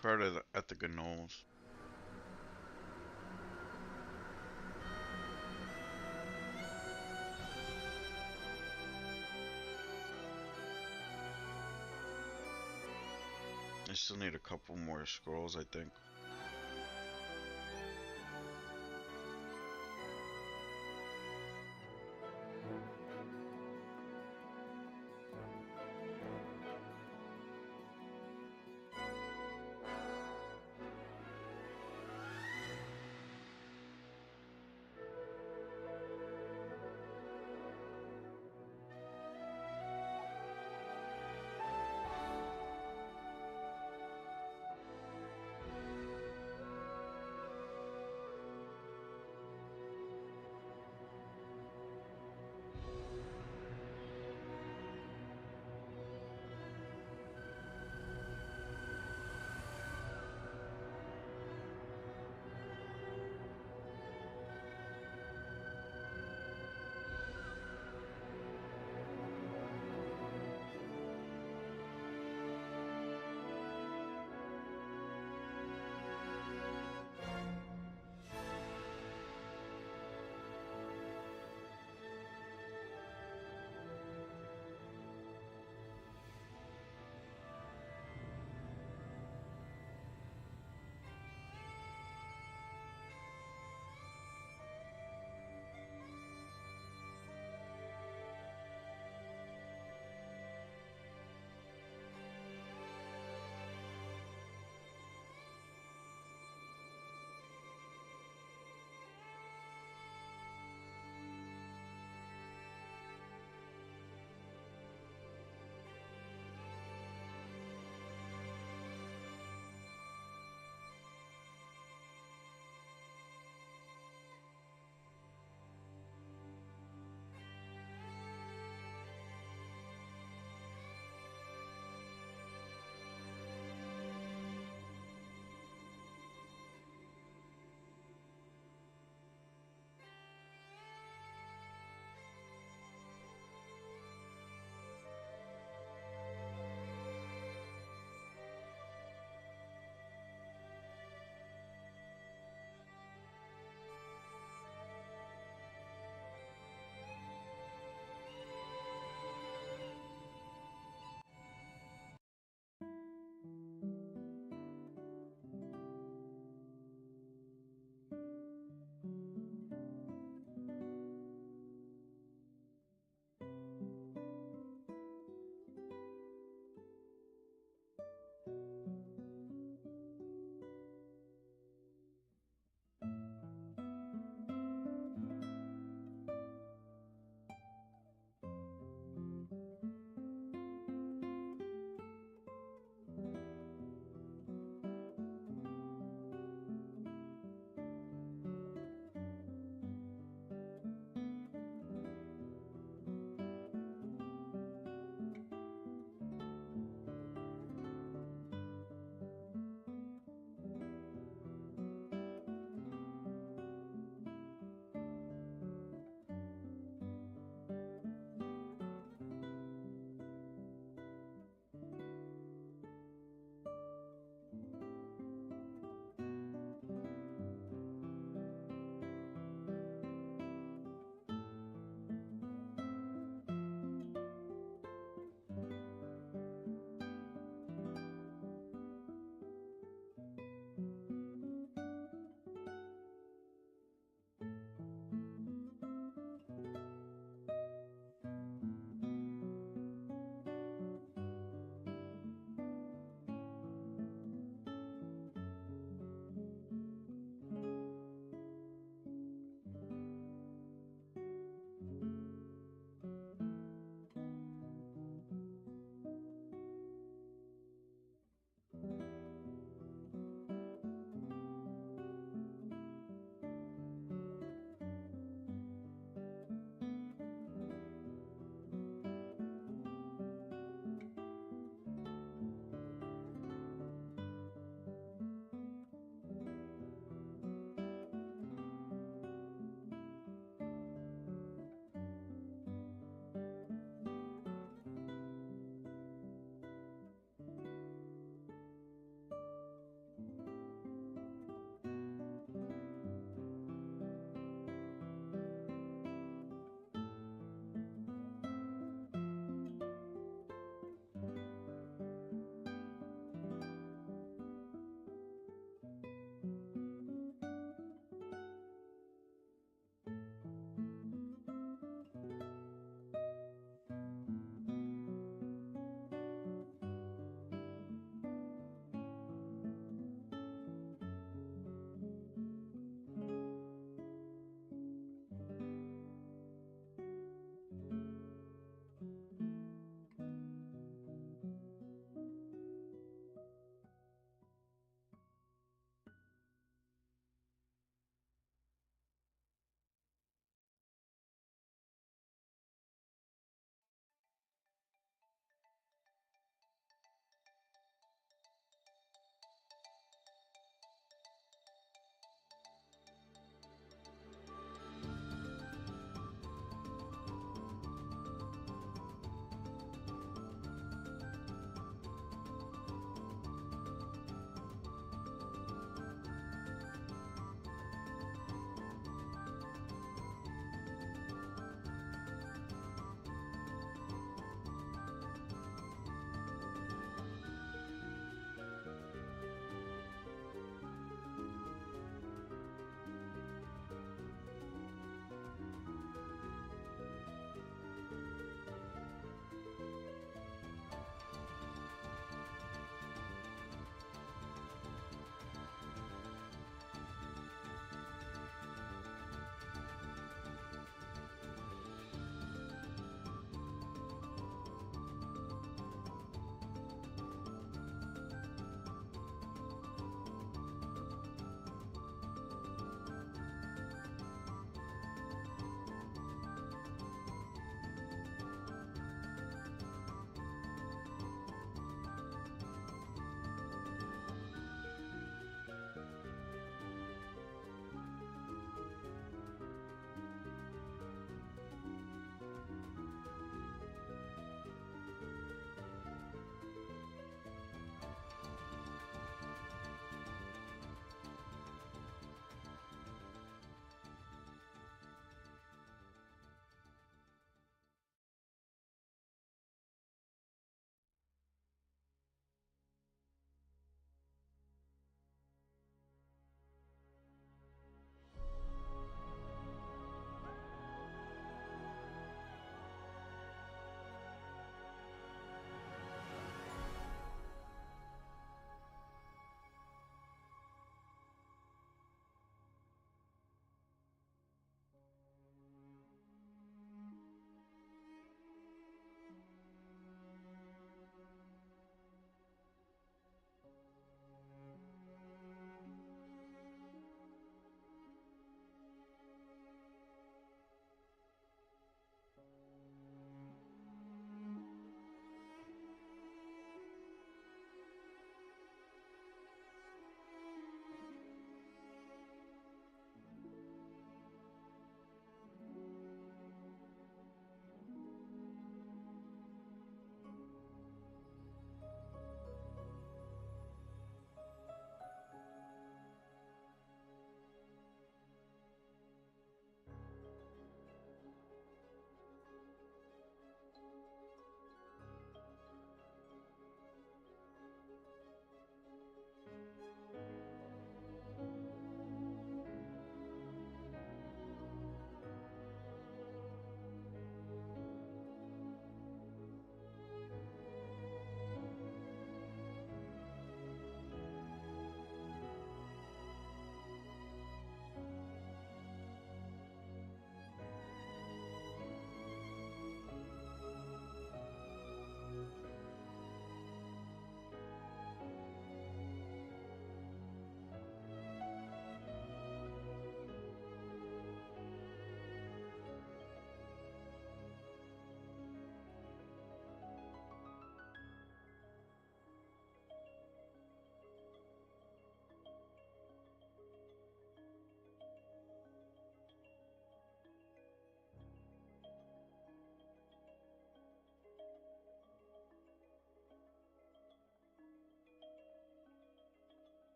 Crowd at the Gnolls. I still need a couple more scrolls, I think.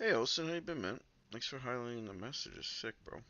Hey, Olsen, how you been, man? Thanks for highlighting the message. It's sick, bro.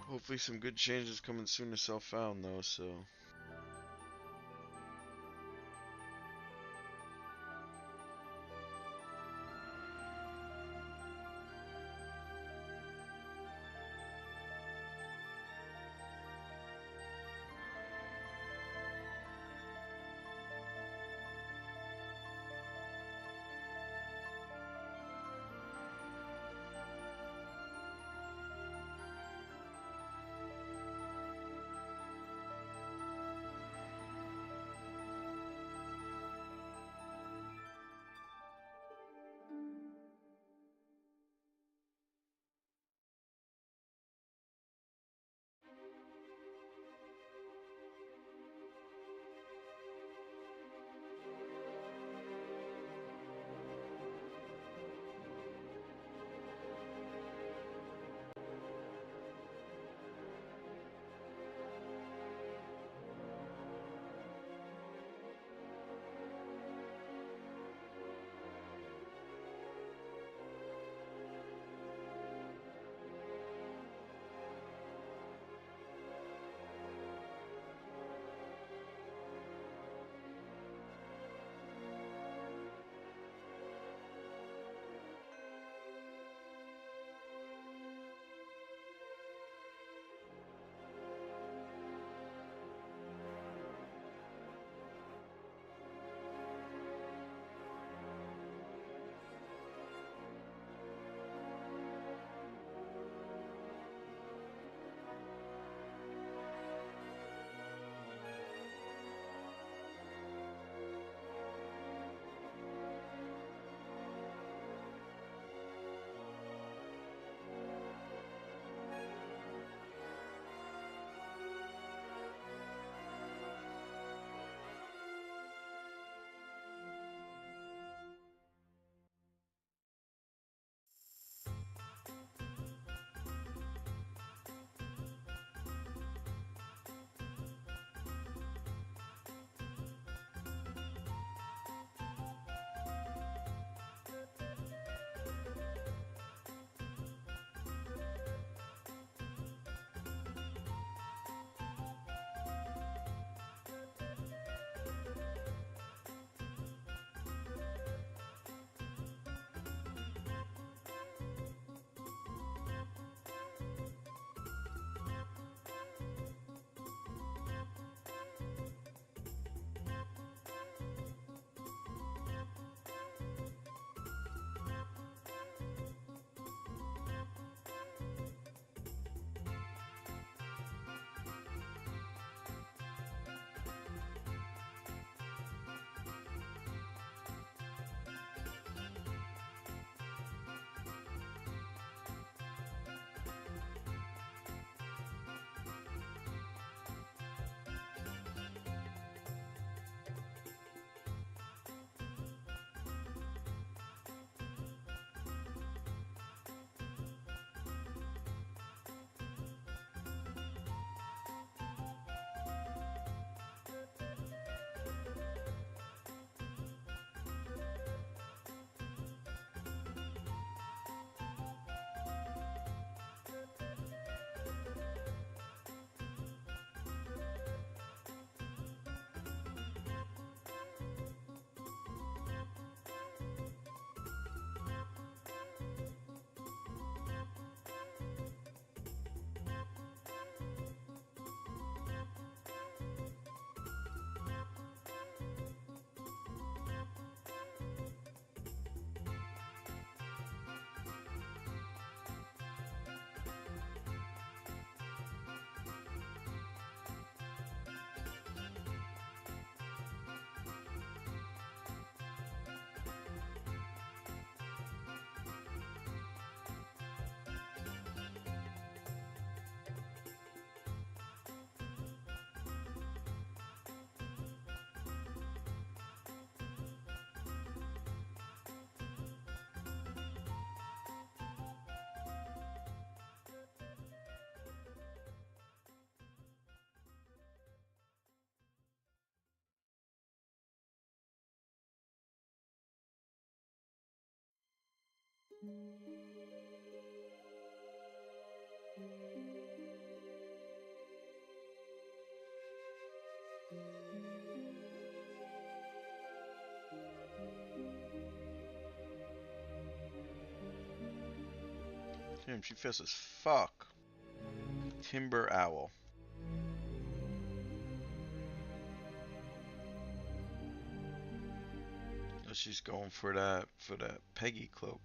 Hopefully some good changes coming soon to Self-Found though, so. Damn, she fast as fuck. Timber Owl. Oh, she's going for that Peggy cloak.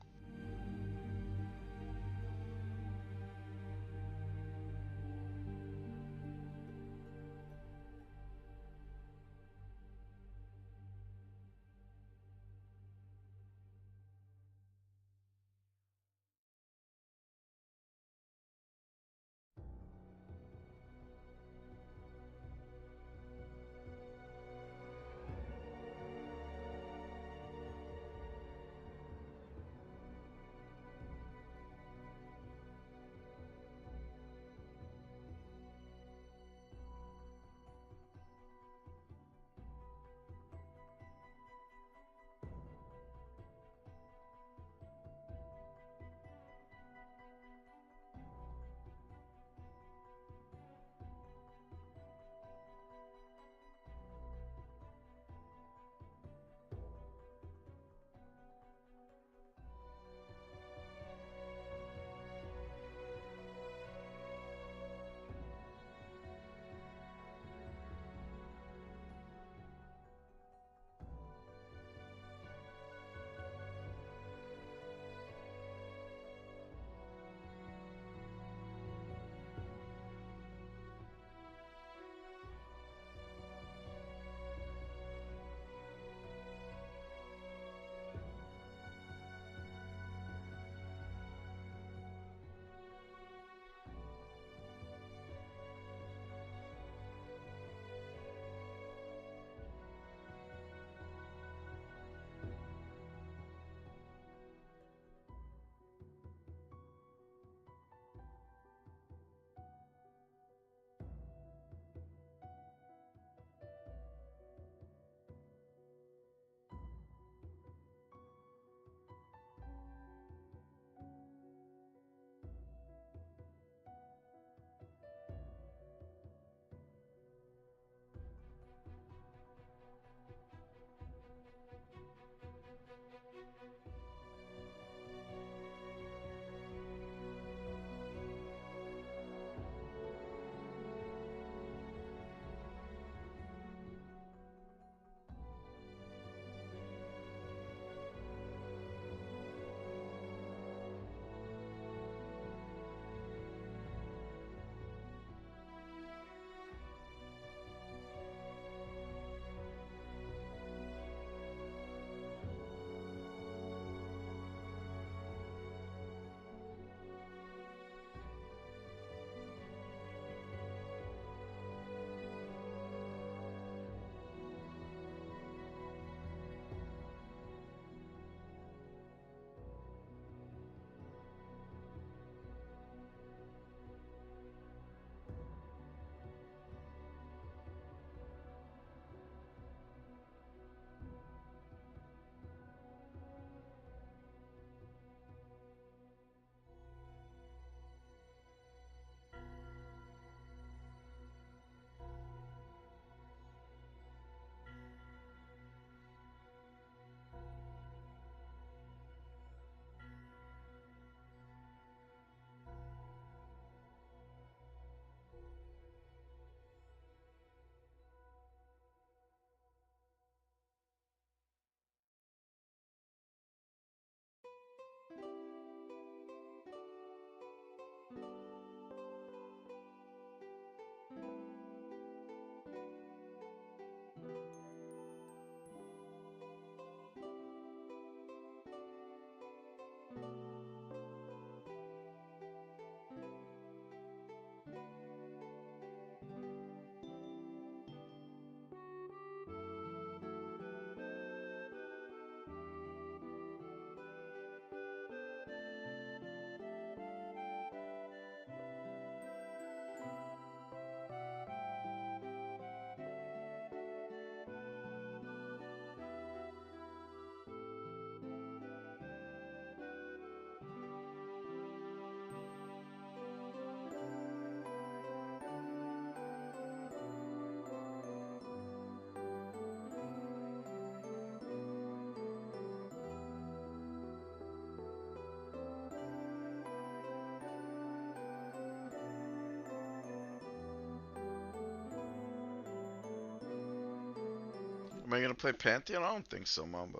Am I gonna play Pantheon? I don't think so, Mamba.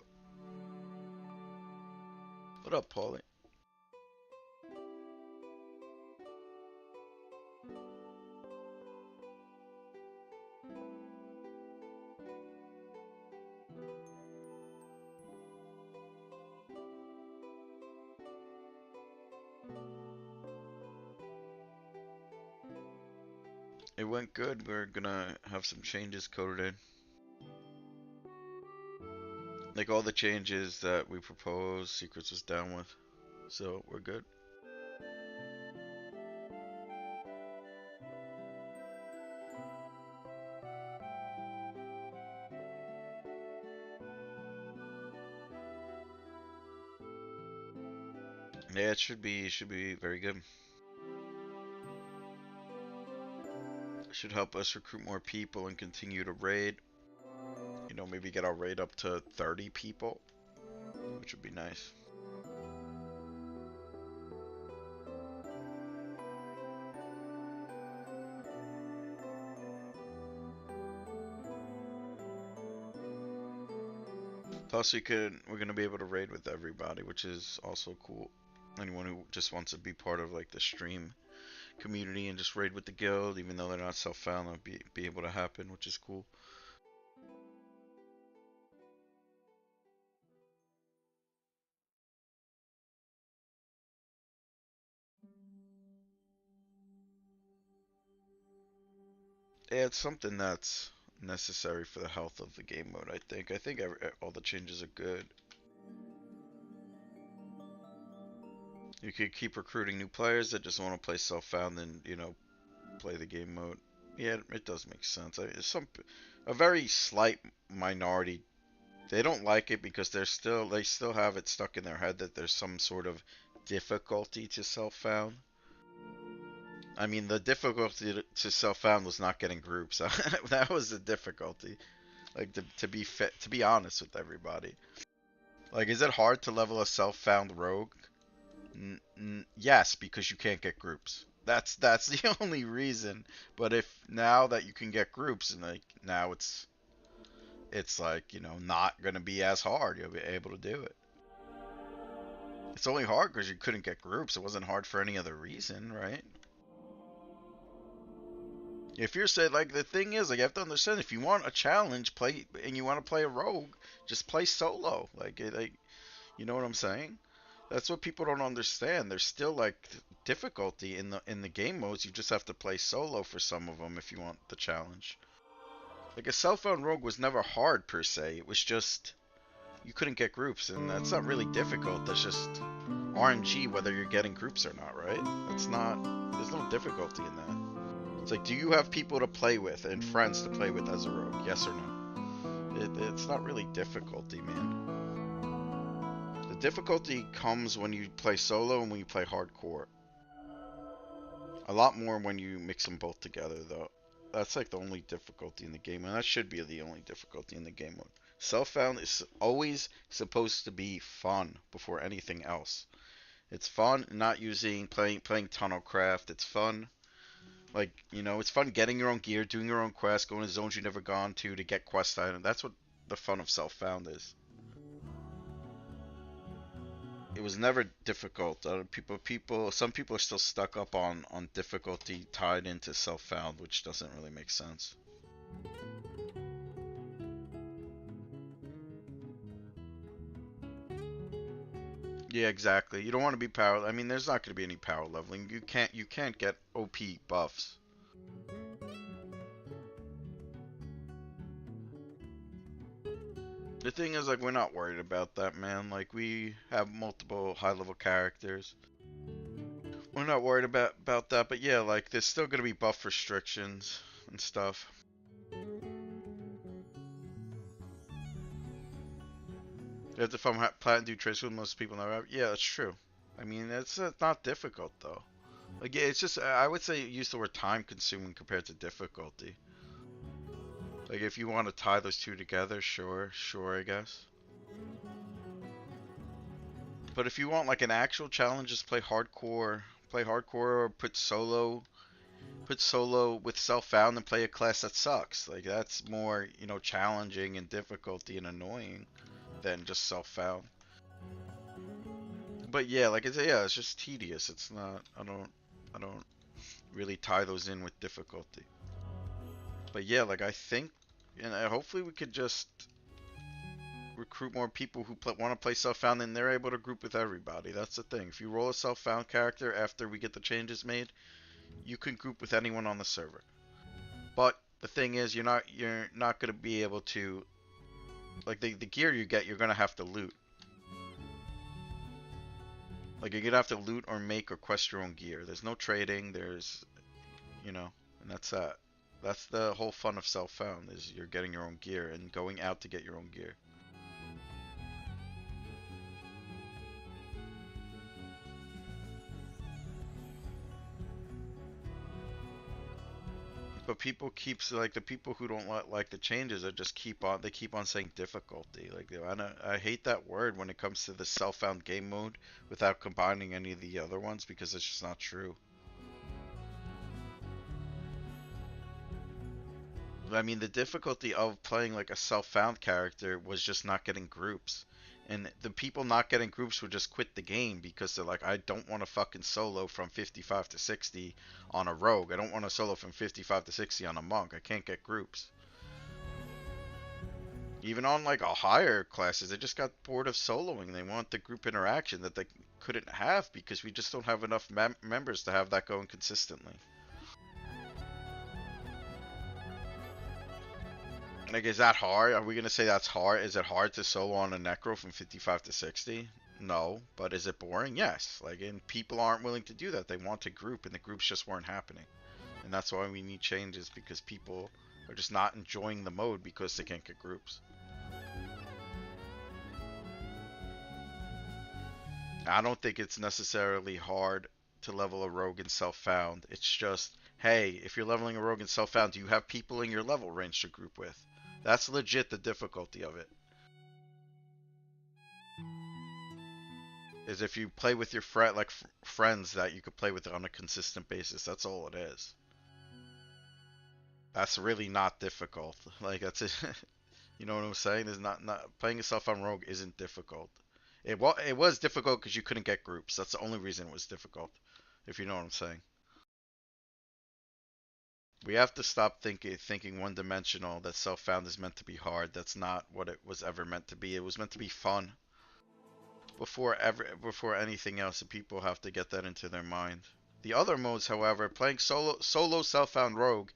What up, Paulie? It went good. We're gonna have some changes coded in. Like all the changes that we proposed, Secrets was down with. So we're good. Yeah, it should be very good. Should help us recruit more people and continue to raid. You know, maybe get our raid up to 30 people, which would be nice. Plus, we're gonna be able to raid with everybody, which is also cool. Anyone who just wants to be part of like the stream community and just raid with the guild, even though they're not self-found, that'll be able to happen, which is cool. Yeah, it's something that's necessary for the health of the game mode, I think. I think all the changes are good. You could keep recruiting new players that just want to play self-found and, you know, play the game mode. Yeah, it does make sense. A very slight minority, they don't like it because they still have it stuck in their head that there's some sort of difficulty to self-found. I mean, the difficulty to self-found was not getting groups. That was the difficulty. Like to be honest with everybody. Like, is it hard to level a self-found rogue? Yes, because you can't get groups. That's the only reason. But if now that you can get groups, and like now it's like, you know, not gonna be as hard. You'll be able to do it. It's only hard because you couldn't get groups. It wasn't hard for any other reason, right? If you're saying, like, the thing is, like, you have to understand, if you want a challenge, play, and you want to play a rogue, just play solo. Like, you know what I'm saying? That's what people don't understand. There's still like difficulty in the game modes. You just have to play solo for some of them if you want the challenge. Like a cell phone rogue was never hard per se. It was just you couldn't get groups, and that's not really difficult. That's just RNG whether you're getting groups or not, right? That's not. There's no difficulty in that. It's like, do you have people to play with and friends to play with as a rogue? Yes or no? It's not really difficulty, man. The difficulty comes when you play solo and when you play hardcore. A lot more when you mix them both together, though. That's like the only difficulty in the game, and that should be the only difficulty in the game mode. Self-found is always supposed to be fun before anything else. It's fun not playing Tunnelcraft. It's fun, like, you know, it's fun getting your own gear, doing your own quests, going to zones you've never gone to get quest items. That's what the fun of self-found is. It was never difficult. Some people are still stuck up on difficulty tied into self-found, which doesn't really make sense. Yeah, exactly. You don't want to be power. I mean, there's not going to be any power leveling. You can't get OP buffs. The thing is, like, we're not worried about that, man. Like, we have multiple high-level characters. We're not worried about that, but yeah, like, there's still gonna be buff restrictions and stuff. You have to farm Platinum do trades with most people never. Yeah, that's true. I mean, it's not difficult though. Like, yeah, it's just I would say use the word time consuming compared to difficulty. Like, if you want to tie those two together, sure, I guess. But if you want like an actual challenge, just play hardcore or put solo Put solo with self-found and play a class that sucks. Like that's more, you know, challenging and difficulty and annoying than just self-found. But yeah, like it's yeah, it's just tedious. It's not. I don't really tie those in with difficulty. But yeah, like I think, and hopefully we could just recruit more people who want to play self-found, and they're able to group with everybody. That's the thing. If you roll a self-found character after we get the changes made, you can group with anyone on the server. But the thing is, you're not gonna be able to like the gear you get. You're gonna have to loot. Like you're gonna have to loot or make or quest your own gear. There's no trading. There's and that's that. That's the whole fun of self-found is you're getting your own gear and going out to get your own gear. But people keeps like the people who don't like the changes are just keep on saying difficulty. Like I hate that word when it comes to the self-found game mode without combining any of the other ones because it's just not true. I mean, the difficulty of playing like a self-found character was just not getting groups. And the people not getting groups would just quit the game because they're like, I don't want to fucking solo from 55 to 60 on a rogue. I don't want to solo from 55 to 60 on a monk. I can't get groups. Even on like a higher classes, they just got bored of soloing. They want the group interaction that they couldn't have because we just don't have enough members to have that going consistently. Like, is that hard? Are we gonna say that's hard? Is it hard to solo on a necro from 55 to 60? No, but is it boring? Yes. Like, and people aren't willing to do that. They want to group, and the groups just weren't happening. And that's why we need changes because people are just not enjoying the mode because they can't get groups. I don't think it's necessarily hard to level a rogue in self-found. It's just, hey, if you're leveling a rogue in self-found, do you have people in your level range to group with? That's legit the difficulty of it. Is if you play with your friends that you could play with on a consistent basis. That's all it is. That's really not difficult. Like that's it. You know what I'm saying? There's not playing yourself on rogue isn't difficult. It was difficult because you couldn't get groups. That's the only reason it was difficult. If you know what I'm saying. We have to stop thinking one dimensional that self found is meant to be hard. That's not what it was ever meant to be. It was meant to be fun. Before anything else, and people have to get that into their mind. The other modes, however, playing solo self-found rogue,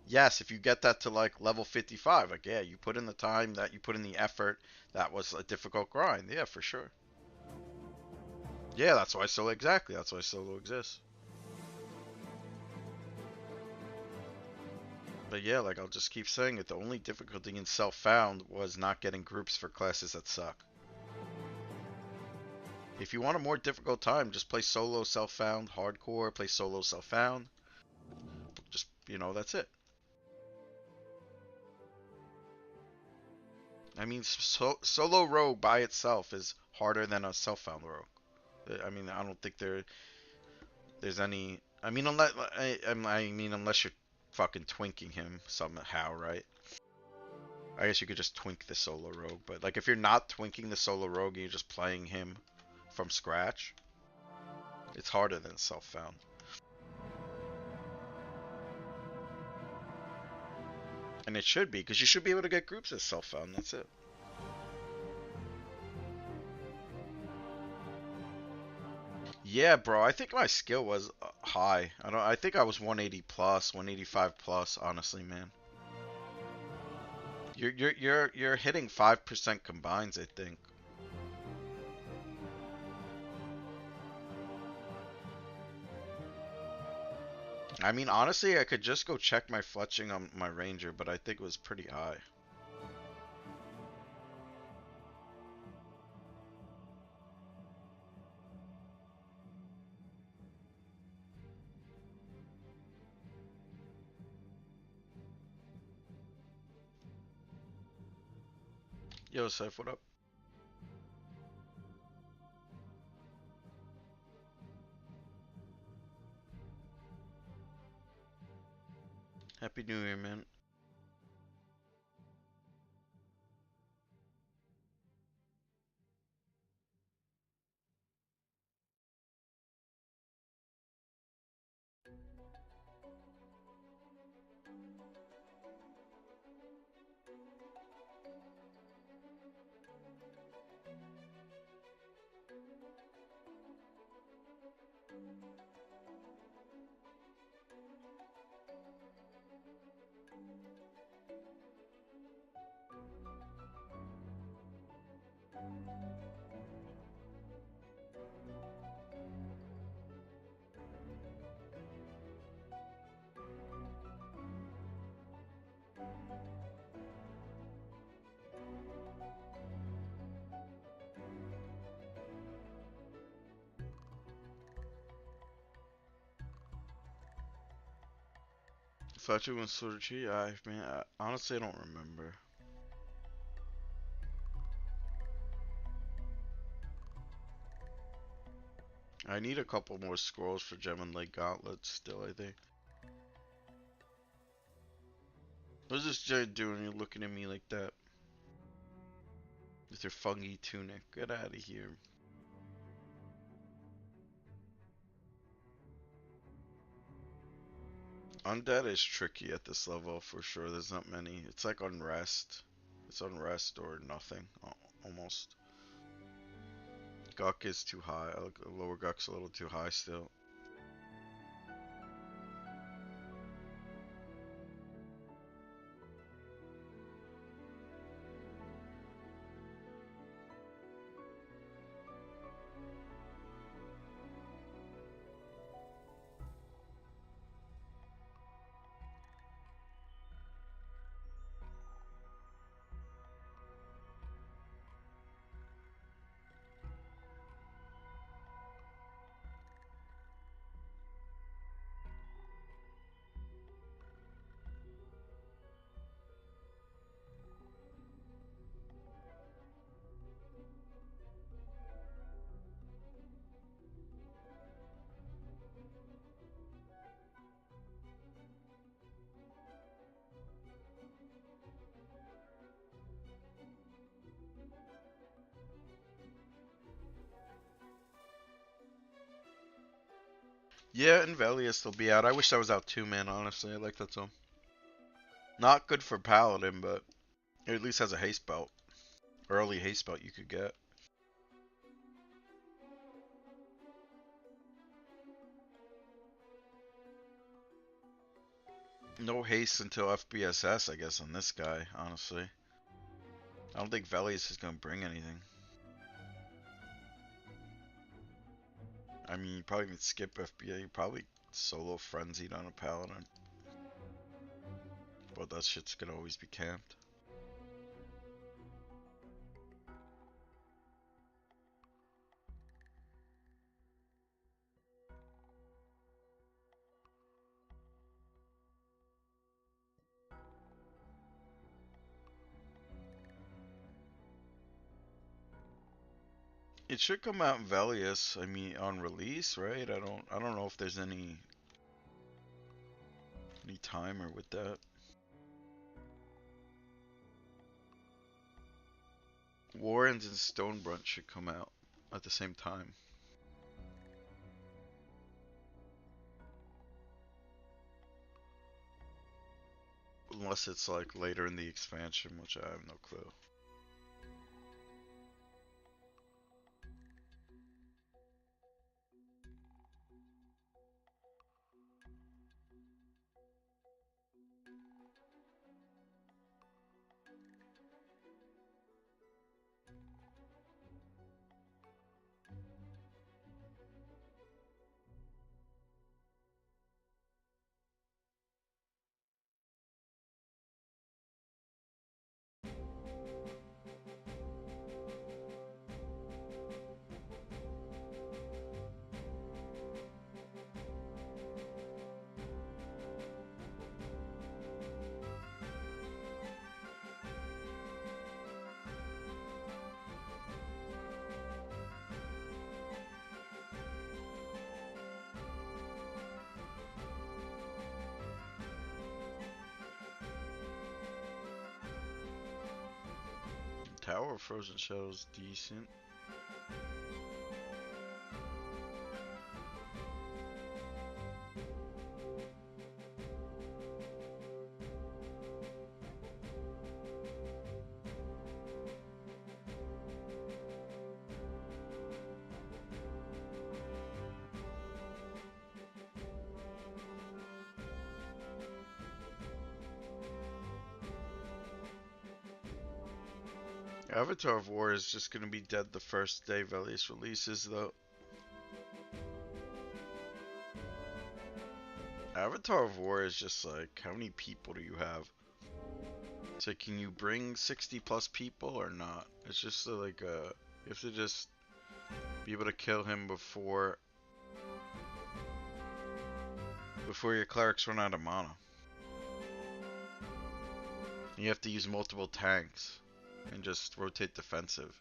yes, if you get that to like level 55, like yeah, you put in the time, that you put in the effort, that was a difficult grind, yeah, for sure. Yeah, that's why solo exactly, that's why solo exists. But yeah, like I'll just keep saying it, the only difficulty in self-found was not getting groups for classes that suck. If you want a more difficult time, just play solo self-found hardcore, play solo self-found. Just, that's it. I mean, solo rogue by itself is harder than a self-found rogue. I mean, I don't think there's any. I mean, unless you're fucking twinking him somehow, right? I guess you could just twink the solo rogue, but like if you're not twinking the solo rogue and you're just playing him from scratch, it's harder than self-found. And it should be, because you should be able to get groups as self-found. That's it. Yeah, bro. I think my skill was high. I think I was 180 plus, 185 plus. Honestly, man. You're hitting 5% combines. I think. I mean, honestly, I could just go check my fletching on my ranger, but I think it was pretty high. Yo, Seth, what up? Happy New Year, man. Thought you went Ssfhc? Man, honestly, I don't remember. I need a couple more scrolls for Gem and Lake Gauntlets still, I think. What's this giant doing? You're looking at me like that. With your fungy tunic. Get out of here. Undead is tricky at this level for sure. There's not many. It's like Unrest. It's Unrest or nothing. Almost. Guck is too high. Lower Guck's a little too high still. Yeah, and Velius will be out. I wish I was out too, man, honestly. I like that song. Not good for Paladin, but it at least has a haste belt. Early haste belt you could get. No haste until FBSS, I guess, on this guy, honestly. I don't think Velius is going to bring anything. I mean, you probably can skip FBA. You probably solo frenzied on a Paladin. But that shit's going to always be camped. It should come out in Velius, I mean, on release, right? I don't know if there's any timer with that. Warrens and Stonebrunt should come out at the same time. Unless it's like later in the expansion, which I have no clue. Tower of Frozen Shadow's decent. Avatar of War is just gonna be dead the first day Velius releases, though. Avatar of War is just like, how many people do you have? It's like, can you bring 60 plus people or not? It's just like, you have to just be able to kill him before your clerics run out of mana. You have to use multiple tanks and just rotate defensive.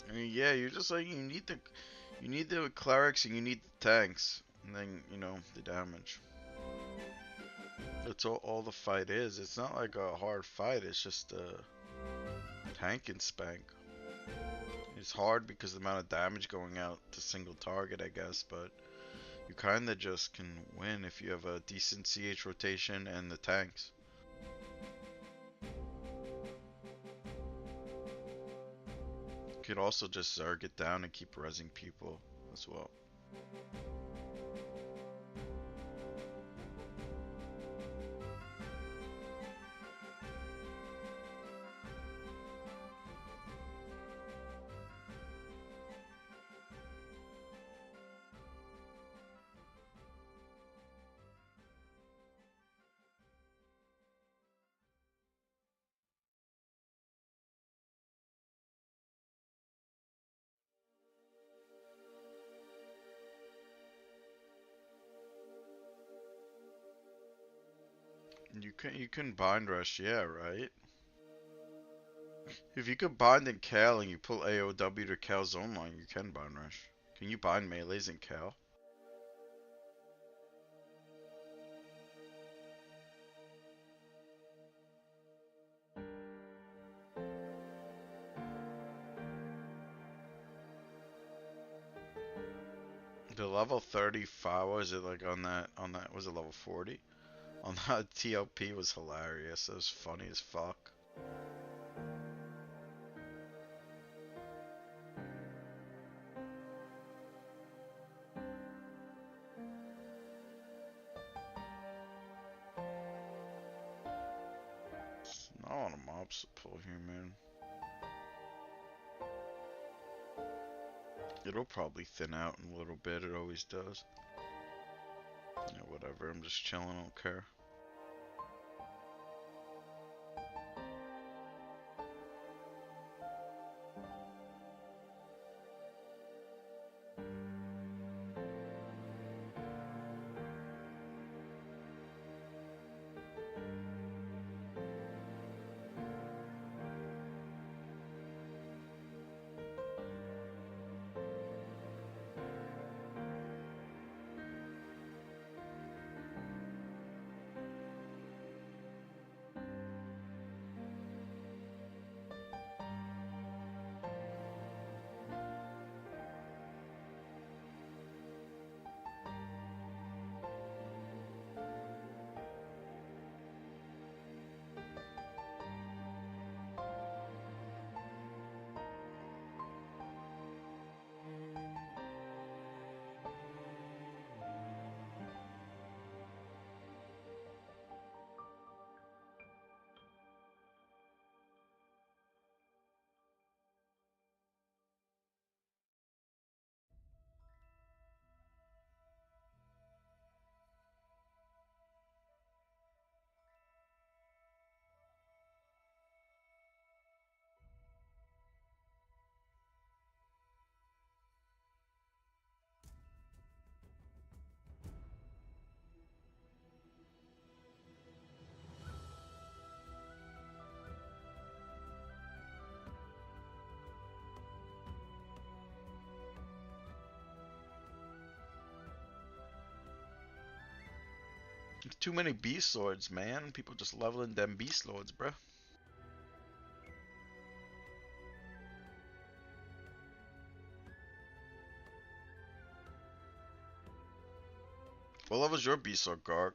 I mean, yeah, you're just like, you need the clerics and you need the tanks, and then, you know, the damage. That's all the fight is. It's not like a hard fight, it's just tank and spank. It's hard because of the amount of damage going out to single target, I guess, but you kinda just can win if you have a decent CH rotation and the tanks. You could also just Zerg it down and keep rezzing people as well. You can bind rush, yeah, right? If you could bind in Cal and you pull AOW to Cal zone line, you can bind rush. Can you bind melees in Cal? The level 35, was it like on that, was it level 40? On that TLP was hilarious. It was funny as fuck. I want a mob mobs to pull here, man. It'll probably thin out in a little bit. It always does. Yeah, whatever. I'm just chilling. I don't care. Too many beast swords, man. People just leveling them beast lords, bruh. What level's your beast sword, Garg?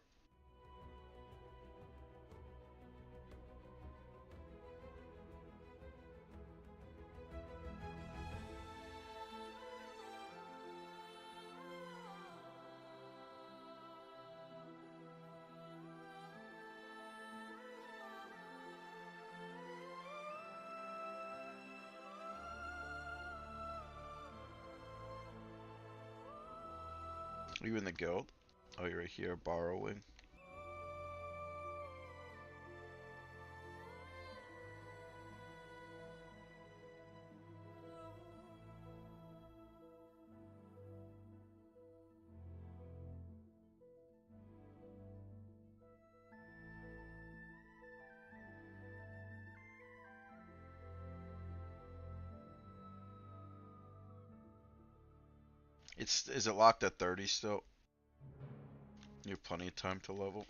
Are you in the guild? Oh, you're right here, borrowing. Is it locked at 30 still? You have plenty of time to level.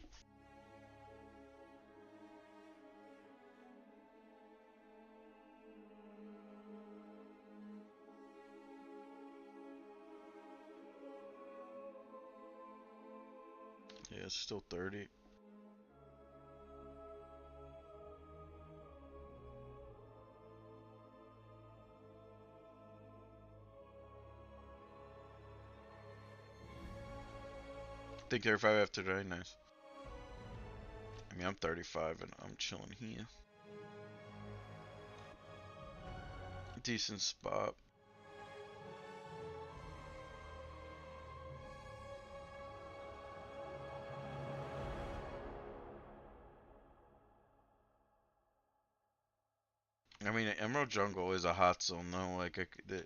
Yeah, it's still 30. I think 35 after today, nice. I mean, I'm 35 and I'm chilling here. Decent spot. I mean, Emerald Jungle is a hot zone though. Like,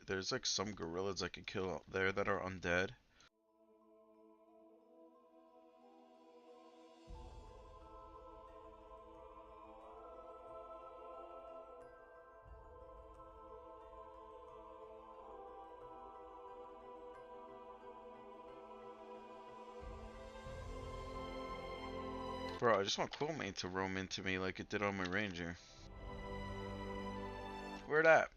there's like some gorillas I could kill out there that are undead. Bro, I just want Quillmane to roam into me like it did on my ranger. Where that?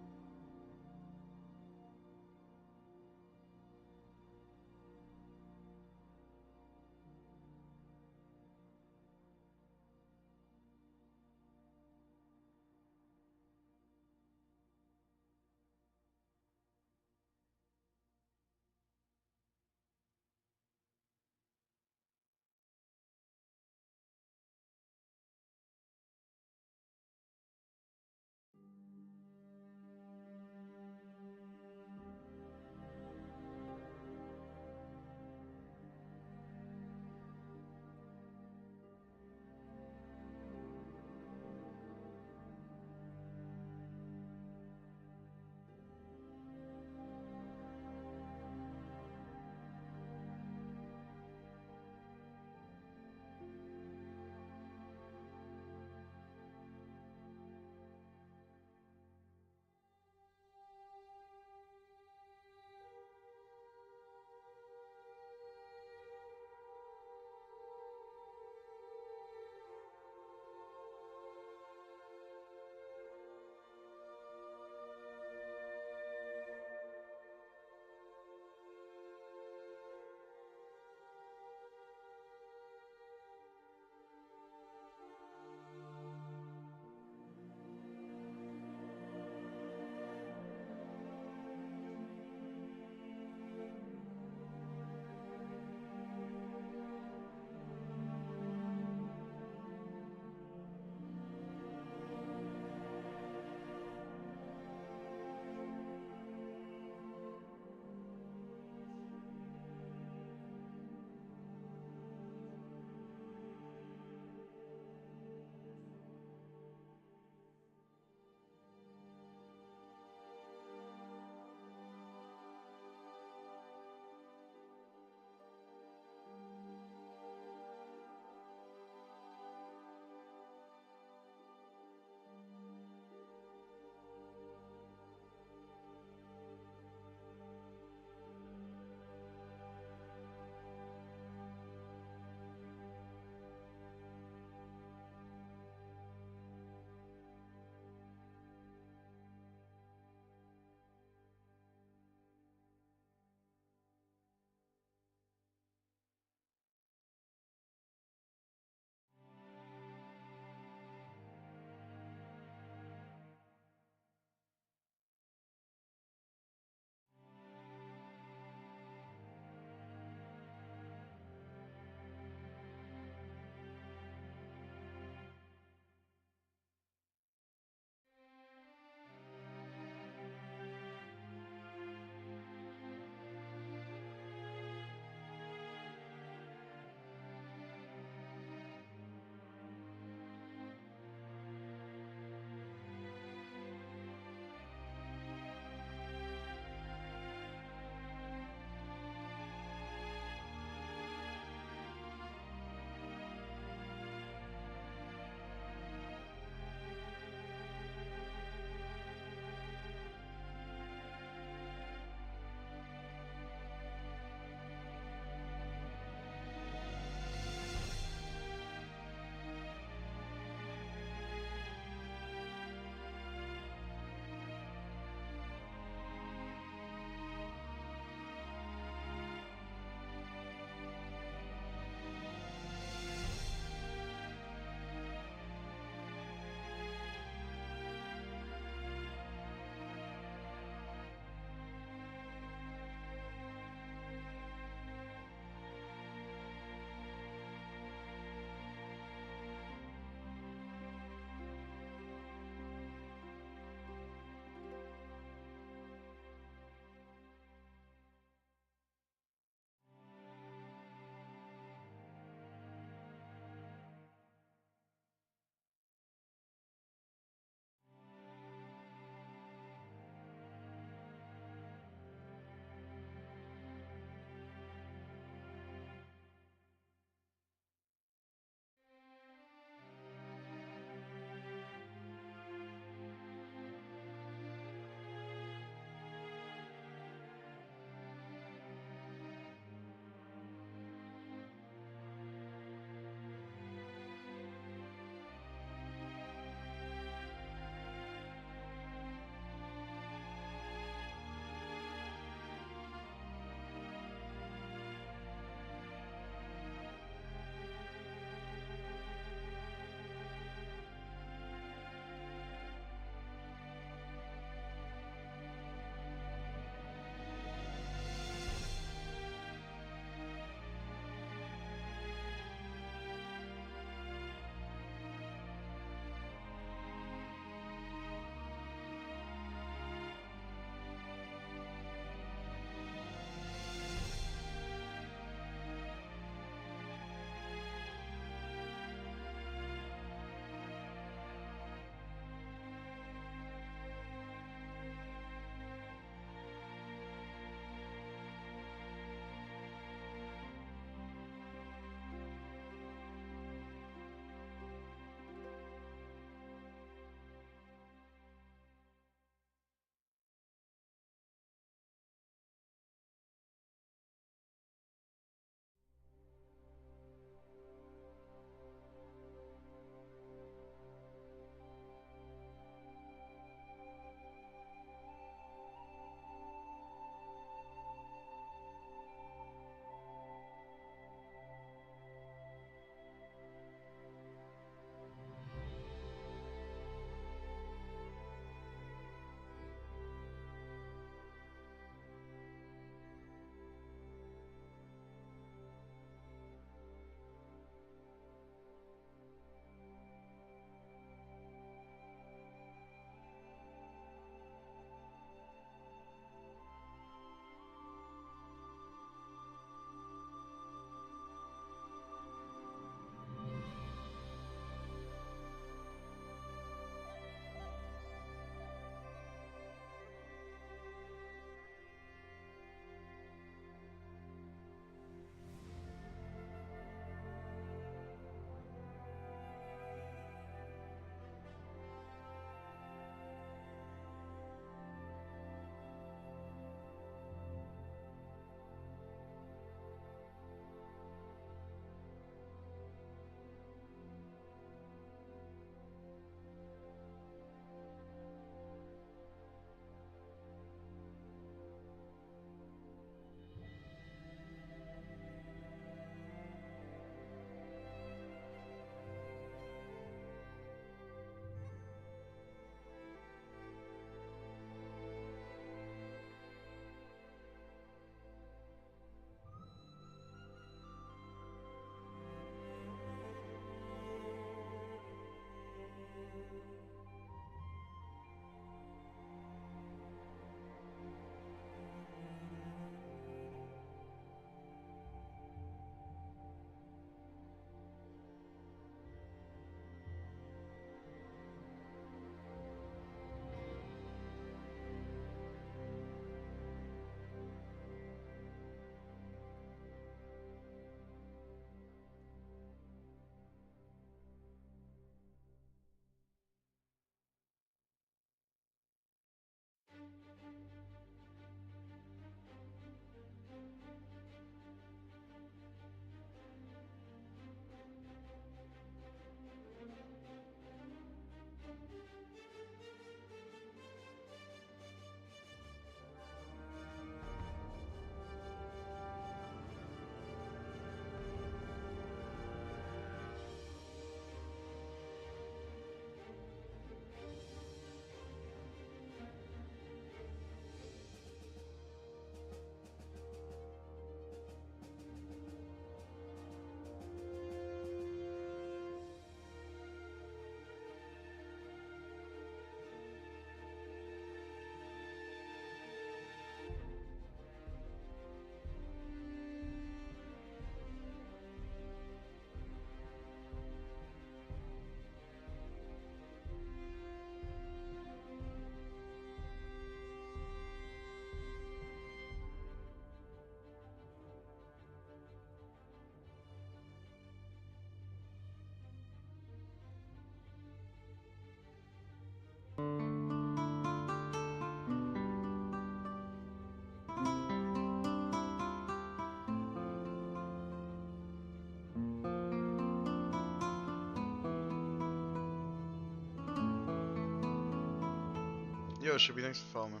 Yo, should be thanks for following.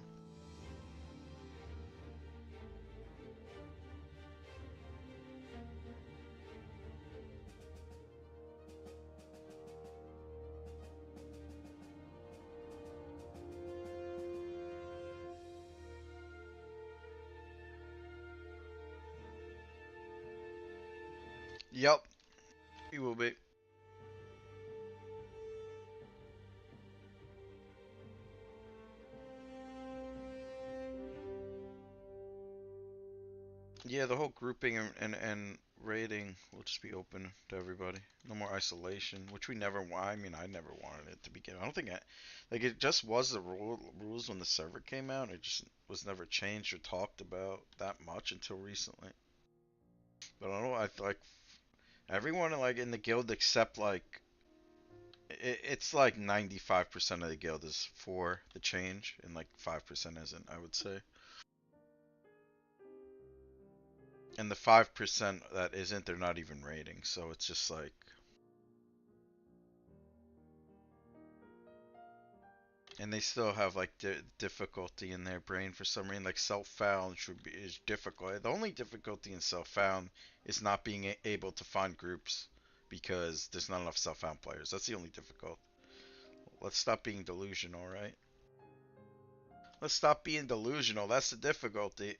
Yep, he will be. Yeah, the whole grouping and rating will just be open to everybody. No more isolation, which we never want. I mean, I never wanted it to begin. I don't think like it just was the rules when the server came out. It just was never changed or talked about that much until recently. But I don't know. I like everyone like in the guild except like it's like 95% of the guild is for the change and like 5% isn't, I would say. And the 5% that isn't, they're not even rating. So it's just like, and they still have like difficulty in their brain for some reason. Like self-found should be is difficult. The only difficulty in self-found is not being able to find groups because there's not enough self-found players. That's the only difficult. Let's stop being delusional, right? Let's stop being delusional. That's the difficulty.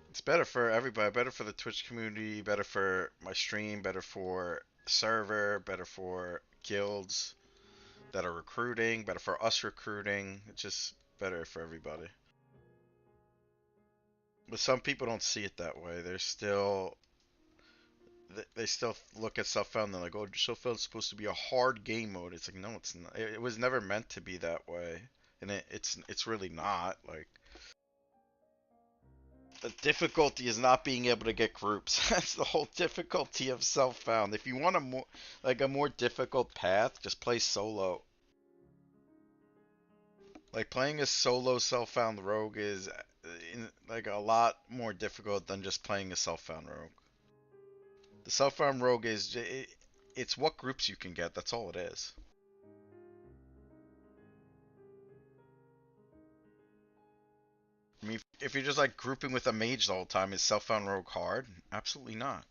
It's better for everybody, better for the Twitch community, better for my stream, better for server, better for guilds that are recruiting, better for us recruiting. It's just better for everybody. But some people don't see it that way. They're still they still look at self-found and they're like, oh, self-found's supposed to be a hard game mode. It's like, no, it's not. It was never meant to be that way, and it's really not. Like the difficulty is not being able to get groups. That's the whole difficulty of self-found. If you want a more difficult path, just play solo. Like playing a solo self-found rogue is like a lot more difficult than just playing a self-found rogue. The self-found rogue it's what groups you can get. That's all it is. I mean, if you're just like grouping with a mage the whole time, is self-found rogue hard? Absolutely not.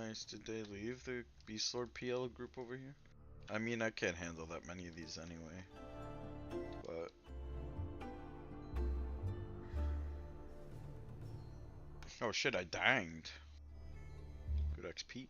Nice. Did they leave the Beast Lord PL group over here? I mean, I can't handle that many of these anyway. But oh shit, I danged. Good XP.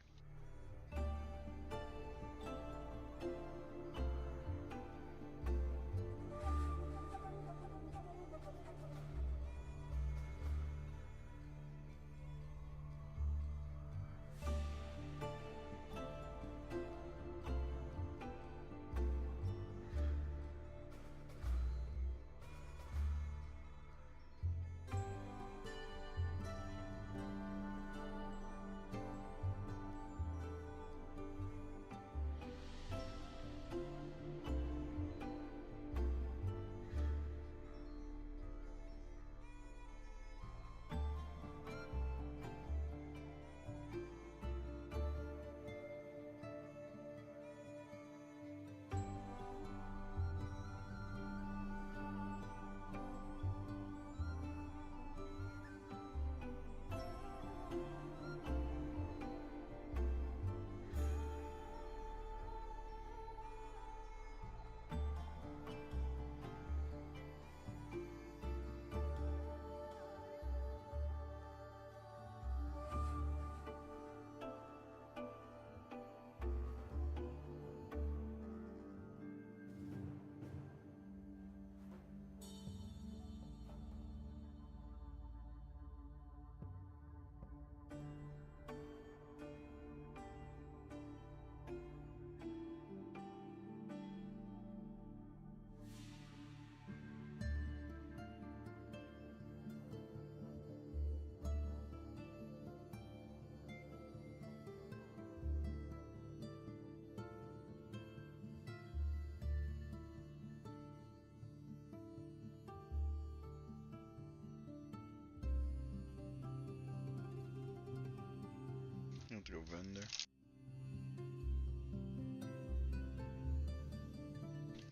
I have to go vendor.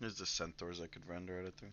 There's the centaurs I could render out of thing.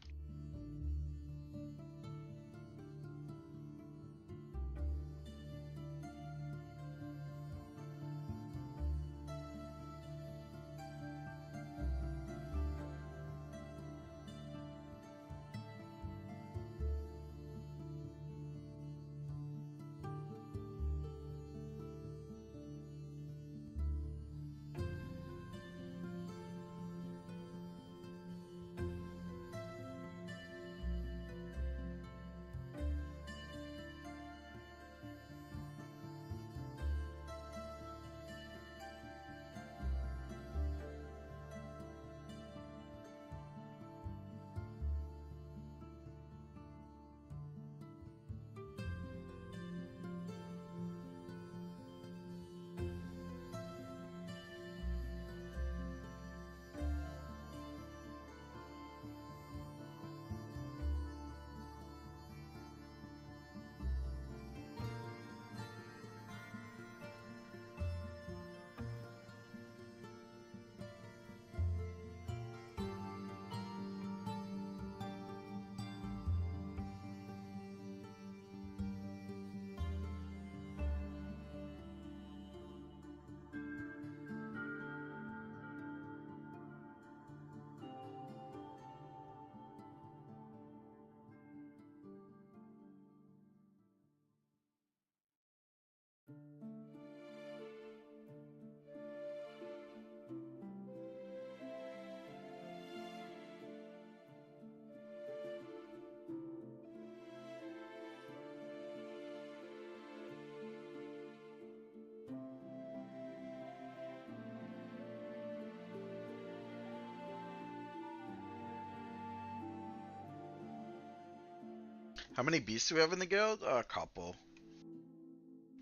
How many beasts do we have in the guild? A couple.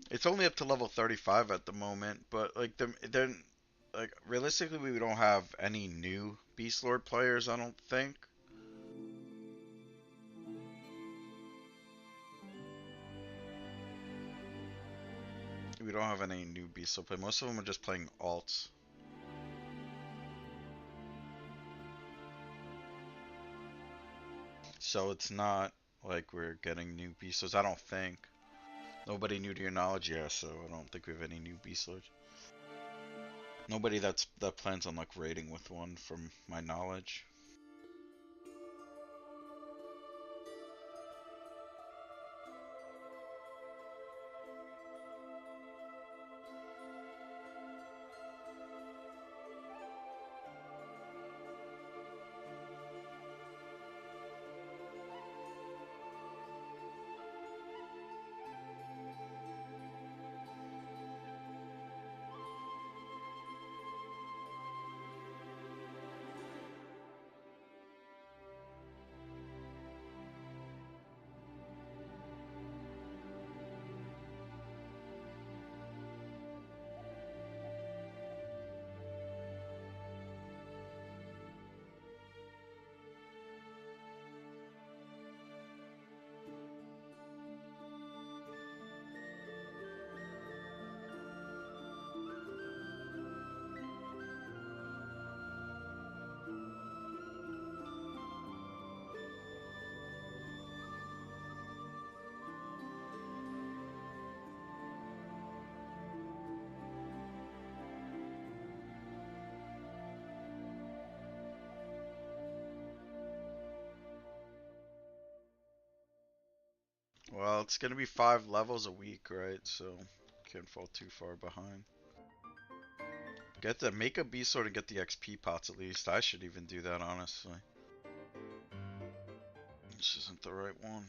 It's only up to level 35 at the moment, but like they're like realistically we don't have any new Beast Lord players, I don't think. We don't have any new Beast Lord players. Most of them are just playing alts. So it's not like we're getting new Beast Lords, I don't think. Nobody new to your knowledge, yeah, so I don't think we have any new Beast Lords. Nobody that plans on like raiding with one, from my knowledge. Well, it's gonna be 5 levels a week, right? So can't fall too far behind. Make a beast sword and get the XP pots at least. I should even do that, honestly. This isn't the right one.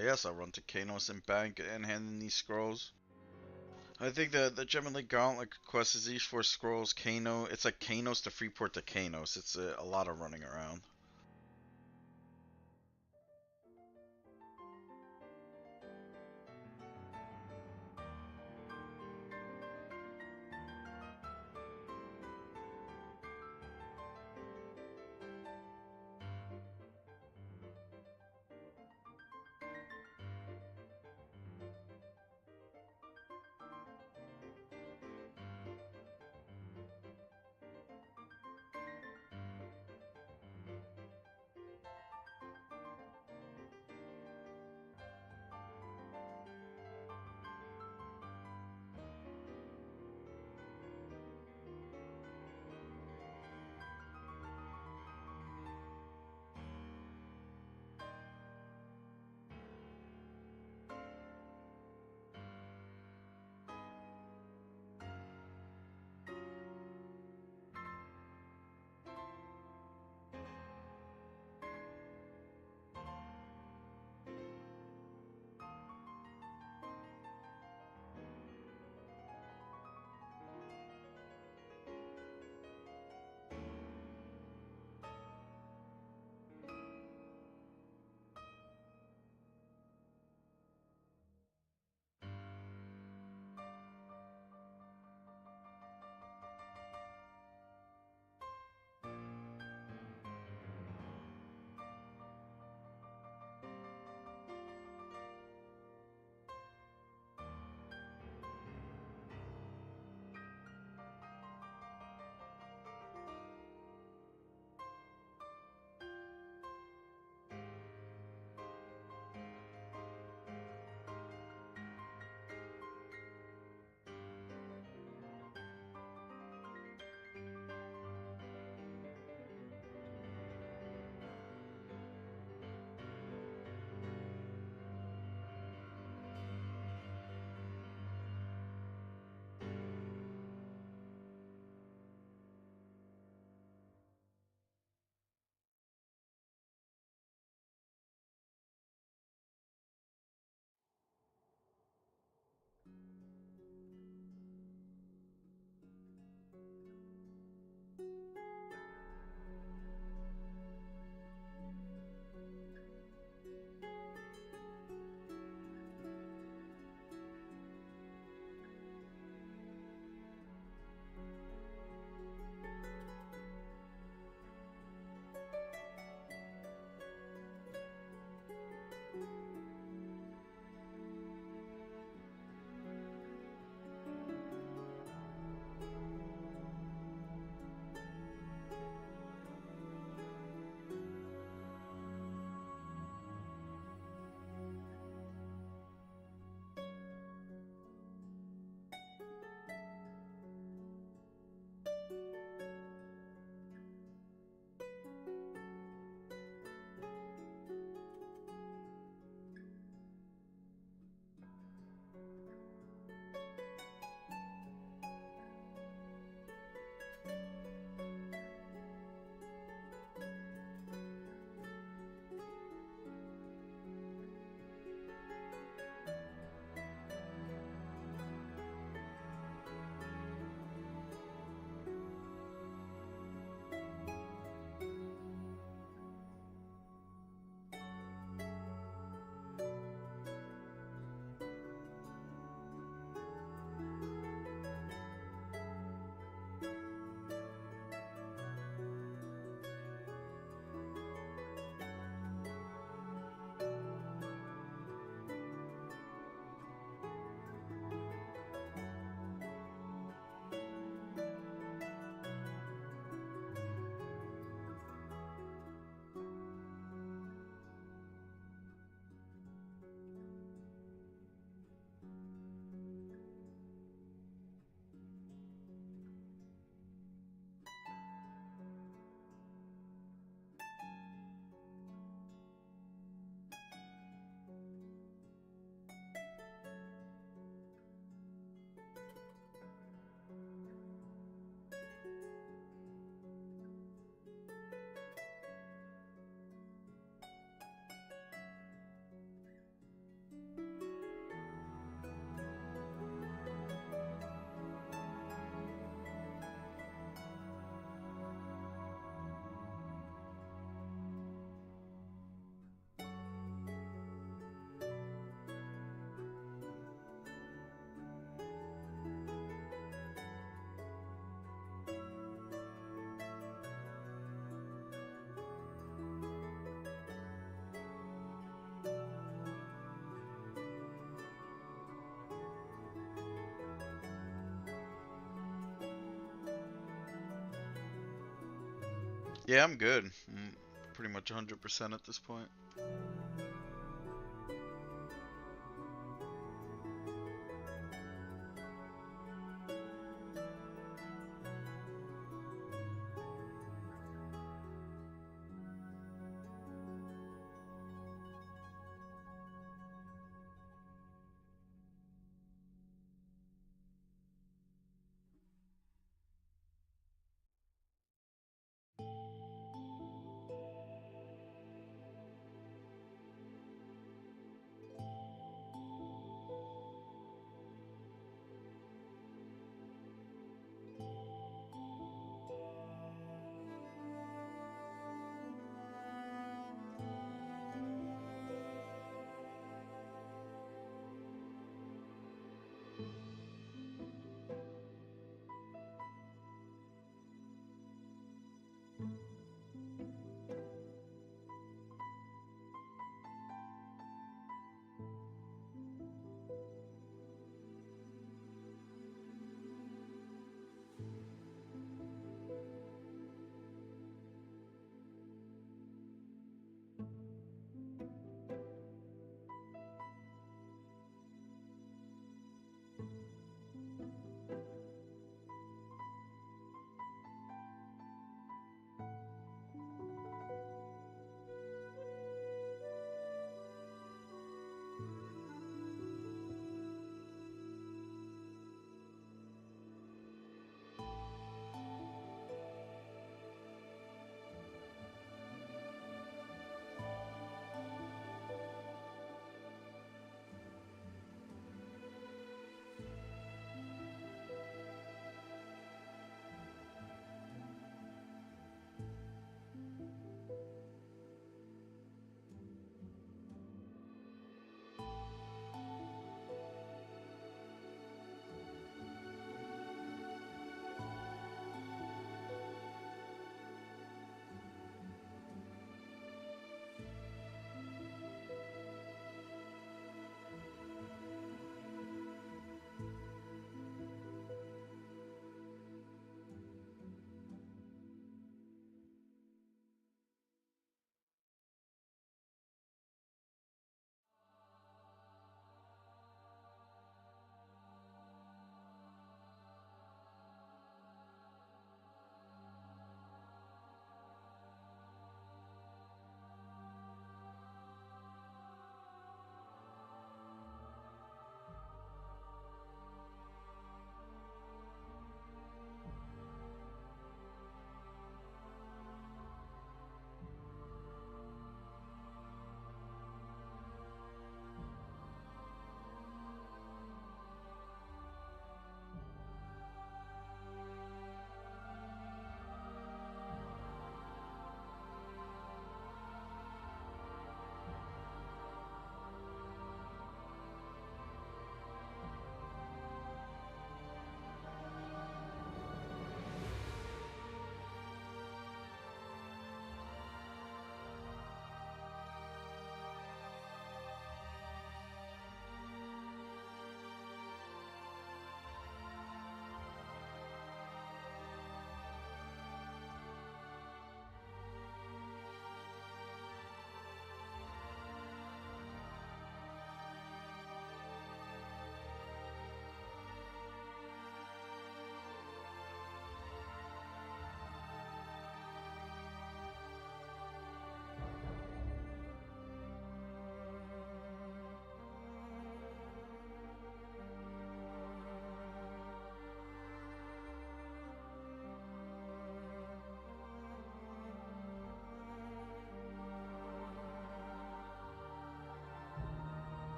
Yes, I'll run to Kanos and Bank and hand in these scrolls. I think the Gem League Gauntlet quest is these 4 scrolls. Kano, it's like Kanos to Freeport to Kanos. It's a lot of running around. Yeah, I'm good. I'm pretty much 100% at this point.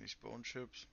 these bone chips.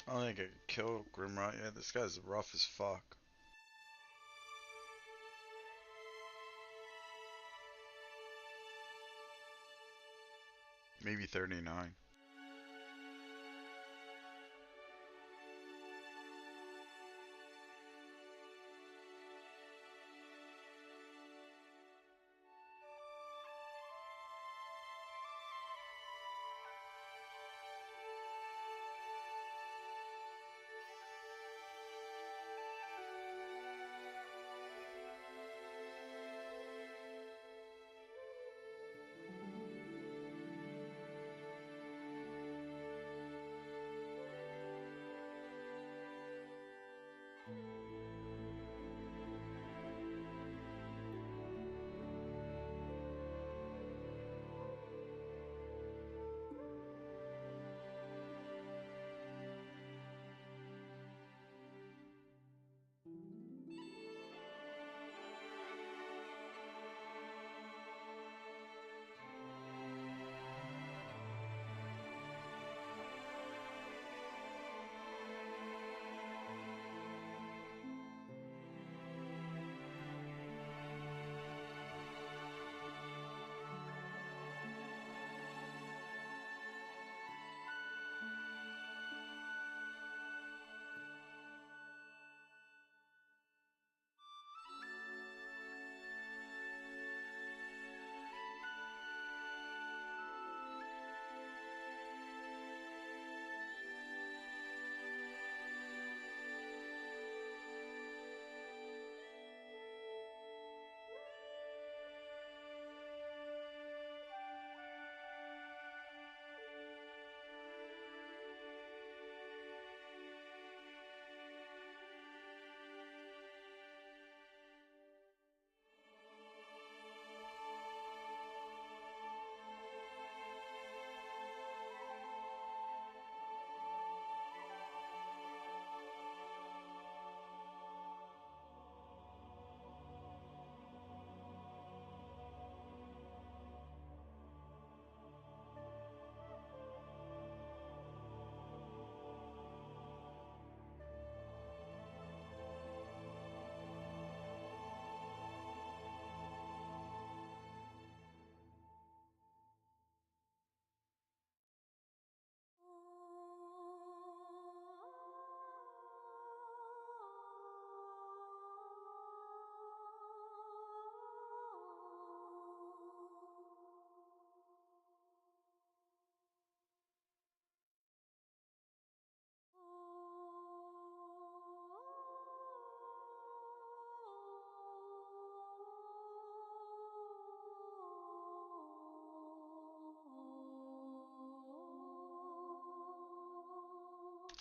I don't think I could kill Grimrod. Yeah, this guy's rough as fuck. Maybe 39.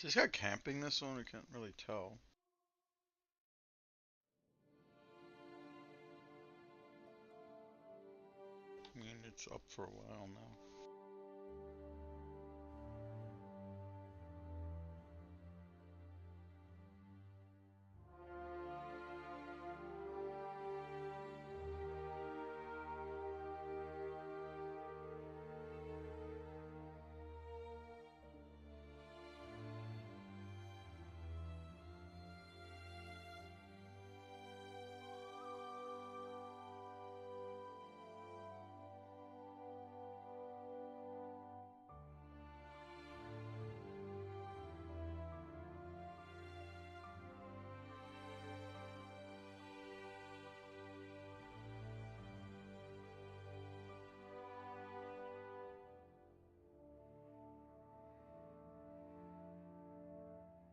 Is this guy camping this one? I can't really tell. I mean, it's up for a while now.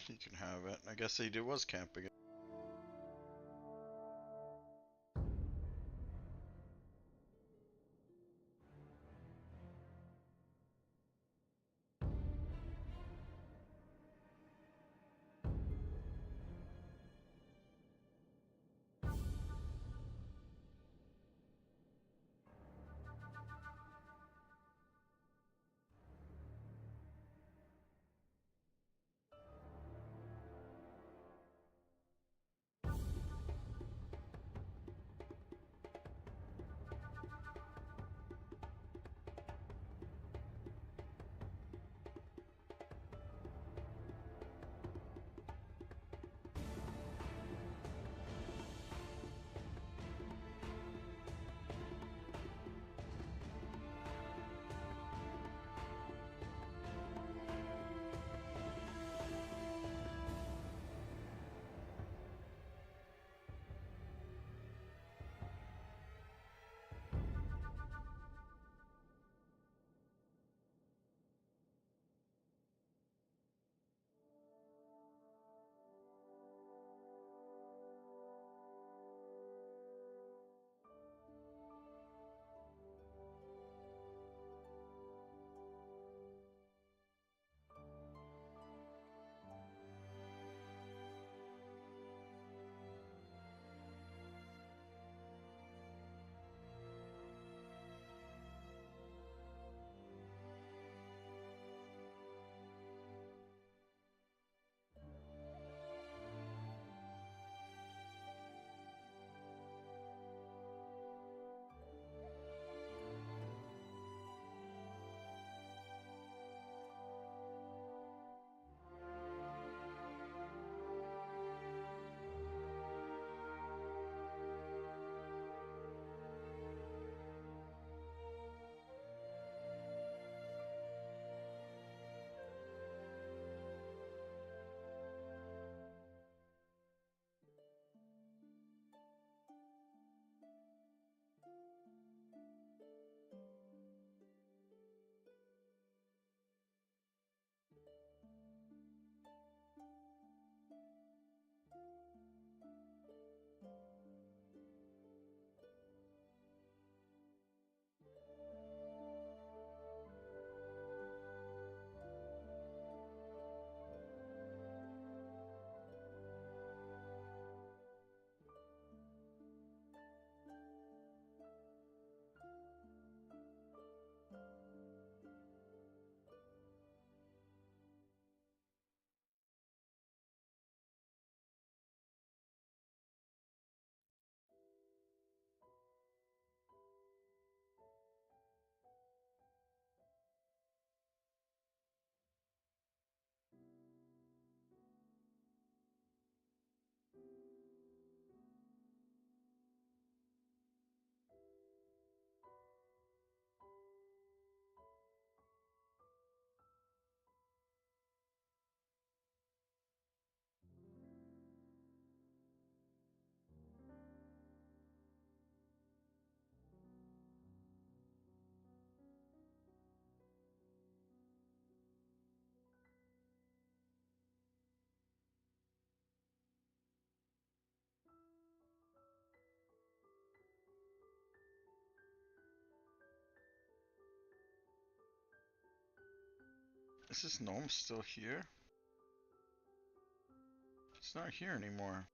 He can have it. I guess he was camping it. Is this gnome still here? It's not here anymore.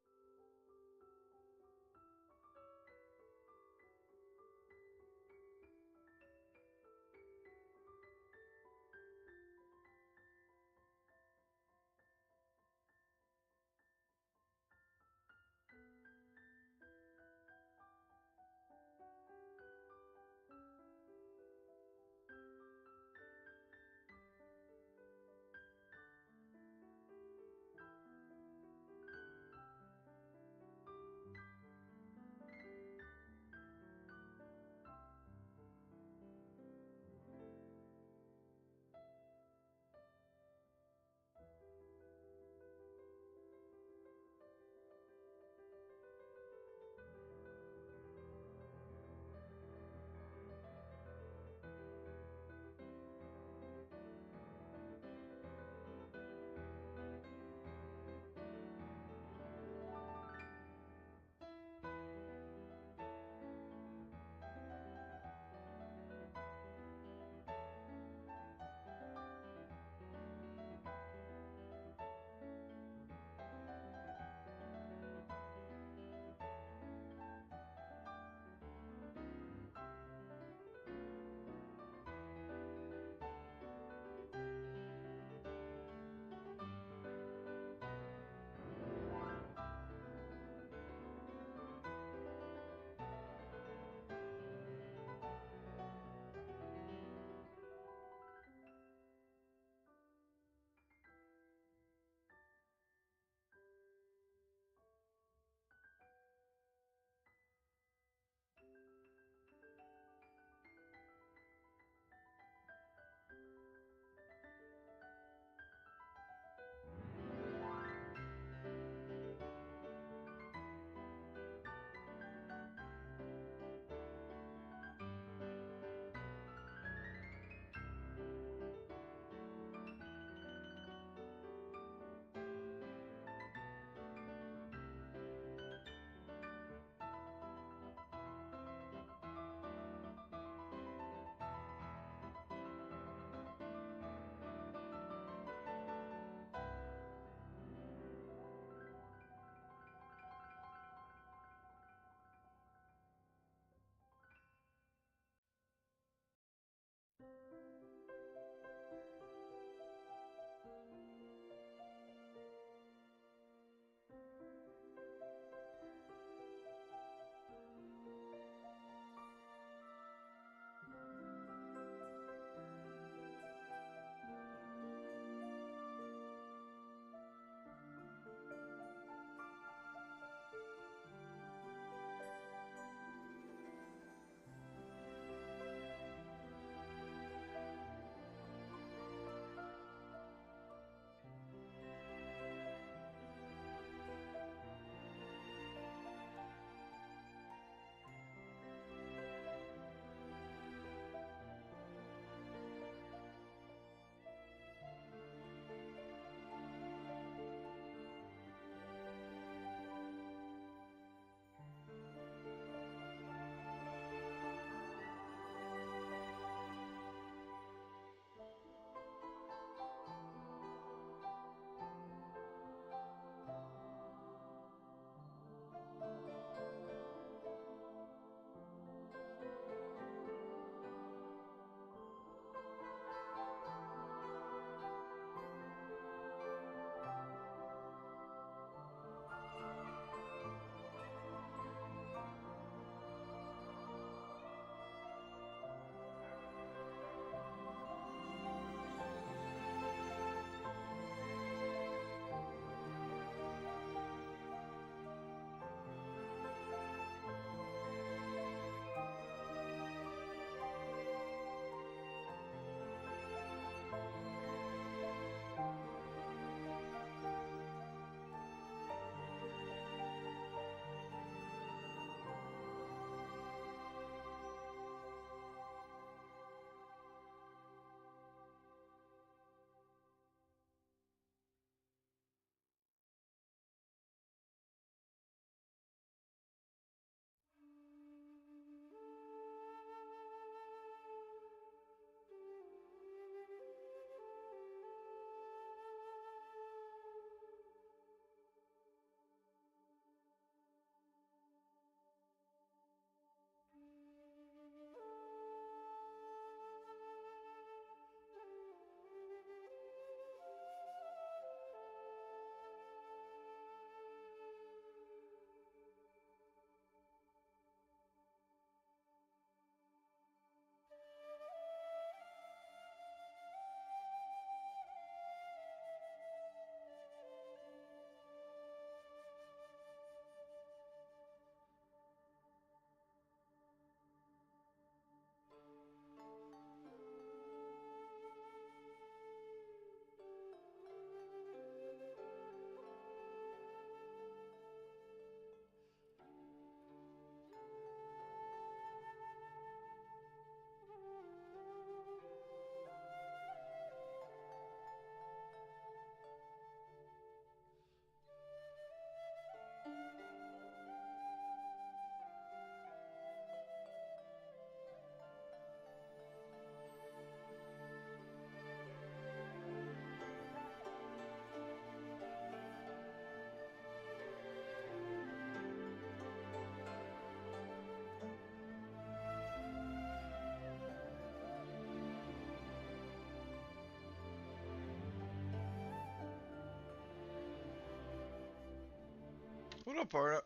What up, Arda?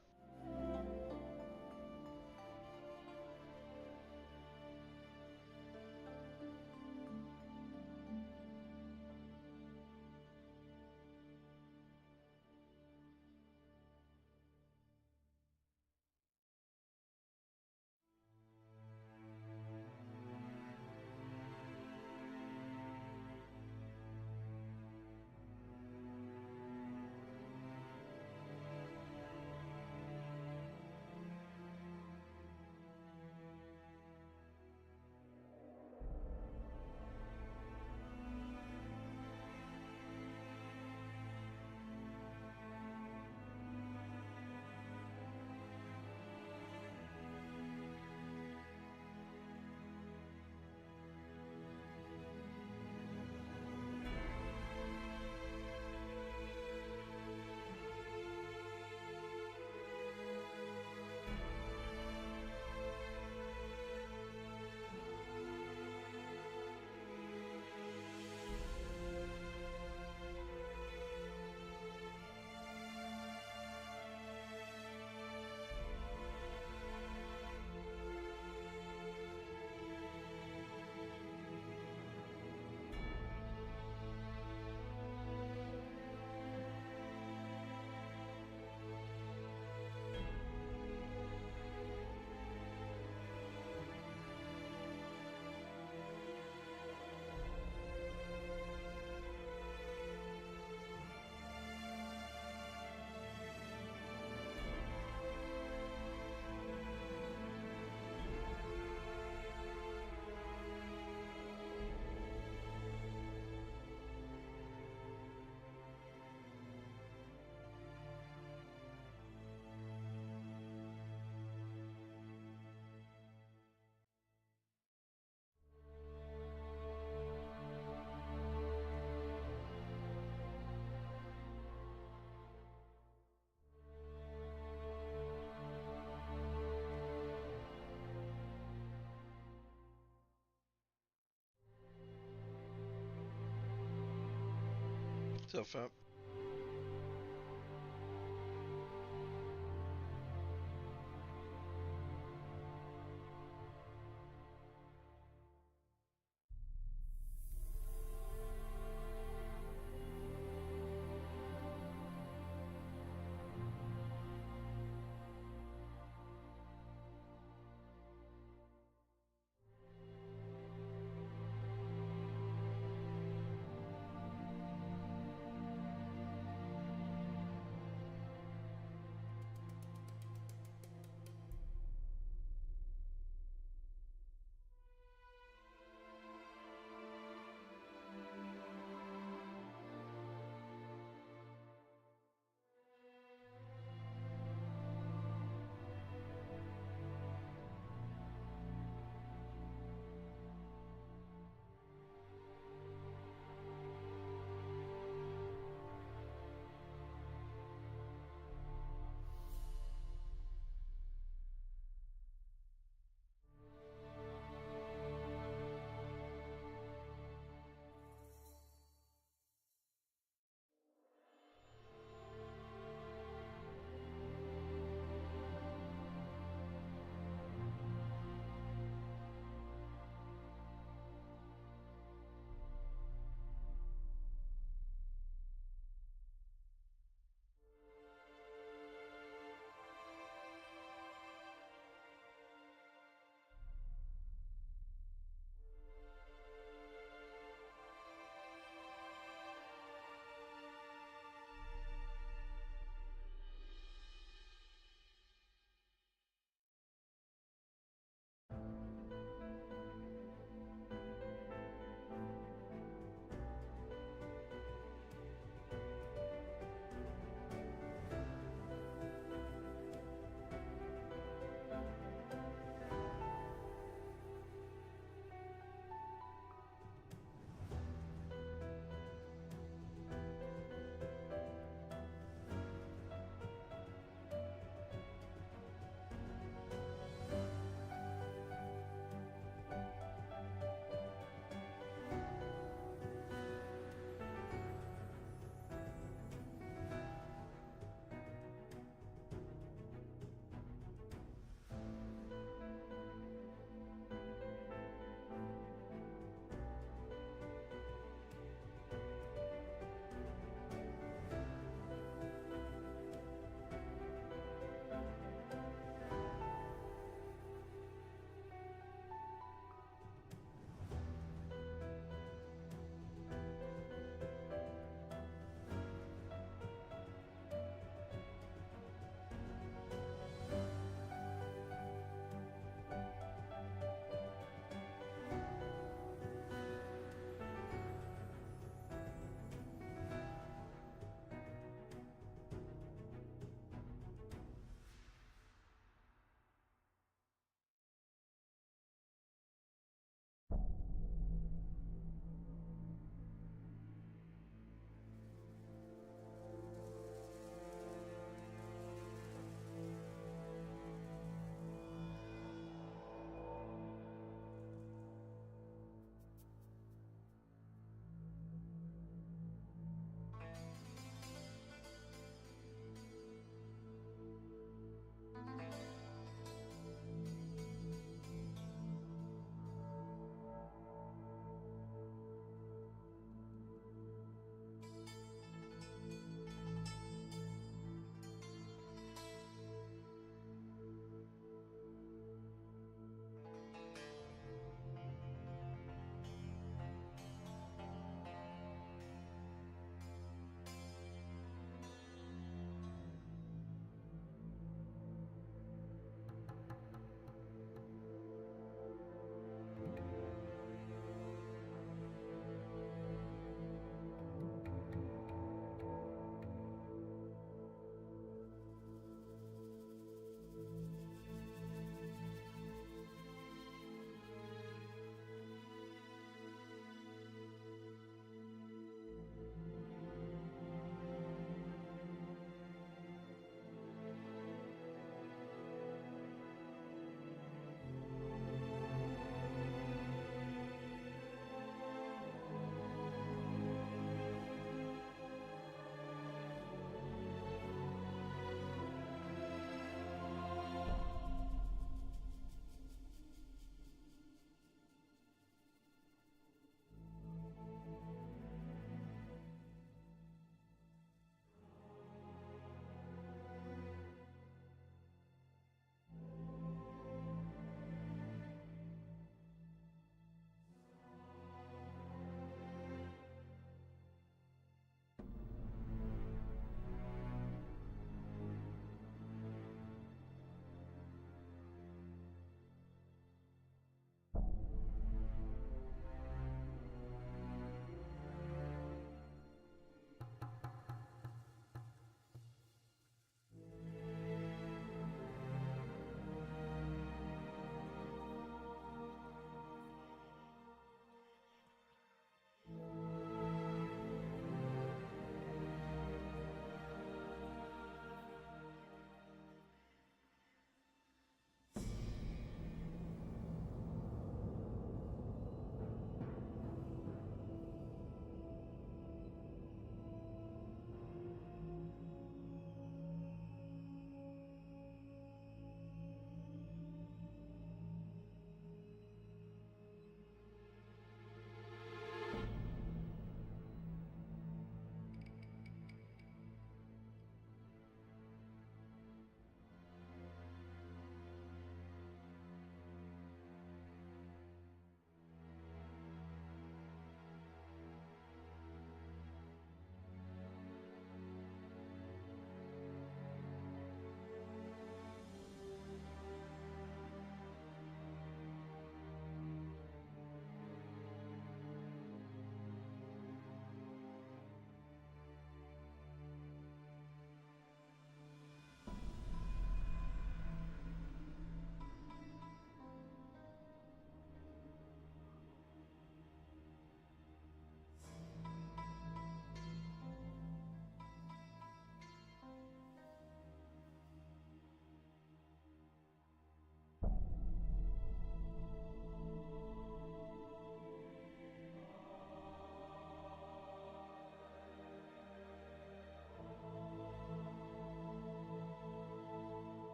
What's up, fam?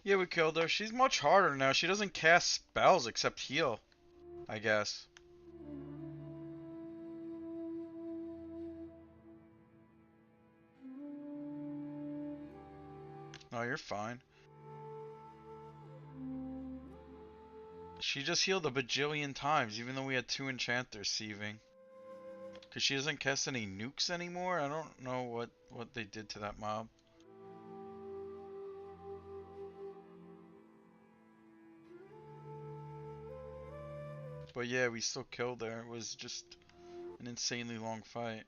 Yeah, we killed her. She's much harder now. She doesn't cast spells except heal, I guess. No, you're fine. She just healed a bajillion times, even though we had 2 enchanters sieving. Because she doesn't cast any nukes anymore? I don't know what they did to that mob. But yeah, we still killed her. It was just an insanely long fight.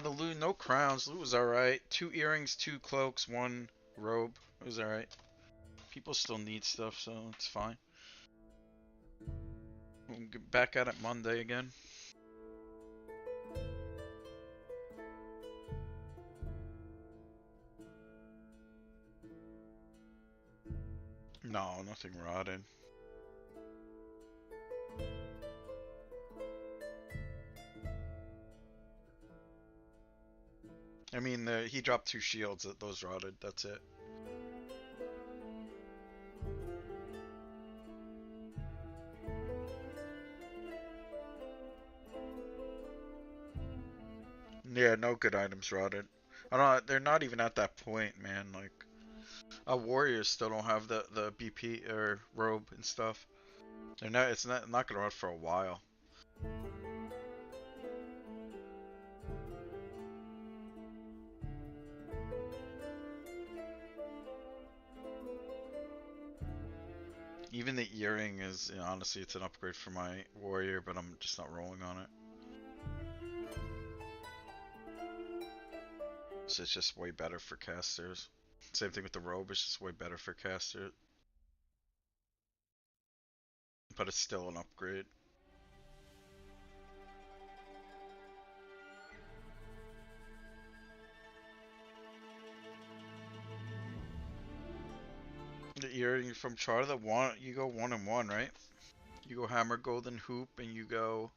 The loot, no crowns. Loot was alright. 2 earrings, 2 cloaks, 1 robe. It was alright. People still need stuff, so it's fine. We'll get back at it Monday again. No, nothing rotted. I mean, he dropped 2 shields. Those rotted. That's it. Yeah, no good items rotted. I don't know, they're not even at that point, man. Like, warriors still don't have the BP or robe and stuff. They're not. It's not gonna rot for a while. Even the earring is, honestly, it's an upgrade for my warrior, but I'm just not rolling on it. So it's just way better for casters. Same thing with the robe, it's just way better for casters. But it's still an upgrade. The earring from Char, you go 1 and 1, right? You go hammer, golden hoop, and you go.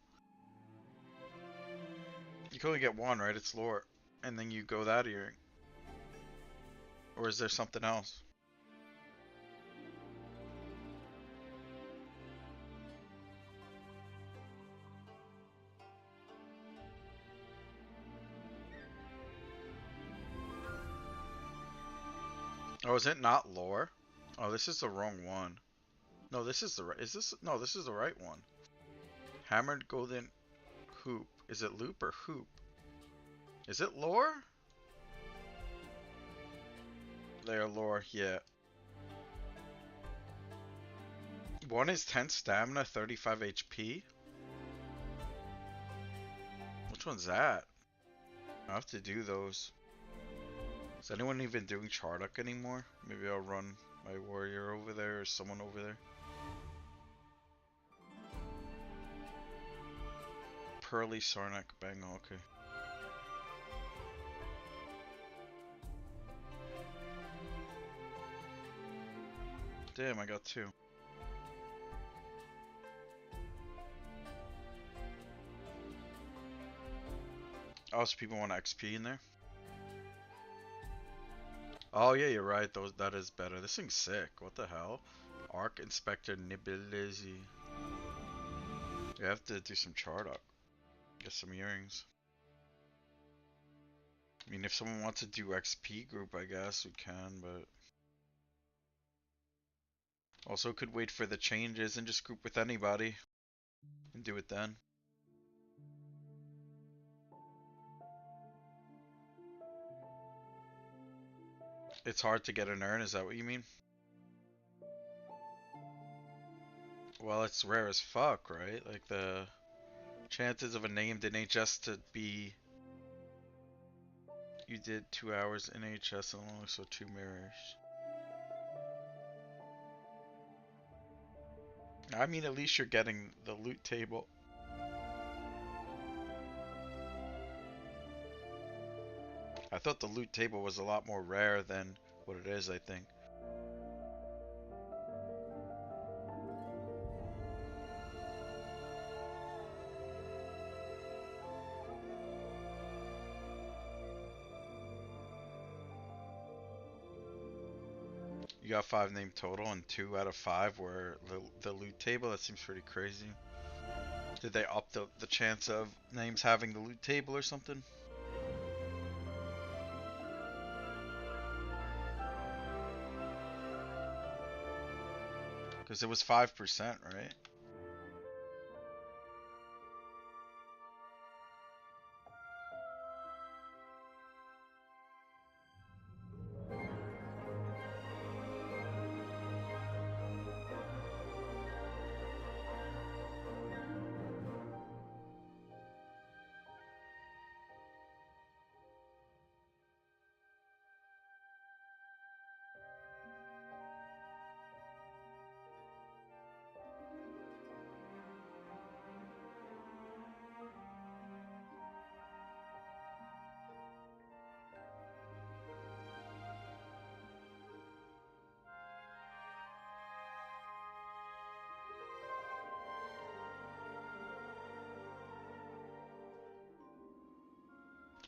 You can only get 1, right? It's lore, and then you go that earring. Or is there something else? Oh, is it not lore? Oh, this is the wrong one. No, this is the right. Is this? No, this is the right one. Hammered golden hoop. Is it loop or hoop? Is it lore? They are lore. Yeah. One is 10 stamina, 35 HP. Which one's that? I have to do those. Is anyone even doing Charduck anymore? Maybe I'll run my warrior over there or someone over there. Pearly Sarnak Bang, okay. Damn, I got 2. Oh, so people want XP in there? Oh yeah, you're right. That is better. This thing's sick. What the hell? Arc Inspector Nibelezi. You have to do some Charduck. Get some earrings. I mean, if someone wants to do XP group, I guess we can, but also could wait for the changes and just group with anybody and do it then. It's hard to get an urn, is that what you mean? Well, it's rare as fuck, right? Like, the chances of a named in HS to be... You did 2 hours in HS and only saw 2 mirrors. I mean, at least you're getting the loot table. I thought the loot table was a lot more rare than what it is, I think. You got 5 named total, and 2 out of 5 were the loot table. That seems pretty crazy. Did they up the chance of names having the loot table or something? Because it was 5%, right?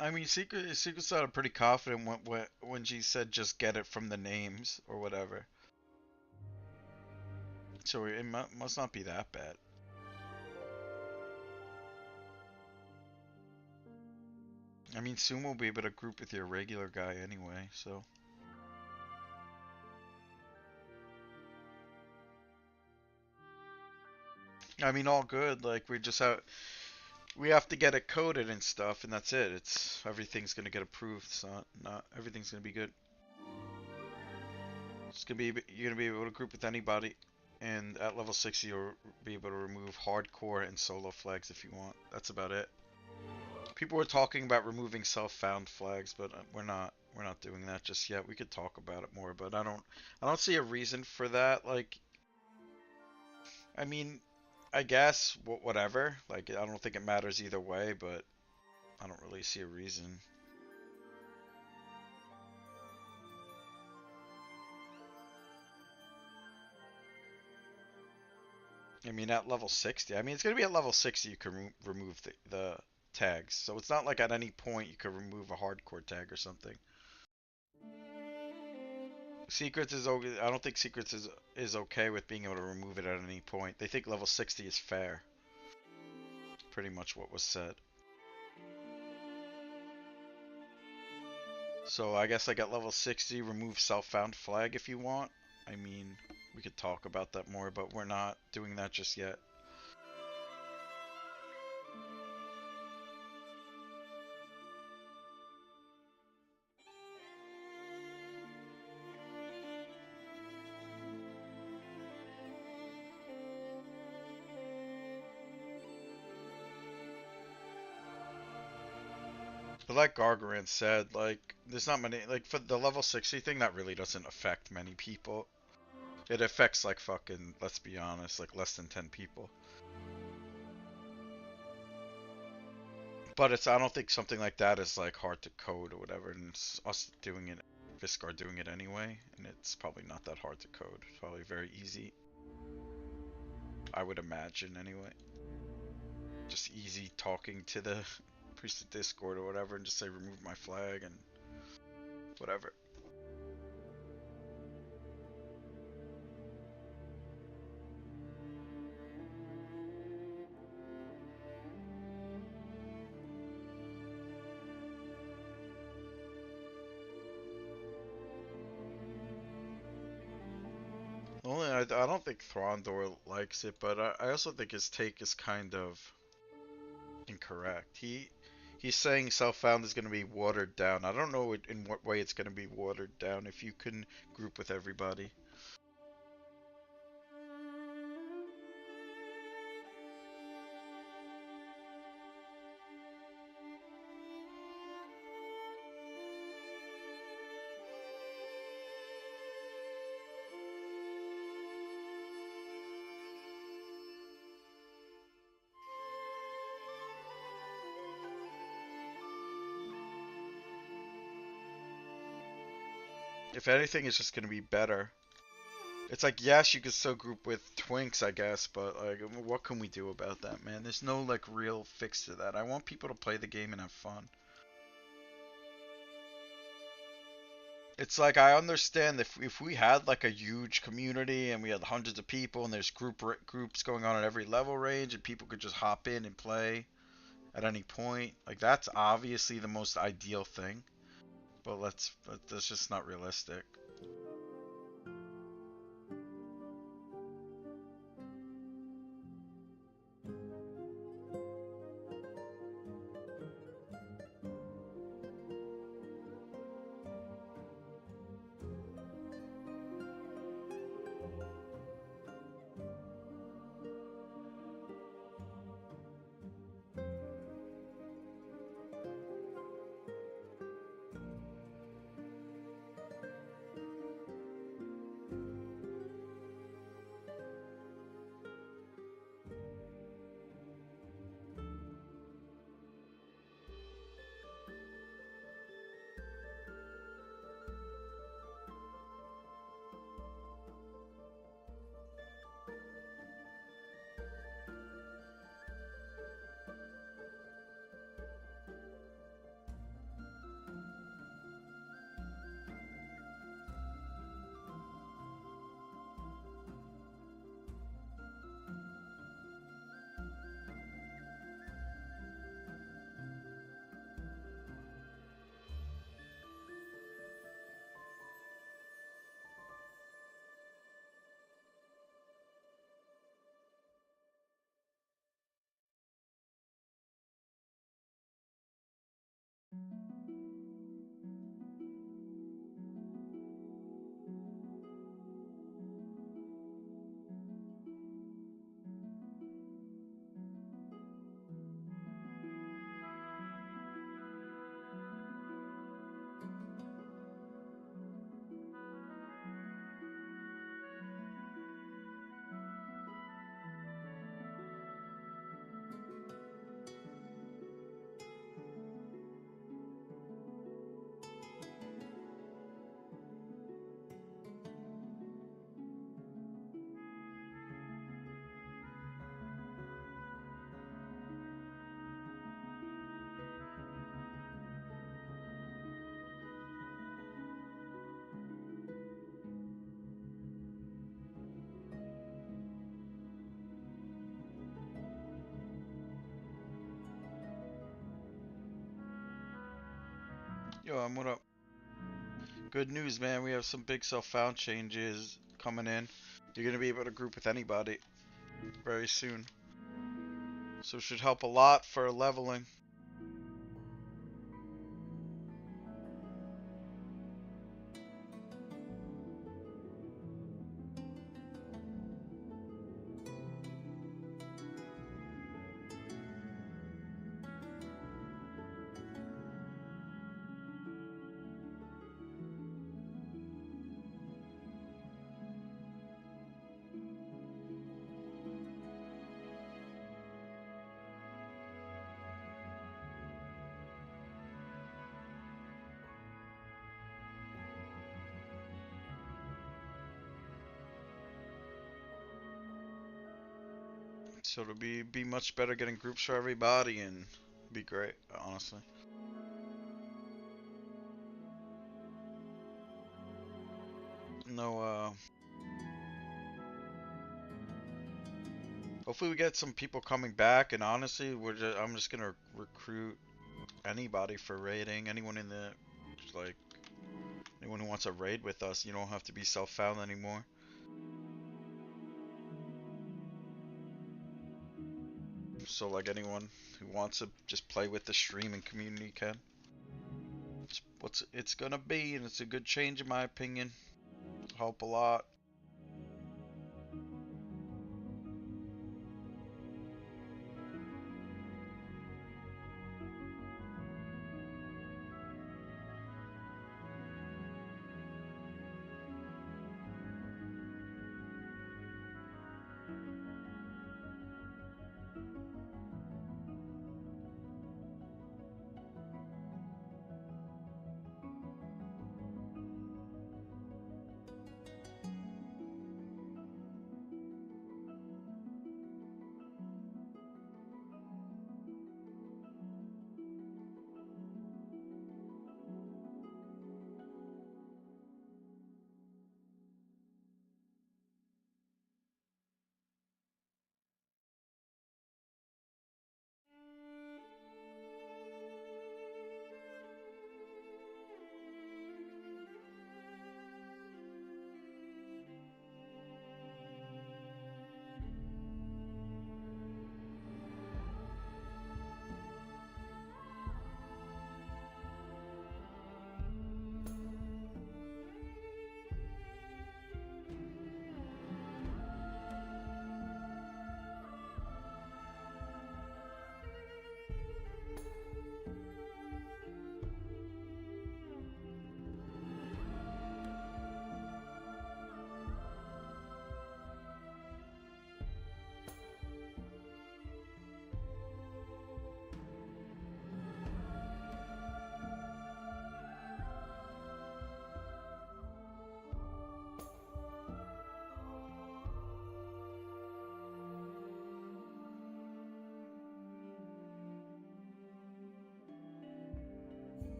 I mean, Secret sounded pretty confident when she said just get it from the names or whatever. So it must not be that bad. I mean, soon we'll be able to group with your regular guy anyway, so. I mean, all good. Like, we have to get it coded and stuff, and that's it. Everything's gonna get approved. So not everything's gonna be good. You're gonna be able to group with anybody, and at level 60 you'll be able to remove hardcore and solo flags if you want. That's about it. People were talking about removing self-found flags, but we're not doing that just yet. We could talk about it more, but I don't see a reason for that. Like, I mean, I guess whatever. Like, I don't think it matters either way, but I don't really see a reason. I mean, at level 60, I mean, it's gonna be at level 60 you can remove the tags. So it's not like at any point you could remove a hardcore tag or something. Secrets is okay. I don't think Secrets is okay with being able to remove it at any point. They think level 60 is fair. Pretty much what was said. So I guess like at level 60, remove self-found flag if you want. I mean, we could talk about that more, but we're not doing that just yet. But like Gargaran said, like, there's not many, like, for the level 60 thing, that really doesn't affect many people. It affects, like, fucking, let's be honest, like, less than 10 people. But I don't think something like that is, like, hard to code or whatever, and it's us doing it, Viscar doing it anyway, and it's probably not that hard to code. It's probably very easy. I would imagine, anyway. Just easy talking to the priest of Discord or whatever, and just say, remove my flag, and whatever. Only I don't think Throndor likes it, but I also think his take is kind of incorrect. He's saying self-found is going to be watered down. I don't know in what way it's going to be watered down if you can group with everybody. If anything, it's just gonna be better. It's like, yes, you could still group with twinks, I guess, but like, what can we do about that, man? There's no like real fix to that. I want people to play the game and have fun. It's like, I understand if we had like a huge community and we had hundreds of people and there's groups going on at every level range and people could just hop in and play at any point, like that's obviously the most ideal thing. But that's just not realistic. Yo, what up? Good news, man. We have some big self-found changes coming in. You're gonna be able to group with anybody very soon. So it should help a lot for leveling. So it'll be much better getting groups for everybody and be great, honestly. No, hopefully we get some people coming back, and honestly, I'm just gonna recruit anybody for raiding. Anyone in the, like, anyone who wants to raid with us, you don't have to be self-found anymore. So like anyone who wants to just play with the streaming community can. It's gonna be, and it's a good change in my opinion. Help a lot.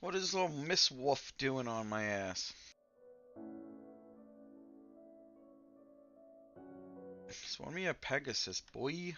What is little Miss Wolf doing on my ass? Spawn me a Pegasus, boy.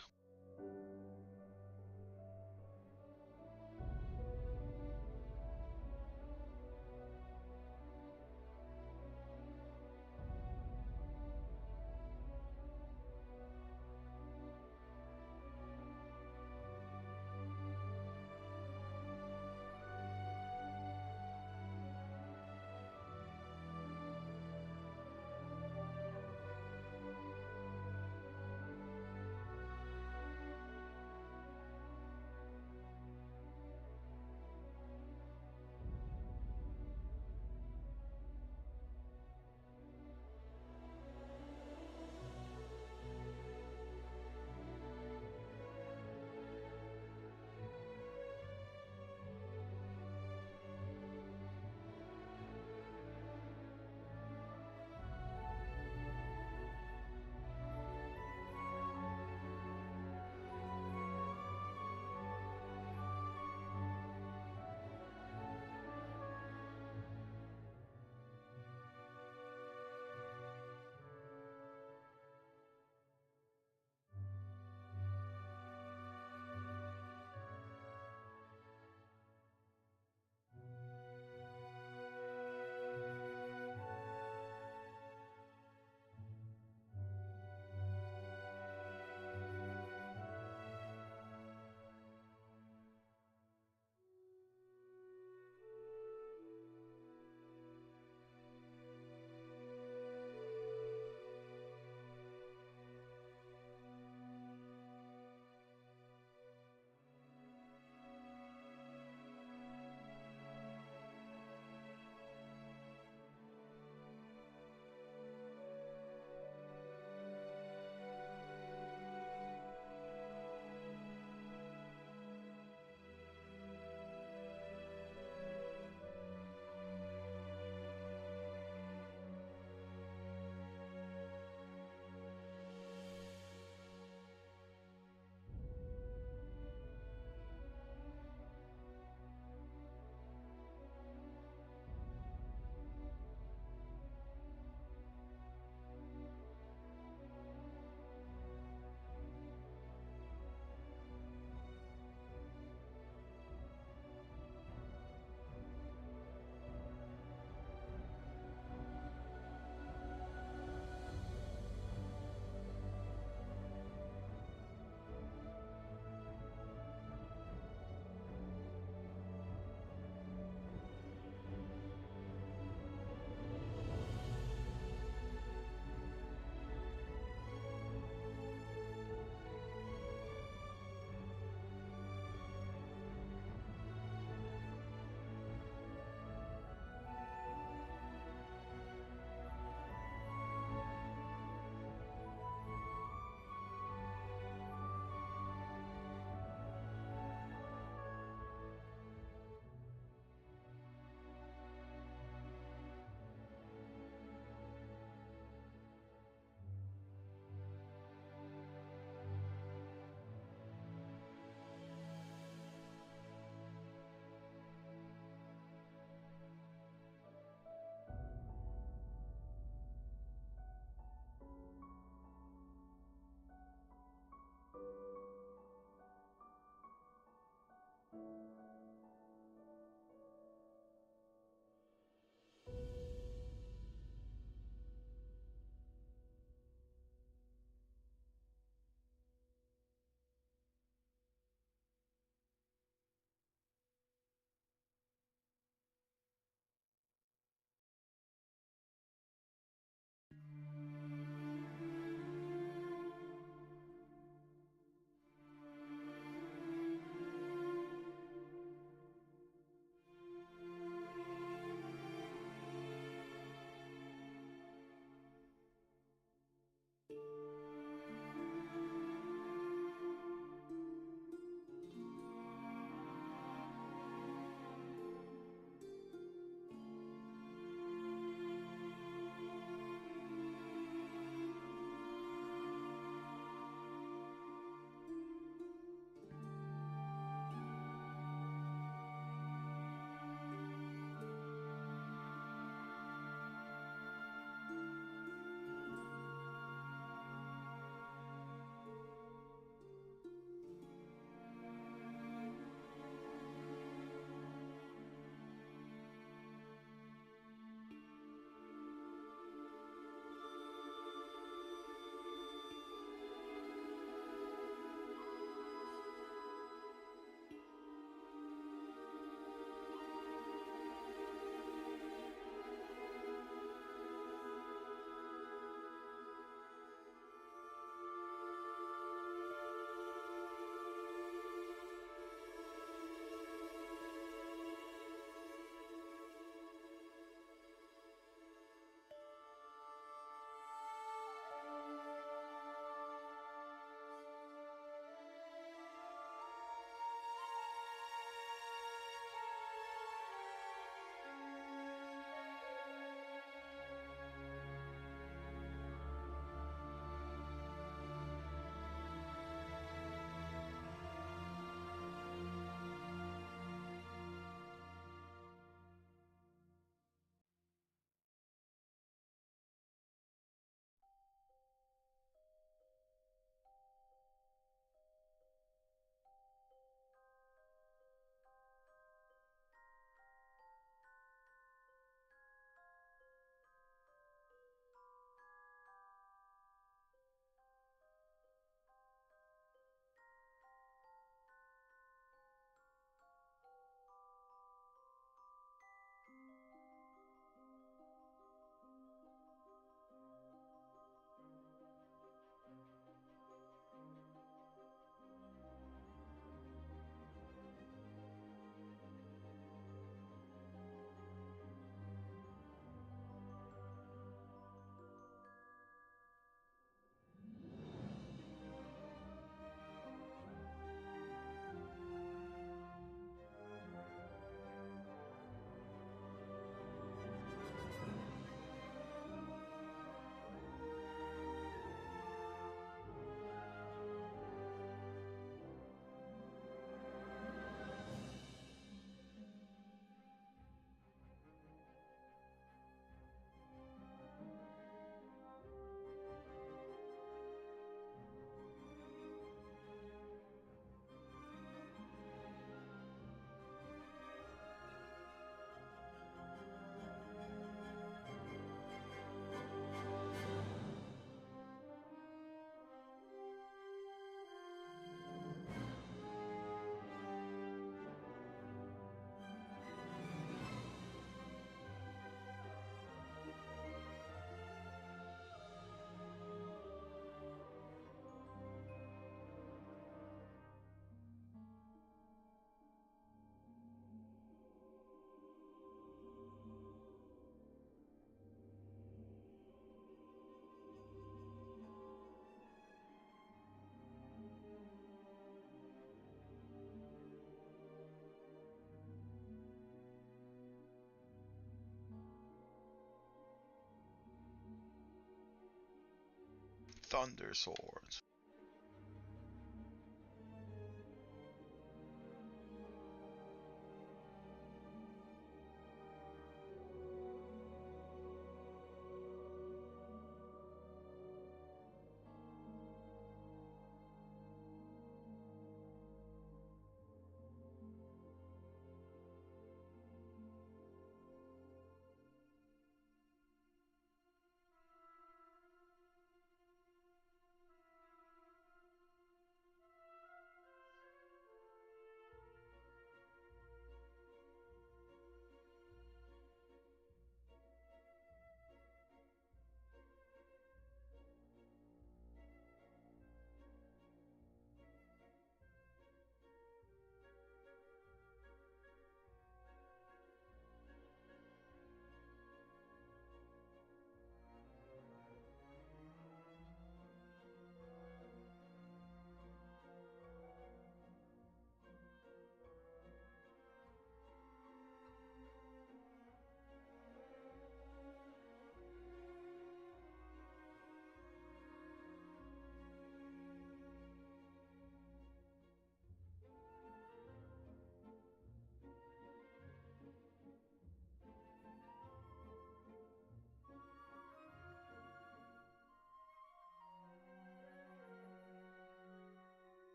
Thunder Swords.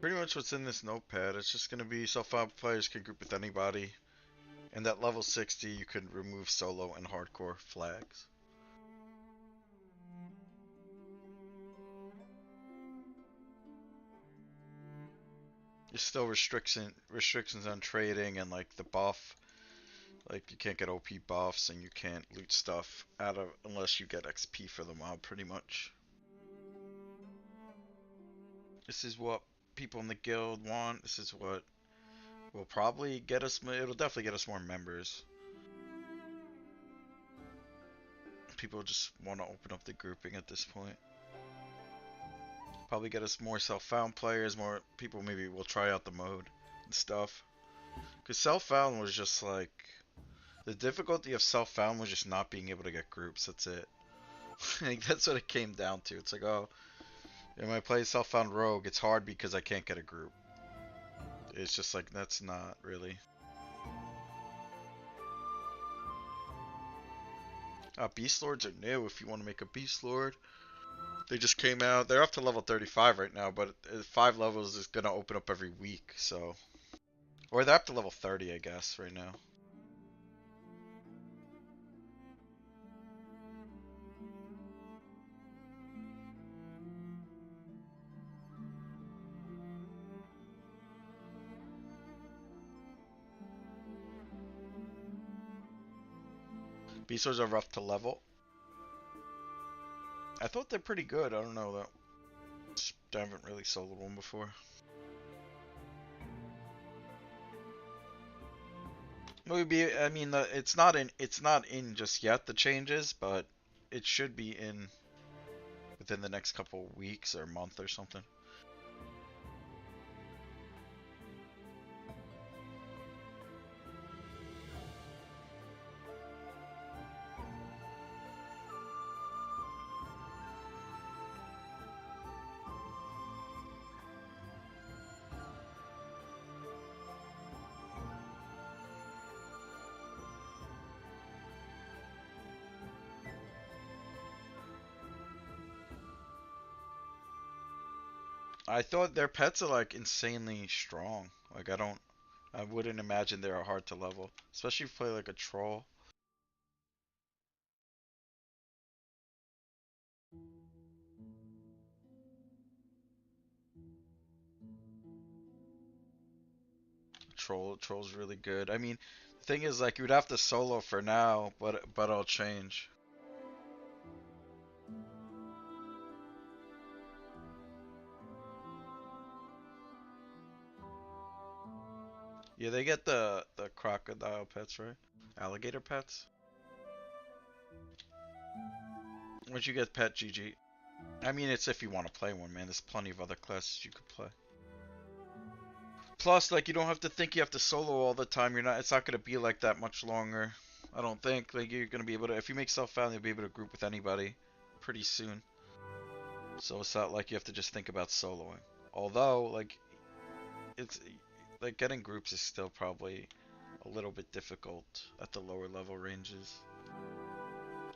Pretty much what's in this notepad. It's just going to be self-found players can group with anybody. And at level 60, you can remove solo and hardcore flags. There's still restrictions on trading and like the buff. Like you can't get OP buffs and you can't loot stuff out of unless you get XP for the mob pretty much. This is what people in the guild want. This is what will probably get us, it'll definitely get us more members. People just want to open up the grouping at this point. Probably get us more self-found players, more people maybe will try out the mode and stuff. Because self-found was just like, the difficulty of self-found was just not being able to get groups, that's it. Like, that's what it came down to. It's like, oh, when I play self-found rogue, it's hard because I can't get a group. It's just like, that's not really. Beast Lords are new if you want to make a Beast Lord. They just came out. They're up to level 35 right now, but 5 levels is going to open up every week, so. Or they're up to level 30, I guess, right now. Beast Lords are rough to level. I thought they're pretty good. I don't know that. I haven't really soloed one before. Maybe I mean it's not in just yet the changes, but it should be in within the next couple weeks or month or something. I thought their pets are like insanely strong. Like I wouldn't imagine they're hard to level, especially if you play like a troll. Troll's really good. I mean, the thing is, like, you would have to solo for now, but I'll change. Yeah, they get the crocodile pets, right? Alligator pets. Once you get pet, GG. I mean, it's if you want to play one, man. There's plenty of other classes you could play. Plus, like, you don't have to think you have to solo all the time. You're not. It's not gonna be like that much longer. I don't think. Like, you're gonna be able to. If you make self-found, you'll be able to group with anybody pretty soon. So it's not like you have to just think about soloing. Although, like, it's like getting groups is still probably a little bit difficult at the lower level ranges,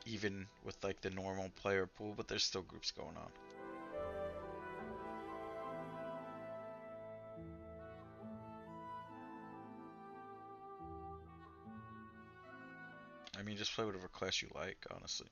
even with like the normal player pool. But there's still groups going on. I mean, just play whatever class you like, honestly.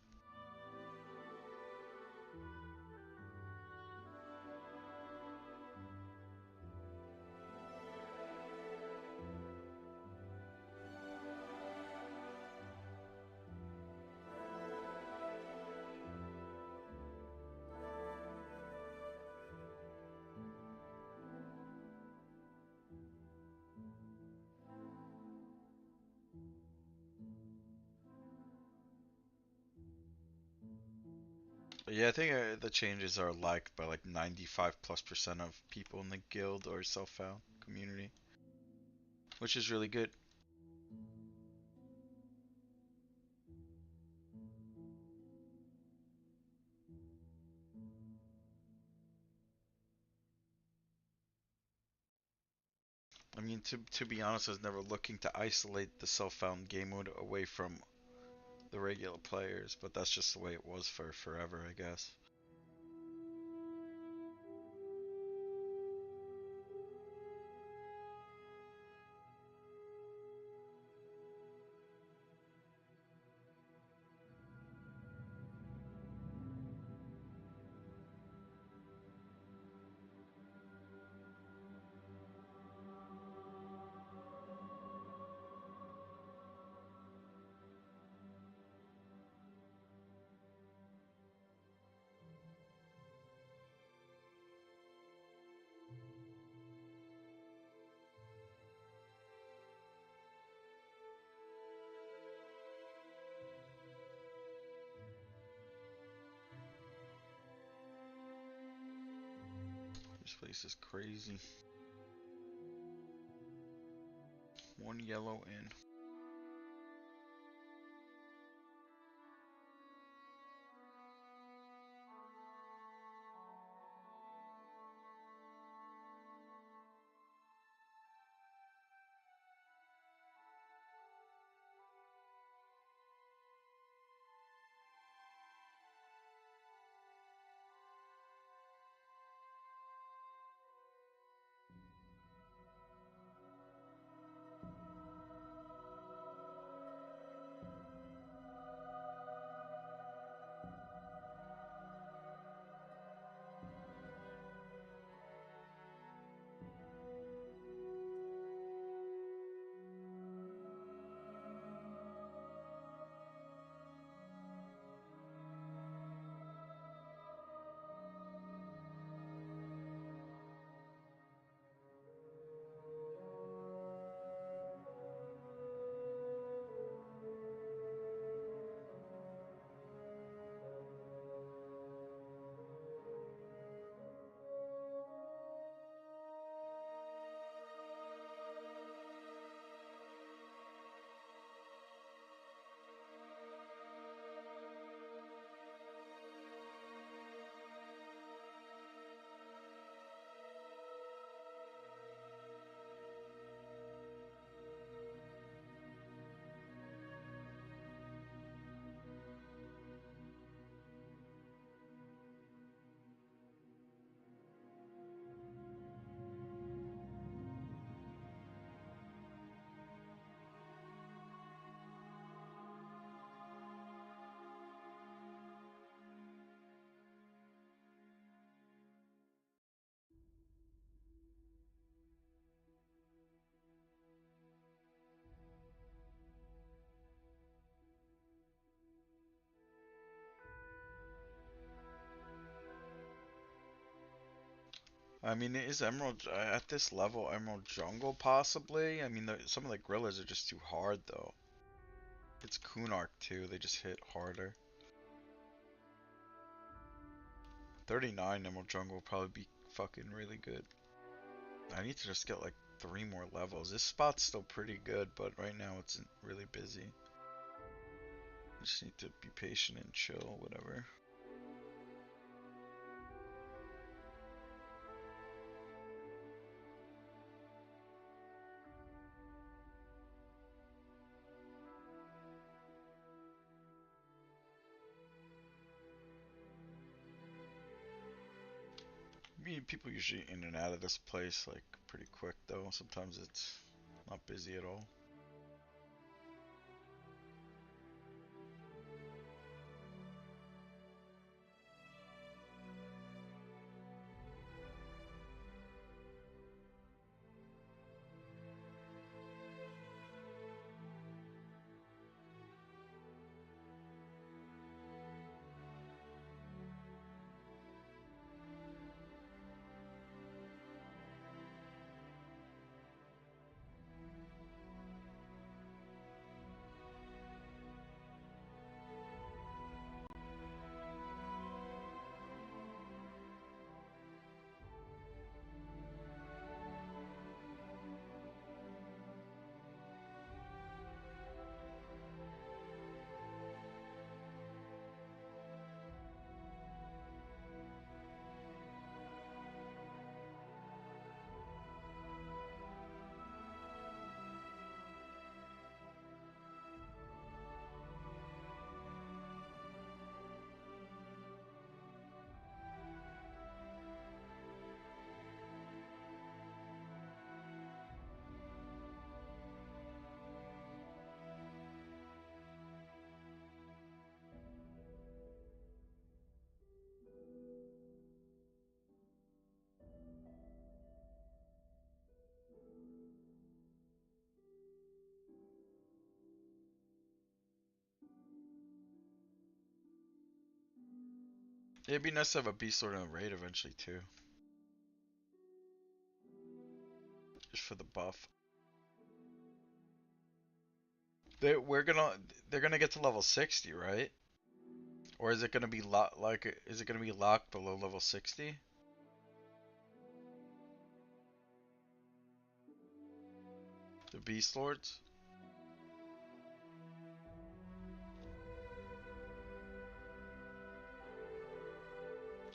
But yeah, I think the changes are liked by like 95+% of people in the guild or self-found community, which is really good. I mean, to be honest, I was never looking to isolate the self-found game mode away from the regular players, but that's just the way it was for forever, I guess. This place is crazy. One yellow in. I mean, is Emerald at this level? Emerald Jungle possibly. I mean, some of the gorillas are just too hard though. It's Kunark too. They just hit harder. 39 Emerald Jungle will probably be fucking really good. I need to just get like 3 more levels. This spot's still pretty good, but right now it's really busy. I just need to be patient and chill, whatever. I mean, people usually in and out of this place like pretty quick though. Sometimes it's not busy at all. It'd be nice to have a beast lord in a raid eventually too, just for the buff. They we're gonna they're gonna get to level 60, right? Or is it gonna be is it gonna be locked below level 60? The beast lords.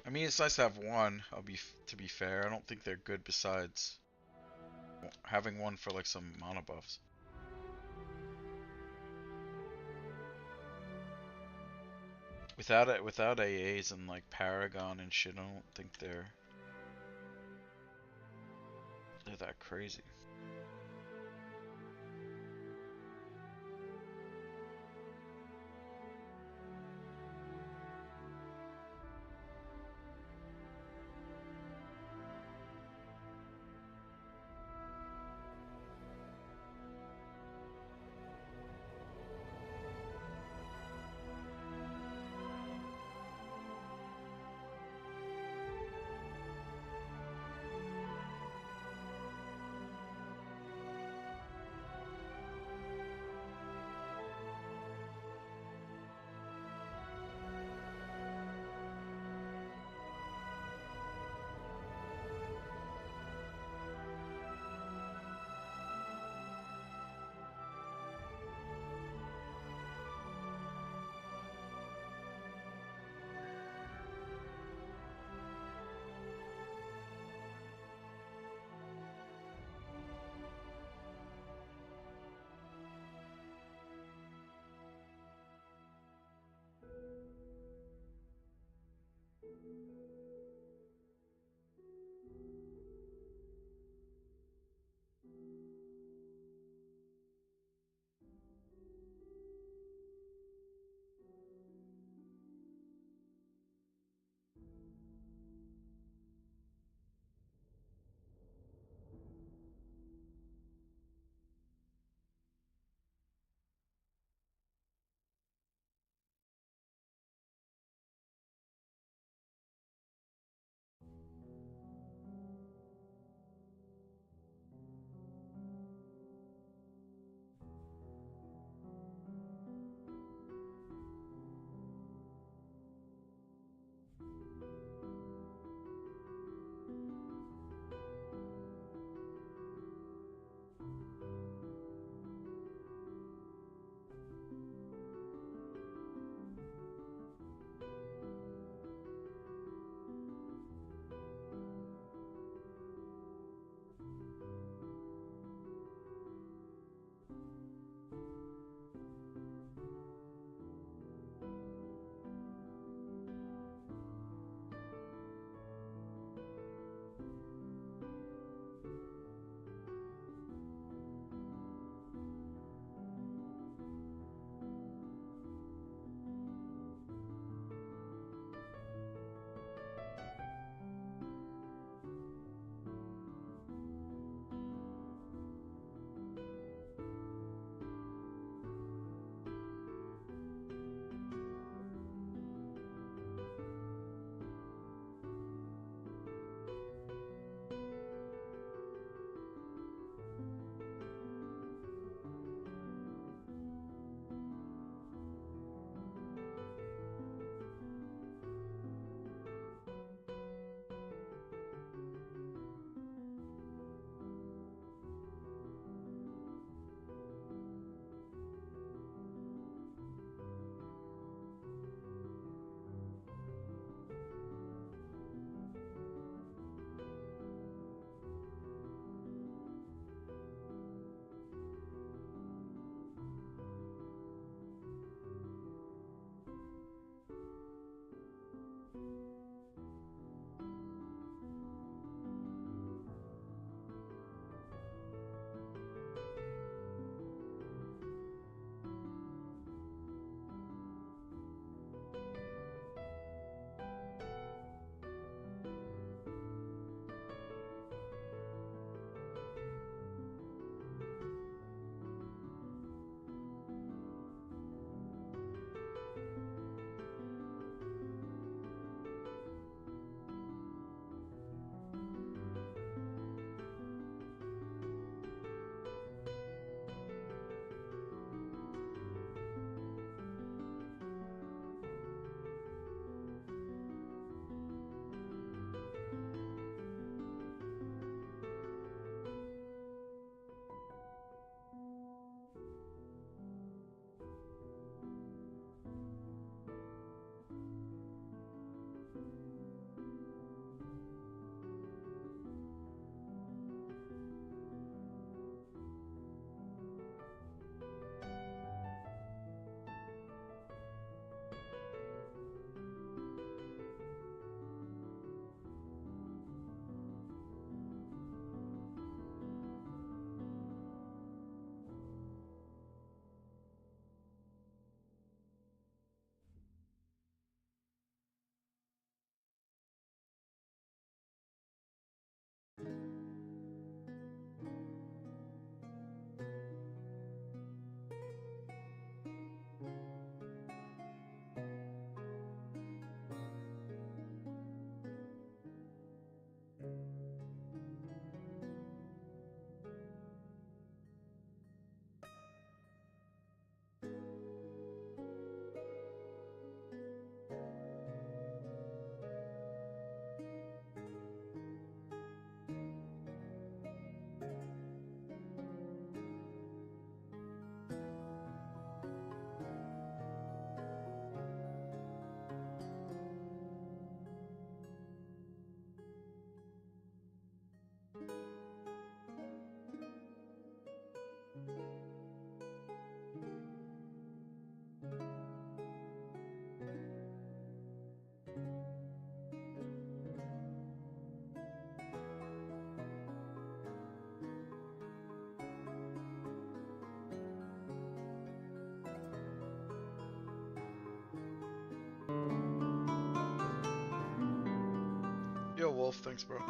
I mean, it's nice to have one. To be fair. I don't think they're good besides having one for like some mana buffs. Without AAs and like Paragon and shit, I don't think they're that crazy. Wolf. Thanks, bro.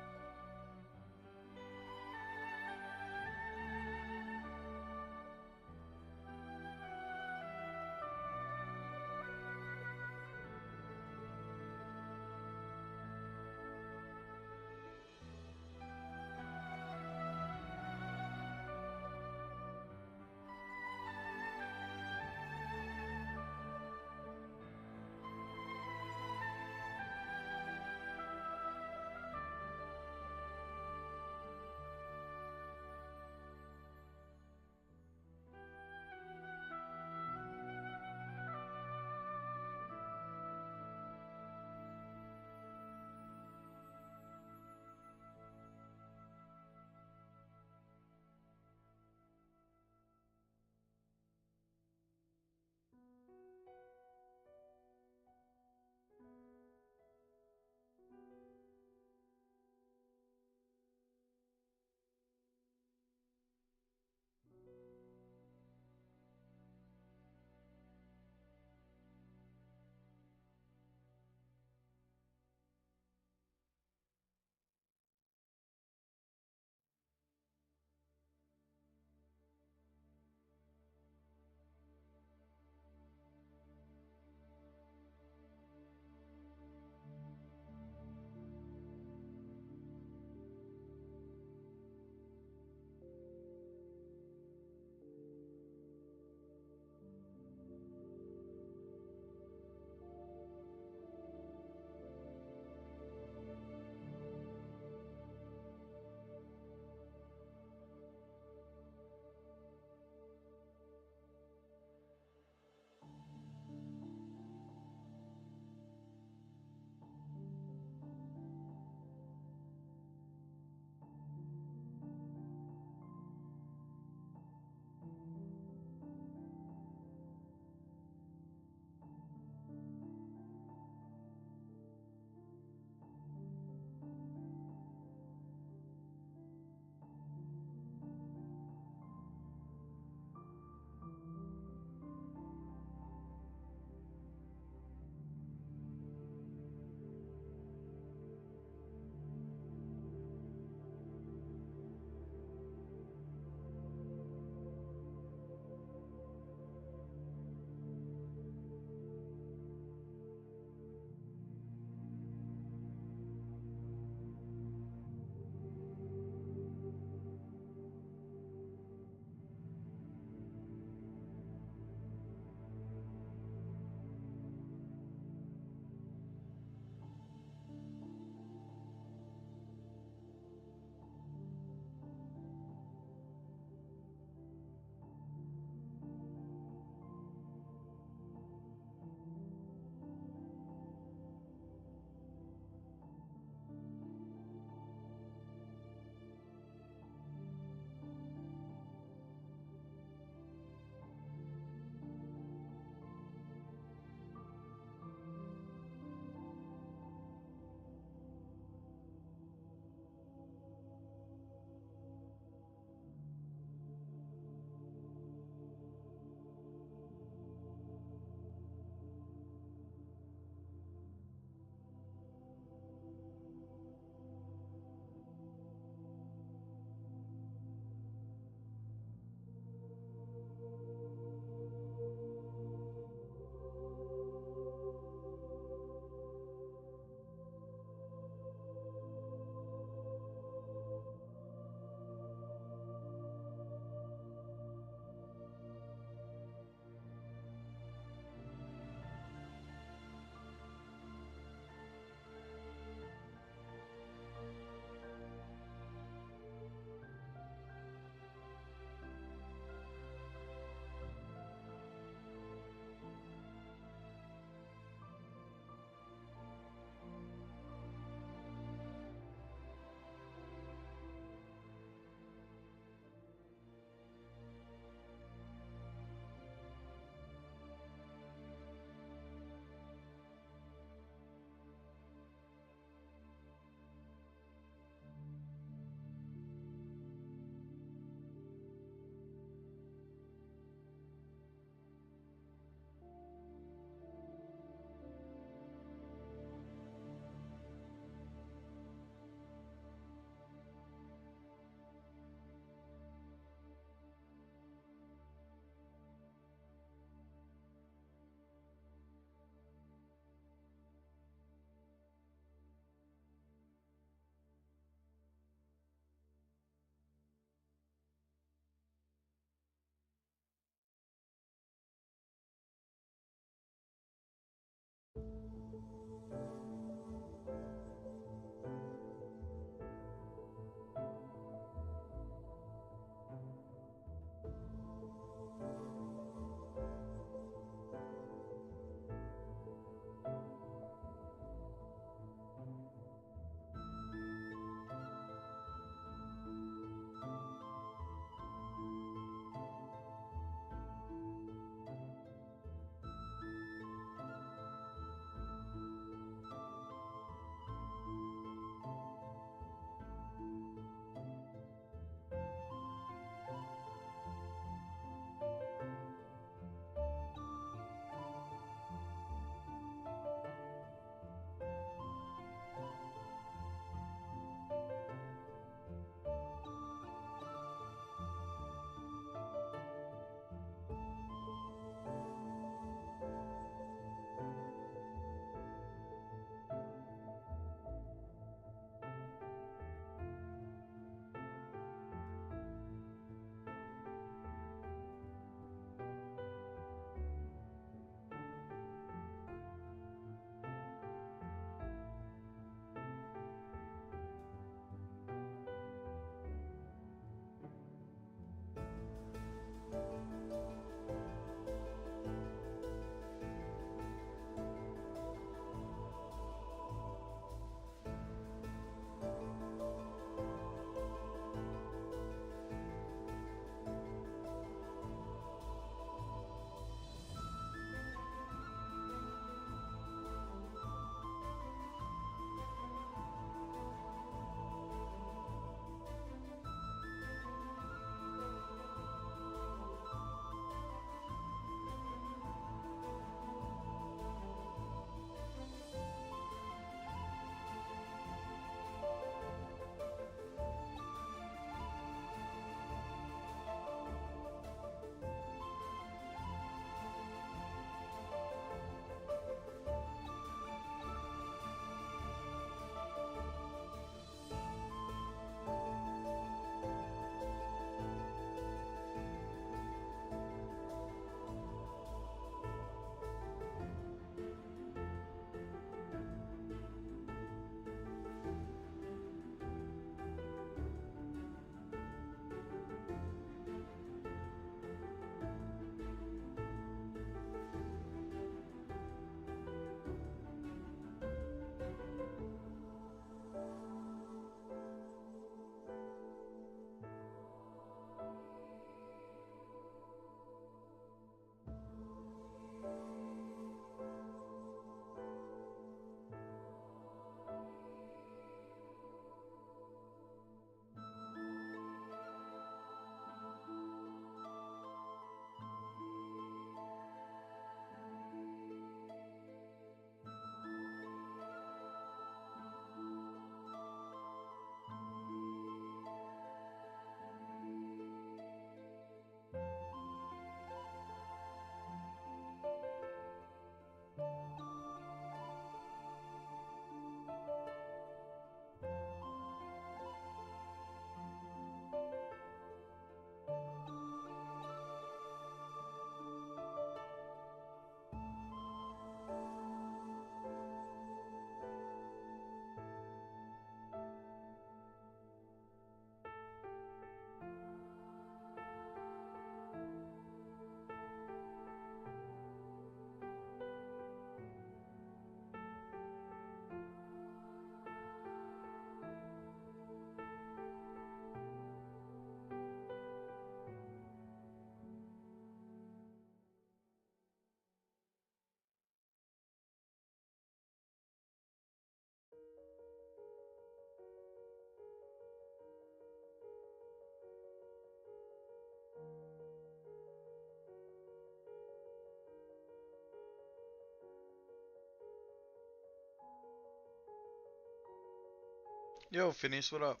Yo, Phineas, what up?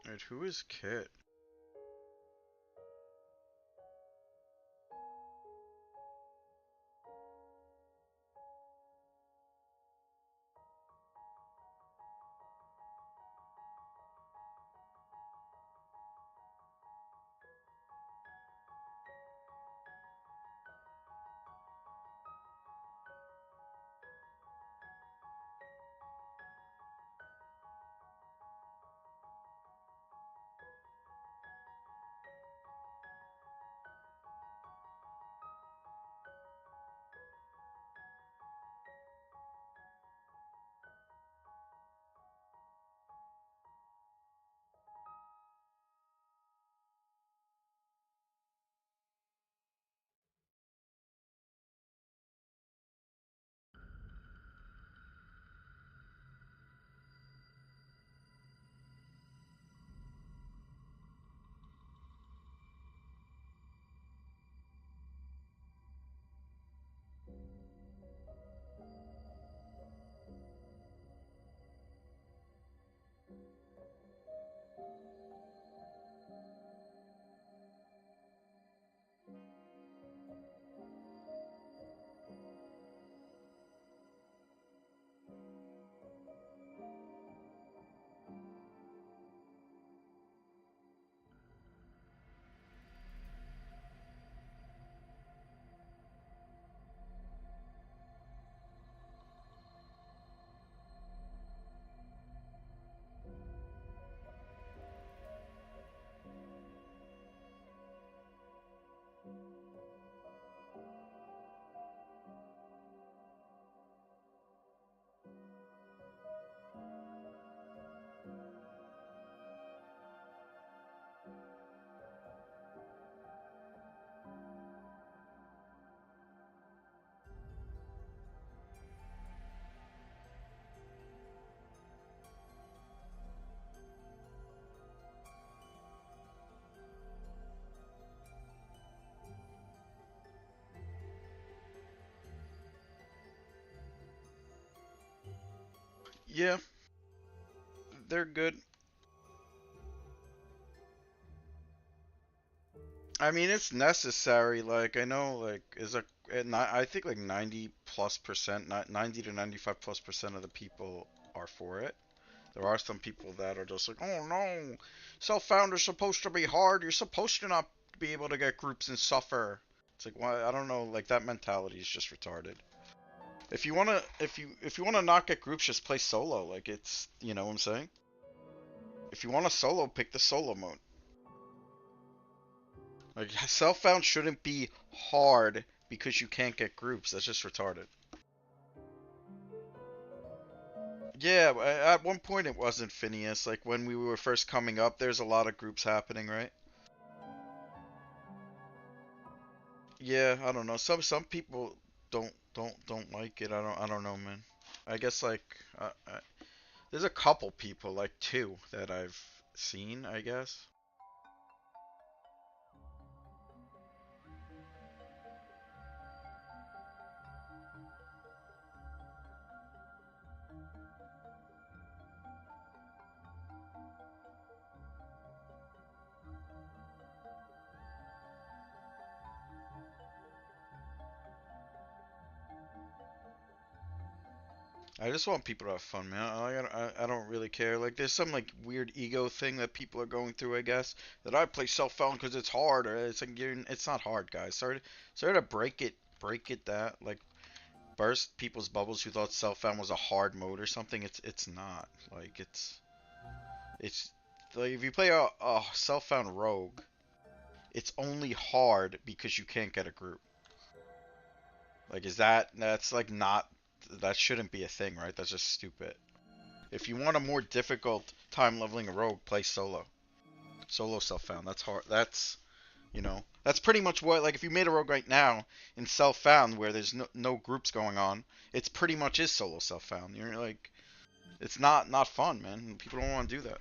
Alright, who is Kit? Yeah, they're good. I mean, it's necessary. Like, I know, like, I think like 90 plus percent, not 90 to 95 plus percent of the people are for it. There are some people that are just like, oh no, self-found is supposed to be hard. You're supposed to not be able to get groups and suffer. It's like, why? I don't know. Like that mentality is just retarded. If you wanna not get groups, just play solo. Like it's, you know what I'm saying? If you want a solo, pick the solo mode. Like self-found shouldn't be hard because you can't get groups. That's just retarded. Yeah, at one point it wasn't Phineas. Like when we were first coming up, there's a lot of groups happening, right? Yeah, I don't know. Some people don't like it. I don't know, man. I guess like there's a couple people, like two, that I've seen, I guess. I just want people to have fun, man. I don't really care. Like, there's some like weird ego thing that people are going through, I guess. That I play self-found because it's hard, or it's like it's not hard, guys. Sorry to break it that like burst people's bubbles who thought self-found was a hard mode or something. It's not. Like it's like if you play a self-found rogue, it's only hard because you can't get a group. Like, that's like not that shouldn't be a thing, right? That's just stupid. If you want a more difficult time leveling a rogue, play solo. Solo self-found. That's hard. That's pretty much what, like, if you made a rogue right now in self-found where there's no groups going on, it's pretty much is solo self-found. You're like, it's not fun, man. People don't want to do that.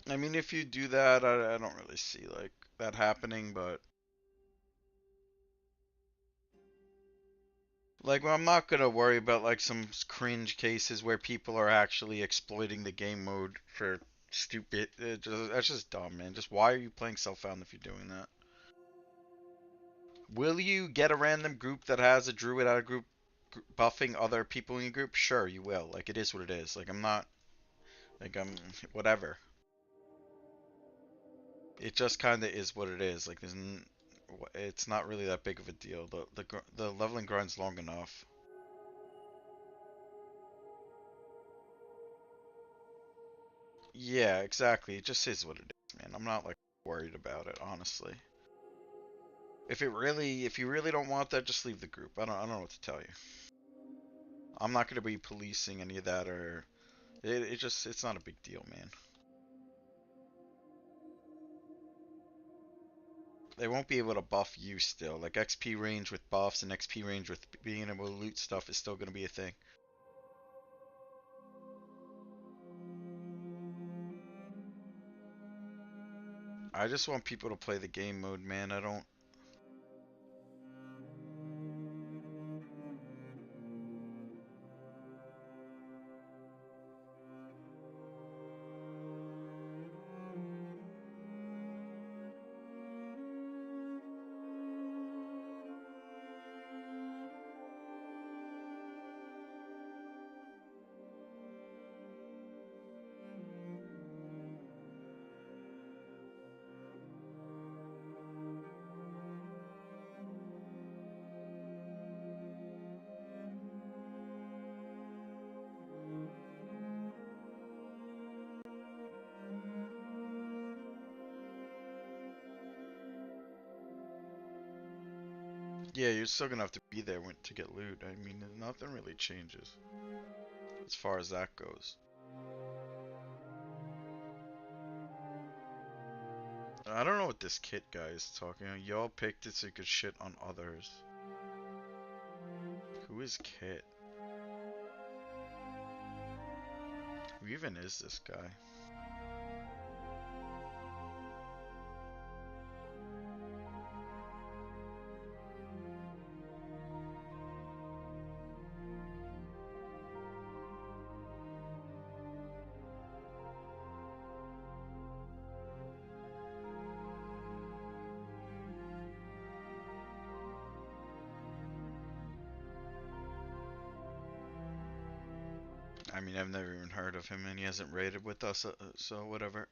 I mean, if you do that, I don't really see like that happening, but like, well, I'm not gonna worry about like some cringe cases where people are actually exploiting the game mode for stupid. That's just dumb, man. Just why are you playing self-found if you're doing that? Will you get a random group that has a druid out of group buffing other people in your group? Sure, you will. Like, it is what it is. Like, I'm not like I'm whatever. It just kind of is what it is. Like, it's not really that big of a deal. The leveling grind's long enough. Yeah, exactly. It just is what it is, man. I'm not like worried about it, honestly. If you really don't want that, just leave the group. I don't know what to tell you. I'm not gonna be policing any of that, or it's not a big deal, man. They won't be able to buff you still. Like XP range with buffs and XP range with being able to loot stuff is still gonna be a thing. I just want people to play the game mode, man. I don't. Yeah, you're still gonna have to be there to get loot. I mean, nothing really changes as far as that goes. I don't know what this Kit guy is talking about. Y'all picked it so you could shit on others. Who is Kit? Who even is this guy? I mean, I've never even heard of him, and he hasn't raided with us, so whatever.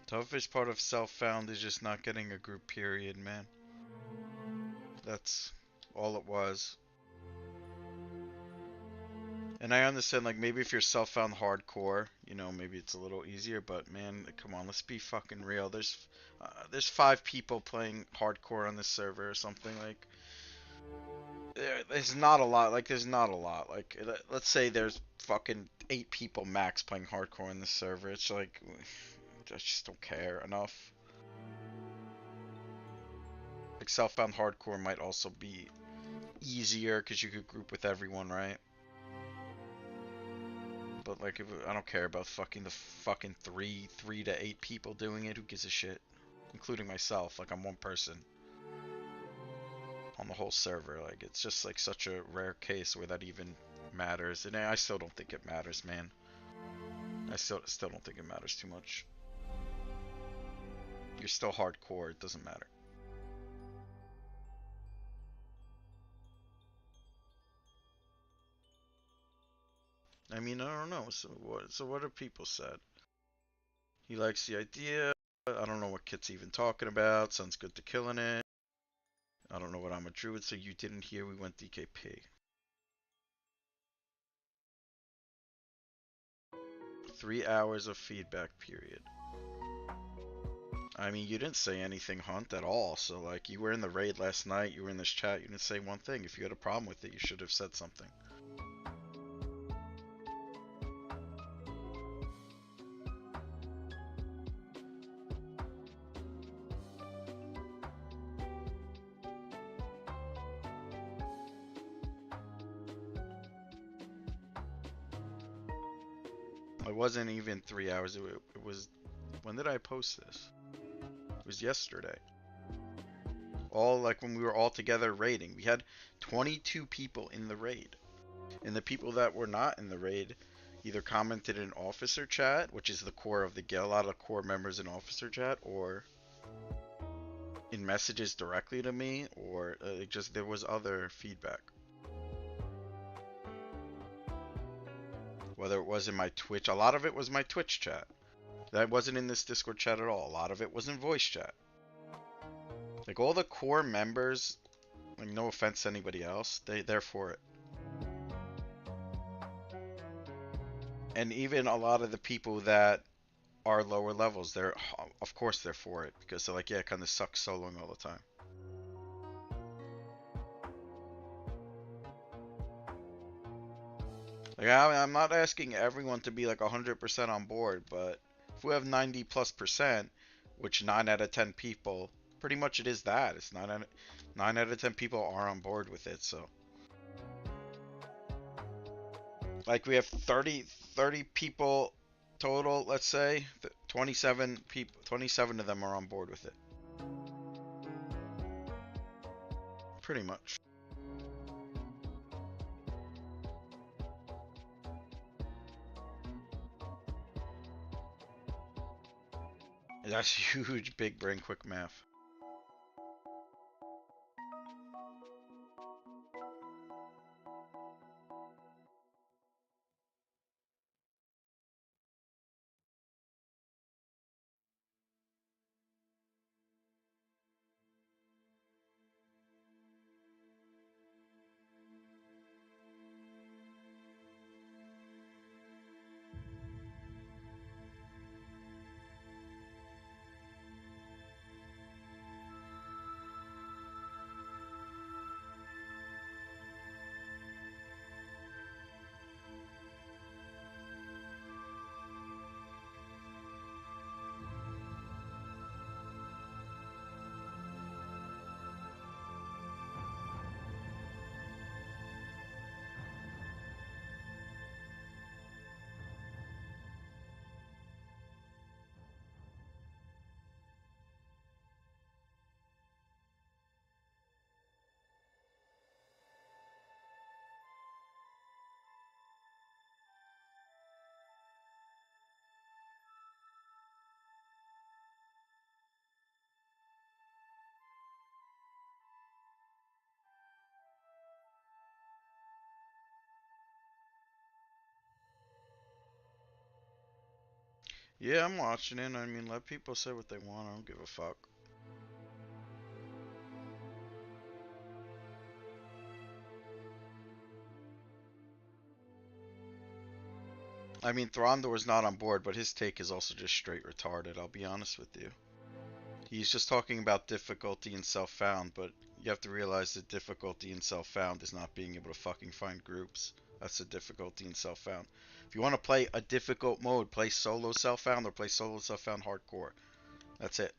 Toughest part of self-found is just not getting a group period, man. That's all it was. And I understand, like, maybe if you're self-found hardcore, you know, maybe it's a little easier, but man, come on, let's be fucking real. There's 5 people playing hardcore on this server or something, like, there's not a lot, like, there's not a lot. Like, let's say there's fucking 8 people max playing hardcore on this server. It's like, I just don't care enough. Like, self-found hardcore might also be easier because you could group with everyone, right? But like, I don't care about the fucking three to 8 people doing it. Who gives a shit? Including myself. Like, I'm one person on the whole server. Like, it's just like such a rare case where that even matters. And I still don't think it matters, man. I still don't think it matters too much. You're still hardcore. It doesn't matter. I mean, I don't know. So what have people said? He likes the idea. I don't know what Kit's even talking about. Sounds good to killing it. I don't know what I'm a druid, so you didn't hear we went DKP. 3 hours of feedback period. I mean, you didn't say anything, Hunt, at all. So, like, you were in the raid last night. You were in this chat. You didn't say one thing. If you had a problem with it, you should have said something. It wasn't even 3 hours. It was... When did I post this? It was yesterday. All, like, when we were all together raiding. We had 22 people in the raid. And the people that were not in the raid either commented in officer chat, which is the core of the guild, a lot of core members in officer chat, or in messages directly to me, or just there was other feedback. Whether it was in my Twitch, a lot of it was my Twitch chat. That wasn't in this Discord chat at all. A lot of it was in voice chat. Like, all the core members, like, no offense to anybody else, they're for it. And even a lot of the people that are lower levels, of course they're for it, because they're like, yeah, it kind of sucks soloing all the time. Like, I'm not asking everyone to be like 100% on board, but if we have 90+%, which 9 out of 10 people, pretty much it is that. It's 9 out of 10 people are on board with it, so. Like, we have 30 people total, let's say. 27 people, 27 of them are on board with it. Pretty much. That's huge, big brain, quick math. Yeah, I'm watching it. I mean, let people say what they want. I don't give a fuck. I mean, Throndor's not on board, but his take is also just straight retarded. I'll be honest with you. He's just talking about difficulty in self-found, but you have to realize that difficulty in self-found is not being able to fucking find groups. That's the difficulty in self-found. If you want to play a difficult mode, play solo self-found or play solo self-found hardcore. That's it.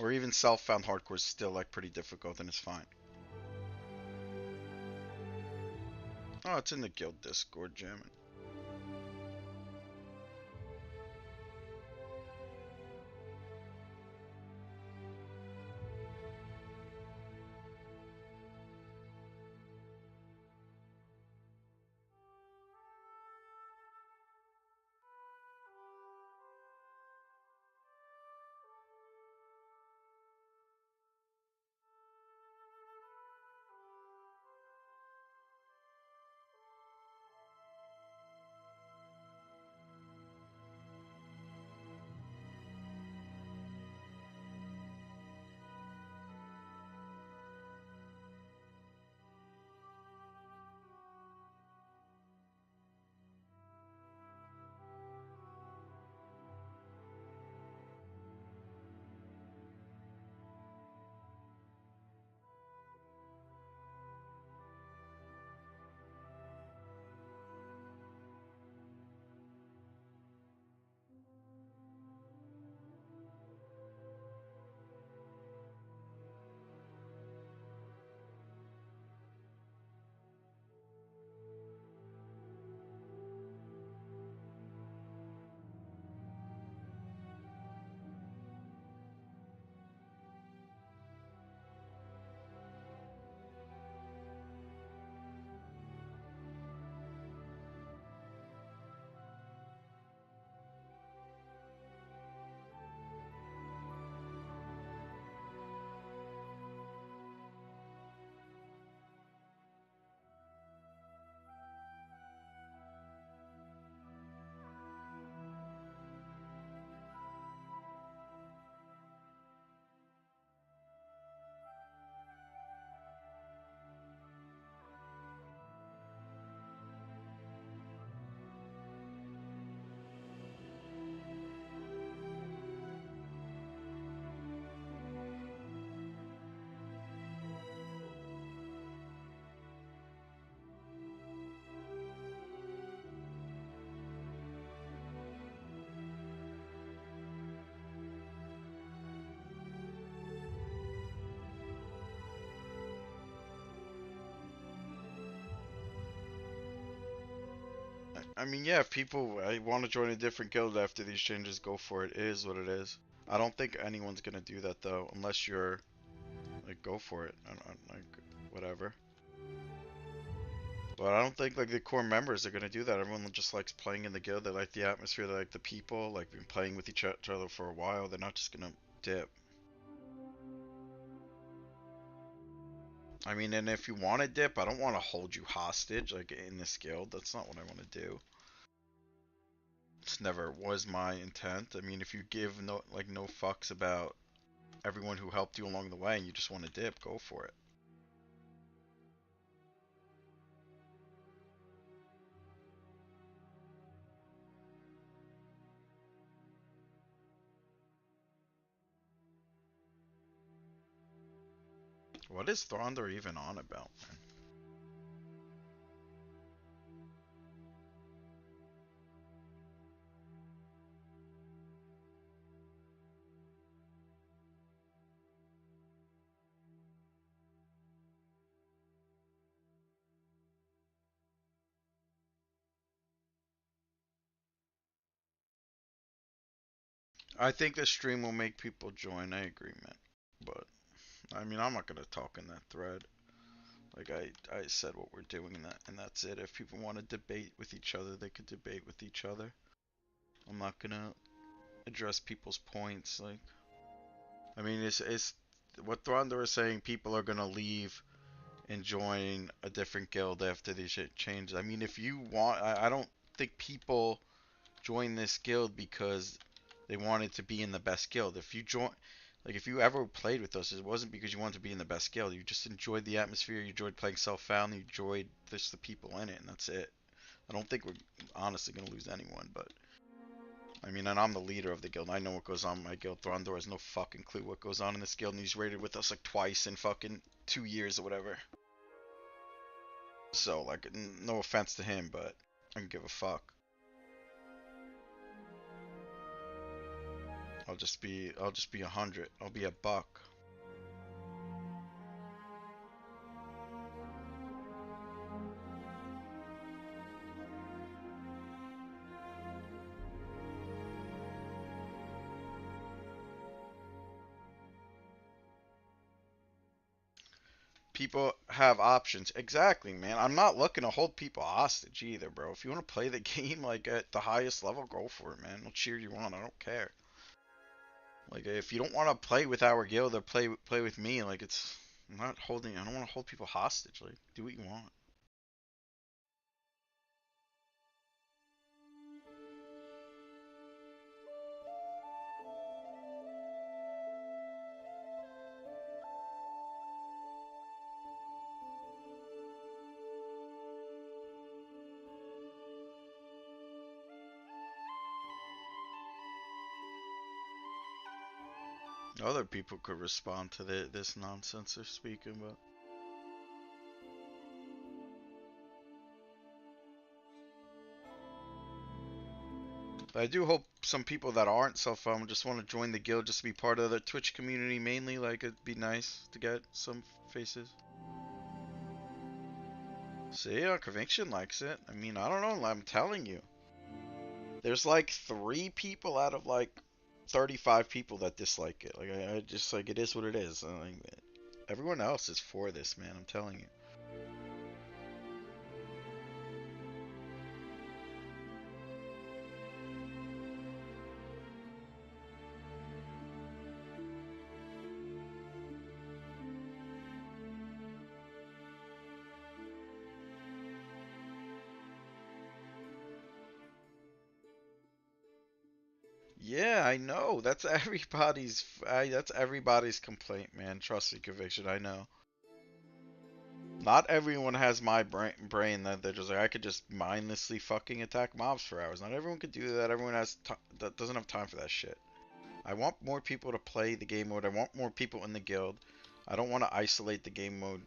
Or even self-found hardcore is still like pretty difficult and it's fine. Oh, it's in the guild Discord jamming. I mean, yeah, if people want to join a different guild after these changes, go for it. It is what it is. I don't think anyone's gonna do that though, unless you're like, go for it. Like, whatever. But I don't think like the core members are gonna do that. Everyone just likes playing in the guild. They like the atmosphere. They like the people. Like been playing with each other for a while. They're not just gonna dip. I mean, and if you want to dip, I don't want to hold you hostage like in this guild. That's not what I want to do. It's never was my intent. I mean, if you give no fucks about everyone who helped you along the way and you just want to dip, go for it. What is Thronder even on about, man? I think the stream will make people join. I agree, man. But I mean, I'm not gonna talk in that thread. Like I said what we're doing and that's it. If people want to debate with each other, they could debate with each other. I'm not gonna address people's points. Like, I mean, it's what Thronda is saying. People are gonna leave and join a different guild after these shit changes. I mean, if you want, I don't think people join this guild because they wanted to be in the best guild. If you join, like if you ever played with us, it wasn't because you wanted to be in the best guild. You just enjoyed the atmosphere, you enjoyed playing self-found, you enjoyed just the people in it, and that's it. I don't think we're honestly gonna lose anyone, but I mean, and I'm the leader of the guild. I know what goes on in my guild. Throndor has no fucking clue what goes on in this guild, and he's raided with us like twice in fucking 2 years or whatever. So like, no offense to him, but I don't give a fuck. I'll just be 100. I'll be a buck. People have options. Exactly, man. I'm not looking to hold people hostage either, bro. If you want to play the game like at the highest level, go for it, man. I'll cheer you on. I don't care. Like if you don't want to play with our guild or play with me, like it's I'm not holding. I don't want to hold people hostage. Like do what you want. Other people could respond to this nonsense they're speaking, but I do hope some people that aren't self-found just want to join the guild just to be part of the Twitch community mainly. Like it'd be nice to get some faces. See, Conviction likes it. I mean, I don't know. I'm telling you, there's like 3 people out of like 35 people that dislike it. Like I just like it is what it is. Like, everyone else is for this, man. I'm telling you. Yeah, I know. That's everybody's complaint, man. Trust me, Conviction. I know. Not everyone has my brain that they're just like I could just mindlessly fucking attack mobs for hours. Not everyone could do that. Everyone that doesn't have time for that shit. I want more people to play the game mode. I want more people in the guild. I don't want to isolate the game mode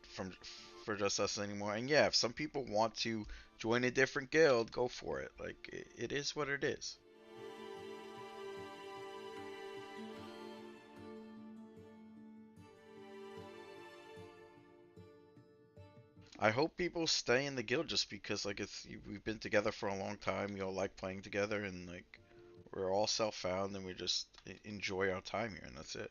for just us anymore. And yeah, if some people want to join a different guild, go for it. Like it is what it is. I hope people stay in the guild just because like we've been together for a long time. We all like playing together and like we're all self-found and we just enjoy our time here and that's it.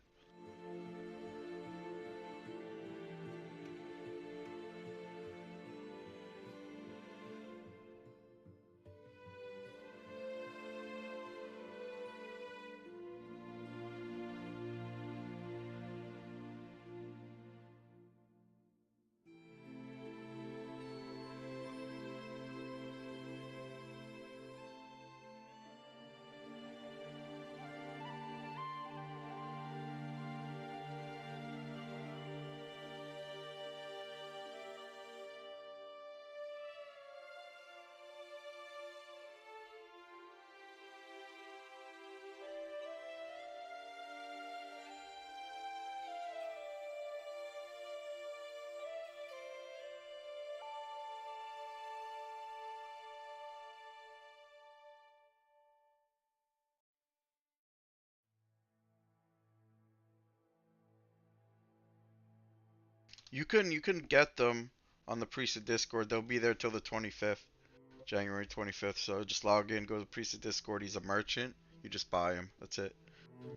You can get them on the Priesthood Discord. They'll be there till the 25th, January 25th. So just log in, go to the Priesthood Discord. He's a merchant. You just buy him. That's it.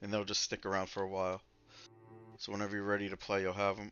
And they'll just stick around for a while. So whenever you're ready to play, you'll have them.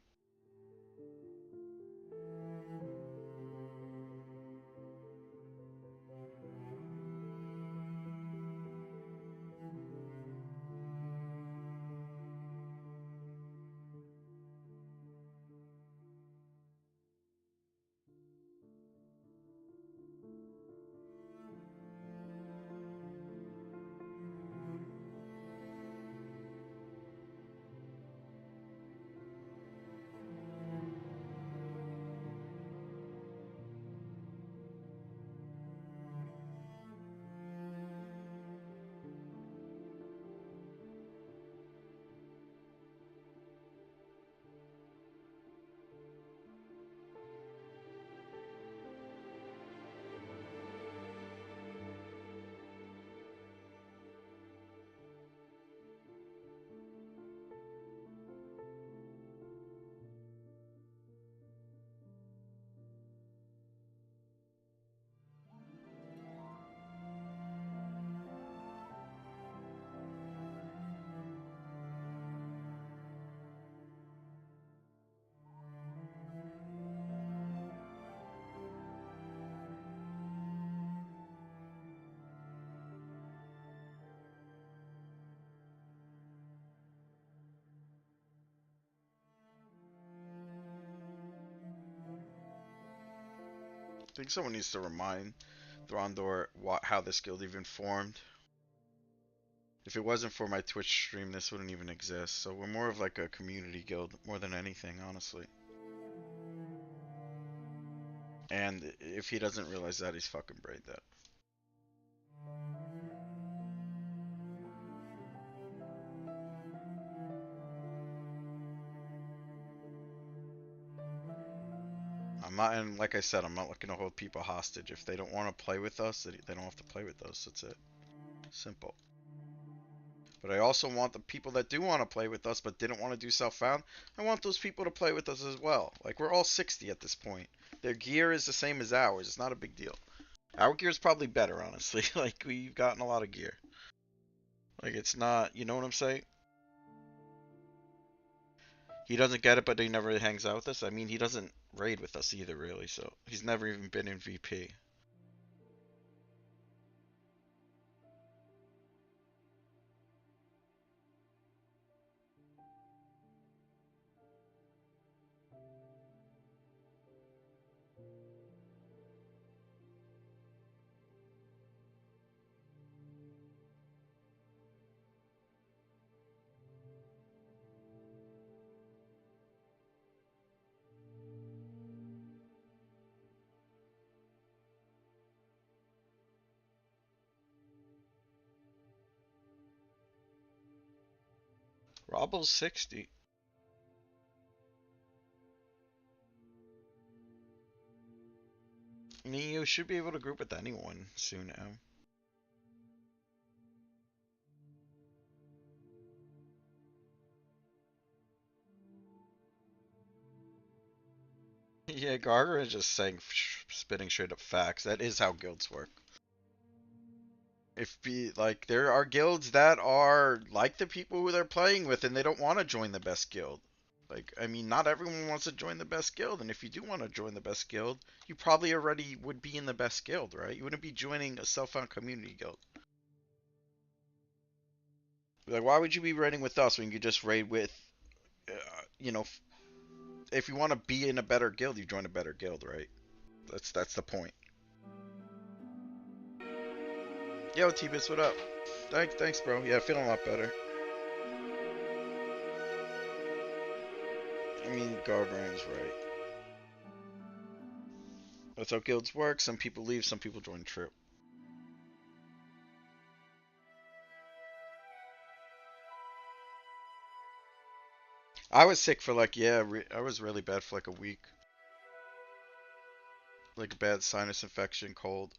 think someone needs to remind Throndor how this guild even formed. If it wasn't for my Twitch stream, this wouldn't even exist. So we're more of like a community guild more than anything, honestly. And if he doesn't realize that, he's fucking brain dead. I'm not, and like I said, I'm not looking to hold people hostage. If they don't want to play with us, they don't have to play with us. That's it. Simple. But I also want the people that do want to play with us but didn't want to do self-found, I want those people to play with us as well. Like, we're all 60 at this point. Their gear is the same as ours. It's not a big deal. Our gear is probably better, honestly. Like, we've gotten a lot of gear. Like, it's not, you know what I'm saying? He doesn't get it, but he never really hangs out with us. I mean, he doesn't raid with us either, really, so he's never even been in VP. Robble's 60. I mean, you should be able to group with anyone soon now. Yeah, Garger is just saying, spitting straight up facts. That is how guilds work. If like there are guilds that are like the people who they're playing with, and they don't want to join the best guild. Like, I mean, not everyone wants to join the best guild, and if you do want to join the best guild, you probably already would be in the best guild, right? You wouldn't be joining a self-found community guild. Like, why would you be raiding with us when you could just raid with, you know, if you want to be in a better guild, you join a better guild, right? That's the point. Yo, T-Bits, what up? Thanks, bro. Yeah, feeling a lot better. I mean, Gargram's right. That's how guilds work. Some people leave, some people join Trip. I was sick for like, yeah, I was really bad for like a week. Like a bad sinus infection, cold.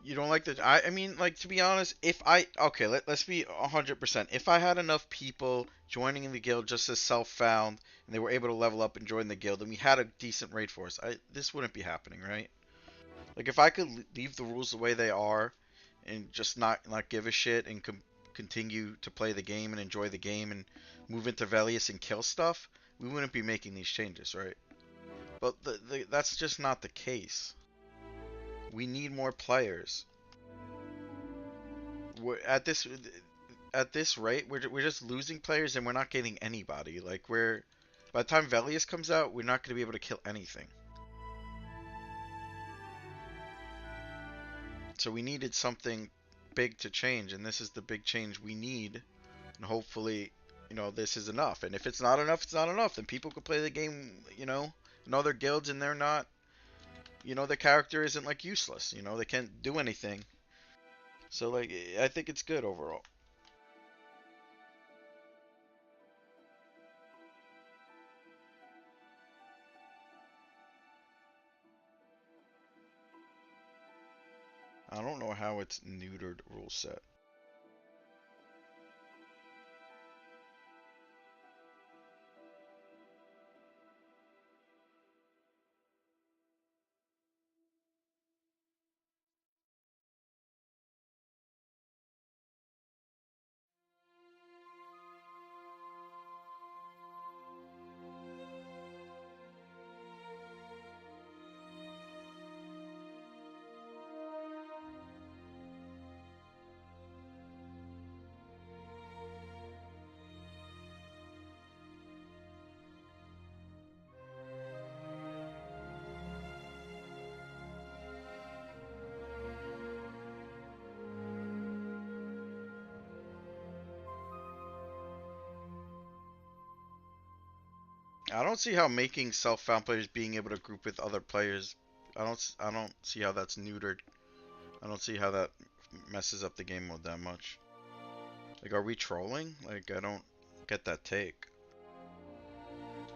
You don't like the I mean, like, to be honest, if I okay, let's be 100%. If I had enough people joining the guild just as self-found and they were able to level up and join the guild and we had a decent raid force, this wouldn't be happening, right? Like, if I could leave the rules the way they are and just not give a shit and continue to play the game and enjoy the game and move into Velius and kill stuff, we wouldn't be making these changes, right? But that's just not the case. We need more players. At this rate, we're just losing players and we're not getting anybody. Like, by the time Velius comes out, we're not going to be able to kill anything. So we needed something big to change, and this is the big change we need. And hopefully, this is enough. And if it's not enough, it's not enough. Then people can play the game, in other guilds, and they're not, the character isn't like useless. They can't do anything. So, like, I think it's good overall. I don't know how it's neutered rule set. I don't see how making self-found players being able to group with other players. I don't see how that's neutered. I don't see how that messes up the game mode that much. Like, are we trolling? Like, I don't get that take.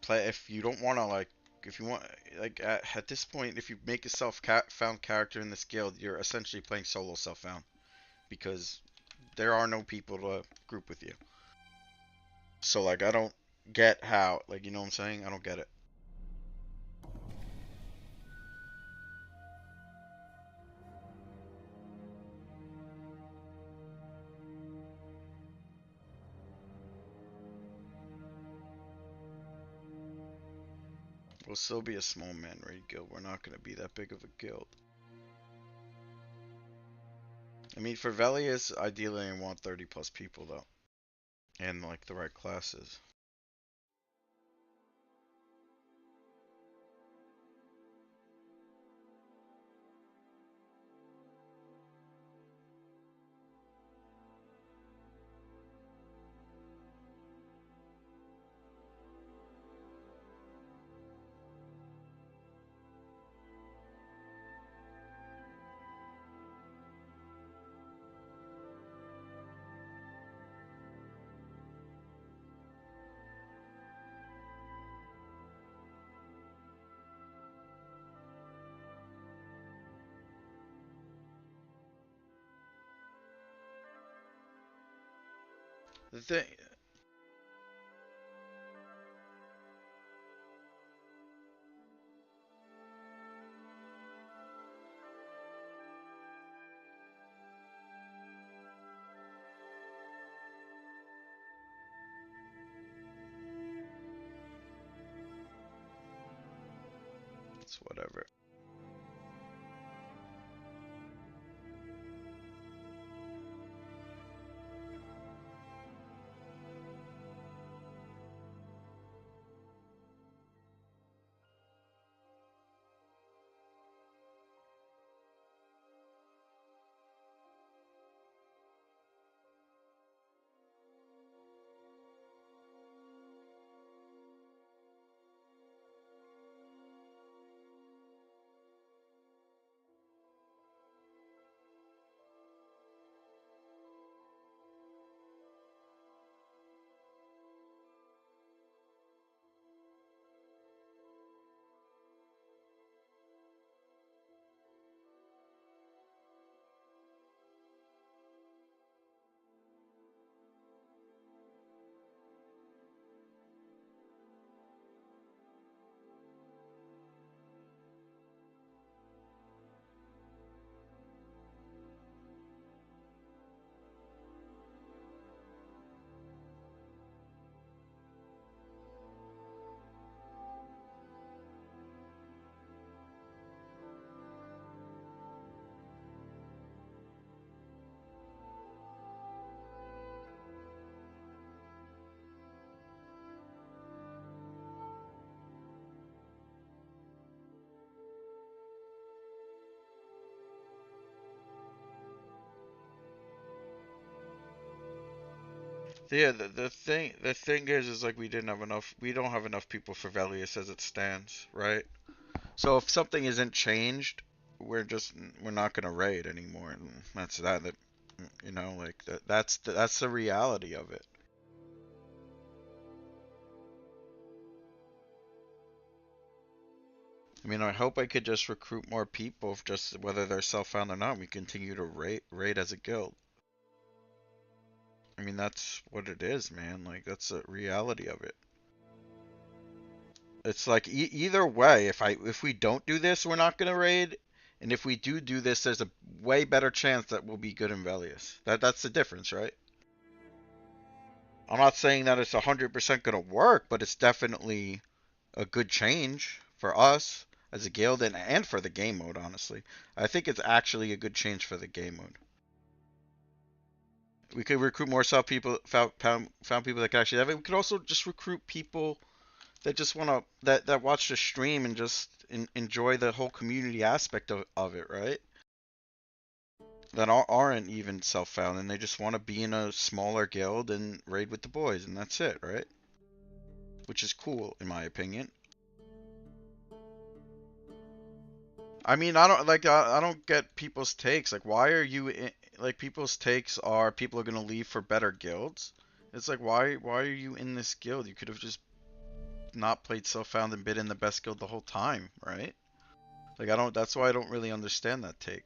Play if you don't want to like. If you want, like at this point, if you make a self-found character in this guild, you're essentially playing solo self-found because there are no people to group with you. So like, I don't get how, like, you know what I'm saying? I don't get it. We'll still be a small man raid guild. We're not gonna be that big of a guild. I mean, for Velius, ideally, I want 30 plus people though, and like the right classes. The thing, it's whatever. Yeah, the thing is like we don't have enough people for Velius as it stands, right? So if something isn't changed, we're not gonna raid anymore, and that's that. That you know, like that's the reality of it. I mean, I hope I could just recruit more people, just whether they're self-found or not. We continue to raid as a guild. I mean, that's what it is, man. Like, that's the reality of it. It's like either way, if we don't do this, we're not gonna raid, and if we do this, there's a way better chance that we'll be good in Velius. That's the difference, right? I'm not saying that it's 100% gonna work, but it's definitely a good change for us as a guild and for the game mode. Honestly, I think it's actually a good change for the game mode. We could recruit more self people, found people that can actually have it. We could also just recruit people that just want to that watch the stream and just enjoy the whole community aspect of it, right? That aren't even self-found and they just want to be in a smaller guild and raid with the boys and that's it, right? Which is cool in my opinion. I mean, I don't get people's takes. Like, why are you like people's takes are people are gonna leave for better guilds? It's like why are you in this guild? You could have just not played self-found and been in the best guild the whole time, right? Like I don't. That's why I don't really understand that take.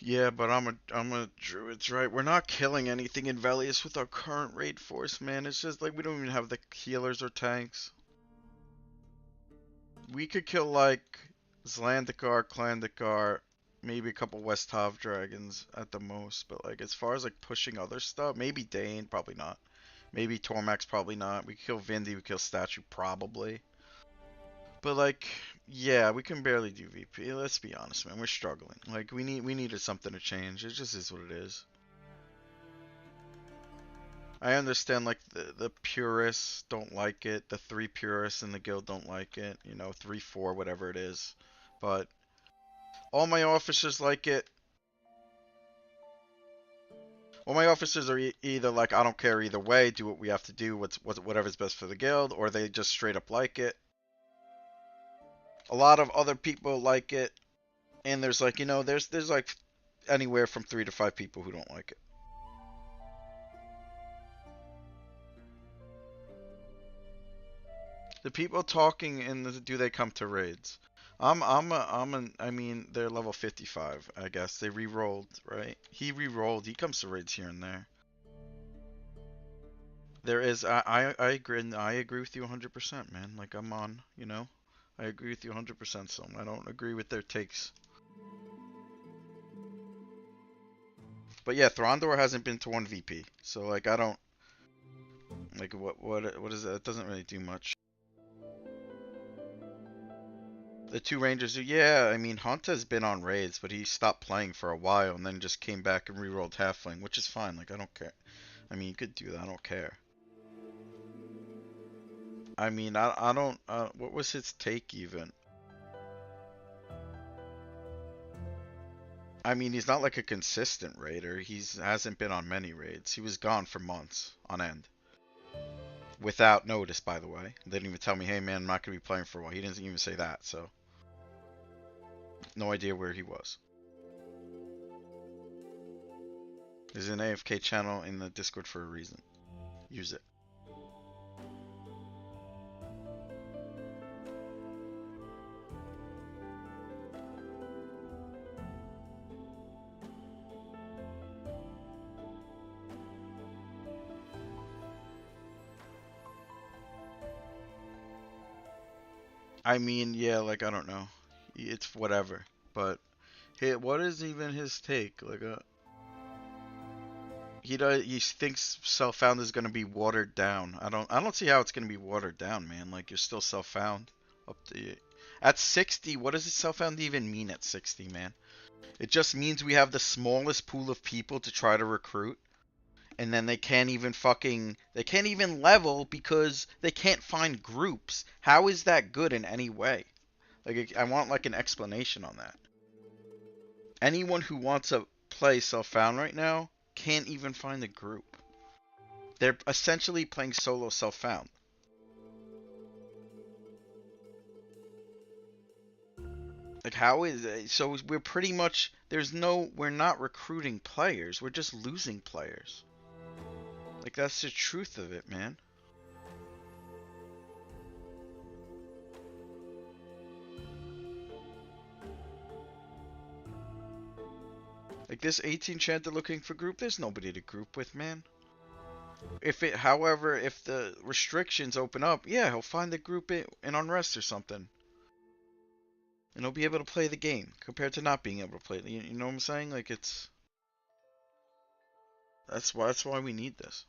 Yeah, but I'm a druid's right. We're not killing anything in Velius with our current raid force, man. It's just like we don't even have the healers or tanks. We could kill like Zlandikar, Klandikar, maybe a couple West Hav dragons at the most. But like as far as like pushing other stuff, maybe Dane, probably not. Maybe Tormax, probably not. We kill Vindy, we kill Statue, probably. But like, yeah, we can barely do VP. Let's be honest, man. We're struggling. Like we needed something to change. It just is what it is. I understand like the purists don't like it. The three purists in the guild don't like it. You know, 3, 4, whatever it is. But all my officers like it. All my officers are either like, I don't care either way, do what we have to do, whatever's best for the guild, or they just straight up like it. A lot of other people like it, and there's like, you know, there's like anywhere from 3 to 5 people who don't like it. The people talking in the, do they come to raids? I mean, they're level 55, I guess. They re-rolled, right? He re-rolled. He comes to raids here and there. There is, I agree with you 100%, man. Like, I'm on, you know? I agree with you 100%, so I don't agree with their takes. But yeah, Throndor hasn't been to 1 VP, so like, I don't, like, what is that? It doesn't really do much. The 2 Rangers, yeah, I mean, Hunt has been on raids, but he stopped playing for a while and then just came back and re-rolled Halfling, which is fine. Like, I don't care. I mean, you could do that. I don't care. I mean, I don't, what was his take even? I mean, he's not like a consistent raider. He's hasn't been on many raids. He was gone for months on end. Without notice, by the way. They didn't even tell me, hey man, I'm not going to be playing for a while. He didn't even say that, so. No idea where he was. There's an AFK channel in the Discord for a reason. Use it. I mean, yeah, like, I don't know. It's whatever. But, hey, what is even his take? Like, He thinks self-found is gonna be watered down. I don't see how it's gonna be watered down, man. Like you're still self-found up to at 60. What does it self-found even mean at 60, man? It just means we have the smallest pool of people to try to recruit, and then they can't even level because they can't find groups. How is that good in any way? Like I want like an explanation on that. Anyone who wants to play self-found right now can't even find the group. They're essentially playing solo self-found. Like how is it? So we're pretty much we're not recruiting players. We're just losing players. Like that's the truth of it, man. Like this 18 chanter looking for group, there's nobody to group with, man. However, if the restrictions open up, yeah, he'll find the group in Unrest or something. And he'll be able to play the game compared to not being able to play. You know what I'm saying? Like that's why we need this.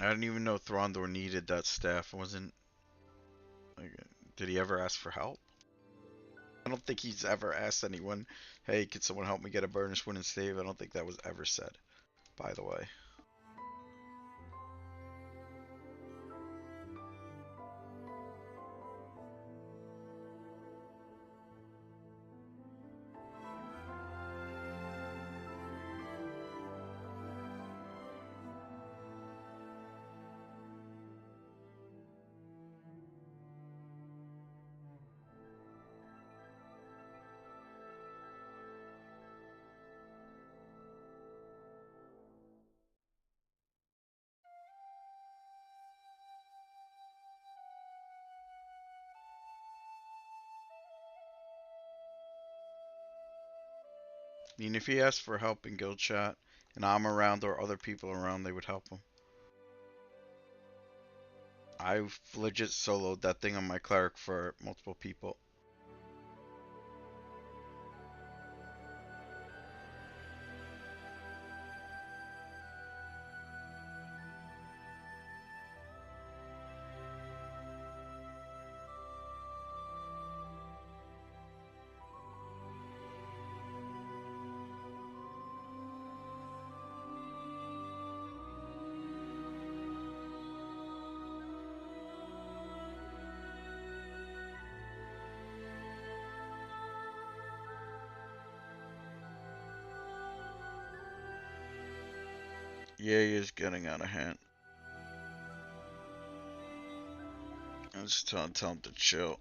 I didn't even know Throndor needed that staff. Wasn't like, did he ever ask for help? I don't think he's ever asked anyone, "Hey, could someone help me get a burnish wind and stave?" I don't think that was ever said. By the way. I mean, if he asked for help in guild chat and I'm around or other people around, they would help him. I've legit soloed that thing on my cleric for multiple people. Yeah, he is getting out of hand. I'm just tell him to chill.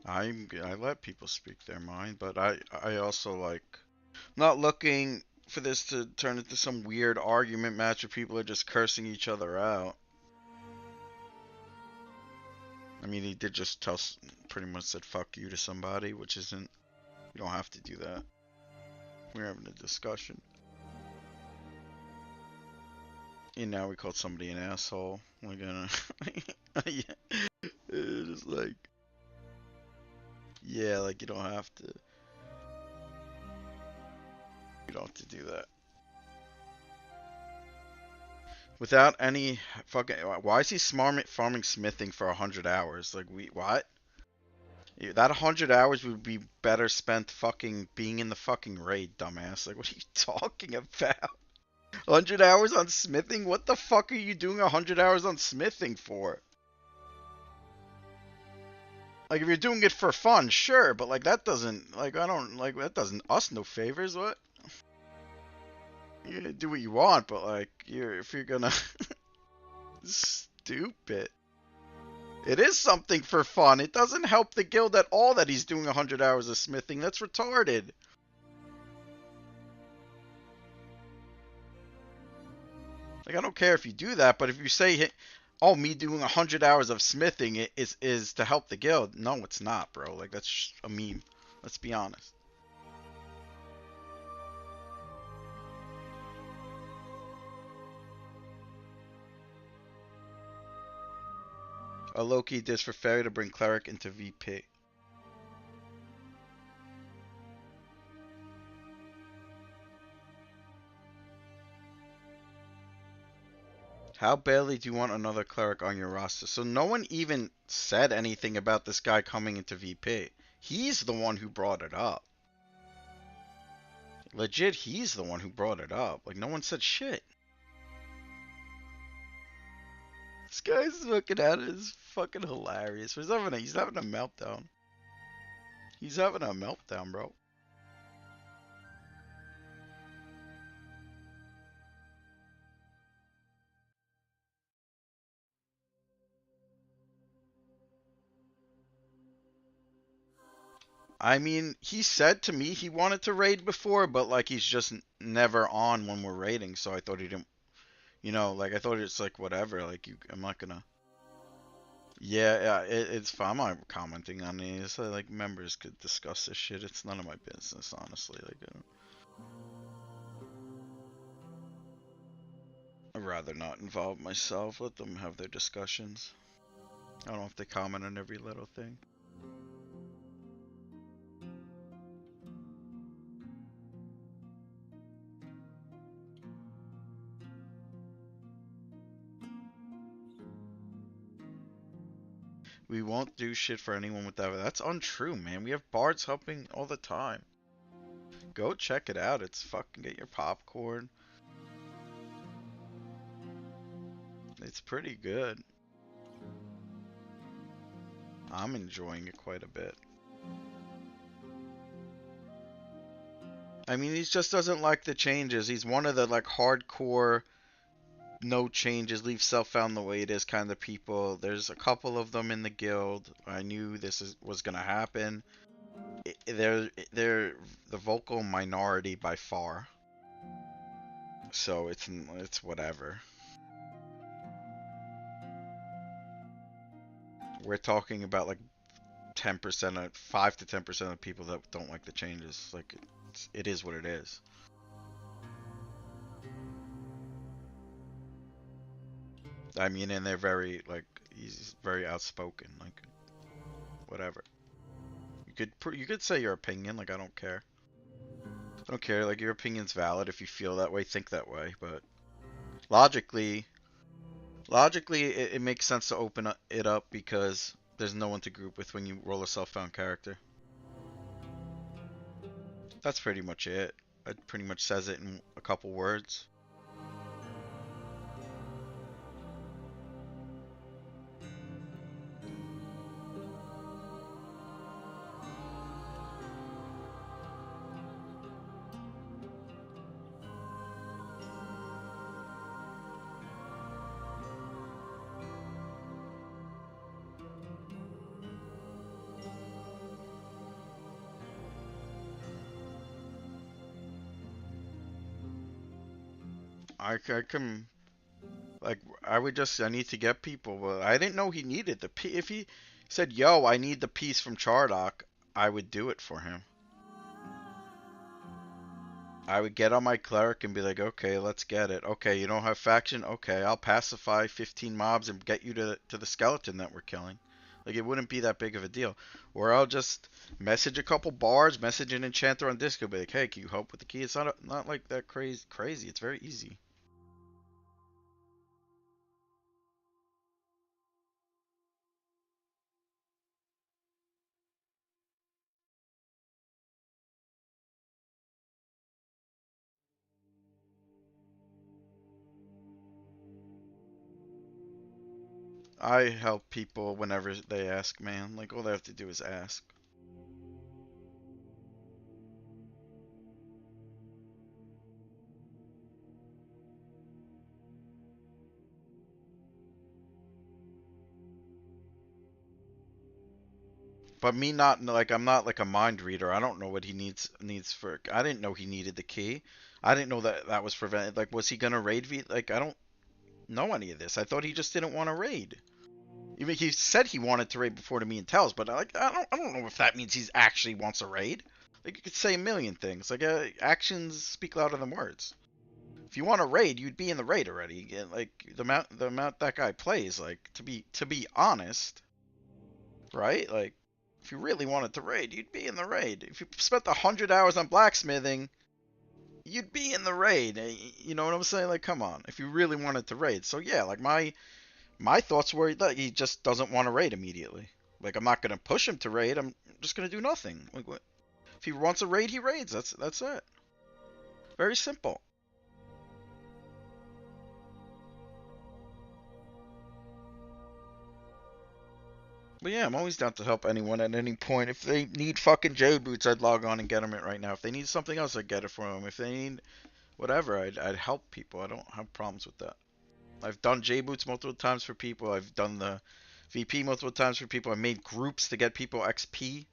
I let people speak their mind, but I also like not looking for this to turn into some weird argument match where people are just cursing each other out. I mean, he did just pretty much said fuck you to somebody, which isn't, you don't have to do that. We're having a discussion. And now we called somebody an asshole. We're gonna, yeah, it's like, Yeah, like you don't have to. You don't have to do that. Without any fucking. Why is he farming smithing for 100 hours? Like what? That 100 hours would be better spent fucking being in the fucking raid, dumbass. Like what are you talking about? 100 hours on smithing? What the fuck are you doing 100 hours on smithing for? Like if you're doing it for fun, sure, but like that doesn't like I don't like that doesn't us no favors. What? You do what you want, but like if you're gonna stupid. It is something for fun. It doesn't help the guild at all that he's doing 100 hours of smithing. That's retarded. Like I don't care if you do that, but if you say, "Oh, me doing 100 hours of smithing is to help the guild," no, it's not, bro. Like that's just a meme. Let's be honest. A low-key dish for Fairy to bring Cleric into VP. How badly do you want another Cleric on your roster? So no one even said anything about this guy coming into VP. He's the one who brought it up. Legit, he's the one who brought it up. Like, no one said shit. This guy's looking at it is fucking hilarious. He's having a meltdown. He's having a meltdown, bro. I mean, he said to me he wanted to raid before, but like he's just never on when we're raiding. So I thought he didn't, like I thought it's like whatever. Like I'm not gonna. Yeah, yeah, it's fine. I'm not commenting on these. Like members could discuss this shit. It's none of my business, honestly. Like I'd rather not involve myself. Let them have their discussions. I don't have to comment on every little thing. We won't do shit for anyone without it. That's untrue, man. We have bards helping all the time. Go check it out. It's fucking get your popcorn. It's pretty good. I'm enjoying it quite a bit. I mean, he just doesn't like the changes. He's one of the like hardcore, no changes, leave self found the way it is kind of people. There's a couple of them in the guild. I knew was gonna happen. They're the vocal minority by far. So it's whatever. We're talking about like 10% of 5 to 10% of people that don't like the changes. Like it is what it is. I mean, and they're very like he's very outspoken. Like whatever. You could say your opinion. Like I don't care. I don't care. Like your opinion's valid if you feel that way, think that way. But logically, it makes sense to open it up because there's no one to group with when you roll a self-found character. That's pretty much it. It pretty much says it in a couple words. I can like I need to get people, but I didn't know he needed the piece. If he said, "Yo, I need the piece from Chardock," I would do it for him. I would get on my cleric and be like, "Okay, let's get it. Okay, you don't have faction. Okay, I'll pacify 15 mobs and get you to the skeleton that we're killing. Like it wouldn't be that big of a deal. Or I'll just message a couple bards, message an enchanter on Discord, be like, hey, can you help with the key? It's not like that crazy. It's very easy. I help people whenever they ask, man. Like all they have to do is ask. But me not like I'm not like a mind reader. I don't know what he needs for. I didn't know he needed the key. I didn't know that that was prevented. Like, was he gonna raid V? Like, I don't know any of this. I thought he just didn't want to raid. Even he said he wanted to raid before the me and tells, but like I don't know if that means he's actually wants a raid. Like you could say a million things. Like actions speak louder than words. If you want to raid, you'd be in the raid already. And, like the amount that guy plays, like to be honest, right? Like if you really wanted to raid, you'd be in the raid. If you spent 100 hours on blacksmithing, you'd be in the raid. You know what I'm saying? Like come on, if you really wanted to raid. So yeah, like my thoughts were that he just doesn't want to raid immediately. Like I'm not gonna push him to raid. I'm just gonna do nothing. Like what? If he wants a raid, he raids. That's it. Very simple. But yeah, I'm always down to help anyone at any point. If they need fucking J boots, I'd log on and get them it right now. If they need something else, I'd get it for them. If they need whatever, I'd help people. I don't have problems with that. I've done J boots multiple times for people. I've done the VP multiple times for people. I made groups to get people XP.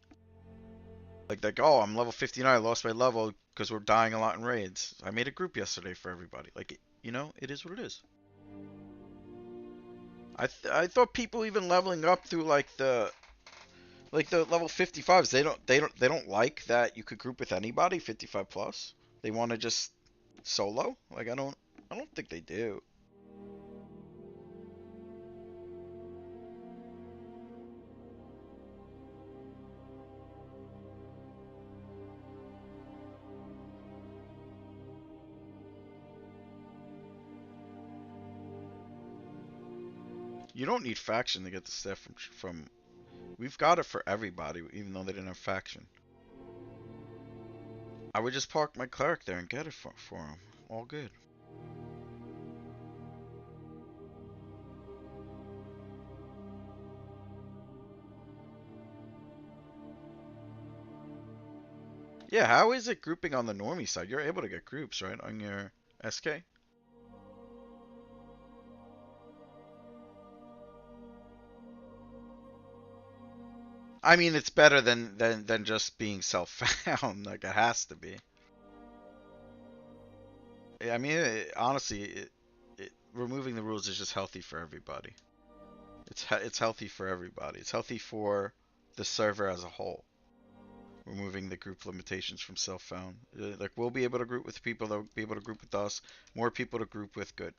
Like, oh, I'm level 59. I lost my level because we're dying a lot in raids. I made a group yesterday for everybody. Like, it is what it is. I thought people even leveling up through like the level 55s, they don't like that you could group with anybody 55 plus. They want to just solo. Like I don't think they do. You don't need faction to get the stuff from. We've got it for everybody, even though they didn't have faction. I would just park my cleric there and get it for him. All good. Yeah, how is it grouping on the normie side? You're able to get groups, right, on your SK? I mean, it's better than just being self-found. Like it has to be. I mean, honestly, removing the rules is just healthy for everybody. It's healthy for everybody. It's healthy for the server as a whole. Removing the group limitations from self-found. Like we'll be able to group with people. They'll be able to group with us. More people to group with. Good.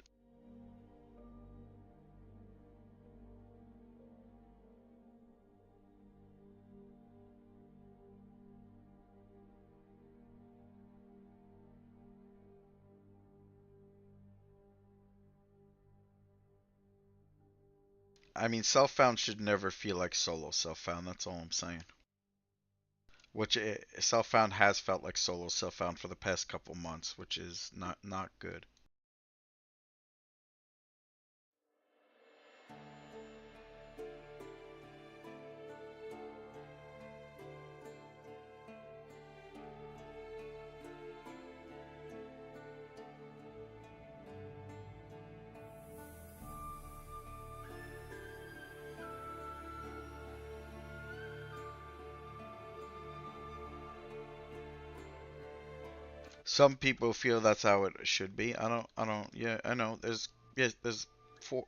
I mean, self-found should never feel like solo self-found. That's all I'm saying. Which self-found has felt like solo self-found for the past couple months, which is not good. Some people feel that's how it should be. I don't. Yeah, I know. There's four.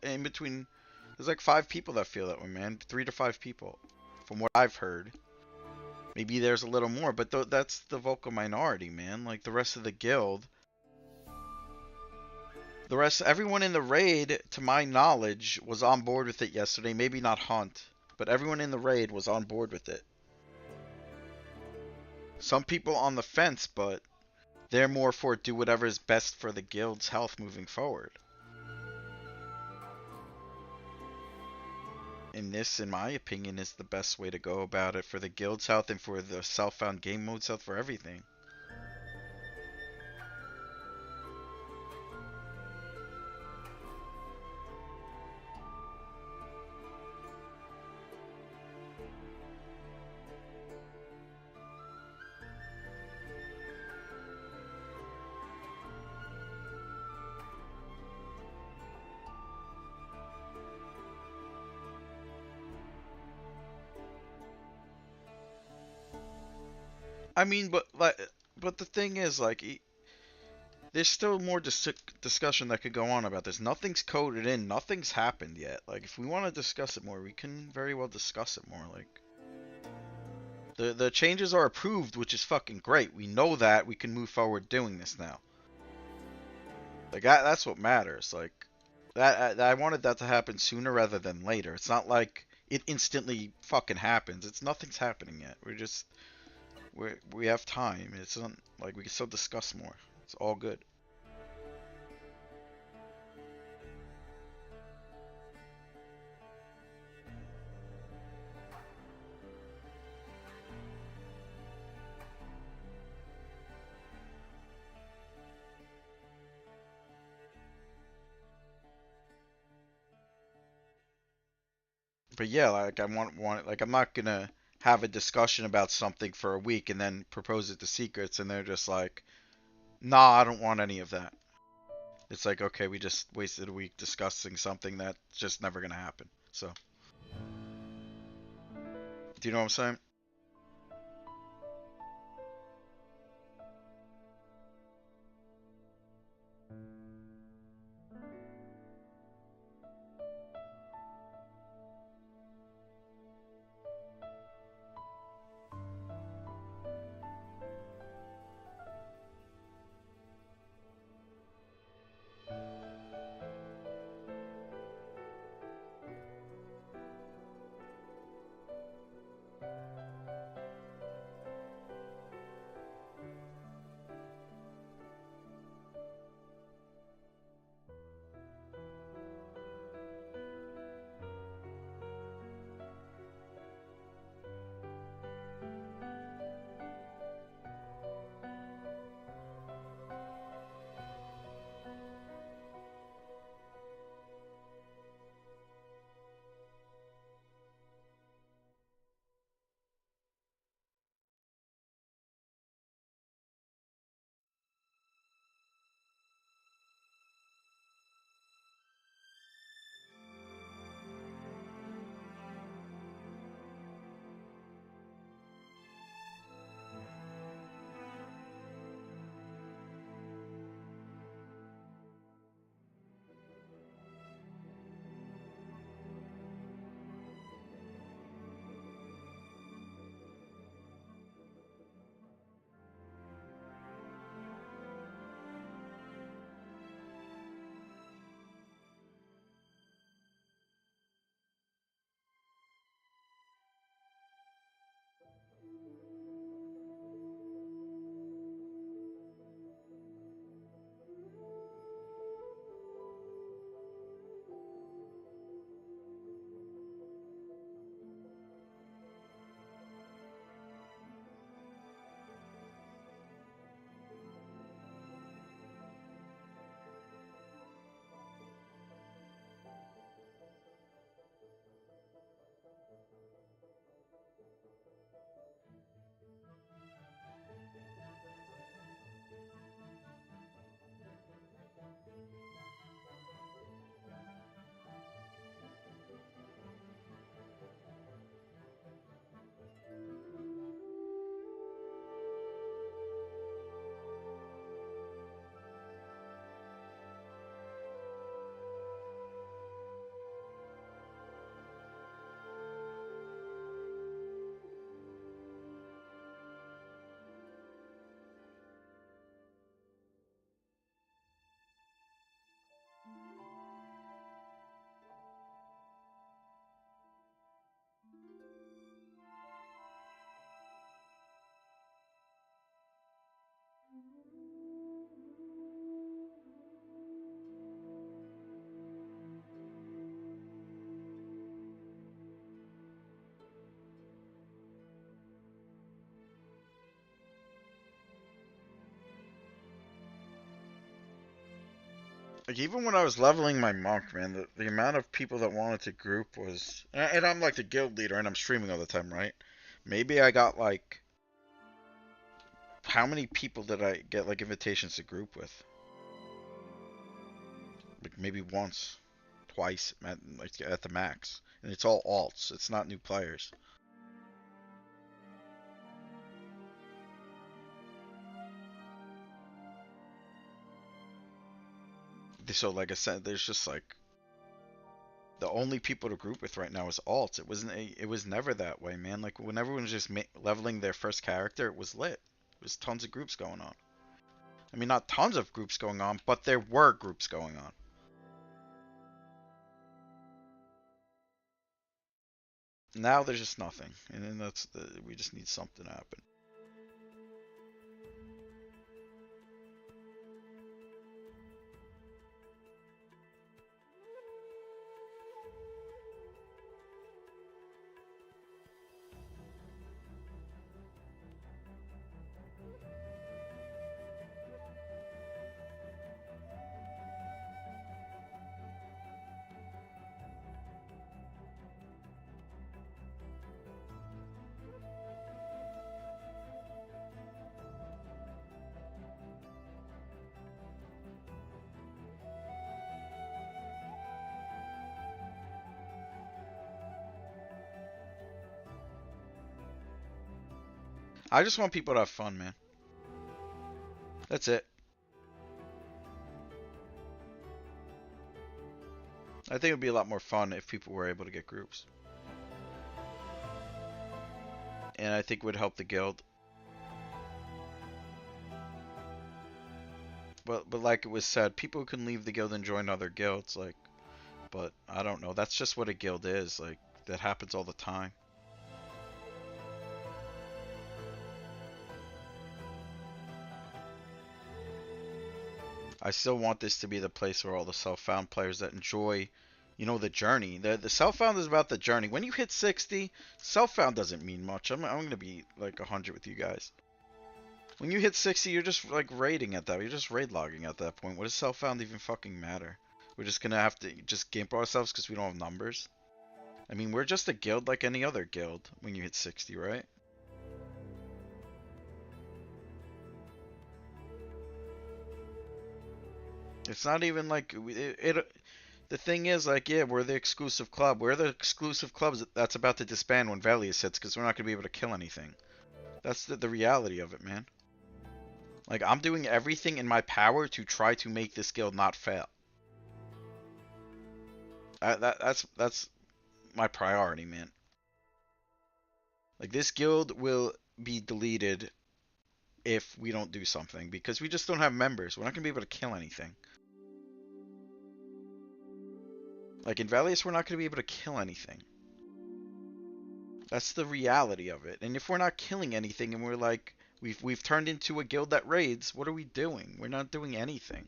In between. There's like 5 people that feel that way, man. 3 to 5 people, from what I've heard. Maybe there's a little more, but that's the vocal minority, man. Like the rest of the guild, The rest, everyone in the raid, to my knowledge, was on board with it yesterday. Maybe not Hunt, but everyone in the raid was on board with it. Some people on the fence, but they're more for do whatever is best for the guild's health moving forward. And this, in my opinion, is the best way to go about it for the guild's health and for the self-found game mode's health, for everything. I mean, but the thing is, like, there's still more discussion that could go on about this. Nothing's coded in. Nothing's happened yet. Like, if we want to discuss it more, we can very well discuss it more. Like, the changes are approved, which is fucking great. We know that. We can move forward doing this now. Like, that's what matters. Like, I wanted that to happen sooner rather than later. It's not like it instantly fucking happens. It's nothing's happening yet. We have time. It's not like we can still discuss more. It's all good. But yeah, like I want like I'm not gonna have a discussion about something for a week and then propose it to secrets and they're just like, nah, I don't want any of that. It's like, okay, we just wasted a week discussing something that's just never gonna happen. So, do you know what I'm saying? Like even when I was leveling my monk, man, the amount of people that wanted to group was, and I'm like the guild leader, and I'm streaming all the time, right? Maybe I got like, how many people did I get like invitations to group with? Like maybe once, twice, like at the max, and it's all alts. It's not new players. So like I said, there's just like the only people to group with right now is alts. It wasn't. It was never that way, man. Like when everyone was just leveling their first character, it was lit. There was tons of groups going on. I mean, not tons of groups going on, but there were groups going on. Now there's just nothing, and then we just need something to happen. I just want people to have fun, man. That's it. I think it would be a lot more fun if people were able to get groups. And I think it would help the guild. But like it was said, people can leave the guild and join other guilds, like, but I don't know. That's just what a guild is. Like, that happens all the time. I still want this to be the place where all the self-found players that enjoy, you know, the journey. The self-found is about the journey. When you hit 60, self-found doesn't mean much. I'm gonna be like 100 with you guys. When you hit 60, you're just like raiding at that. You're just raid logging at that point. What does self-found even fucking matter? We're just gonna have to just gimp ourselves because we don't have numbers. I mean, we're just a guild like any other guild when you hit 60, right? It's not even like the thing is, like, yeah, we're the exclusive club. We're the exclusive clubs that's about to disband when Valius hits because we're not gonna be able to kill anything. That's the reality of it, man. Like, I'm doing everything in my power to try to make this guild not fail. That's my priority, man. Like, this guild will be deleted if we don't do something because we just don't have members. We're not gonna be able to kill anything. Like in Valius, we're not gonna be able to kill anything. That's the reality of it. And if we're not killing anything and we're like we've turned into a guild that raids, what are we doing? We're not doing anything.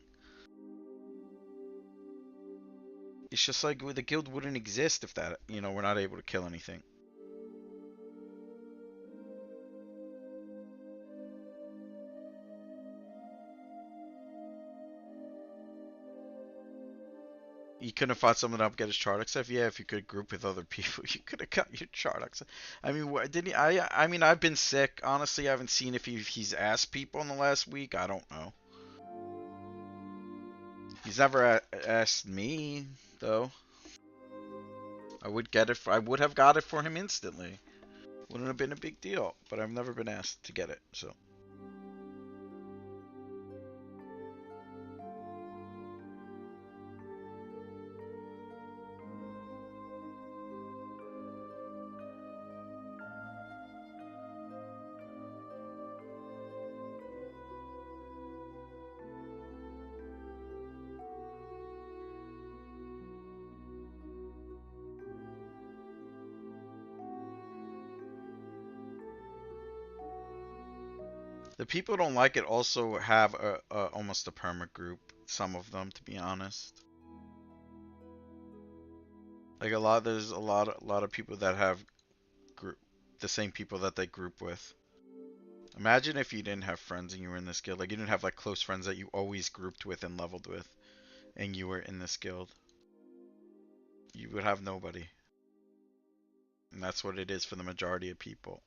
It's just like the guild wouldn't exist if that, you know, we're not able to kill anything. You couldn't have fought someone up, get his Chardock stuff. Yeah, if you could group with other people, you could have got your Chardock stuff. I mean, didn't he? I mean, I've been sick. Honestly, I haven't seen if he's asked people in the last week. I don't know. He's never asked me though. I would get it. I would have got it for him instantly. Wouldn't have been a big deal. But I've never been asked to get it. So. The people who don't like it also have almost a perma group. Some of them, to be honest. Like there's a lot of people that have group the same people that they group with. Imagine if you didn't have friends and you were in this guild. Like you didn't have like close friends that you always grouped with and leveled with, and you were in this guild, you would have nobody. And that's what it is for the majority of people.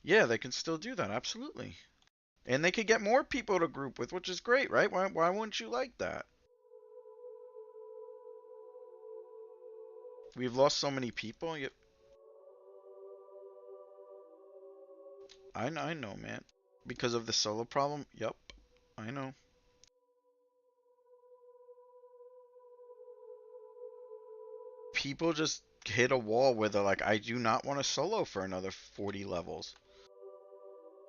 Yeah, they can still do that, absolutely. And they could get more people to group with, which is great, right? Why wouldn't you like that? We've lost so many people. I know, man. Because of the solo problem? Yup. I know. People just hit a wall where they're like, I do not want to solo for another 40 levels.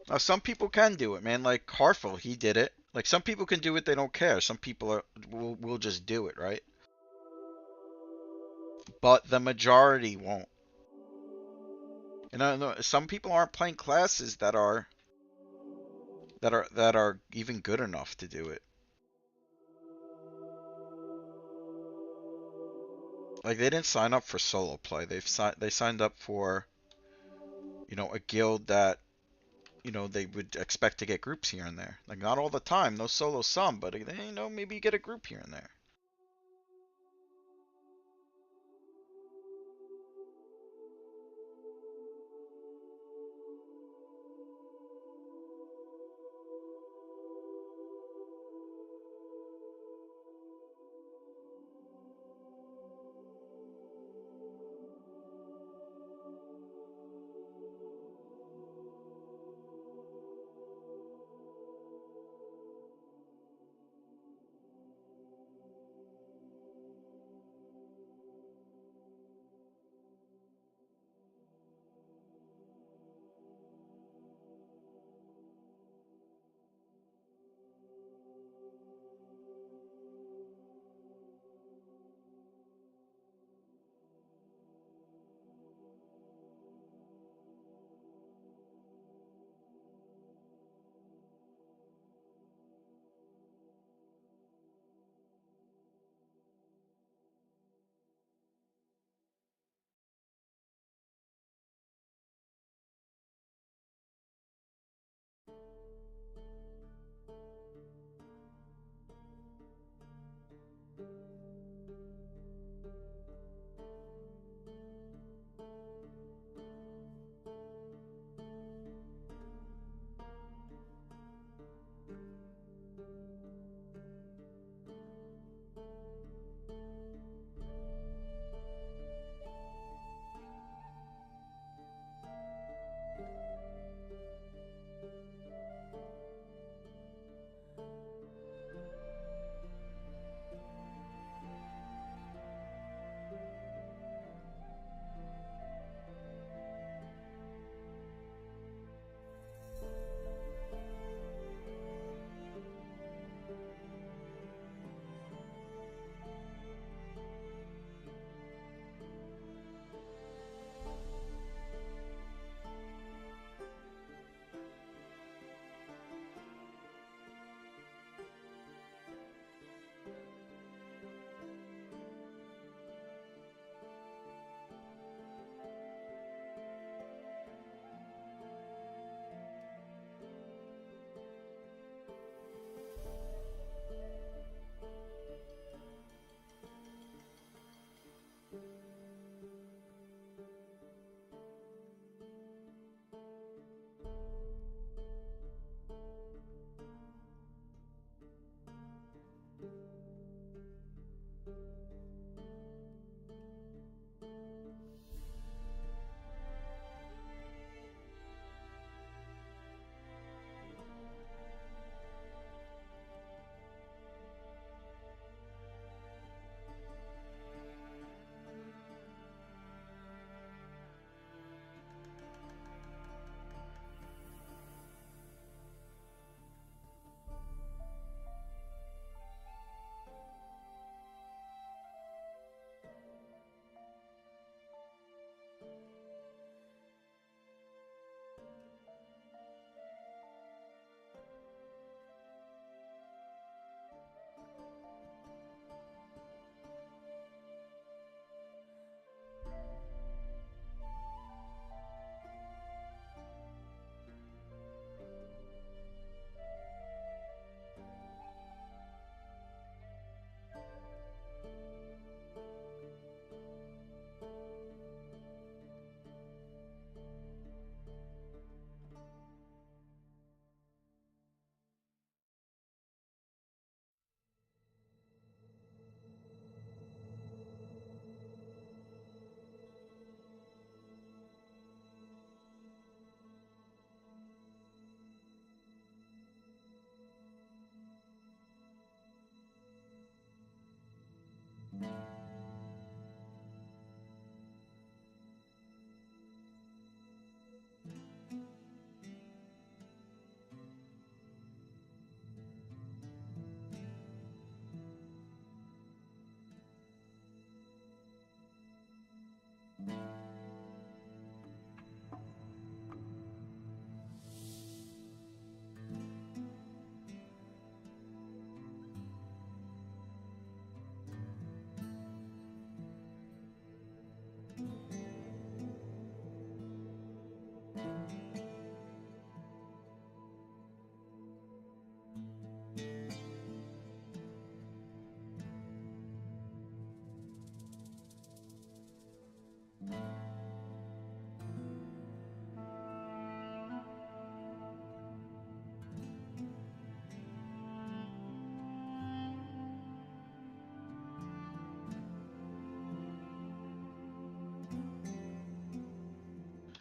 Now, some people can do it, man. Like Harful, he did it. Like, some people can do it, they don't care. Some people will just do it, right? But the majority won't. And I know some people aren't playing classes that are even good enough to do it. Like, they didn't sign up for solo play. They signed up for, a guild that, they would expect to get groups here and there. Like, not all the time, no solo some, but maybe you get a group here and there.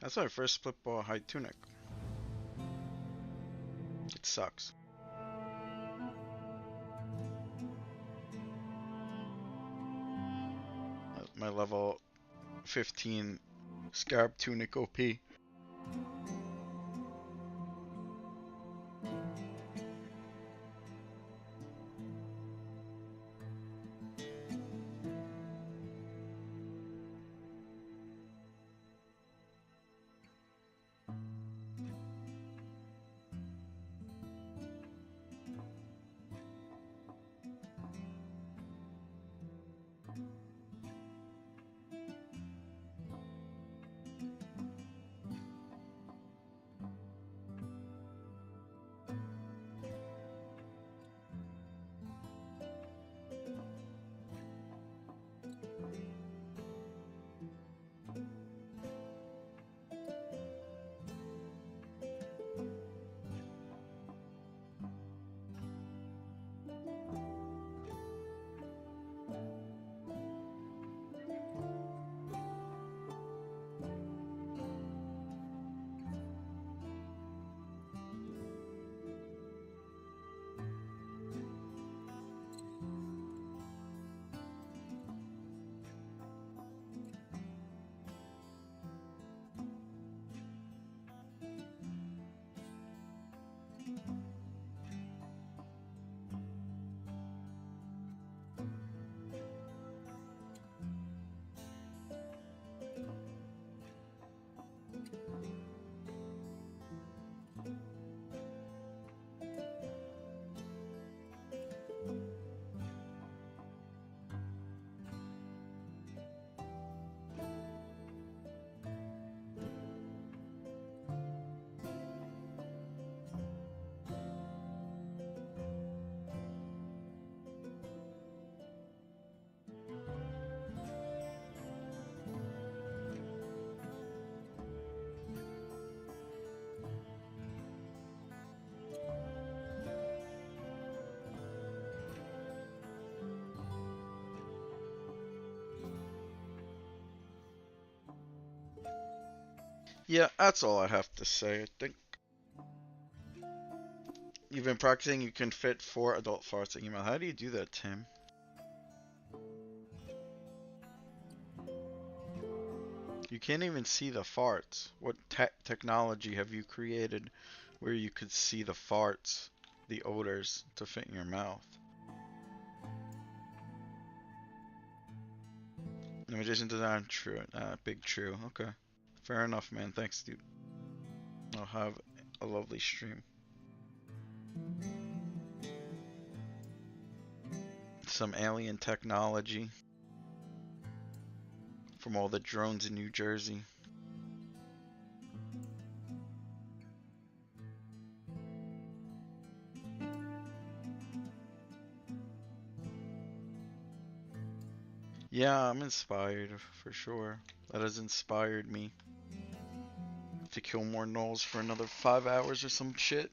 That's my first split ball high tunic. It sucks. My level 15 scarab tunic OP. Yeah, that's all I have to say. I think you've been practicing. You can fit 4 adult farts in email. How do you do that, Tim? You can't even see the farts. What technology have you created where you could see the farts, the odors, to fit in your mouth? Imitation design, true. Big true. Okay. Fair enough, man. Thanks, dude. I'll have a lovely stream. Some alien technology from all the drones in New Jersey. Yeah, I'm inspired for sure. That has inspired me to kill more gnolls for another 5 hours or some shit.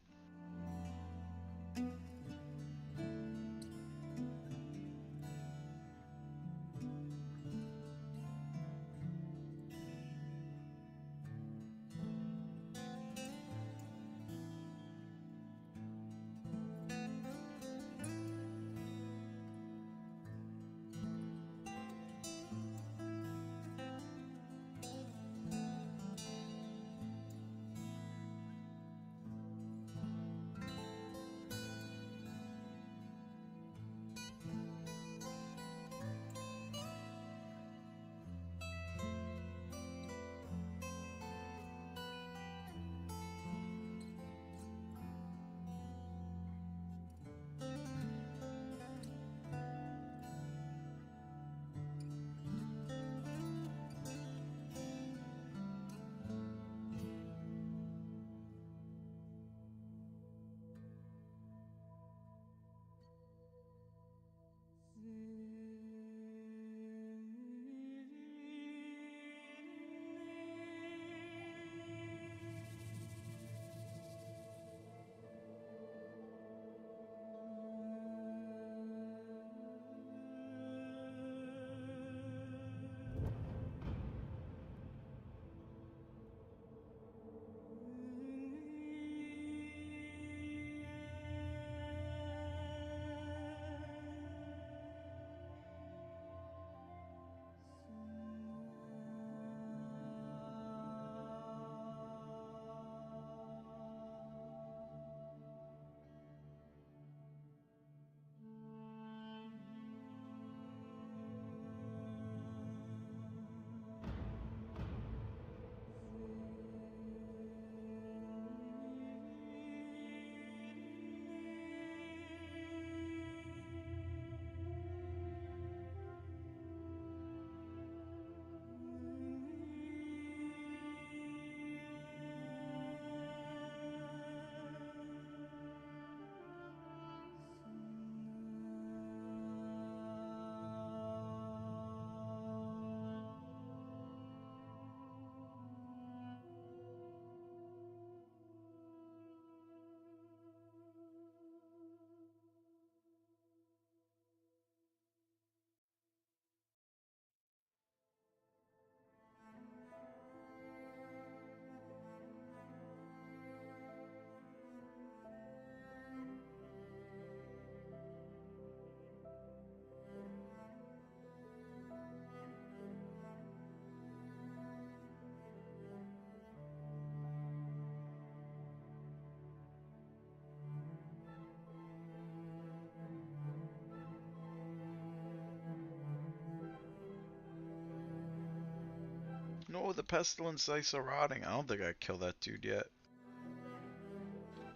No, the pestilence ice are rotting. I don't think I killed that dude yet.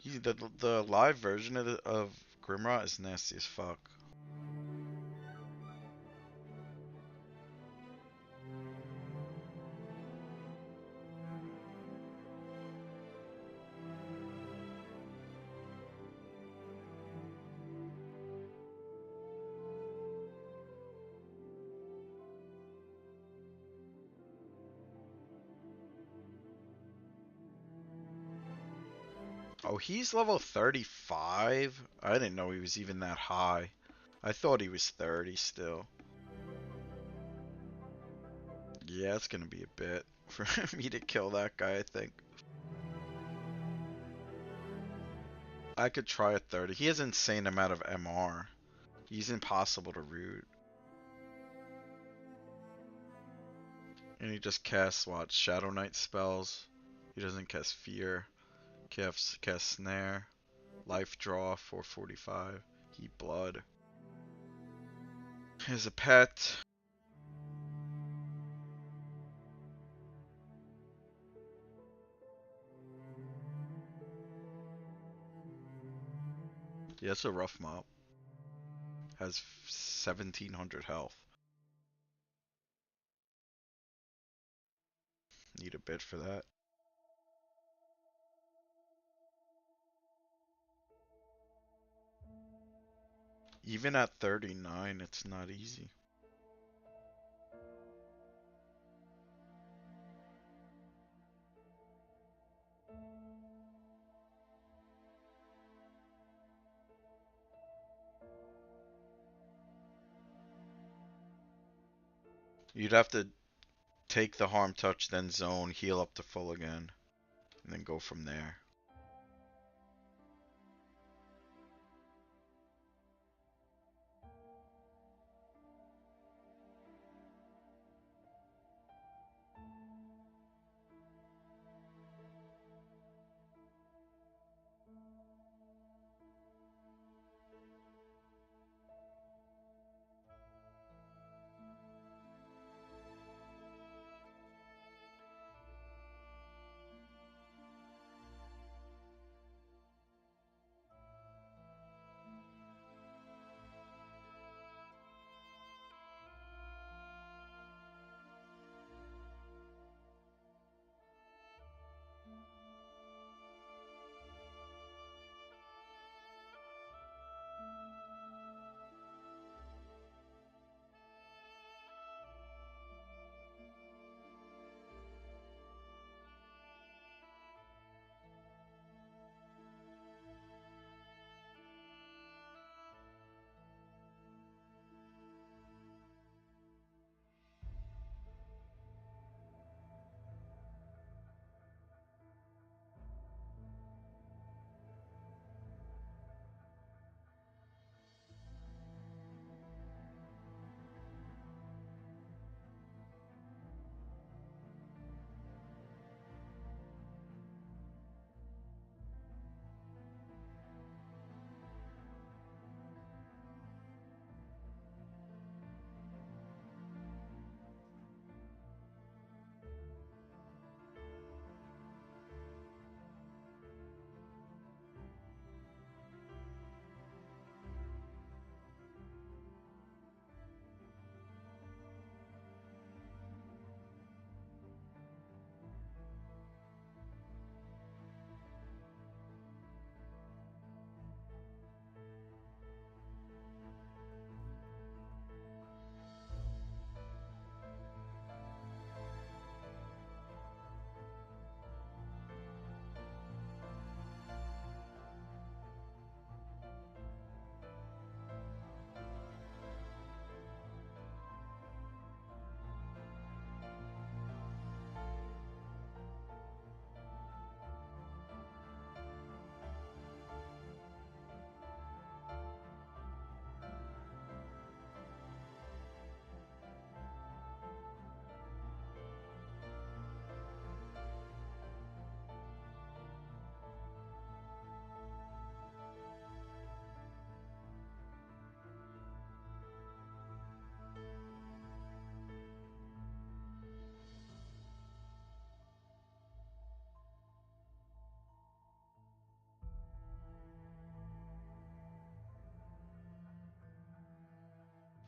The live version of Grimrot is nasty as fuck. Oh, he's level 35? I didn't know he was even that high. I thought he was 30 still. Yeah, it's gonna be a bit for me to kill that guy, I think. I could try at 30. He has an insane amount of MR. He's impossible to root. And he just casts, what, Shadow Knight spells. He doesn't cast Fear. Cast Snare. Life Draw, 445. Heat Blood. Here's a pet. Yeah, it's a rough mob. Has 1700 health. Need a bit for that. Even at 39, it's not easy. You'd have to take the harm touch, then zone, heal up to full again, and then go from there.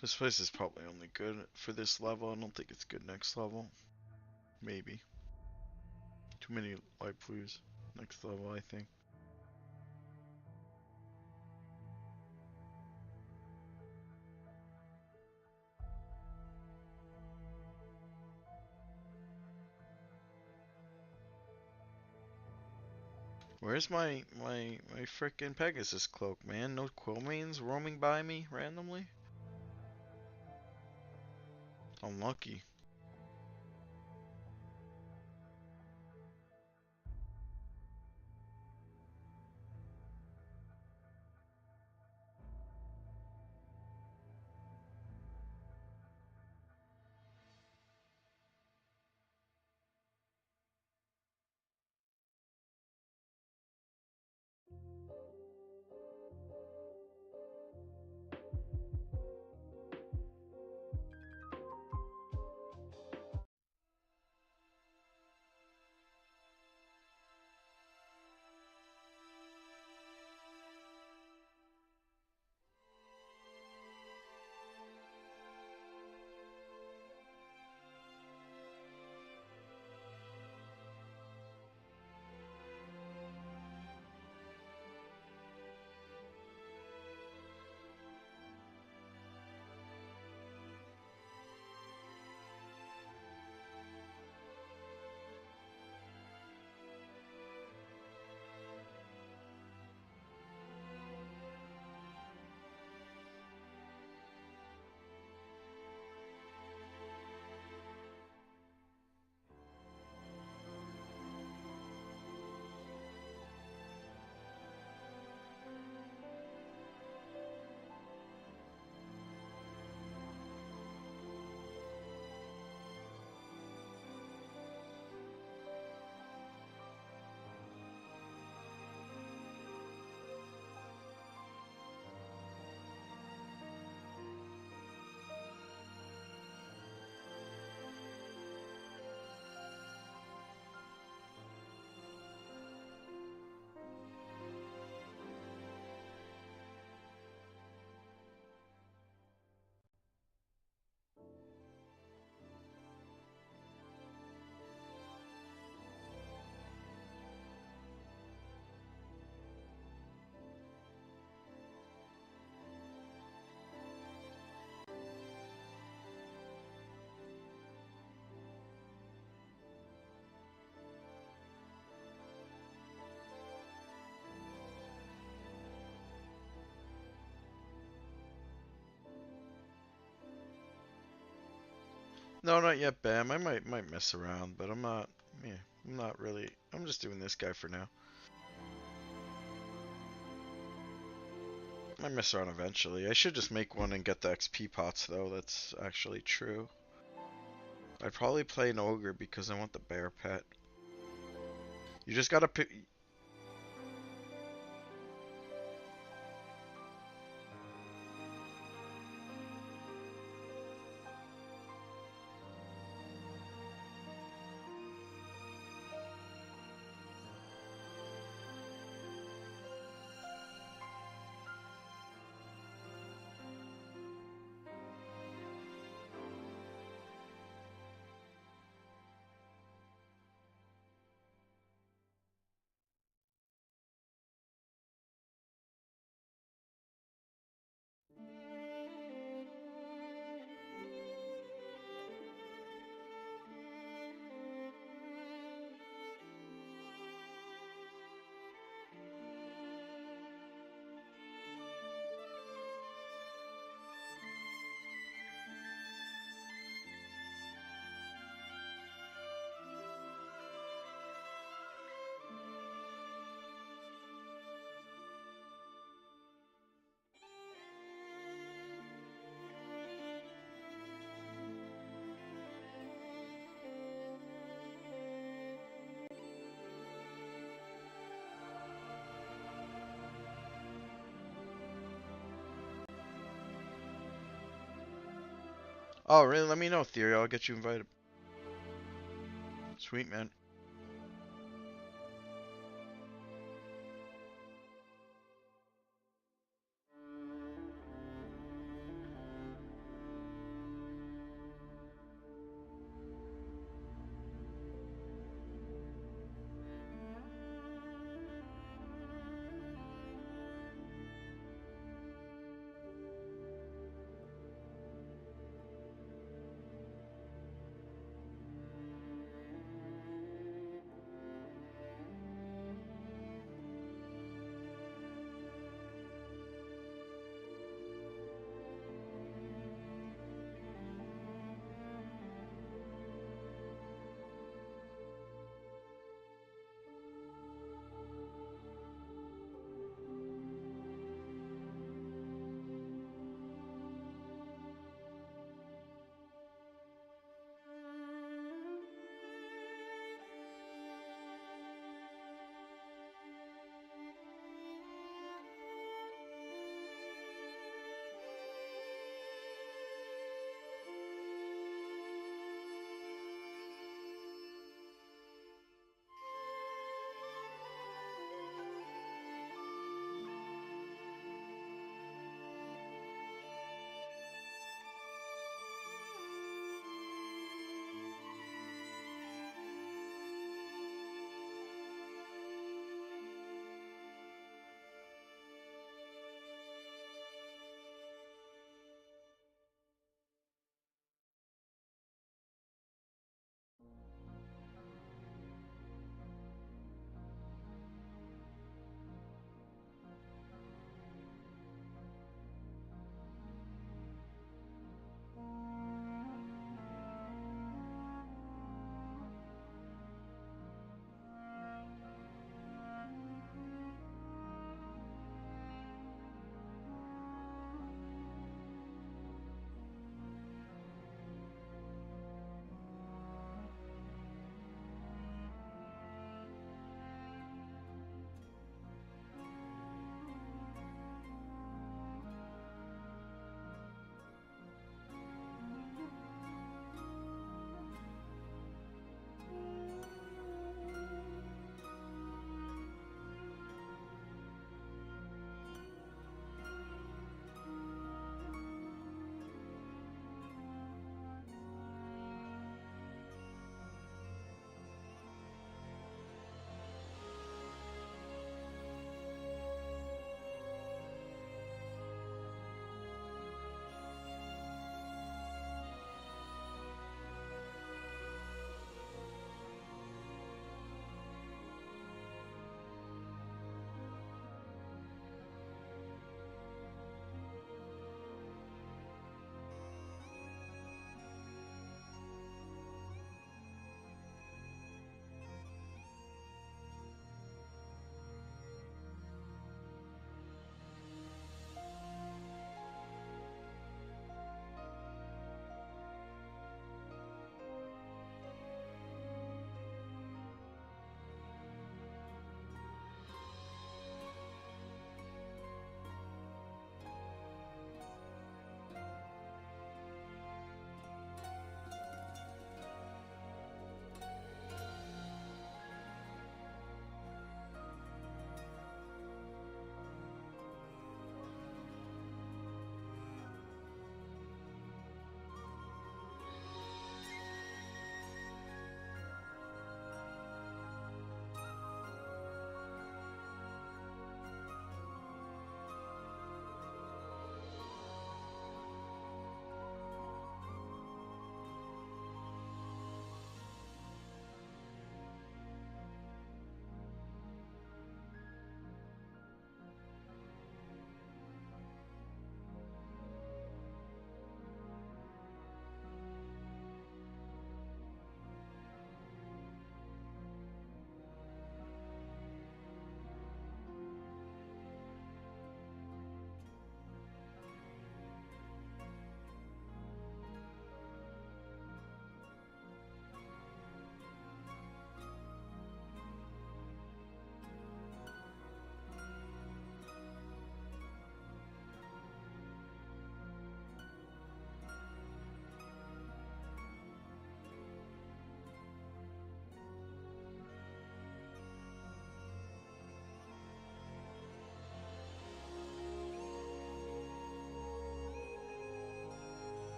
This place is probably only good for this level. I don't think it's good next level. Maybe. Too many light blues. Next level, I think. Where's my frickin' Pegasus cloak, man? No Quillmanes roaming by me randomly? Unlucky. No, not yet, Bam. I might mess around, but I'm not. Yeah, I'm not really. I'm just doing this guy for now. I mess around eventually. I should just make one and get the XP pots, though. That's actually true. I'd probably play an ogre because I want the bear pet. You just gotta pick. Oh, really? Let me know, Theory. I'll get you invited. Sweet, man.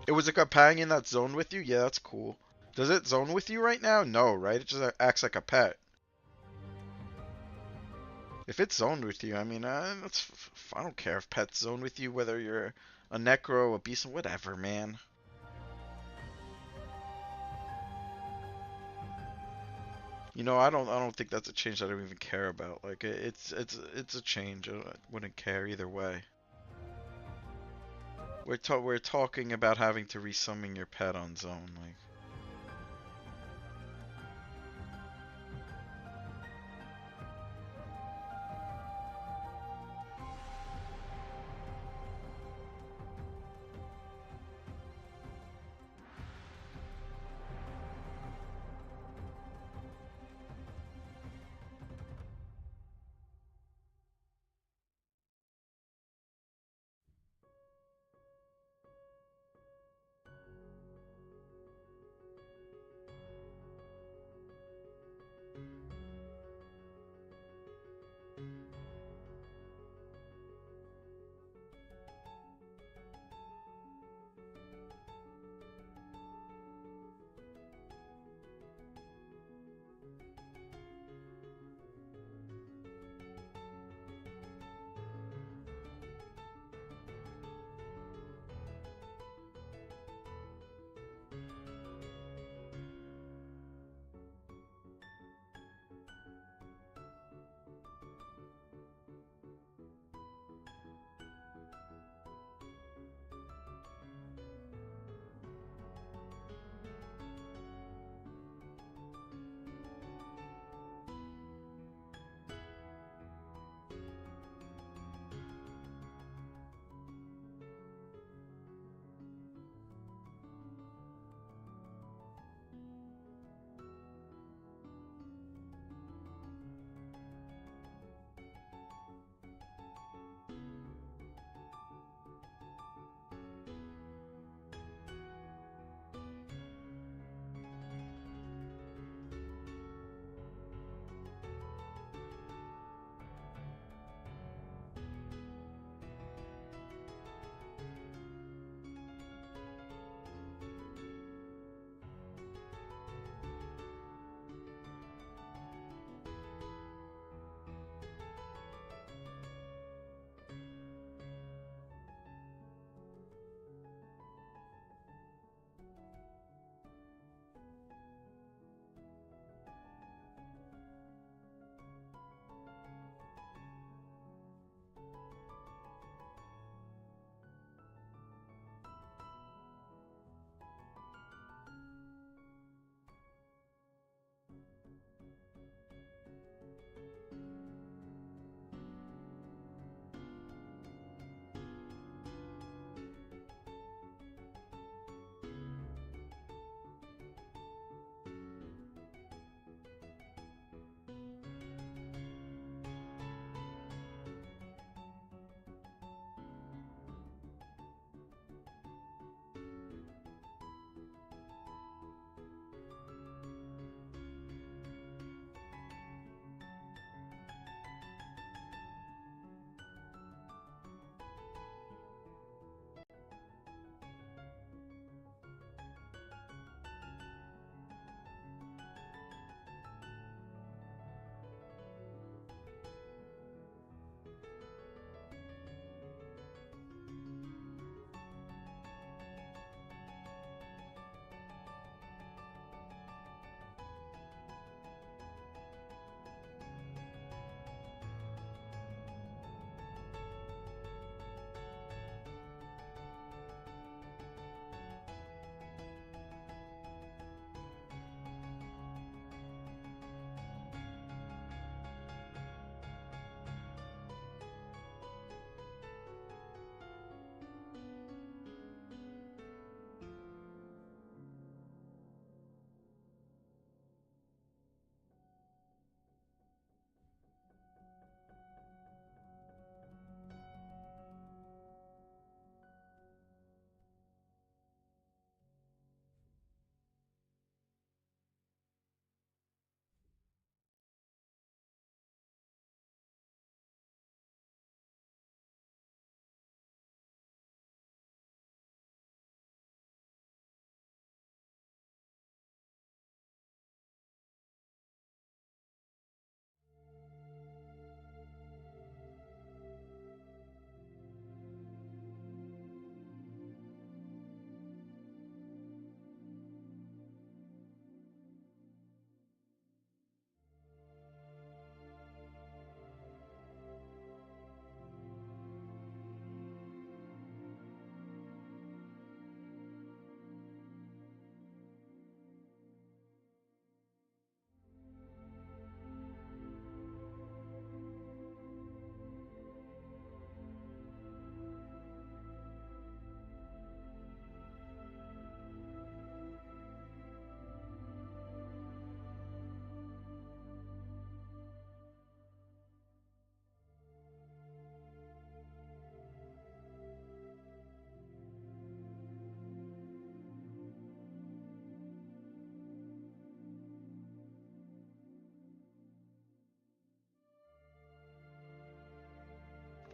It was a companion that zoned with you? Yeah, that's cool. Does it zone with you right now? No, right? It just acts like a pet. If it's zoned with you, I mean, I don't care if pets zone with you, whether you're a necro, a beast, whatever, man. I don't think that's a change that I don't even care about. Like, it's a change. I wouldn't care either way. We're talking about having to resummon your pet on zone, like.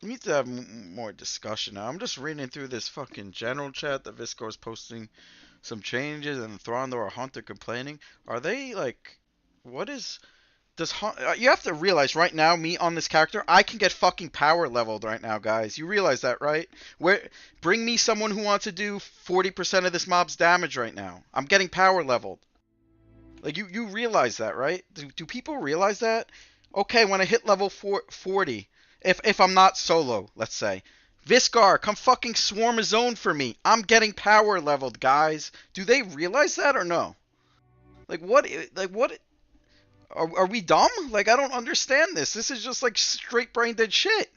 We need to have more discussion now. I'm just reading through this fucking general chat that Visco is posting some changes and Throndo or Hunter complaining. Are they like, what is, you have to realize right now, me on this character, I can get fucking power leveled right now, guys. You realize that, right? Bring me someone who wants to do 40% of this mob's damage right now. I'm getting power leveled. Like, you realize that, right? Do people realize that? Okay, when I hit level 40, if I'm not solo, let's say, Viscar, come fucking swarm a zone for me. I'm getting power leveled, guys. Do they realize that or no? Like, what? Like, what? Are we dumb? Like, I don't understand this. This is just like straight brain dead shit.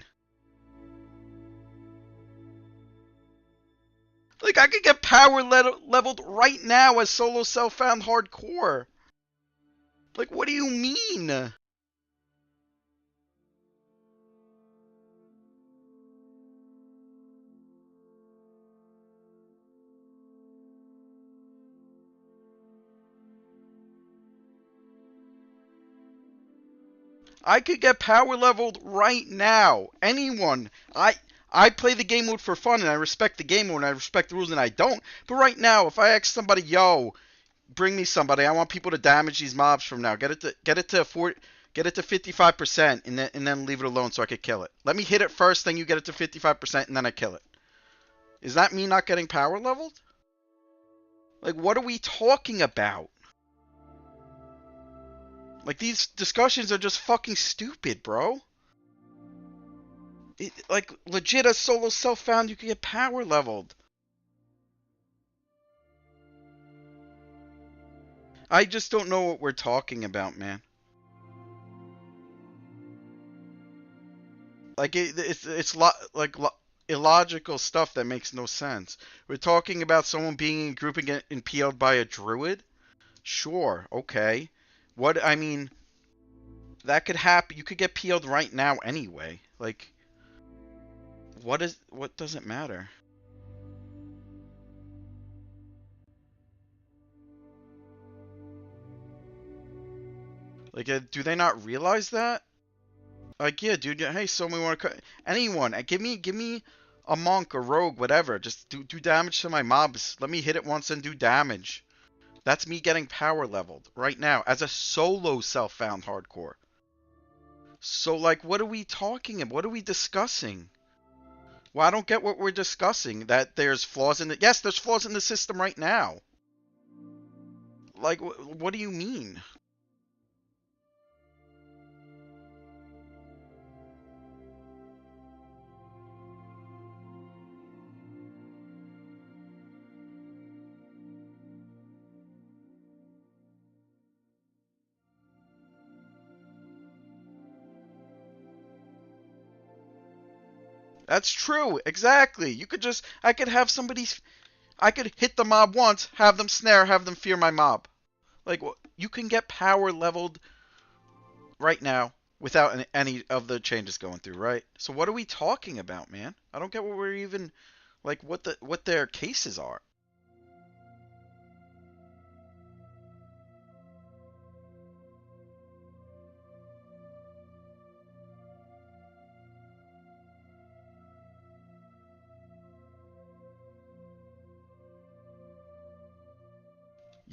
Like, I could get power leveled right now as solo self-found hardcore. Like, what do you mean? I could get power leveled right now. Anyone. I play the game mode for fun and I respect the game mode and I respect the rules and I don't. But right now, if I ask somebody, yo, bring me somebody, I want people to damage these mobs from now. Get it to 55% and then leave it alone so I could kill it. Let me hit it first, then you get it to 55% and then I kill it. Is that me not getting power leveled? Like, what are we talking about? Like, these discussions are just fucking stupid, bro. Like, legit, as solo self-found, you can get power leveled. I just don't know what we're talking about, man. Like, it's illogical stuff that makes no sense. We're talking about someone being in grouping impaled by a druid? Sure, okay. What, I mean, that could happen. You could get PL'd right now anyway. Like, what does it matter? Like, do they not realize that? Like, yeah, dude, hey, someone want to anyone, give me a monk, a rogue, whatever. Just do damage to my mobs. Let me hit it once and do damage. That's me getting power leveled right now as a solo self-found hardcore. So, like, what are we talking about? What are we discussing? Well, I don't get what we're discussing. That there's flaws in it. Yes, there's flaws in the system right now. Like, what do you mean? That's true. Exactly. You could just, I could have I could hit the mob once, have them snare, have them fear my mob. Like, you can get power leveled right now without any of the changes going through, right? So what are we talking about, man? I don't get what we're even, like, what their cases are.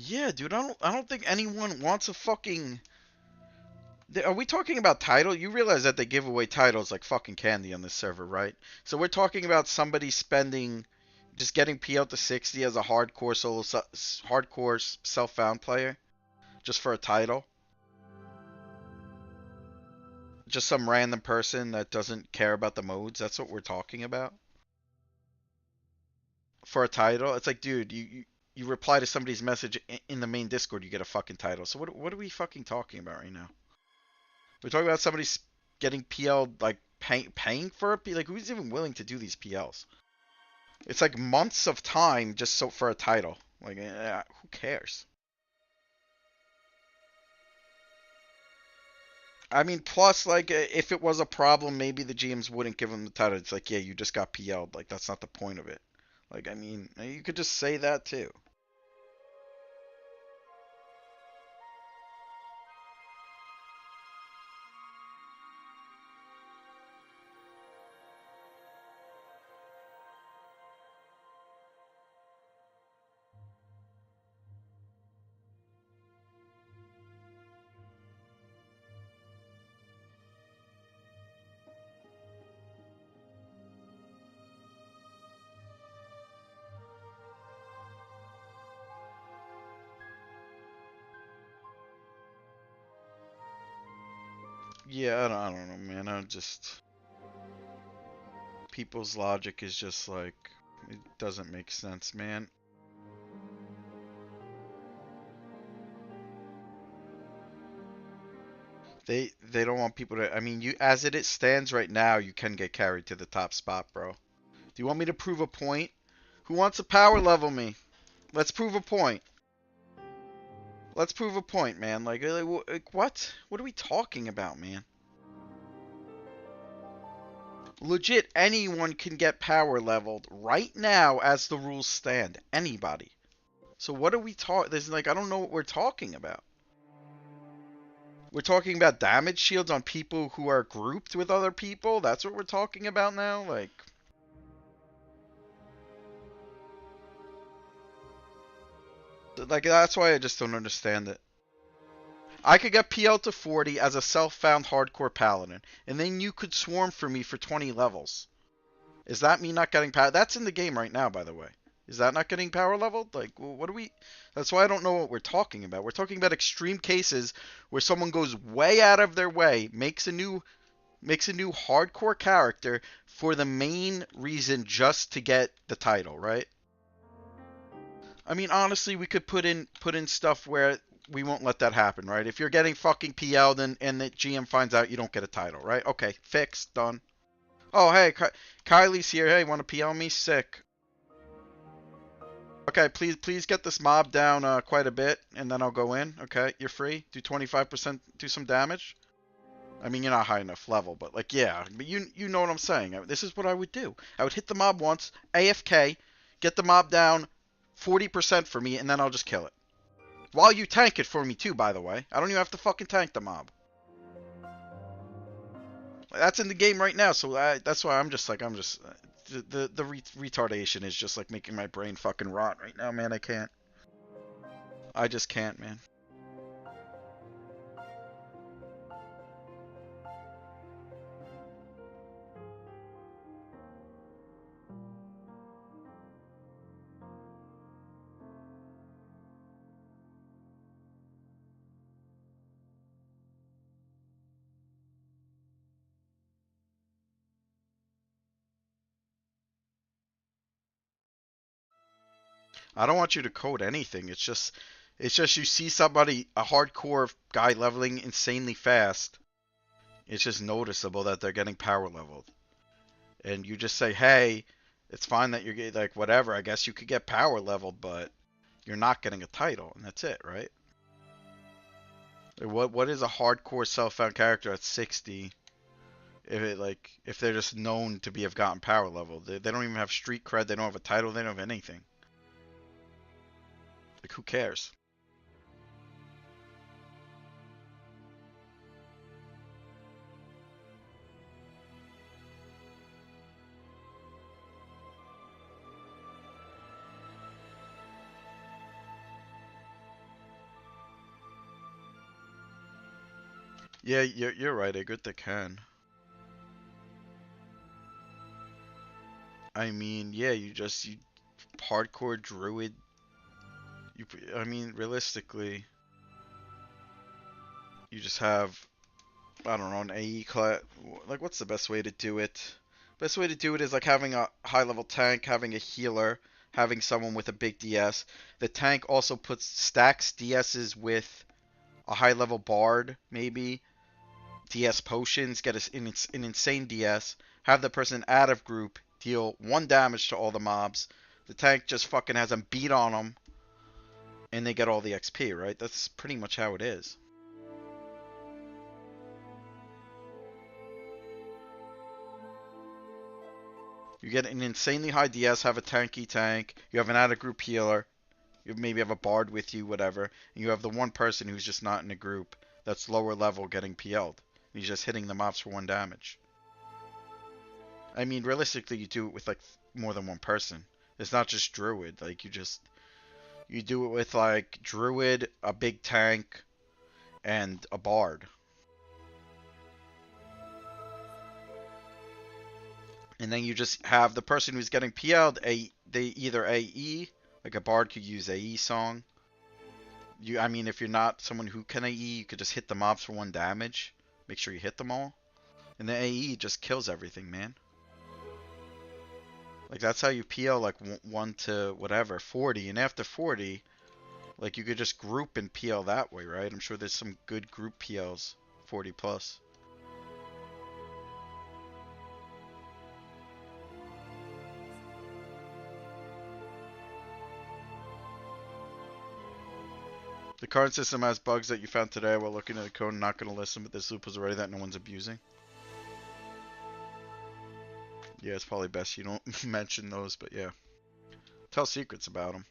Yeah, dude, I don't think anyone wants a fucking. Are we talking about title? You realize that they give away titles like fucking candy on this server, right? So we're talking about somebody spending, just getting PL to 60 as a hardcore self-found player, just for a title. Just some random person that doesn't care about the modes. That's what we're talking about. For a title, it's like, dude, you reply to somebody's message in the main Discord, you get a fucking title. So what are we fucking talking about right now? We're talking about somebody getting PL'd, like, paying for it? Like, who's even willing to do these PLs? It's like months of time just so for a title. Like, who cares? I mean, plus, like, if it was a problem, maybe the GMs wouldn't give him the title. It's like, yeah, you just got PL'd. Like, that's not the point of it. Like, I mean, you could just say that too. Yeah, I don't know, man. I just people's logic is just like it doesn't make sense, man. They don't want people to. I mean, you as it stands right now, you can get carried to the top spot, bro. Do you want me to prove a point? Who wants to power level me? Let's prove a point. Let's prove a point, man. Like what? What are we talking about, man? Legit, anyone can get power leveled right now as the rules stand. Anybody. So what are we talking? There's like I don't know what we're talking about. We're talking about damage shields on people who are grouped with other people. That's what we're talking about now. Like that's why I just don't understand it. I could get PL to 40 as a self-found hardcore paladin, and then you could swarm for me for 20 levels. Is that me not getting power? That's in the game right now, by the way. Is that not getting power leveled? Like, what do we? That's why I don't know what we're talking about. We're talking about extreme cases where someone goes way out of their way, makes a new hardcore character for the main reason just to get the title, right? I mean, honestly, we could put in stuff where we won't let that happen, right? If you're getting fucking PL'd and the GM finds out you don't get a title, right? Okay, fixed, done. Oh, hey, Kylie's here. Hey, want to PL me? Sick. Okay, please get this mob down quite a bit, and then I'll go in. Okay, you're free. Do 25%, do some damage. I mean, you're not high enough level, but like, yeah. But you know what I'm saying. This is what I would do. I would hit the mob once, AFK, get the mob down 40% for me, and then I'll just kill it. While you tank it for me too, by the way. I don't even have to fucking tank the mob. That's in the game right now, so that's why I'm just the retardation is just like making my brain fucking rot right now, man. I can't. I just can't, man. I don't want you to code anything. It's just you see somebody, a hardcore guy leveling insanely fast. It's just noticeable that they're getting power leveled. And you just say, hey, it's fine that you're getting, like, whatever. I guess you could get power leveled, but you're not getting a title. And that's it, right? What is a hardcore self-found character at 60 if they're just known to have gotten power leveled? They don't even have street cred. They don't have a title. They don't have anything. Like, who cares? Yeah, you're right. A good they can. I mean, yeah, you hardcore druid. I mean, realistically, you just have I don't know an AE class. Like, what's the best way to do it? Best way to do it is like having a high level tank, having a healer, having someone with a big DS. The tank also stacks DSs with a high level bard, maybe DS potions, get an insane DS, have the person out of group, deal 1 damage to all the mobs. The tank just fucking has them beat on them, and they get all the XP, right? That's pretty much how it is. You get an insanely high DS, have a tanky tank, you have an out of group healer, you maybe have a bard with you, whatever, and you have the one person who's just not in a group that's lower level getting PL'd. He's just hitting the mobs for 1 damage. I mean, realistically, you do it with like more than one person. It's not just druid. Like you do it with like druid, a big tank, and a bard. And then you just have the person who's getting PL'd. They either AE, like a bard could use AE song. I mean, if you're not someone who can AE, you could just hit the mobs for 1 damage. Make sure you hit them all. And the AE just kills everything, man. Like, that's how you PL, like, 1 to whatever, 40. And after 40, like, you could just group and PL that way, right? I'm sure there's some good group PLs, 40 plus. The current system has bugs that you found today while looking at the code. Not going to list them, but this loop was already that no one's abusing. Yeah, it's probably best you don't mention those, but yeah. Tell secrets about them.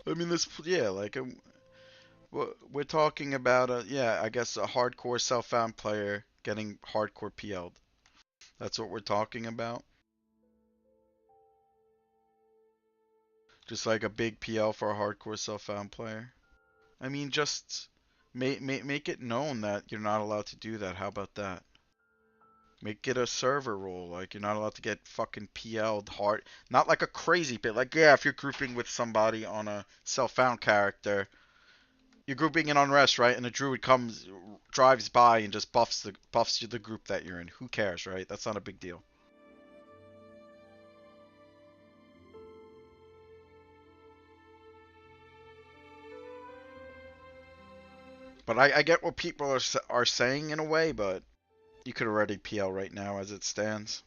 I mean, this, yeah, like, we're talking about, yeah, I guess a hardcore self-found player getting hardcore PL'd. That's what we're talking about. Just like a big PL for a hardcore self-found player. I mean, just make it known that you're not allowed to do that. How about that? Make it a server rule. Like, you're not allowed to get fucking PL'd hard. Not like a crazy bit. Like, yeah, if you're grouping with somebody on a self-found character, you're grouping in on rest, right? And the druid comes, drives by and just buffs the group that you're in. Who cares, right? That's not a big deal. But I get what people are saying in a way, but you could already PL right now as it stands.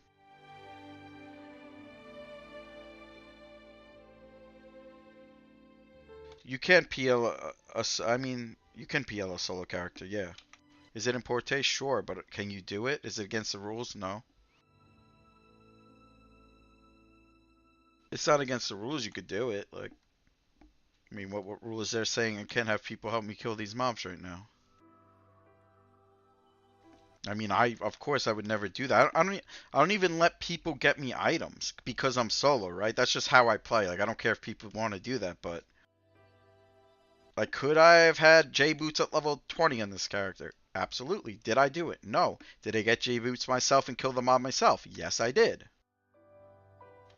You can PL I mean, you can PL a solo character, yeah. Is it in Porte? Sure, but can you do it? Is it against the rules? No. It's not against the rules, you could do it. Like, I mean, what rule is there saying I can't have people help me kill these mobs right now? I mean, of course I would never do that. I don't even let people get me items because I'm solo, right? That's just how I play. Like, I don't care if people want to do that, but like, could I have had J Boots at level 20 on this character? Absolutely. Did I do it? No. Did I get J Boots myself and kill the mob myself? Yes, I did.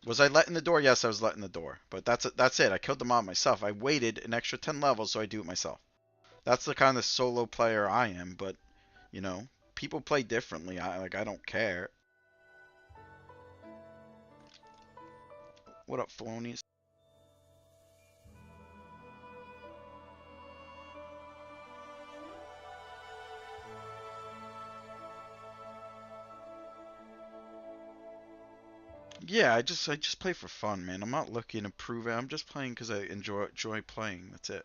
Was I letting the door? Yes, I was letting the door. But that's it. I killed the mob myself. I waited an extra 10 levels so I do it myself. That's the kind of solo player I am, but you know, people play differently. I don't care. What up, Felonies? Yeah, I just play for fun, man. I'm not looking to prove it. I'm just playing because I enjoy playing. That's it.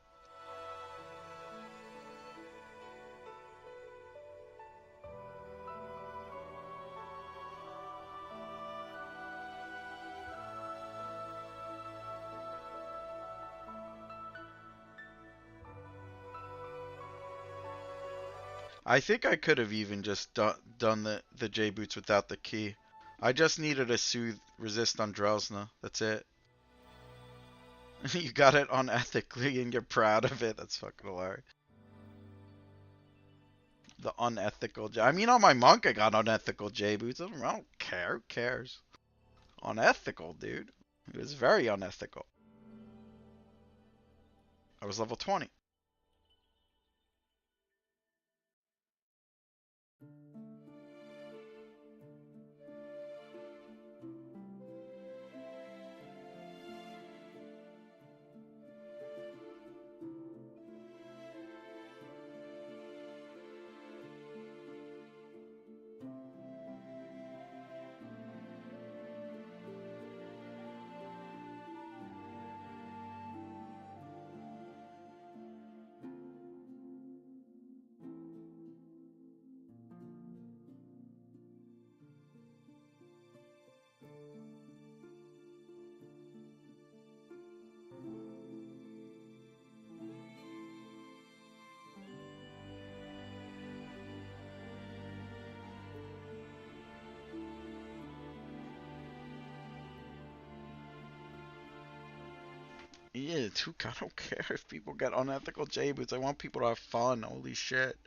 I think I could have even just done the J boots without the key. I just needed a soothe resist on Drelsna. That's it. You got it unethically and you're proud of it. That's fucking hilarious. The unethical I mean, on my monk, I got unethical J boots. I don't care. Who cares? Unethical, dude. It was very unethical. I was level 20. Yeah, dude, I don't care if people get unethical J boots. I want people to have fun. Holy shit.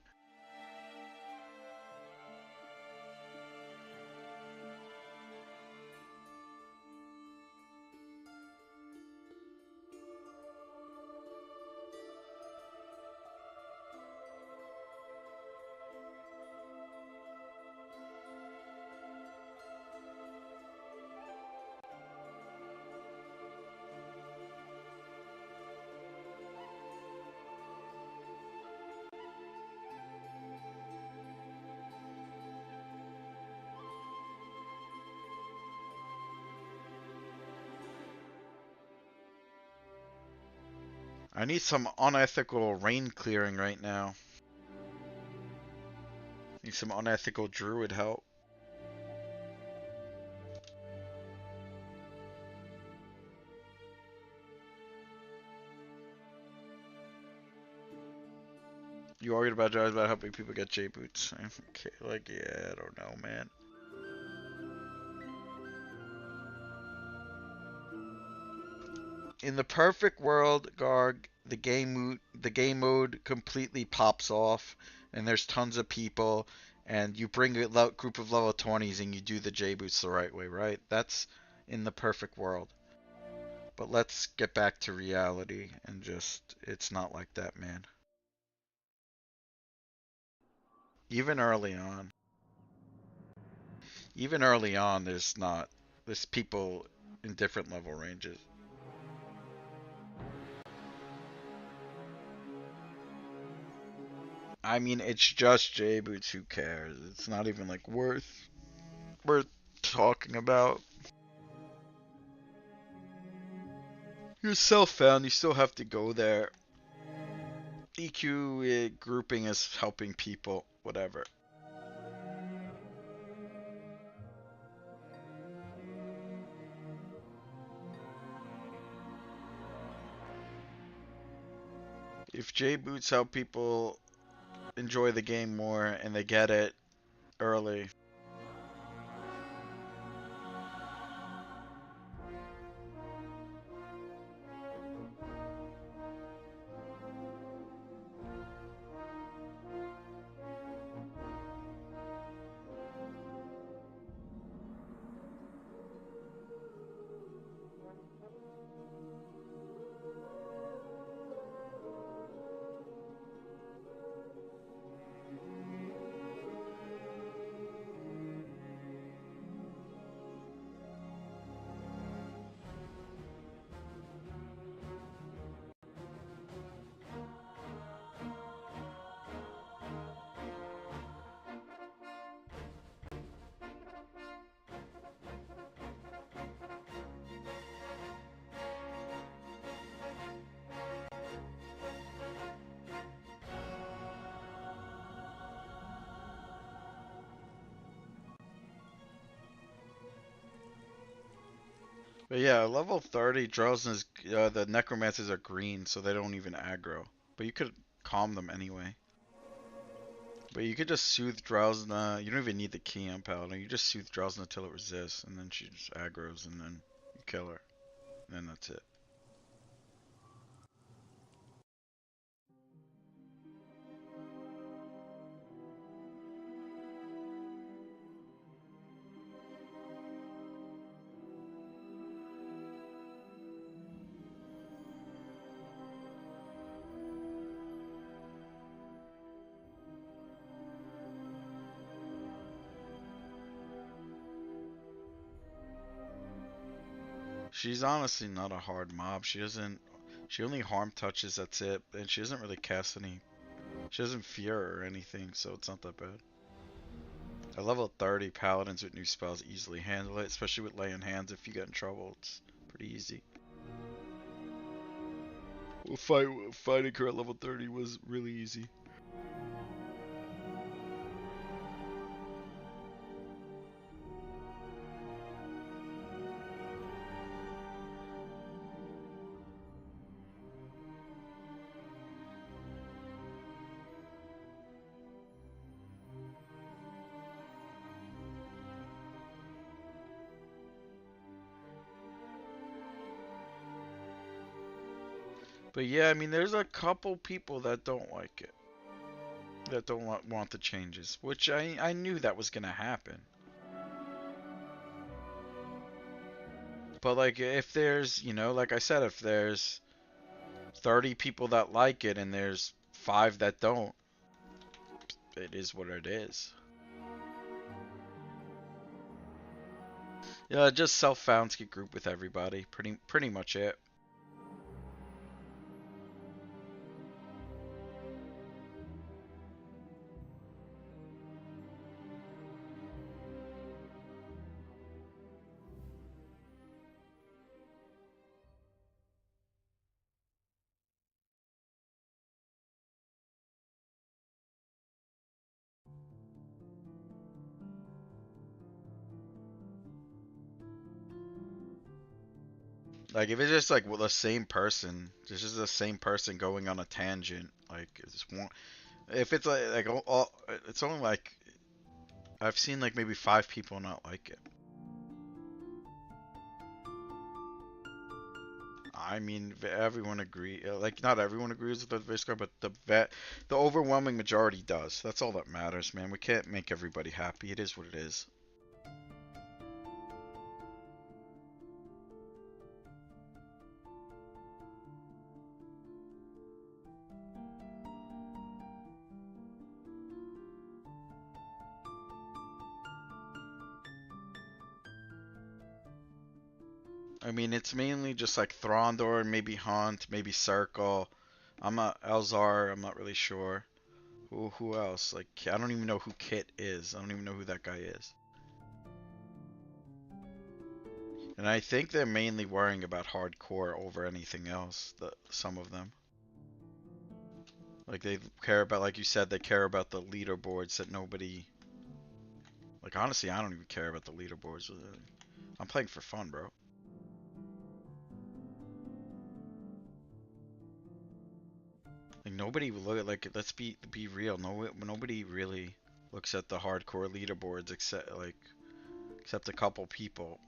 I need some unethical rain clearing right now. Need some unethical druid help. You argued about drugs about helping people get J boots. Okay, like yeah, I don't know, man. In the perfect world, Garg, the game mode completely pops off, and there's tons of people, and you bring a group of level 20s and you do the J boots the right way, right? That's in the perfect world. But let's get back to reality and just it's not like that, man. Even early on, even early on, there's people in different level ranges. I mean, it's just J boots. Who cares? It's not even like worth talking about. You're self-found. You still have to go there. EQ grouping is helping people. Whatever. If J boots help people enjoy the game more and they get it early. But yeah, level 30 Drowsin's the necromancers are green, so they don't even aggro. But you could calm them anyway. But you could just soothe Drowsna. You don't even need the key on Paladin. You just soothe Drowsna until it resists, and then she just aggroes, and then you kill her. And then that's it. She's honestly not a hard mob. She doesn't. She only harm touches. That's it, and she doesn't really cast any. She doesn't fear or anything, so it's not that bad. At level 30, paladins with new spells easily handle it, especially with laying hands. If you get in trouble, it's pretty easy. Fighting her at level 30 was really easy. But yeah, I mean, there's a couple people that don't like it, that don't want the changes, which I knew that was gonna happen. But like, if there's, like I said, if there's 30 people that like it and there's 5 that don't, it is what it is. Yeah, just self-founds get grouped with everybody. Pretty much it. Like if it's just like the same person, it's just the same person going on a tangent. Like it's one. If it's like it's only like I've seen like maybe 5 people not like it. I mean, everyone agree. Like not everyone agrees with the face card, but the overwhelming majority does. That's all that matters, man. We can't make everybody happy. It is what it is. I mean, it's mainly just like Throndor, maybe Hunt, maybe Circle. I'm not Elzar. I'm not really sure. Who else? Like I don't even know who Kit is. I don't even know who that guy is. And I think they're mainly worrying about hardcore over anything else. Some of them, like they care about, like you said, they care about the leaderboards that nobody. Like honestly, I don't even care about the leaderboards. I'm playing for fun, bro. Like nobody look at, like, let's be real. Nobody really looks at the hardcore leaderboards except a couple people.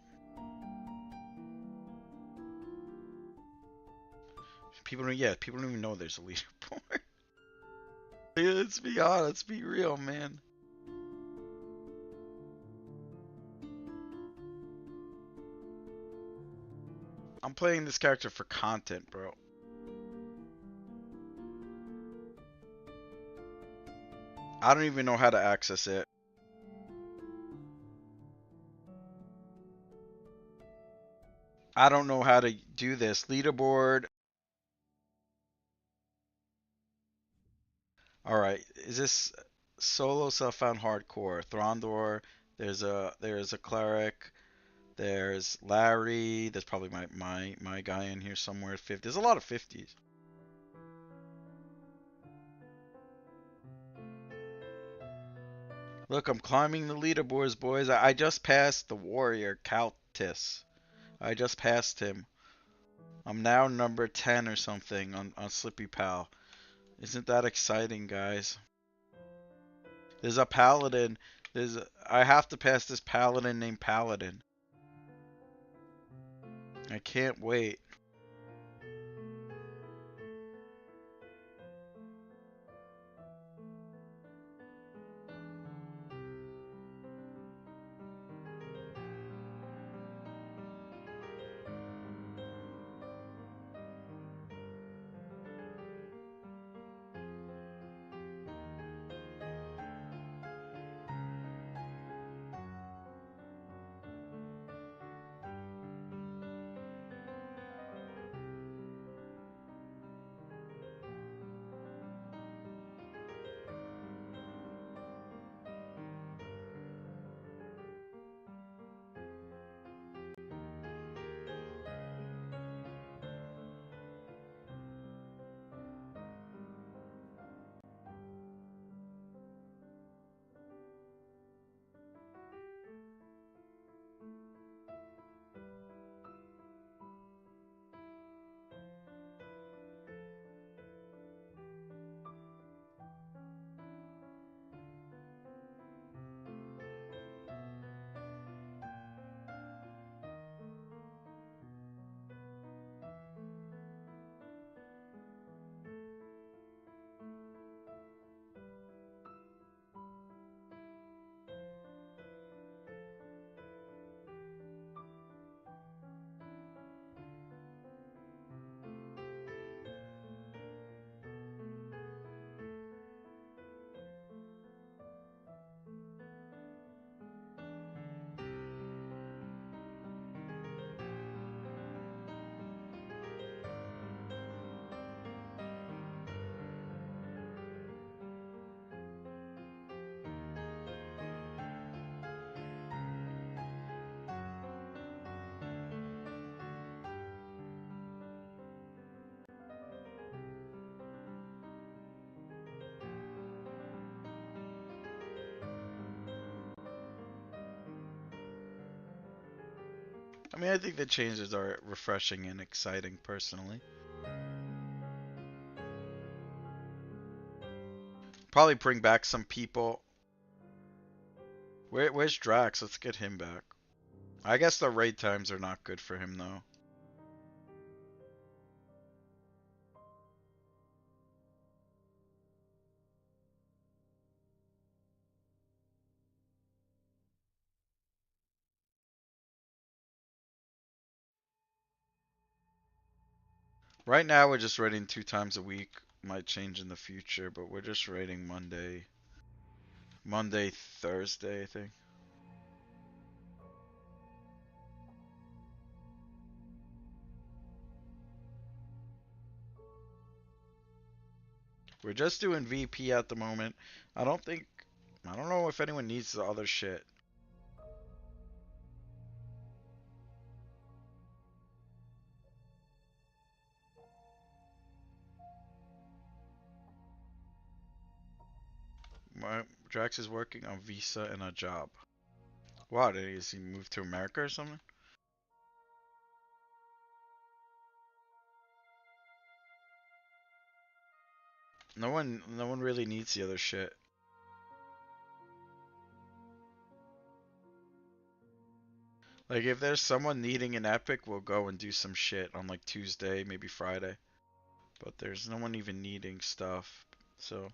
People don't even know there's a leaderboard. Let's be honest, let's be real, man. I'm playing this character for content, bro. I don't even know how to access it. I don't know how to do this. Leaderboard. Alright, is this solo self-found hardcore? Throndor, there's a cleric, there's Larry, there's probably my guy in here somewhere. 50. There's a lot of 50s. Look, I'm climbing the leaderboards, boys. I just passed the warrior, Caltis. I just passed him. I'm now number 10 or something on Slippy Pal. Isn't that exciting, guys? There's a paladin. I have to pass this paladin named Paladin. I can't wait. I mean, I think the changes are refreshing and exciting, personally. Probably bring back some people. Where's Drax? Let's get him back. I guess the raid times are not good for him, though. Right now, we're just raiding 2 times a week. Might change in the future, but we're just raiding Monday, Thursday, I think. We're just doing VP at the moment. I don't think, I don't know if anyone needs the other shit. Drax is working on visa and a job. Wow, is he move to America or something? No one really needs the other shit. Like, if there's someone needing an epic, we'll go and do some shit on like Tuesday, maybe Friday. But there's no one even needing stuff, so.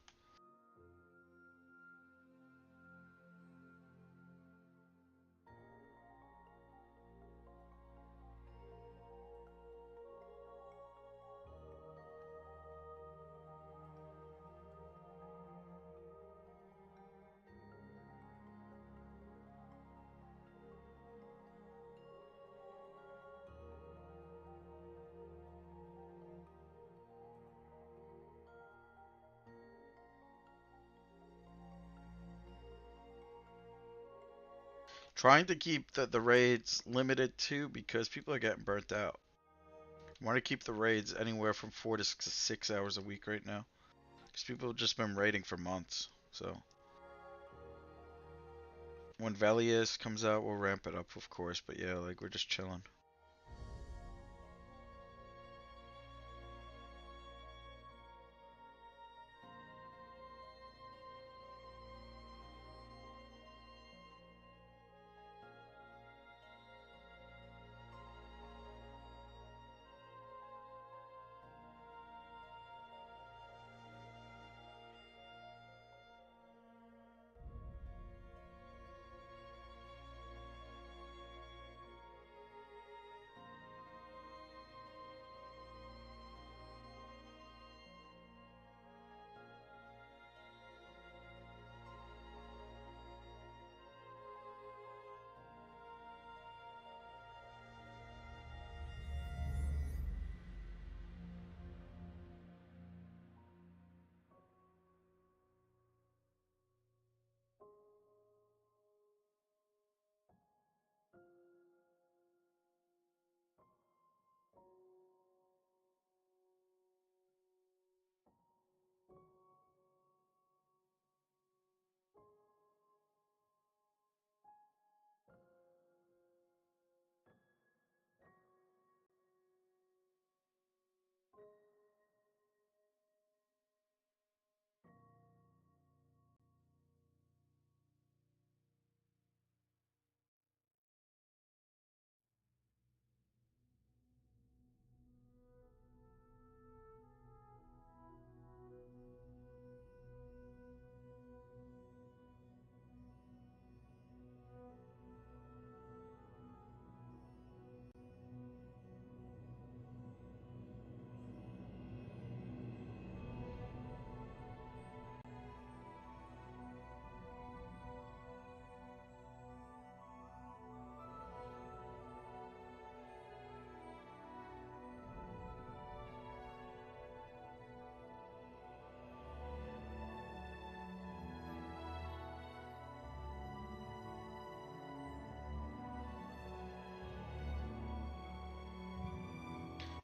Trying to keep the raids limited too because people are getting burnt out. Want to keep the raids anywhere from 4 to 6 hours a week right now. Because people have just been raiding for months. So when Velius comes out, we'll ramp it up, of course. But yeah, like we're just chilling.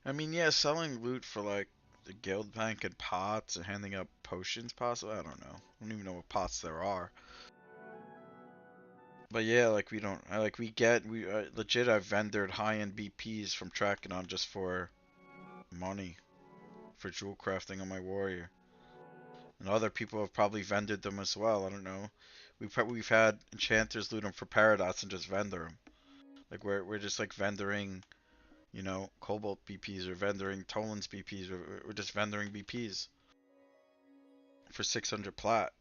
I mean, yeah, selling loot for like the guild bank and pots and handing out potions, possibly. I don't know. I don't even know what pots there are. But yeah, like we don't, like we get, we legit. I've vendored high-end BPs from Trakinon just for money for jewel crafting on my warrior, and other people have probably vendored them as well. I don't know. We've had enchanters loot them for paradox and just vendor them. Like we're just like vendoring, you know, Cobalt BPs or vendoring Tolan's BPs or we're just vendoring BPs for 600 plat.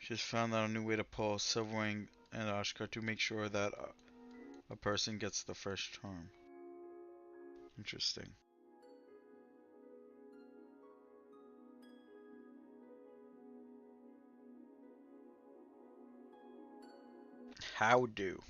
Just found out a new way to pull Silverwing and Ashkar to make sure that a person gets the first charm. Interesting. How do?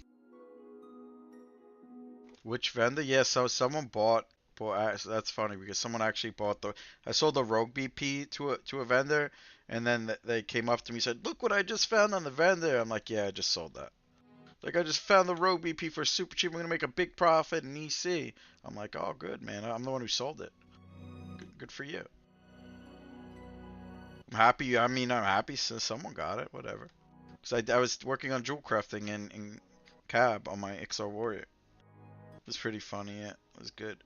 Which vendor? Yeah, so someone bought. So that's funny because someone actually bought the. I sold the Rogue BP to a vendor, and then they came up to me and said, "Look what I just found on the vendor." I'm like, "Yeah, I just sold that. Like I just found the Rogue BP for super cheap. I'm gonna make a big profit in EC." I'm like, "Oh, good man. I'm the one who sold it. Good for you." I'm happy. I mean, I'm happy since someone got it. Whatever. Because I was working on jewel crafting in Cab on my XR Warrior. It was pretty funny. Yeah, it was good.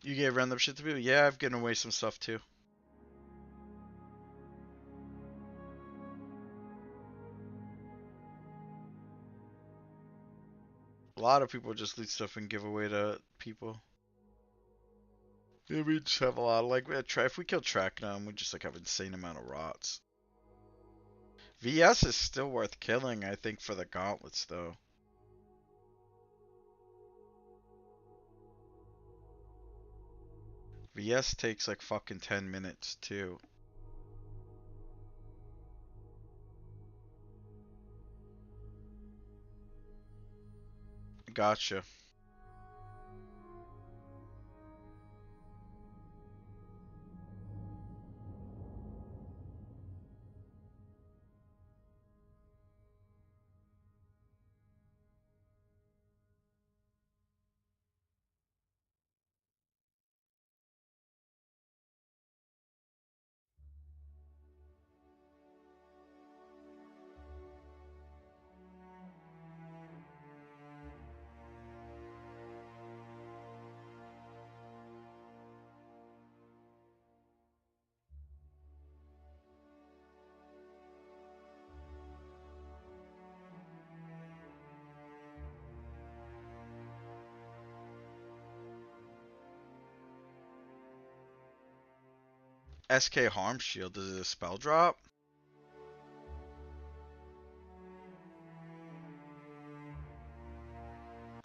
You gave random shit to people? Yeah, I've given away some stuff too. A lot of people just loot stuff and give away to people. Yeah, we just have a lot of like, if we kill Trackdown, we just like have an insane amount of rots. VS is still worth killing, I think, for the gauntlets though. VS takes like fucking 10 minutes too. Gotcha. SK Harm Shield, is it a spell drop?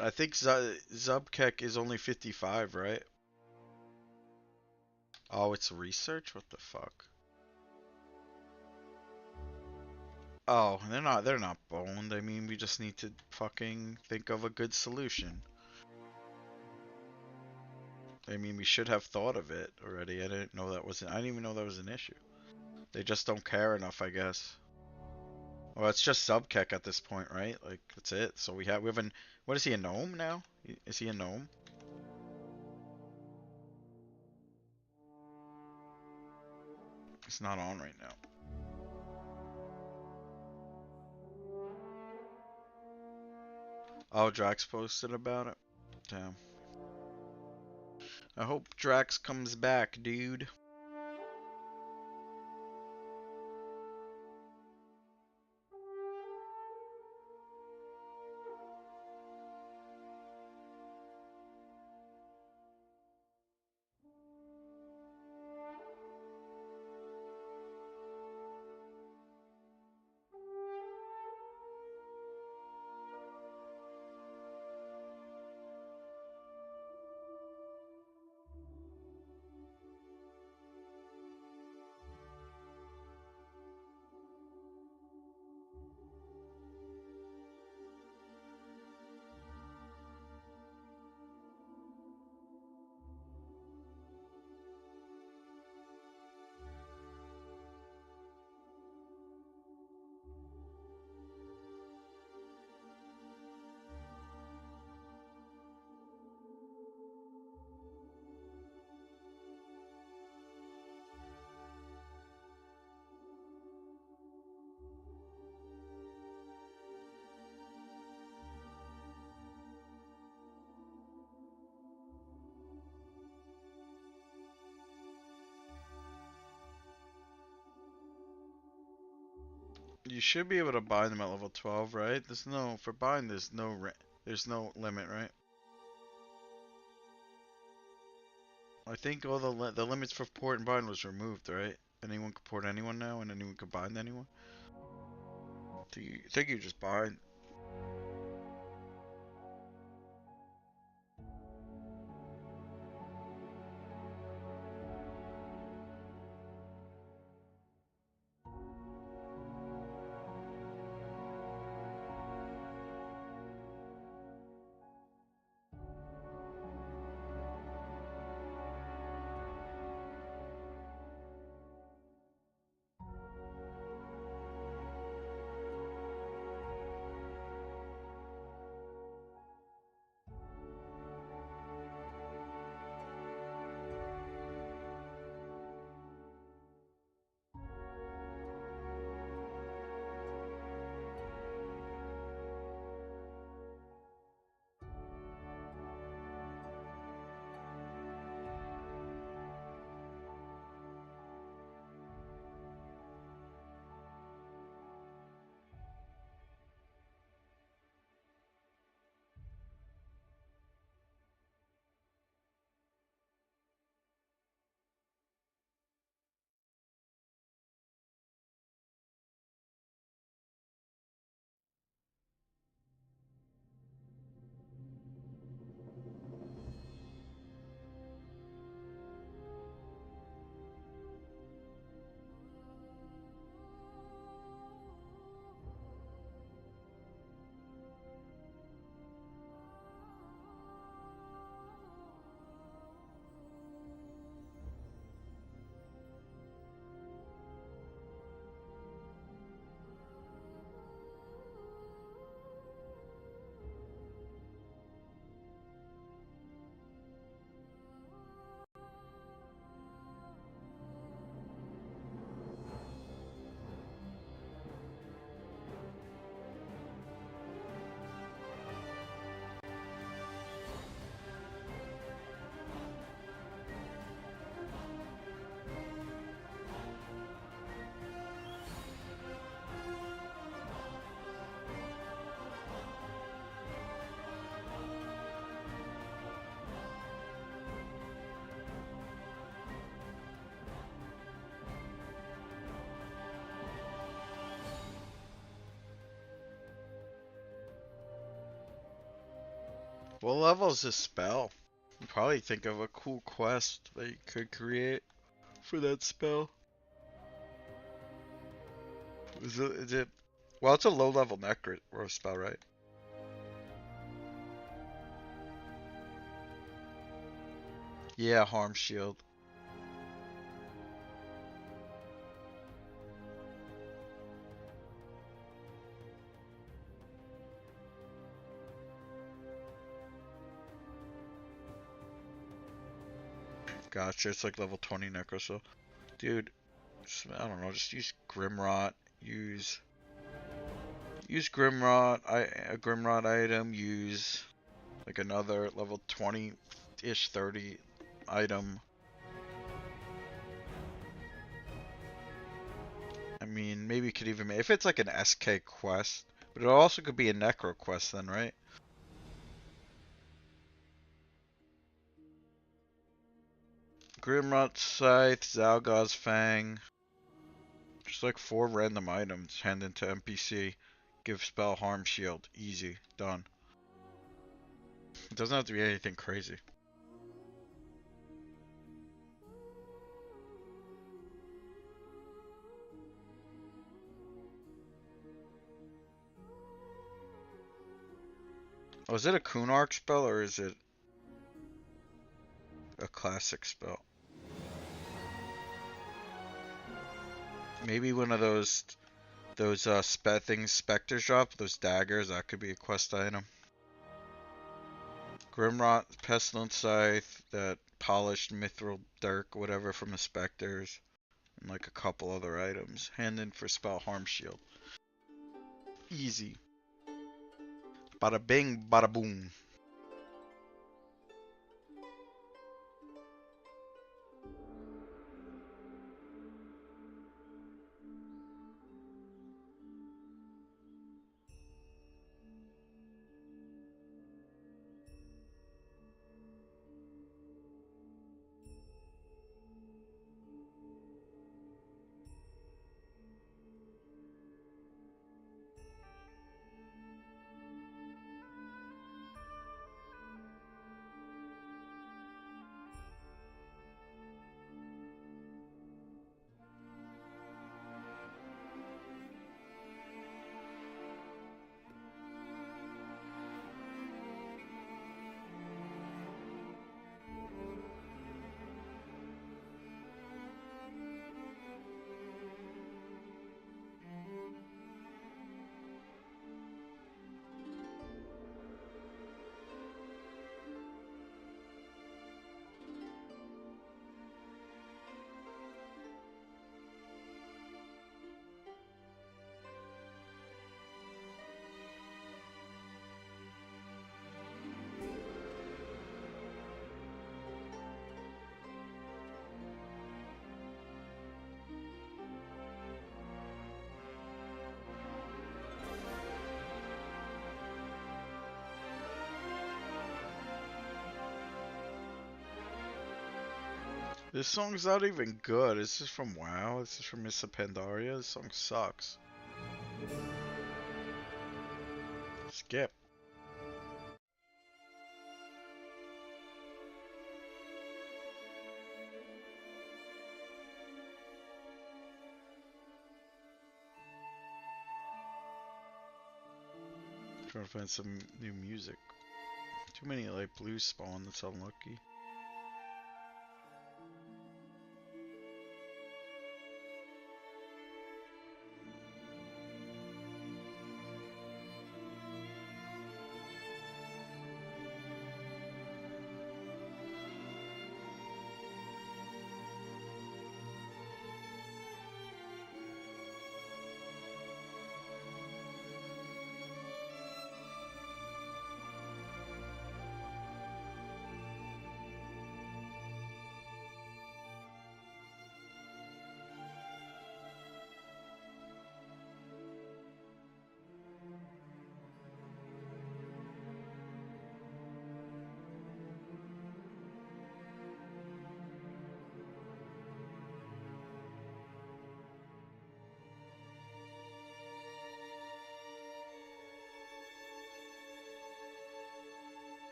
I think Zubkek is only 55, right? Oh, it's research? What the fuck? Oh, they're not boned. I mean, we just need to fucking think of a good solution. I mean, we should have thought of it already. I didn't even know that was an issue. They just don't care enough, I guess. Well, it's just Zubkek at this point, right? Like, that's it. So we have an, what is he, a gnome now? Is he a gnome? It's not on right now. Oh, Drax posted about it? Damn. I hope Drax comes back, dude. You should be able to buy them at level 12, right? There's no for buying. There's no limit, right? I think all the limits for port and bind was removed, right? Anyone can port anyone now, and anyone can bind anyone. Think you just bind. What level is this spell? You probably think of a cool quest that you could create for that spell. Is it? Well, it's a low level necro spell, right? Yeah, harm shield. Gotcha. It's like level 20 necro, so dude, I don't know. Just use Grimrot. Use Grimrot. A Grimrot item. Use like another level 20-ish 30 item. I mean, maybe you could even if it's like an SK quest, but it also could be a necro quest then, right? Grimrot Scythe, Zalgaz Fang. Just like 4 random items, hand into NPC. Give spell harm shield. Easy. Done. It doesn't have to be anything crazy. Oh, is it a Kunark spell or is it a classic spell? Maybe one of those things specters drop, those daggers, that could be a quest item. Grimrot, Pestilent Scythe, that polished mithril dirk, whatever from the specters, and like a couple other items. Hand in for spell harm shield. Easy. Bada bing, bada boom. This song's not even good. This is from WoW. This is from Miss Pandaria. This song sucks. Skip. Trying to find some new music. Too many like blues spawn. That's unlucky.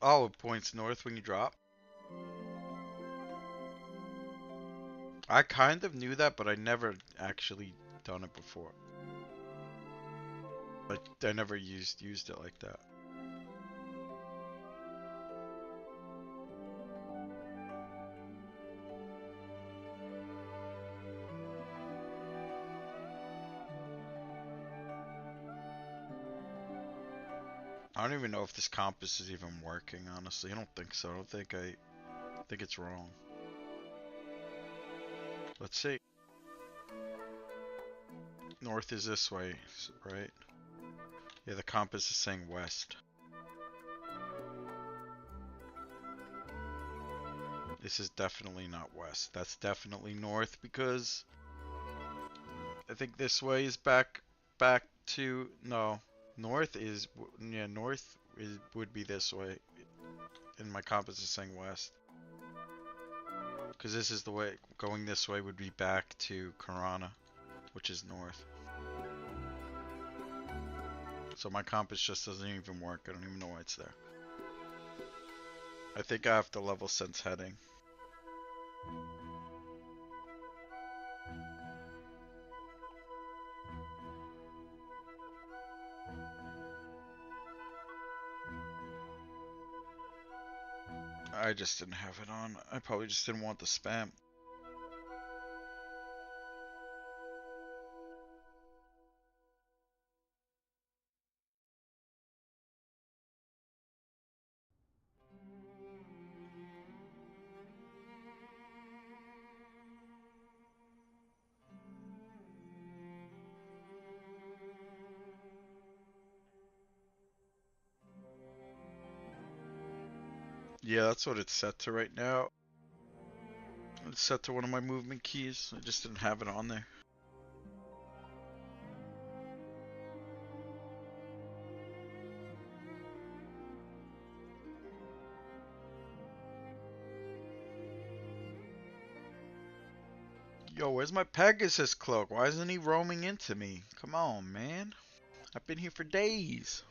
Oh, it points north when you drop. I kind of knew that, but I never actually done it before. Like I never used it like that. I don't even know if this compass is even working, honestly. I don't think so. I think it's wrong. Let's see. North is this way, right? Yeah, the compass is saying west. This is definitely not west. That's definitely north because I think this way is back to no. North is yeah, would be this way. And my compass is saying west. Because this is the way, going this way would be back to Karna, which is north. So my compass just doesn't even work. I don't even know why it's there. I think I have to level sense heading. I just didn't have it on. I probably just didn't want the spam. Yeah, that's what it's set to right now. It's set to one of my movement keys. I just didn't have it on there. Yo, where's my Pegasus cloak? Why isn't he roaming into me? Come on, man. I've been here for days.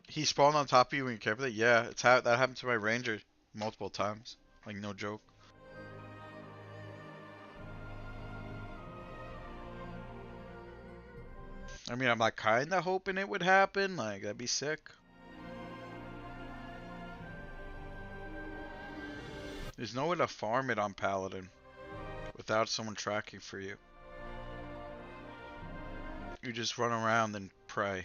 He spawned on top of you when you camped it? Yeah, that happened to my ranger multiple times. Like, no joke. I mean, I'm like kinda hoping it would happen. Like, that'd be sick. There's no way to farm it on Paladin without someone tracking for you. You just run around and pray.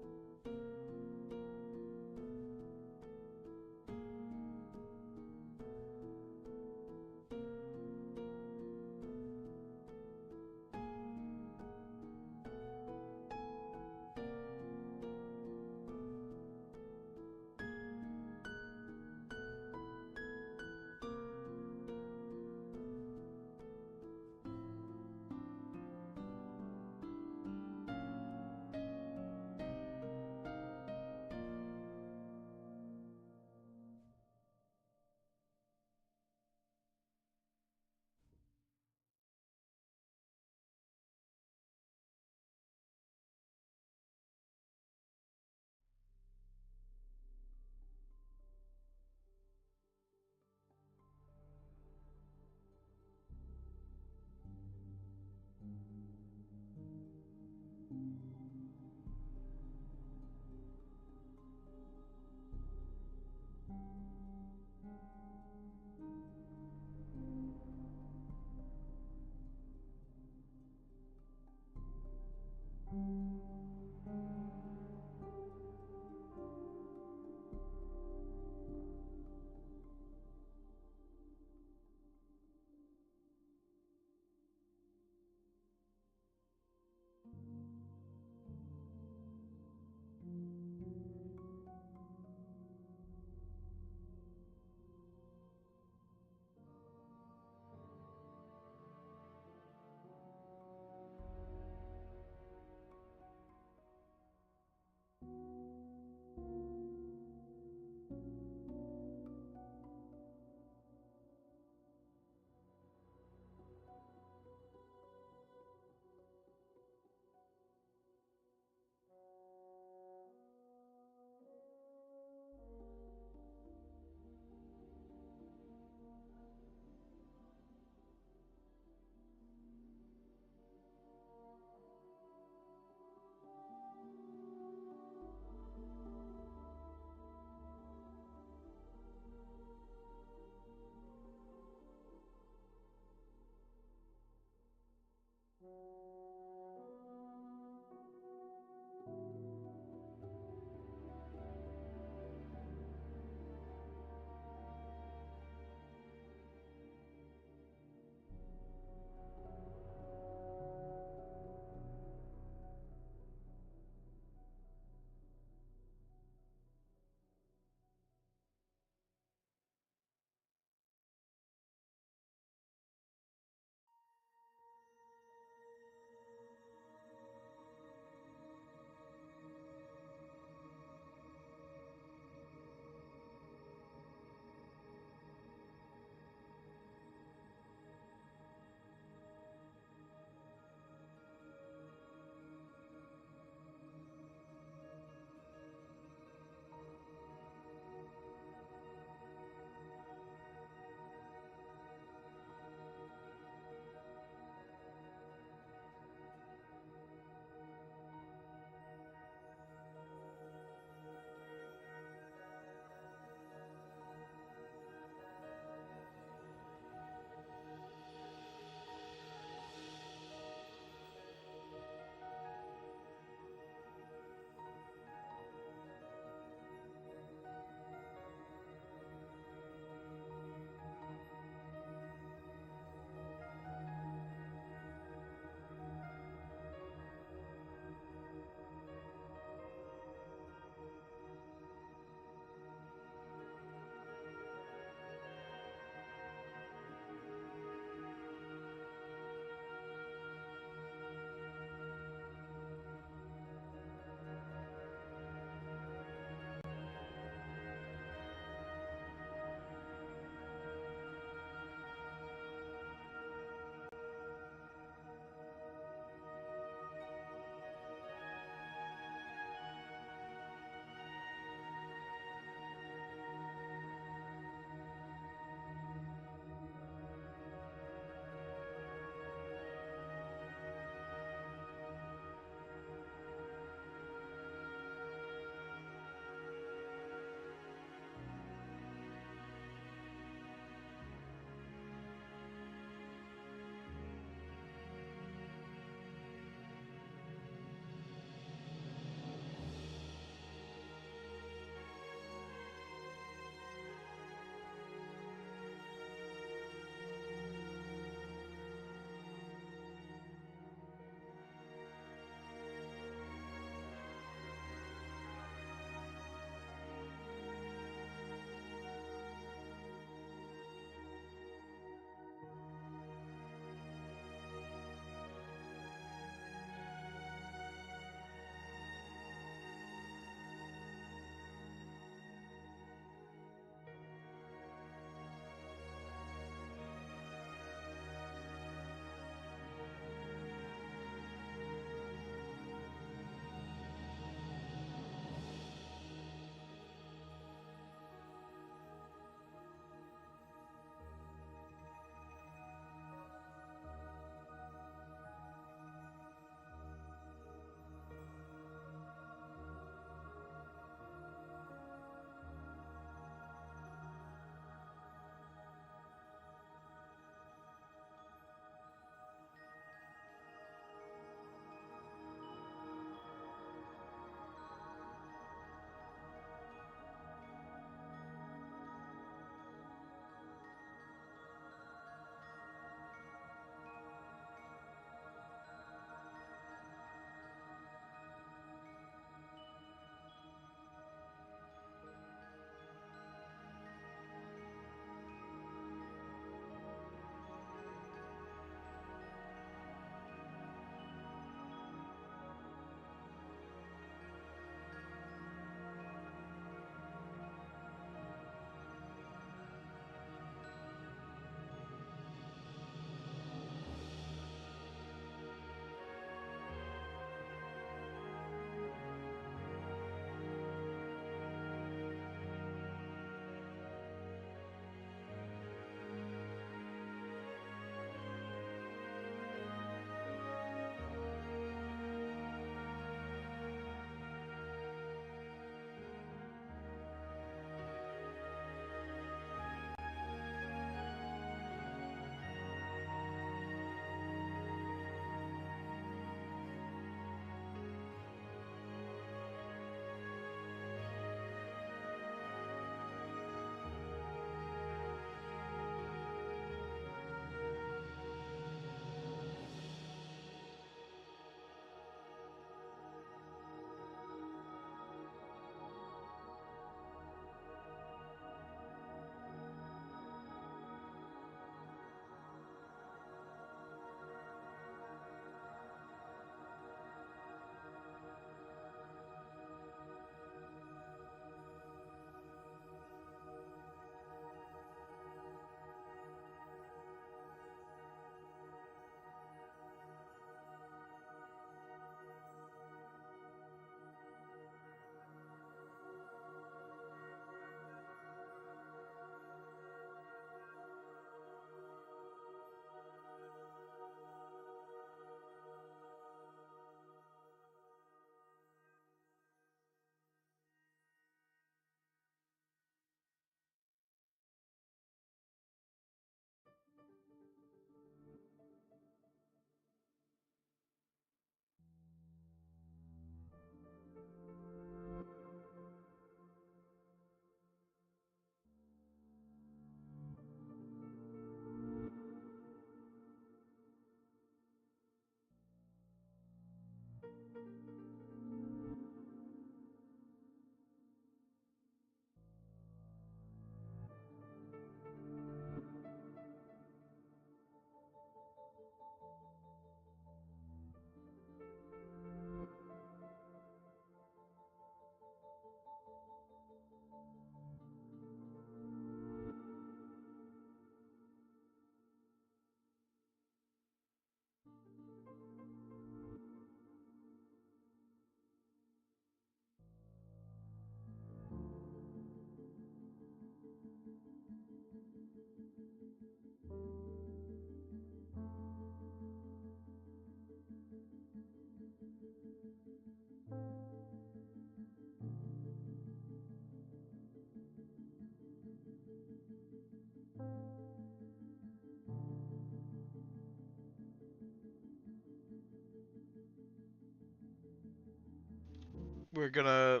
we're gonna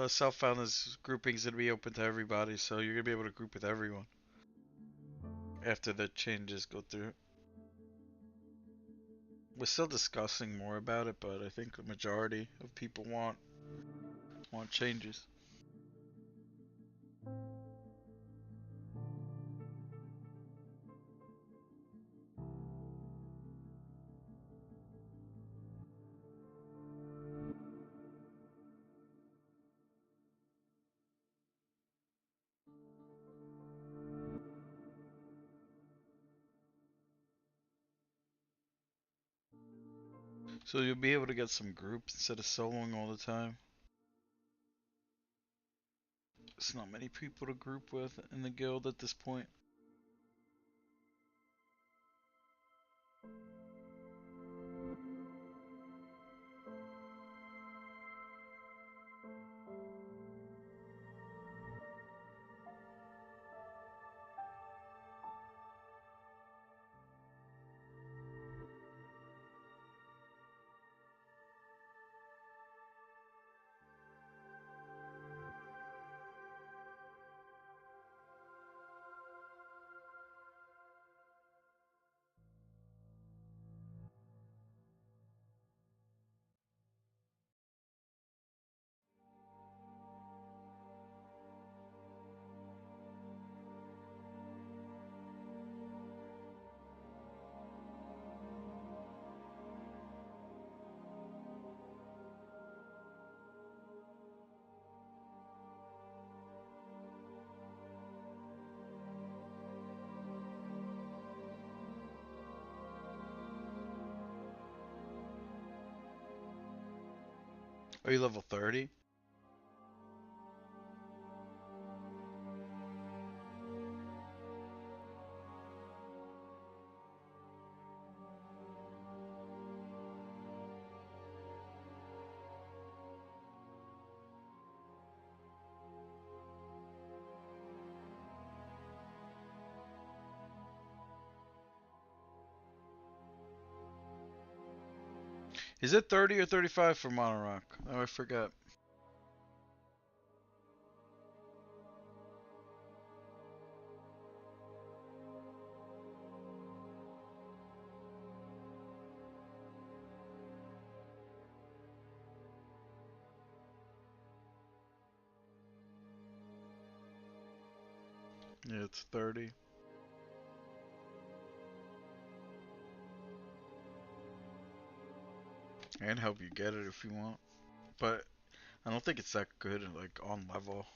self-founders groupings gonna be open to everybody, so you're gonna be able to group with everyone after the changes go through. We're still discussing more about it, but I think the majority of people want changes. So you'll be able to get some groups instead of soloing all the time. There's not many people to group with in the guild at this point. Are you level 30? Is it 30 or 35 for Monorock? Oh, I forgot. Yeah, it's 30. I can help you get it if you want. But I don't think it's that good, like, on level.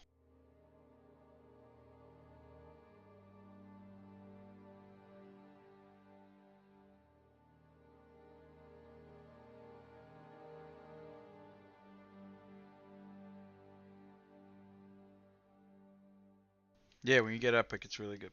Yeah, when you get epic, it's really good.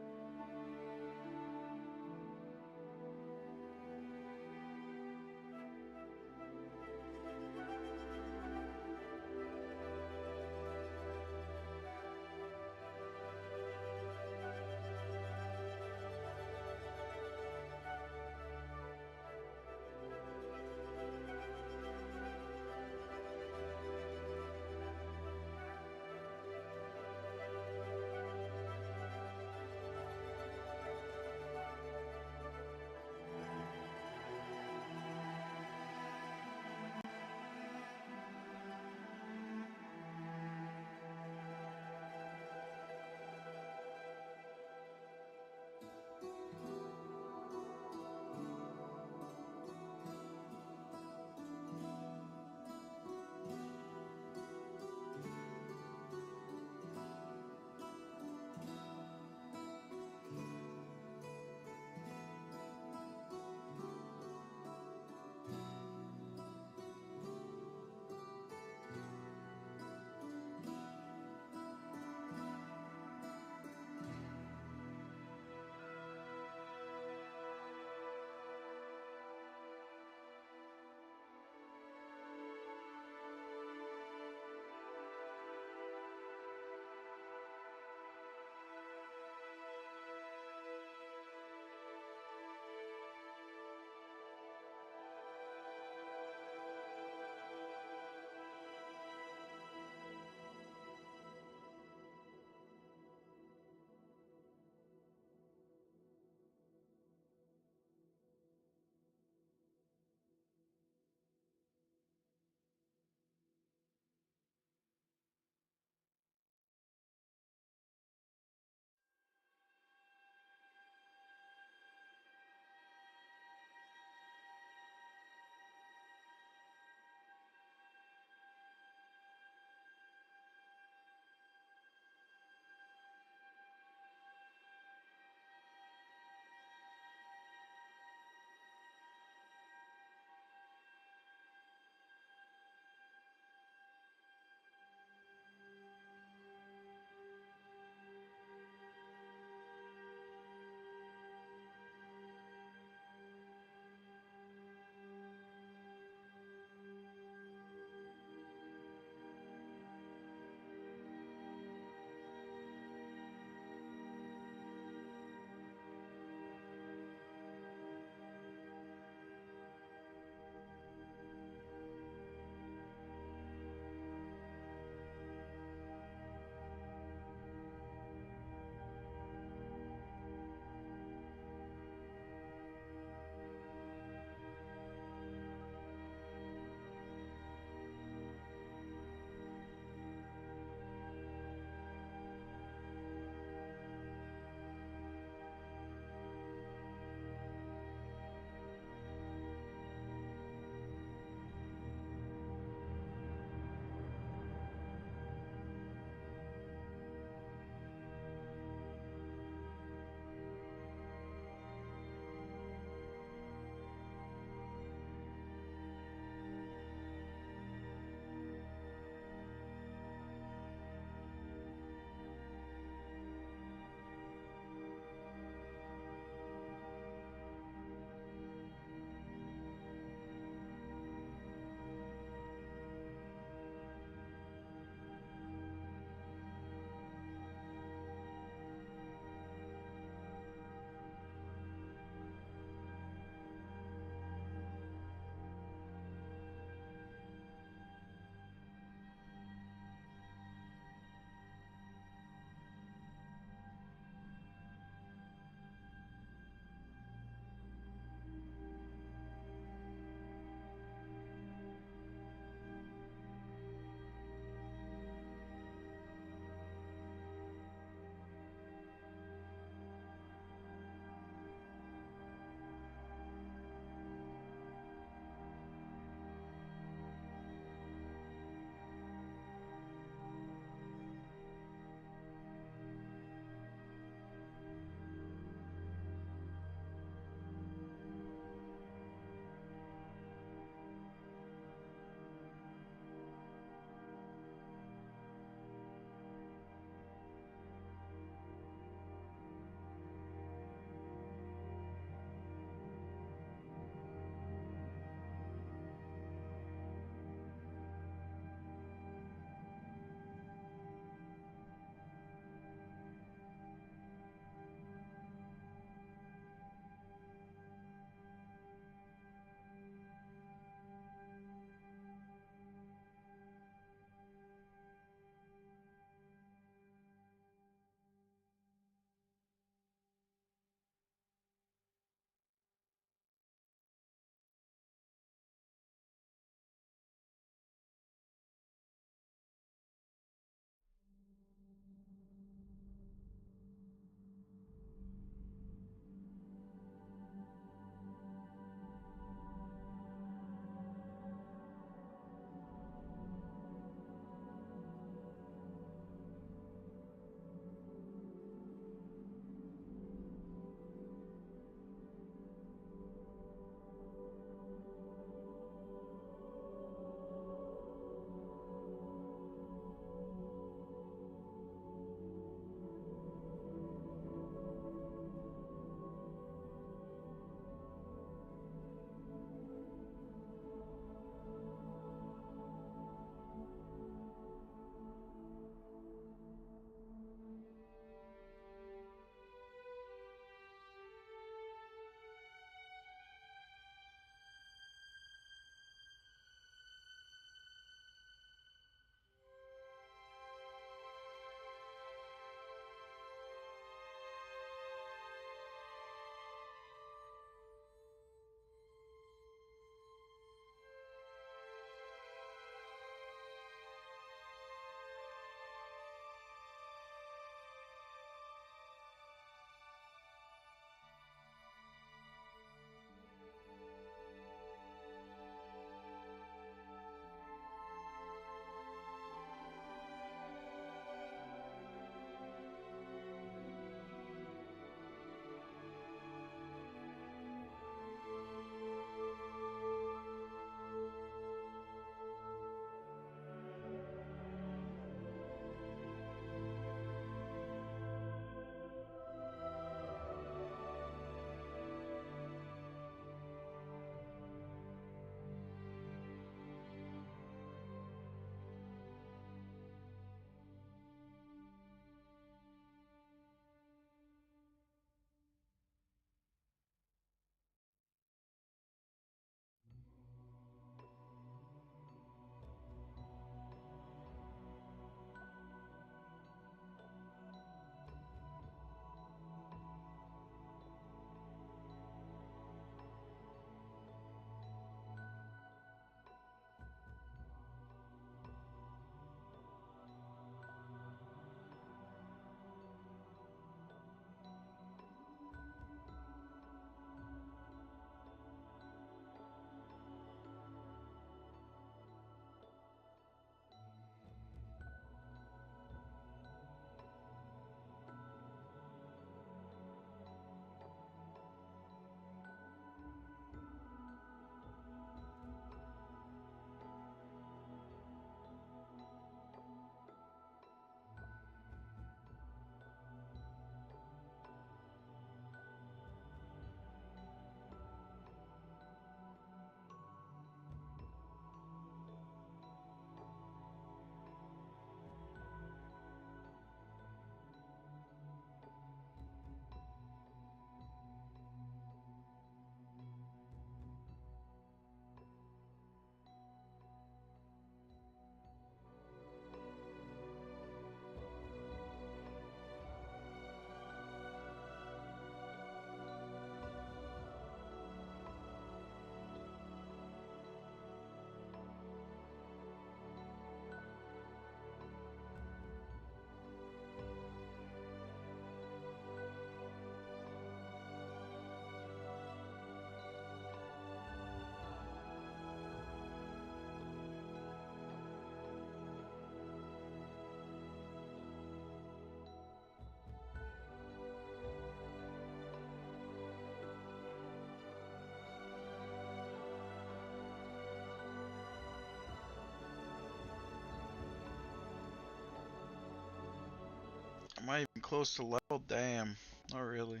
Close to level? Damn. Not really.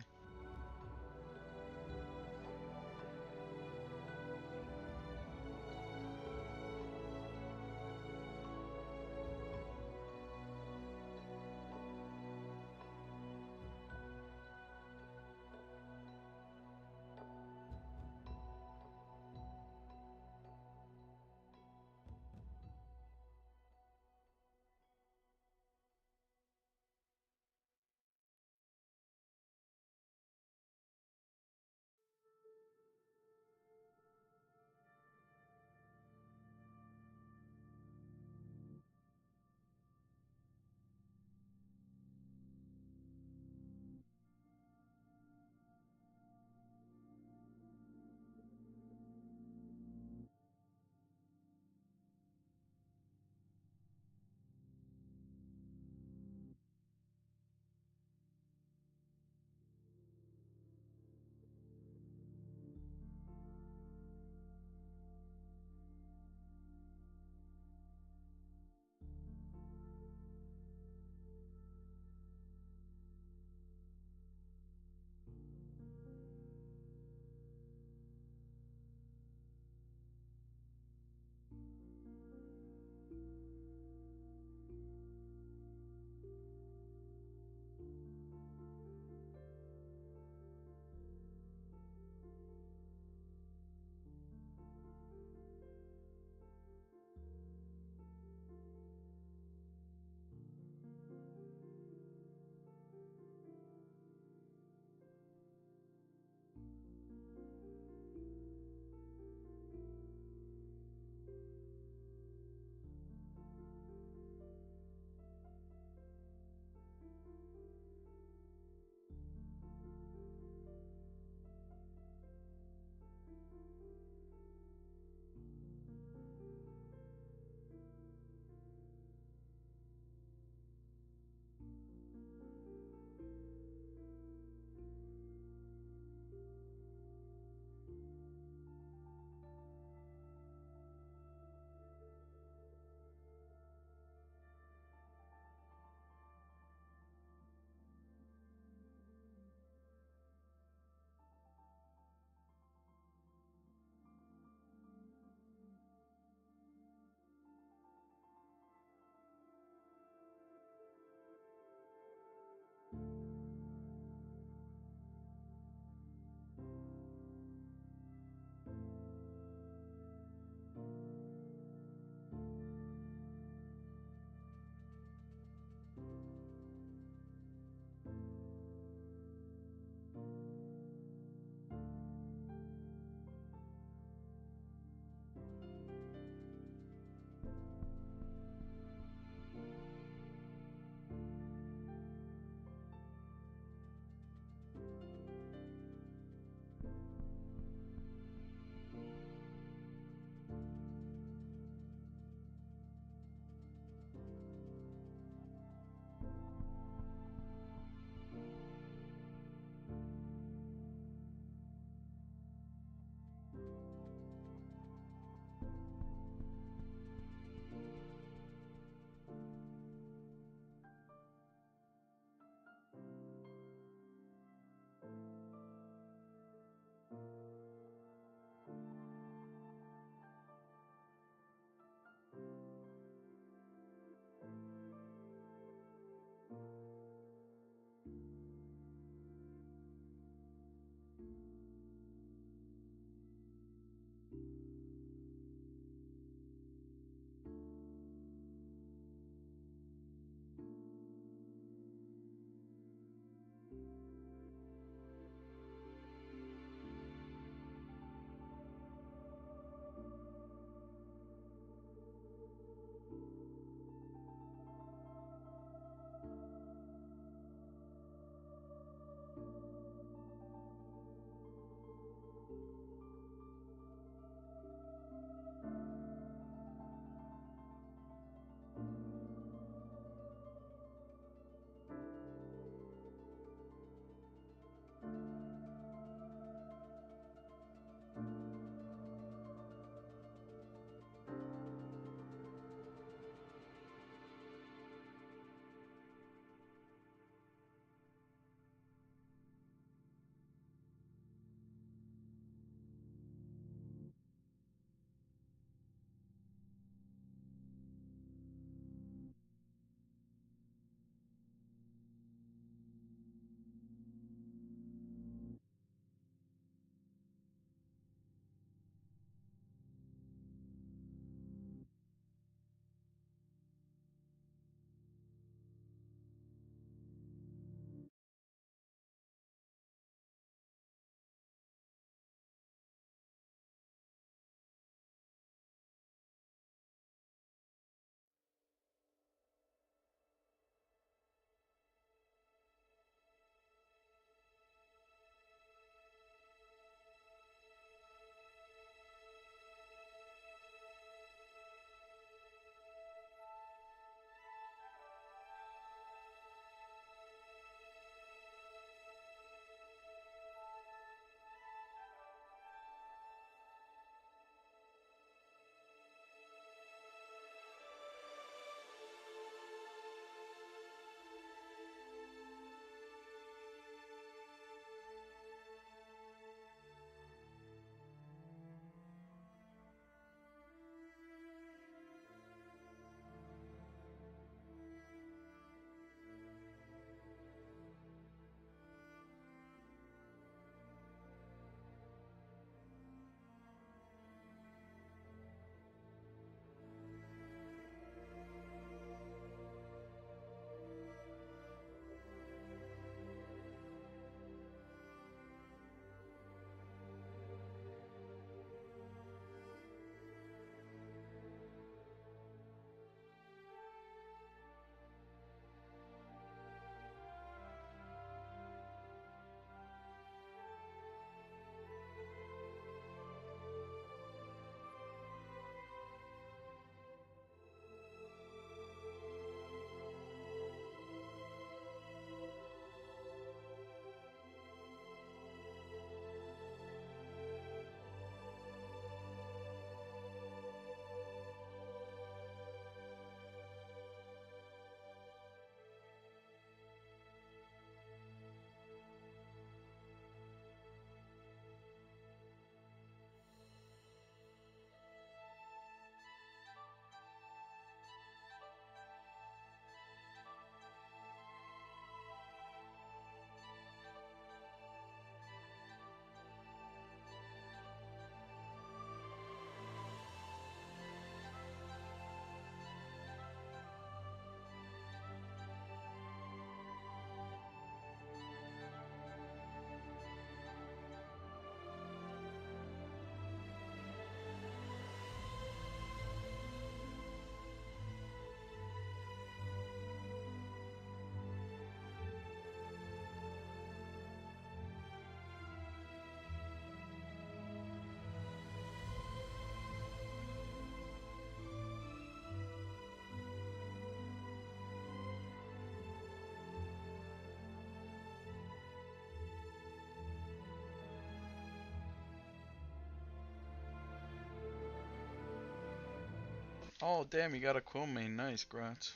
Oh, damn, you got a quill main. Nice, grats.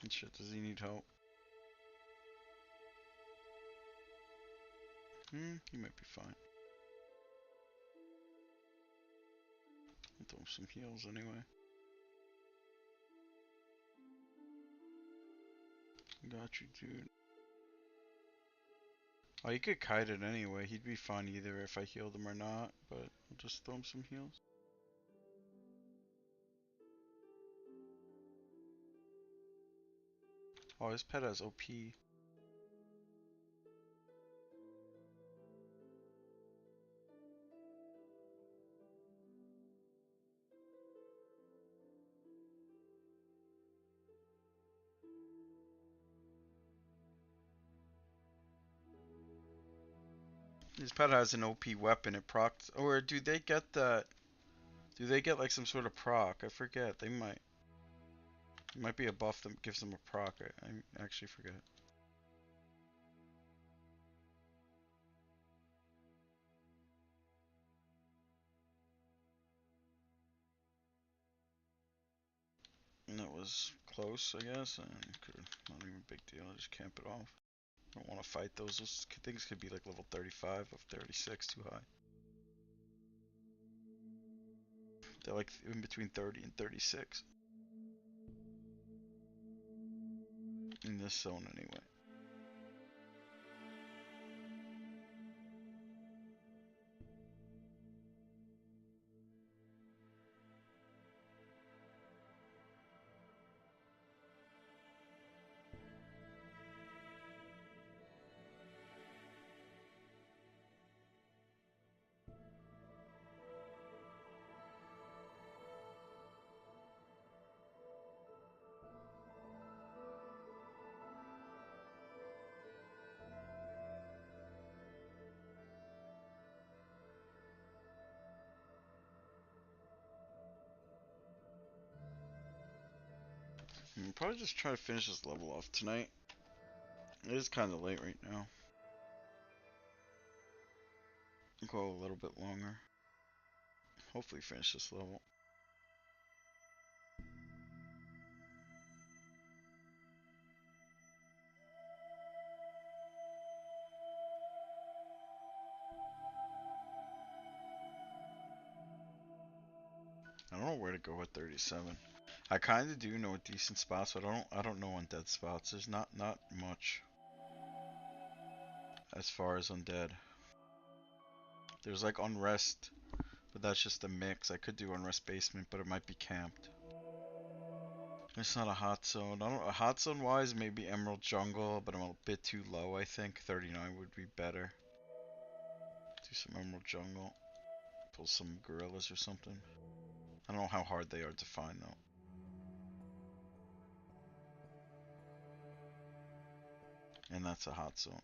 And shit, does he need help? He might be fine. I'll throw him some heals anyway. Got you, dude. Oh, you could kite it anyway. He'd be fine either if I healed him or not, but I'll just throw him some heals. Oh, his pet has OP. His pet has an OP weapon. It procs. Or do they get that? Do they get like some sort of proc? I forget. They might. It might be a buff that gives them a proc. I actually forget. And that was close, I guess. And not even a big deal. I just camp it off. I don't want to fight those. Those things could be like level 35 of 36, too high. They're like in between 30 and 36. In this zone, anyway. I'm probably just try to finish this level off tonight. It is kind of late right now. I'll go a little bit longer. Hopefully finish this level. I don't know where to go at 37. I kind of do know a decent spots, but I don't know undead spots. There's not much as far as undead. There's like unrest, but that's just a mix. I could do unrest basement, but it might be camped. It's not a hot zone. I don't. A hot zone wise, maybe Emerald Jungle, but I'm a bit too low. I think 39 would be better. Do some Emerald Jungle. Pull some gorillas or something. I don't know how hard they are to find though. And that's a hot zone.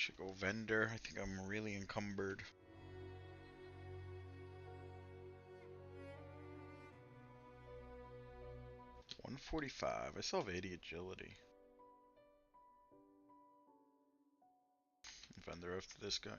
Should go vendor. I think I'm really encumbered. 145. I still have 80 agility. Vendor after this guy.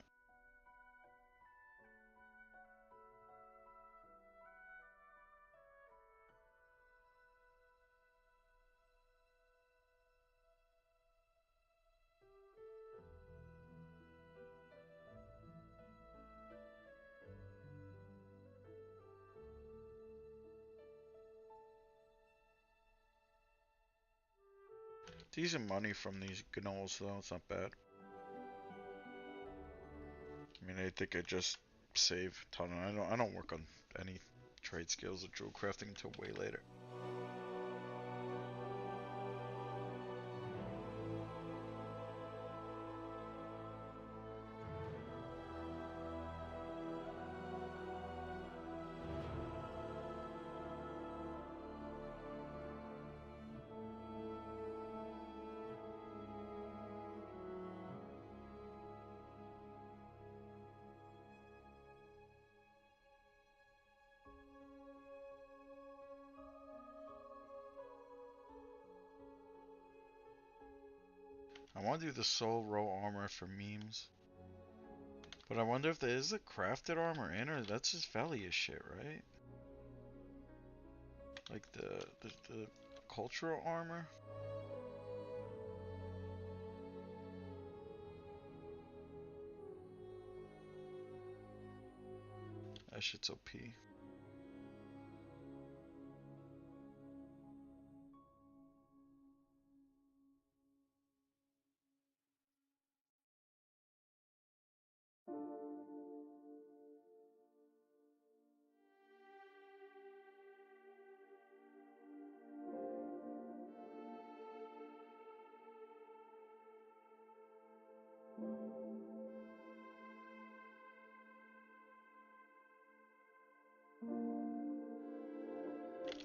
Decent money from these gnolls though, it's not bad. I mean, I think I just save a ton. I don't work on any trade skills or jewel crafting until way later. I want to do the soul row armor for memes. But I wonder if there is a crafted armor in, or that's just Valia shit, right? Like the cultural armor? That shit's OP.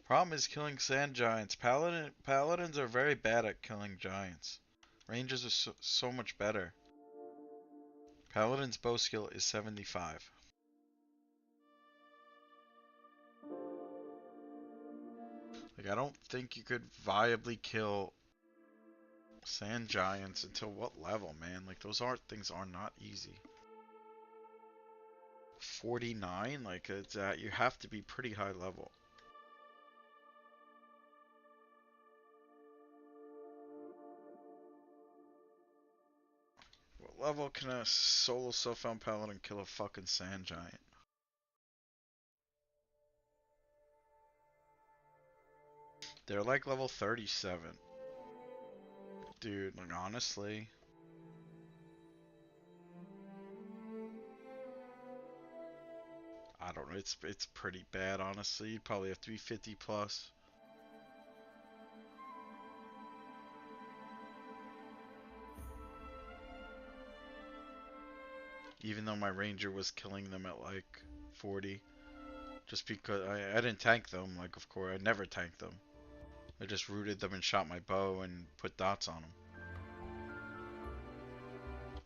Problem is killing sand giants. Paladins are very bad at killing giants. Rangers are so much better. Paladin's bow skill is 75. Like, I don't think you could viably kill sand giants until what level, man? Like, those things are not easy. 49? Like, it's you have to be pretty high level. What level can a solo self-found paladin kill a fucking sand giant? They're like level 37. Dude, like, honestly. I don't know, it's pretty bad, honestly. You'd probably have to be 50 plus. Even though my ranger was killing them at like 40. Just because I didn't tank them, like, of course, I never tanked them. I just rooted them and shot my bow and put dots on them.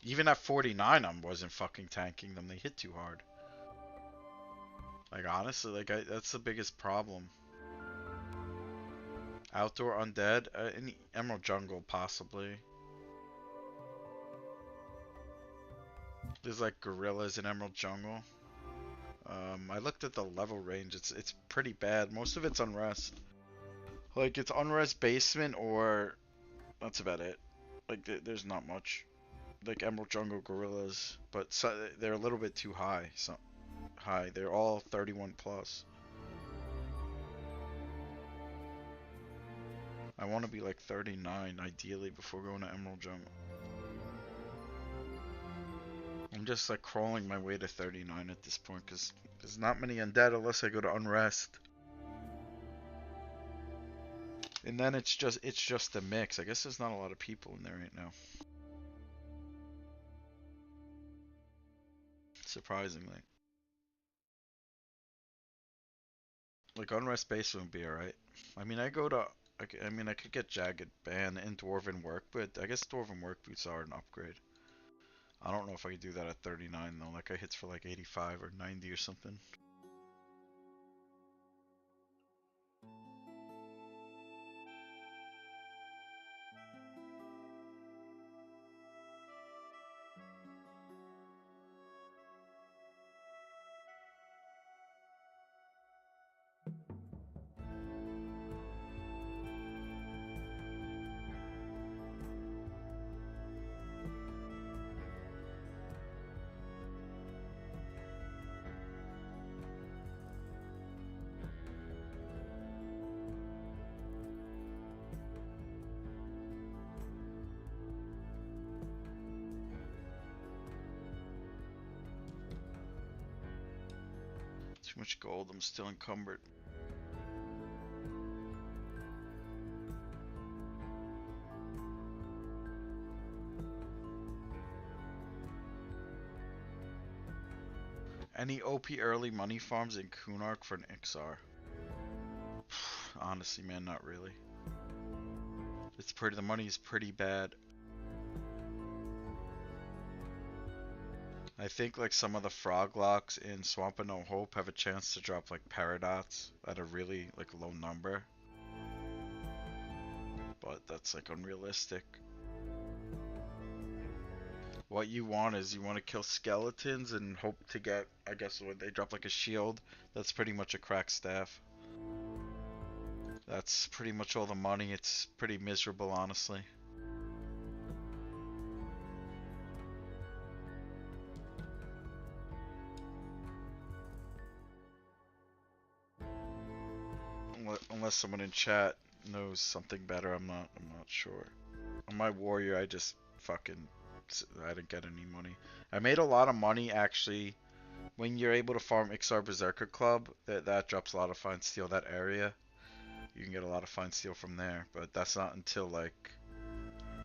Even at 49, I wasn't fucking tanking them. They hit too hard. Like, honestly, like, that's the biggest problem. Outdoor undead? In Emerald Jungle, possibly. There's like gorillas in Emerald Jungle. I looked at the level range. It's pretty bad. Most of it's unrest. Like, it's unrest basement, or that's about it. Like, there's not much. Like Emerald Jungle gorillas, but they're a little bit too high. So high. They're all 31 plus. I want to be like 39 ideally before going to Emerald Jungle. I'm just like crawling my way to 39 at this point because there's not many undead unless I go to unrest. And then it's just a mix. I guess there's not a lot of people in there right now. Surprisingly. Like, unrest base would be alright. I mean, I could get Jagged Band and Dwarven Work, but I guess Dwarven Work boots are an upgrade. I don't know if I could do that at 39 though. That guy hits for like 85 or 90 or something. Too much gold, I'm still encumbered. Any OP early money farms in Kunark for an XR? Honestly, man, not really. It's pretty. The money is pretty bad. I think like some of the frog locks in Swamp of No Hope have a chance to drop like Paradots at a really like low number, but that's like unrealistic. What you want is you want to kill skeletons and hope to get, I guess when they drop like a shield, that's pretty much a cracked staff. That's pretty much all the money. It's pretty miserable, honestly. Unless someone in chat knows something better, I'm not sure. On my warrior, I just fucking, I didn't get any money. I made a lot of money actually. When you're able to farm Ixar Berserker Club, that drops a lot of fine steel. That area, you can get a lot of fine steel from there, but that's not until like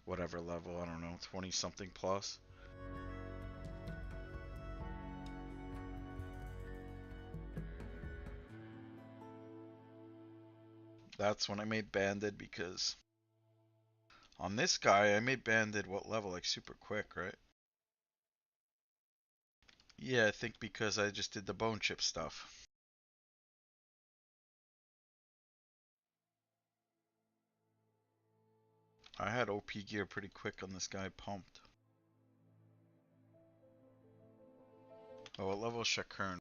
whatever level, I don't know, 20 something plus. That's when I made Banded, because on this guy I made Banded what level, like super quick, right? Yeah, I think because I just did the bone chip stuff. I had OP gear pretty quick on this guy, pumped. Oh, what level is Shakern?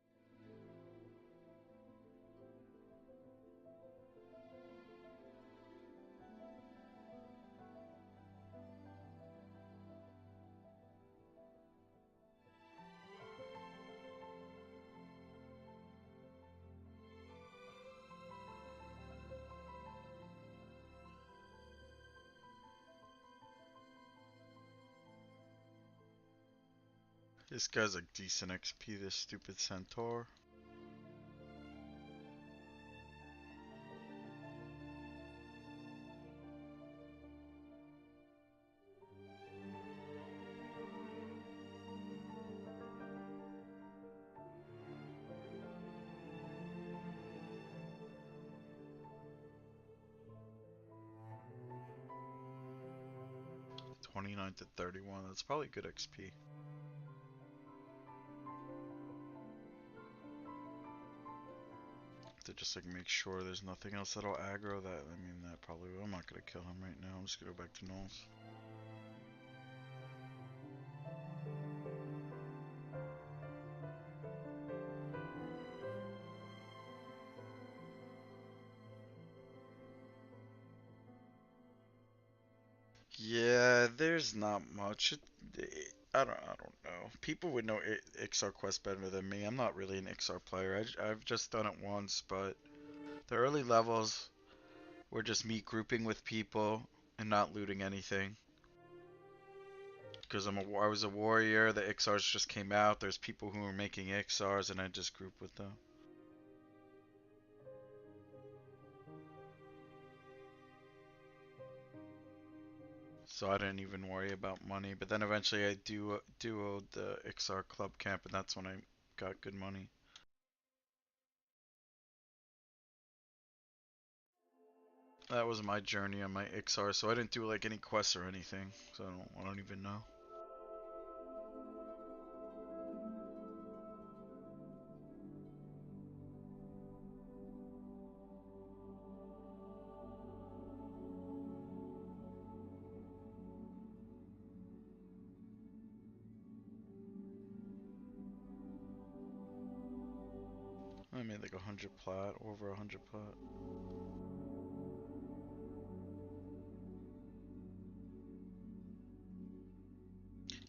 This guy's like decent XP, this stupid centaur. $29 to $31, that's probably good XP. To just like make sure there's nothing else that'll aggro that. I mean, that probably will. I'm not gonna kill him right now. I'm just gonna go back to Gnolls. Yeah, there's not much. I don't know. People would know Ixar Quest better than me. I'm not really an Ixar player. I've just done it once, but the early levels were just me grouping with people and not looting anything. Because I was a warrior, the Ixars just came out. There's people who were making Ixars, and I just grouped with them. So I didn't even worry about money. But then eventually I duoed the Ixar Club Camp, and that's when I got good money. That was my journey on my Ixar, so I didn't do like any quests or anything. So I don't even know. I made like 100 plat, over 100 plat.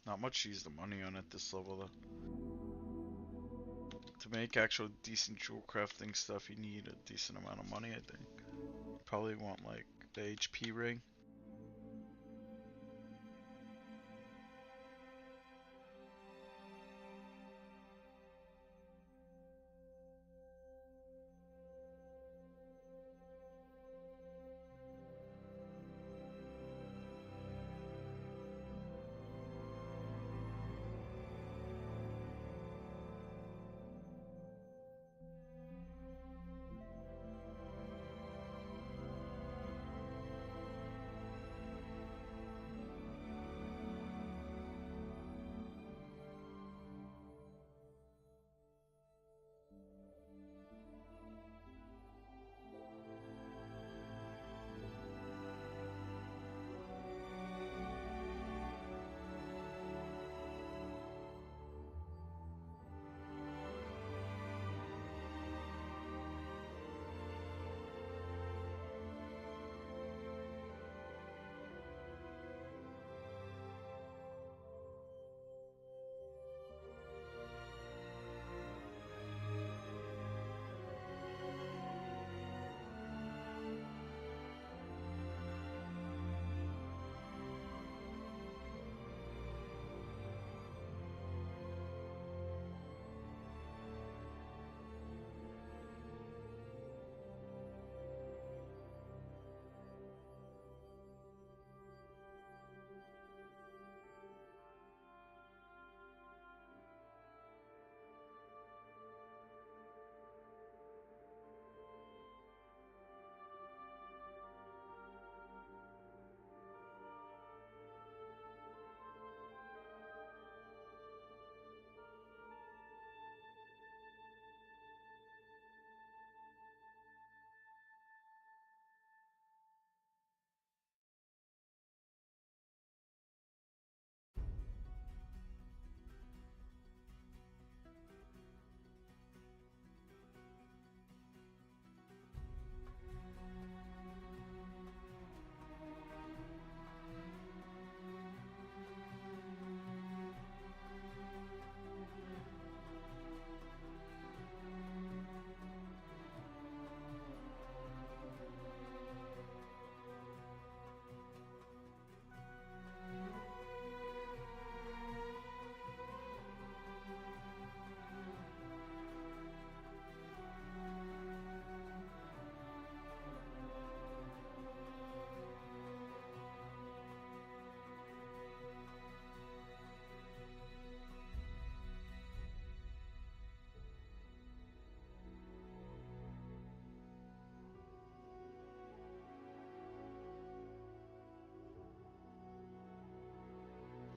Not much to use the money on at this level though. To make actual decent jewel crafting stuff, you need a decent amount of money, I think. Probably want like the HP ring.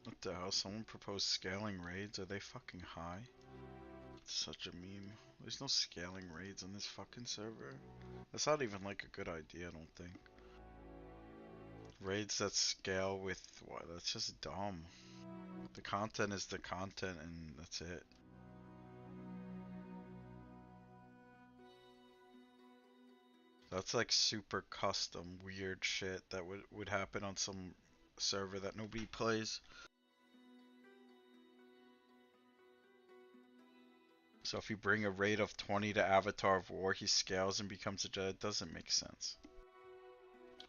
What the hell? Someone proposed scaling raids? Are they fucking high? It's such a meme. There's no scaling raids on this fucking server. That's not even like a good idea, I don't think. Raids that scale with what? That's just dumb. The content is the content and that's it. That's like super custom weird shit that would happen on some server that nobody plays. So if you bring a raid of 20 to Avatar of War, he scales and becomes a judge. It doesn't make sense.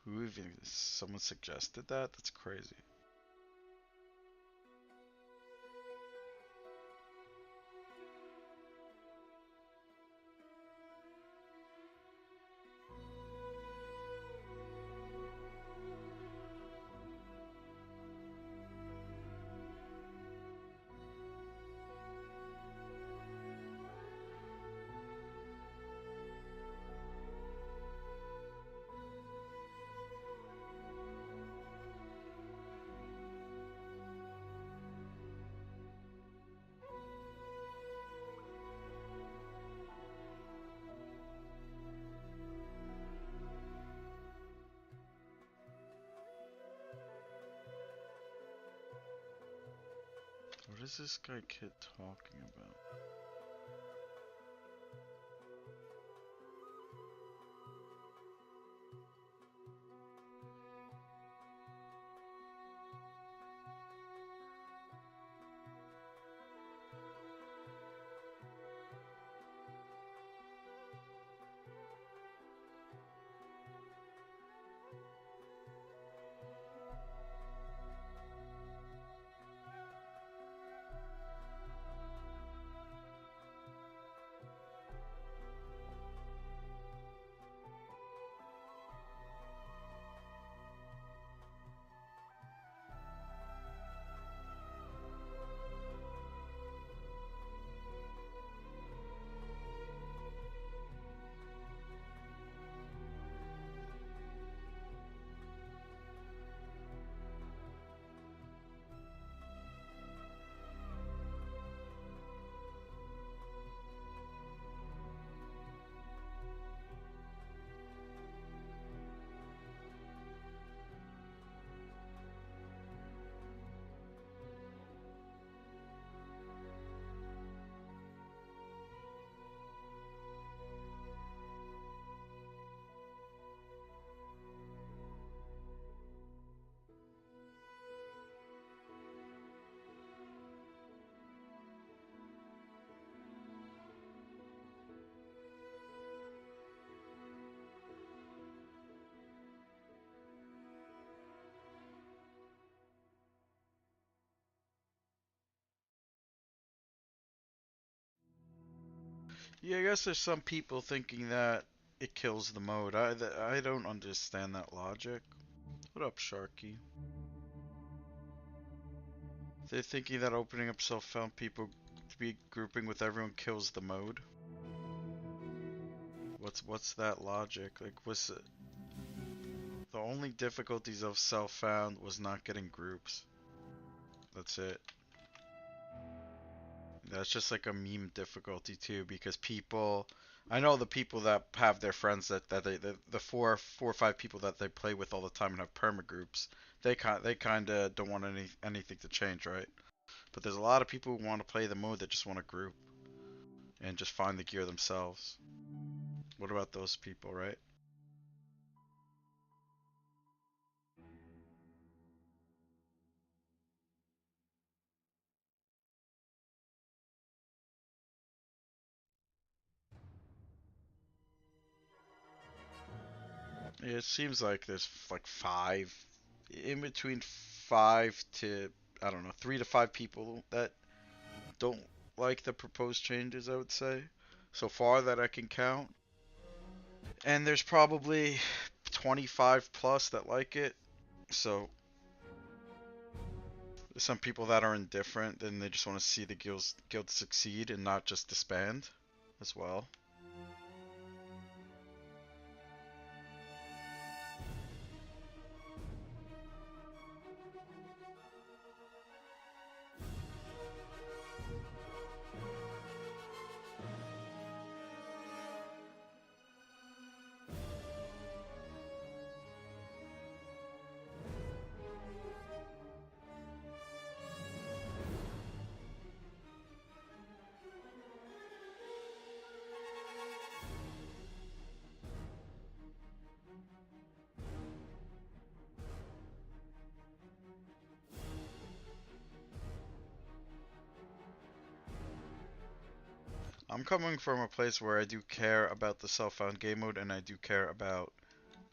Who even... Someone suggested that? That's crazy. What is this guy kid talking about? Yeah, I guess there's some people thinking that it kills the mode. I don't understand that logic. What up, Sharky? They're thinking that opening up self-found people to be grouping with everyone kills the mode. What's that logic? Like, what's it? The only difficulties of self-found was not getting groups. That's it. That's just like a meme difficulty too, because people, I know the people that have their friends that the four or five people that they play with all the time and have perma groups, they kind of don't want anything to change, right? But there's a lot of people who want to play the mode that just want to group and just find the gear themselves. What about those people, right? It seems like there's like five, in between five to, I don't know, 3 to 5 people that don't like the proposed changes, I would say, so far that I can count. And there's probably 25 plus that like it. So there's some people that are indifferent and they just want to see the guild succeed and not just disband as well. I'm coming from a place where I do care about the self-found game mode and I do care about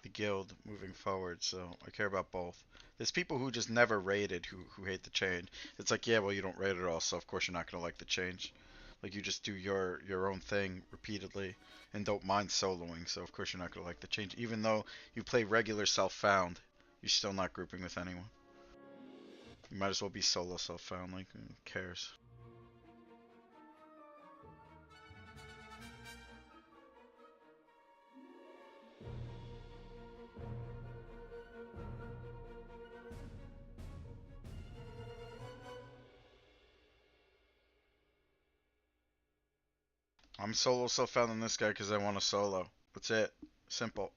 the guild moving forward, so I care about both. There's people who just never raided who hate the change. It's like, yeah, well, you don't raid at all, so of course you're not gonna like the change. Like, you just do your own thing repeatedly and don't mind soloing, so of course you're not gonna like the change. Even though you play regular self-found, you're still not grouping with anyone. You might as well be solo self-found. Like, who cares? I'm solo self-found in this guy because I want to solo. That's it. Simple.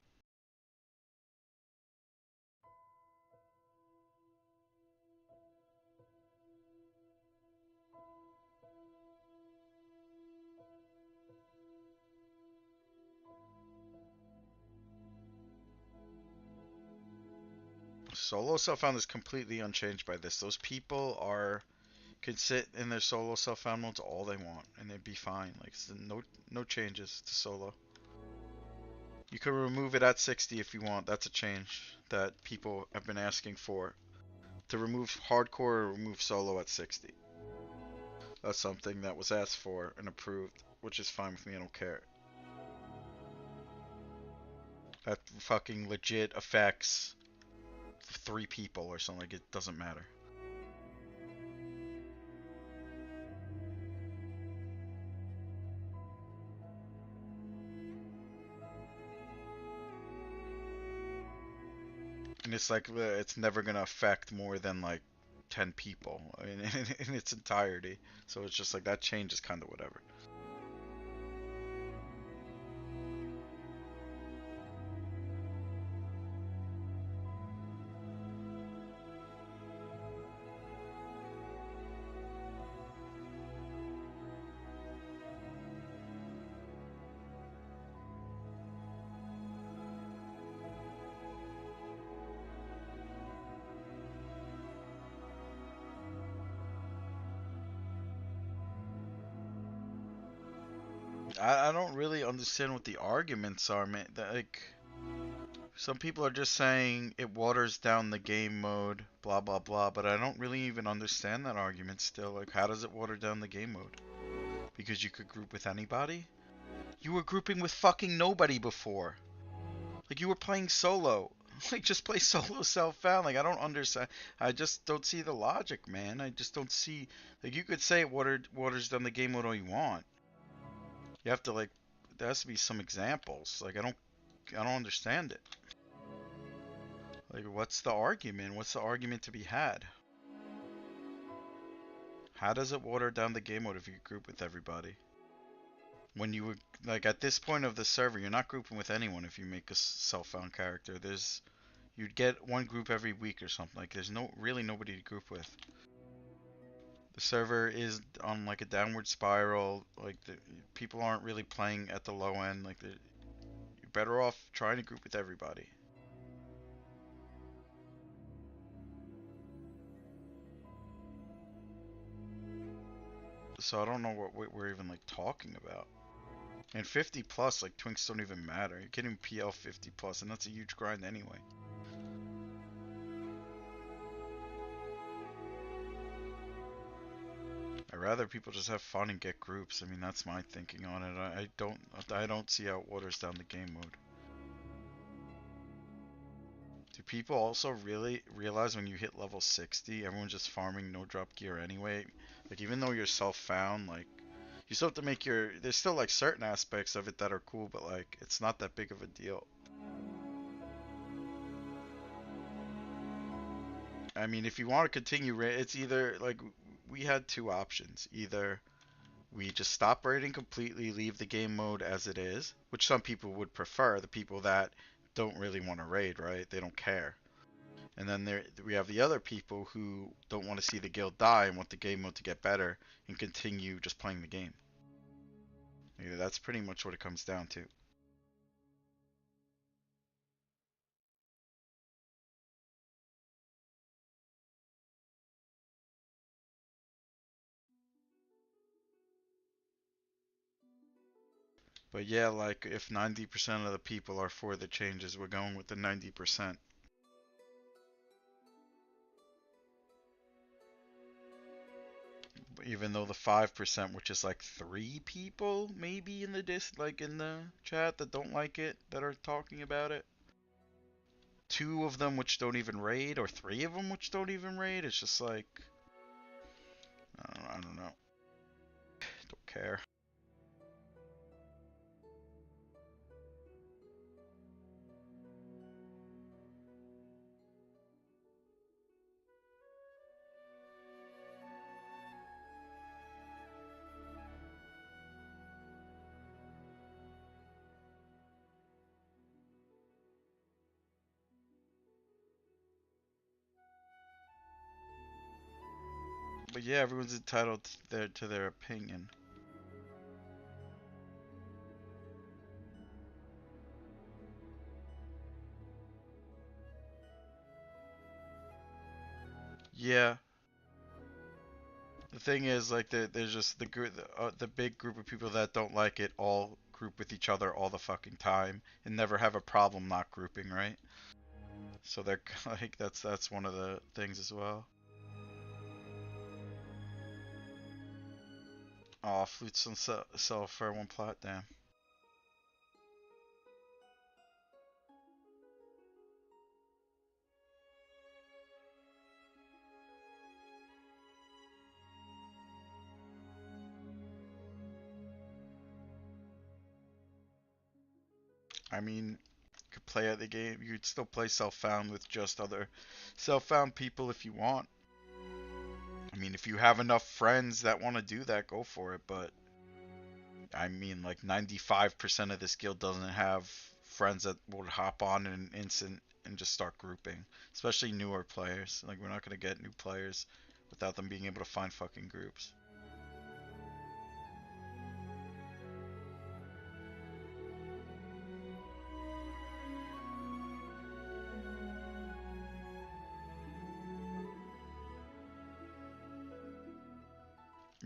Solo self-found is completely unchanged by this. Those people are could sit in their solo self-found modes all they want and they'd be fine. Like, no changes to solo. You could remove it at 60 if you want. That's a change that people have been asking for. To remove hardcore or remove solo at 60. That's something that was asked for and approved, which is fine with me. I don't care. That fucking legit affects 3 people or something. Like, it doesn't matter. And it's like, it's never gonna affect more than like 10 people in its entirety. So it's just like, that change is kind of whatever. I don't really understand what the arguments are, man. Like, some people are just saying it waters down the game mode, blah blah blah, but I don't really even understand that argument still. Like, how does it water down the game mode? Because you could group with anybody? You were grouping with fucking nobody before. Like, you were playing solo. Like, just play solo self-found. Like, I don't understand. I just don't see the logic, man. I just don't see. Like, you could say waters down the game mode all you want. You have to, like, there has to be some examples. Like, I don't understand it. Like, what's the argument? What's the argument to be had? How does it water down the game mode if you group with everybody? When you would, like, at this point of the server, you're not grouping with anyone if you make a self-found character. You'd get one group every week or something. Like, there's really nobody to group with. The server is on, like, a downward spiral. Like, people aren't really playing at the low end. Like, you're better off trying to group with everybody. So I don't know what we're even, like, talking about. And 50 plus, like, twinks don't even matter. You're getting PL 50 plus, and that's a huge grind anyway. I'd rather people just have fun and get groups. I mean, that's my thinking on it. I don't see how it waters down the game mode. Do people also really realize when you hit level 60, everyone's just farming no drop gear anyway? Like, even though you're self-found, like, you still have to make there's still, like, certain aspects of it that are cool, but, like, it's not that big of a deal. I mean, if you want to continue, it's either, like, we had two options. Either we just stop raiding completely, leave the game mode as it is, which some people would prefer, the people that don't really want to raid, right? They don't care. And then we have the other people who don't want to see the guild die and want the game mode to get better and continue just playing the game. Yeah, that's pretty much what it comes down to. But yeah, like, if 90% of the people are for the changes, we're going with the 90%. Even though the 5%, which is like 3 people maybe in the chat that don't like it, that are talking about it. 2 of them which don't even raid, or 3 of them which don't even raid. It's just like, I don't know. Don't care. But yeah, everyone's entitled to their opinion. Yeah. The thing is, like, there's just the big group of people that don't like it all group with each other all the fucking time and never have a problem not grouping, right? So they're like, that's one of the things as well. Oh, flutes don't sell for 1 plat, damn. I mean, you could play at the game. You could still play self-found with just other self-found people if you want. I mean, if you have enough friends that want to do that, go for it. But I mean, like, 95% of this guild doesn't have friends that would hop on in an instant and just start grouping. Especially newer players. Like, we're not gonna get new players without them being able to find fucking groups.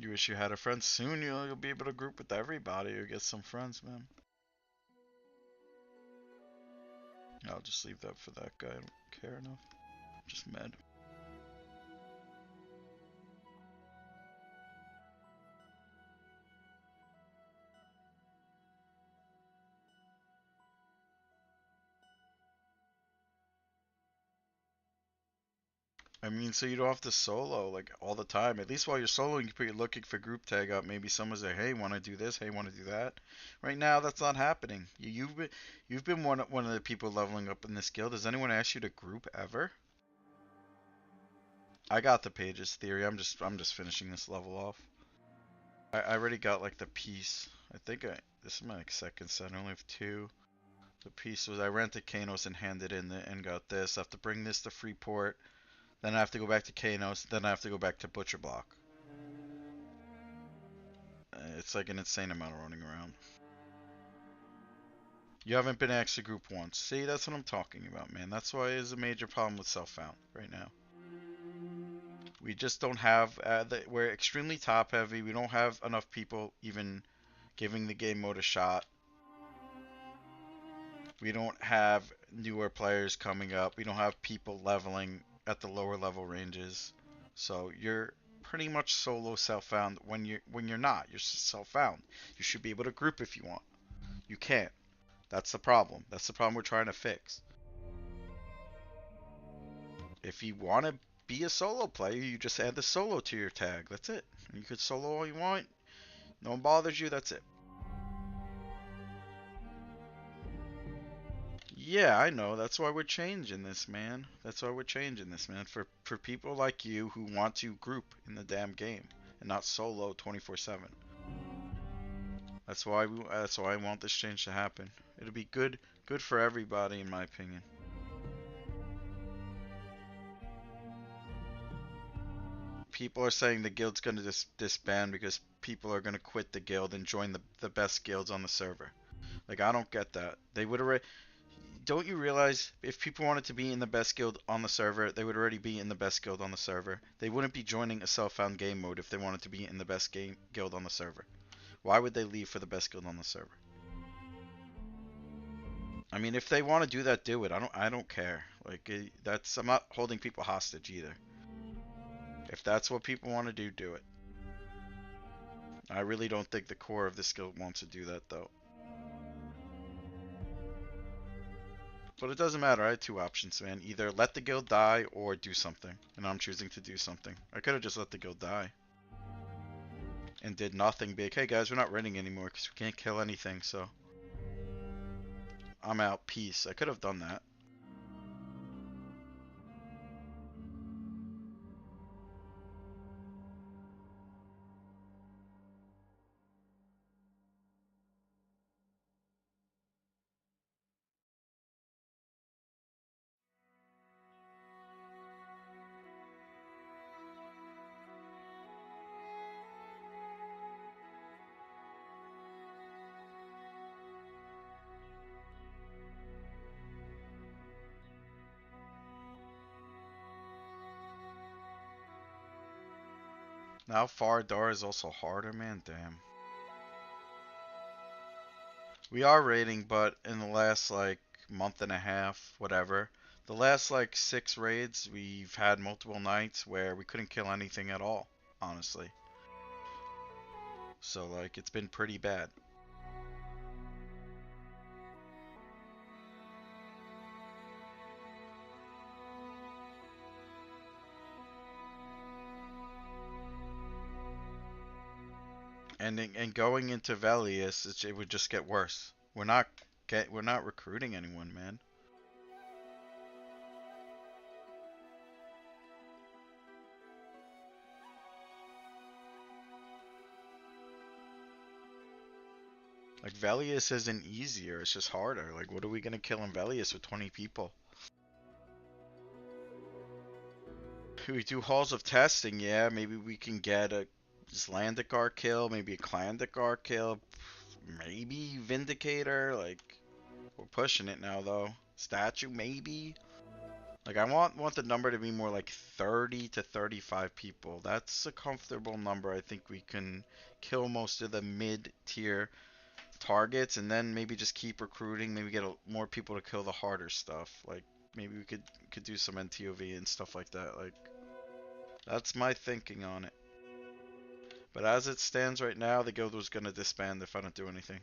You wish you had a friend. Soon you'll be able to group with everybody or get some friends, man. I'll just leave that for that guy. I don't care enough. I'm just mad. I mean, so you don't have to solo like all the time. At least while you're soloing, you put your looking for group tag up. Maybe someone's like, "Hey, want to do this? Hey, want to do that?" Right now, that's not happening. You've been one of the people leveling up in this guild. Has anyone asked you to group ever? I got the pages theory. I'm just finishing this level off. I already got like the piece. I think this is my like, second set. I only have two. The piece was I ran to Kanos and handed in and got this. I have to bring this to Freeport. Then I have to go back to Kanos. Then I have to go back to Butcher Block. It's like an insane amount of running around. You haven't been asked to group once. See, that's what I'm talking about, man. That's why there's a major problem with self-found right now. We just don't have, we're extremely top heavy. We don't have enough people even giving the game mode a shot. We don't have newer players coming up. We don't have people leveling at the lower level ranges. So you're pretty much solo self-found when you're not. You're self-found. You should be able to group if you want. You can't. That's the problem. That's the problem we're trying to fix. If you want to be a solo player, you just add the solo to your tag. That's it. You could solo all you want. No one bothers you. That's it. Yeah, I know. That's why we're changing this, man. That's why we're changing this, man. For people like you who want to group in the damn game and not solo 24/7. That's why I want this change to happen. It'll be good for everybody in my opinion. People are saying the guild's going to disband because people are going to quit the guild and join the best guilds on the server. Like, I don't get that. They would already. Don't you realize if people wanted to be in the best guild on the server, they would already be in the best guild on the server? They wouldn't be joining a self-found game mode if they wanted to be in the best game guild on the server. Why would they leave for the best guild on the server? I mean, if they want to do that, do it. I don't care. Like that's I'm not holding people hostage either. If that's what people want to do it. I really don't think the core of this guild wants to do that though. But it doesn't matter. I had two options, man. Either let the guild die or do something. And I'm choosing to do something. I could have just let the guild die. And did nothing big. Hey guys, we're not raiding anymore because we can't kill anything, so. I'm out. Peace. I could have done that. Now Faradar is also harder, man. Damn. We are raiding, but in the last like month and a half, whatever, the last like 6 raids, we've had multiple nights where we couldn't kill anything at all, honestly. So like it's been pretty bad. And going into Velius, it would just get worse. We're not recruiting anyone, man. Like Velius isn't easier, it's just harder. Like what are we gonna kill in Velius with 20 people? We do halls of testing, yeah. Maybe we can get a Zlandikar kill, maybe a Klandikar kill, maybe Vindicator. Like we're pushing it now though. Statue, maybe. Like I want the number to be more like 30 to 35 people. That's a comfortable number. I think we can kill most of the mid-tier targets and then maybe just keep recruiting. Maybe get more people to kill the harder stuff. Like maybe we could do some NTOV and stuff like that. Like that's my thinking on it. But as it stands right now, the guild was gonna disband if I don't do anything.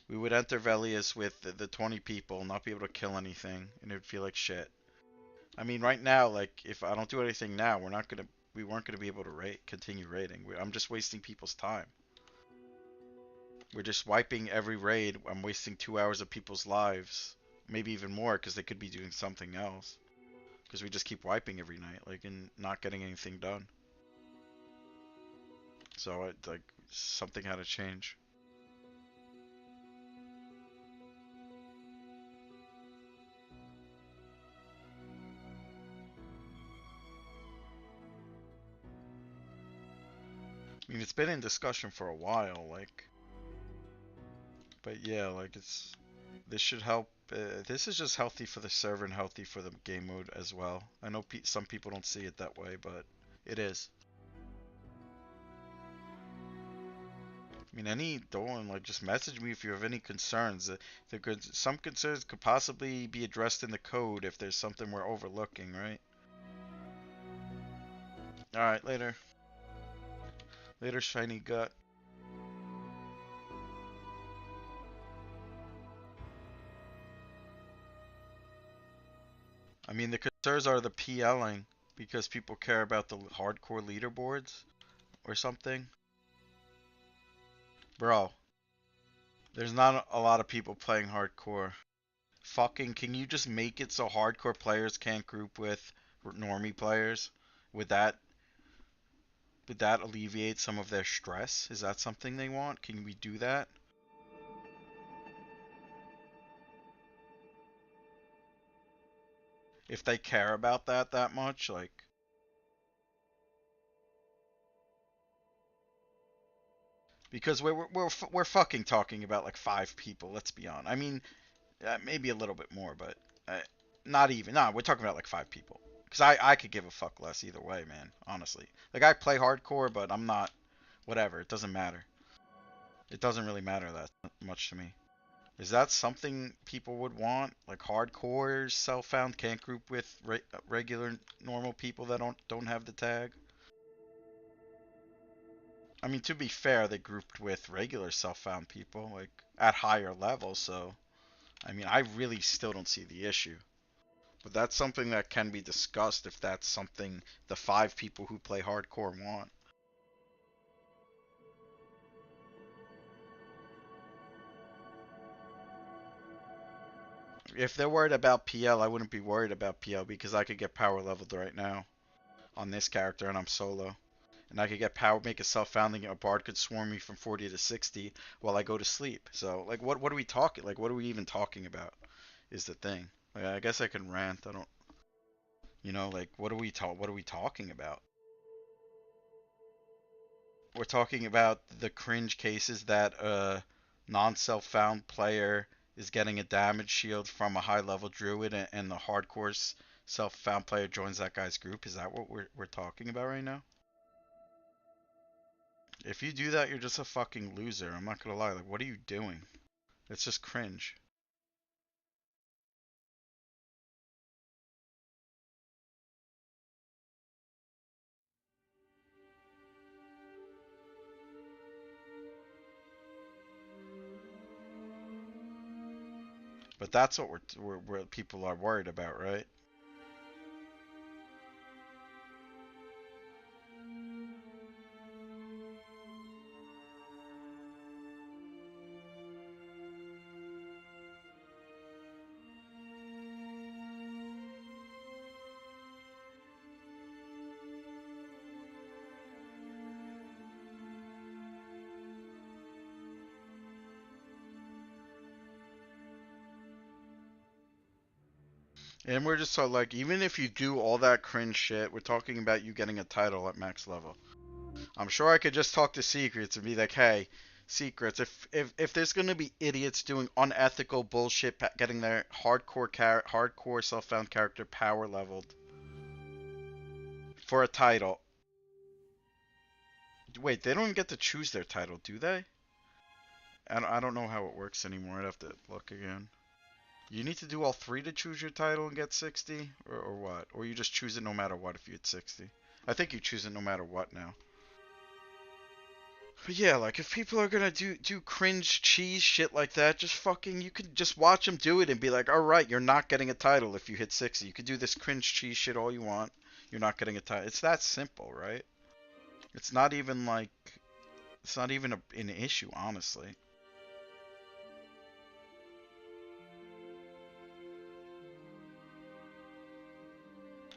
We would enter Velius with the 20 people, not be able to kill anything, and it would feel like shit. I mean, right now, like if I don't do anything now, we weren't gonna be able to continue raiding. I'm just wasting people's time. We're just wiping every raid. I'm wasting 2 hours of people's lives, maybe even more, because they could be doing something else. Because we just keep wiping every night, like, and not getting anything done. So, like, something had to change. I mean, it's been in discussion for a while, like, but yeah, like, this should help. This is just healthy for the server and healthy for the game mode as well. I know some people don't see it that way, but it is. I mean, don't like just message me if you have any concerns. Some concerns could possibly be addressed in the code if there's something we're overlooking, right? All right, later, later, shiny gut. I mean, the concerns are the PLing because people care about the hardcore leaderboards or something, bro. There's not a lot of people playing hardcore. Fucking, can you just make it so hardcore players can't group with normie players? Would that would that alleviate some of their stress? Is that something they want? Can we do that? If they care about that much, like, because we're fucking talking about like 5 people. Let's be honest. I mean, maybe a little bit more, but uh, not even. Nah, we're talking about like 5 people. Because I could give a fuck less either way, man. Honestly, like I play hardcore, but I'm not. Whatever. It doesn't matter. It doesn't really matter that much to me. Is that something people would want? Like hardcore self-found can't group with regular normal people that don't have the tag? I mean, to be fair, they grouped with regular self-found people, like at higher levels. So, I mean, I really still don't see the issue. But that's something that can be discussed if that's something the 5 people who play hardcore want. If they're worried about PL, I wouldn't be worried about PL because I could get power leveled right now on this character and I'm solo. And I could get power, make a self-founding, a bard could swarm me from 40 to 60 while I go to sleep. So, like, what are we talking? Like, what are we even talking about? Is the thing. Like, I guess I can rant. I don't, like, What are we talking about? We're talking about the cringe cases that a non-self-found player is getting a damage shield from a high-level druid, and the hardcore self-found player joins that guy's group. Is that what we're talking about right now? If you do that, you're just a fucking loser. I'm not gonna lie. Like, what are you doing? It's just cringe. But that's what we're people are worried about, right? And we're just so like, even if you do all that cringe shit, we're talking about you getting a title at max level. I'm sure I could just talk to Secrets and be like, hey, Secrets, if there's gonna be idiots doing unethical bullshit, getting their hardcore self-found character power leveled for a title. Wait, they don't even get to choose their title, do they? I don't know how it works anymore. I'd have to look again. You need to do all 3 to choose your title and get 60? Or what? Or you just choose it no matter what if you get 60? I think you choose it no matter what now. But yeah, like if people are gonna do cringe cheese shit like that, just fucking you could just watch them do it and be like, all right, you're not getting a title if you hit 60. You could do this cringe cheese shit all you want. You're not getting a title. It's that simple, right? It's not even like it's not even an issue, honestly.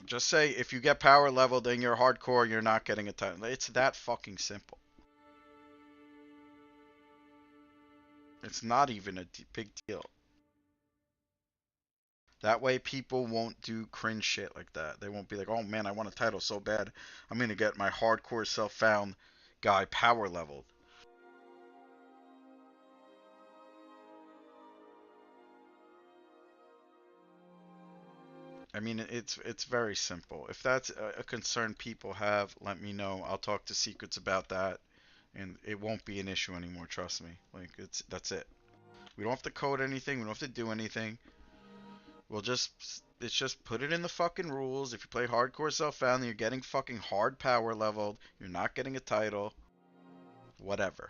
Just say if you get power leveled and you're hardcore, you're not getting a title. It's that fucking simple. It's not even a big deal. That way people won't do cringe shit like that. They won't be like, oh man, I want a title so bad. I'm going to get my hardcore self-found guy power leveled. I mean, it's very simple. If that's a concern people have, let me know. I'll talk to Secrets about that, and it won't be an issue anymore. Trust me. Like that's it. We don't have to code anything. We don't have to do anything. We'll just it's just put it in the fucking rules. If you play hardcore self-found, you're getting fucking hard power leveled. You're not getting a title. Whatever.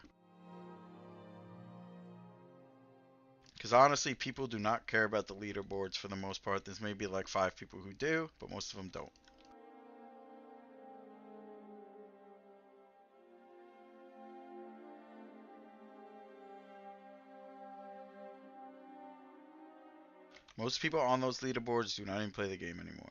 Because honestly, people do not care about the leaderboards for the most part. There's maybe like 5 people who do, but most of them don't. Most people on those leaderboards do not even play the game anymore.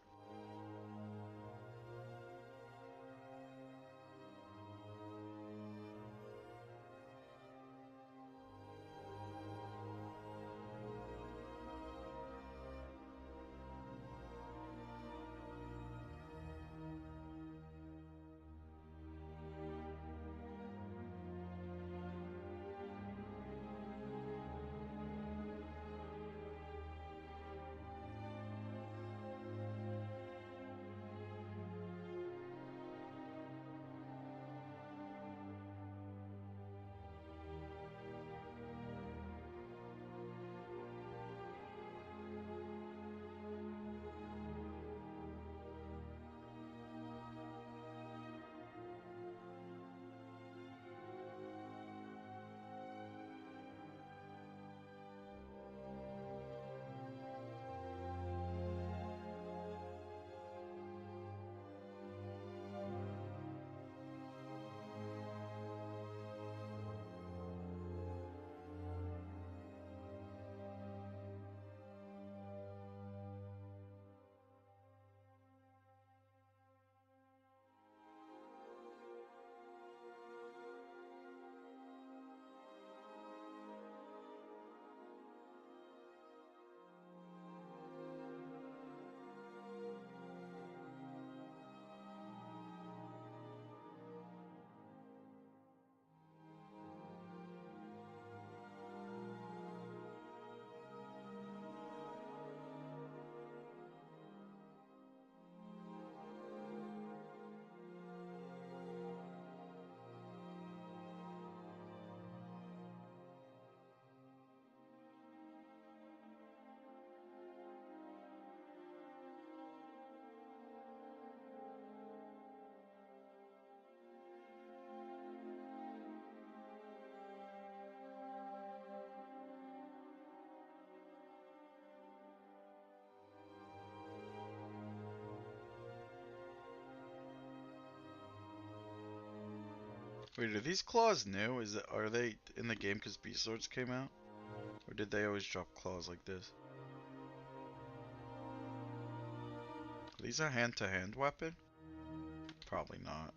Wait, are these claws new? Are they in the game because Beast Swords came out? Or did they always drop claws like this? Are these a hand-to-hand weapon? Probably not.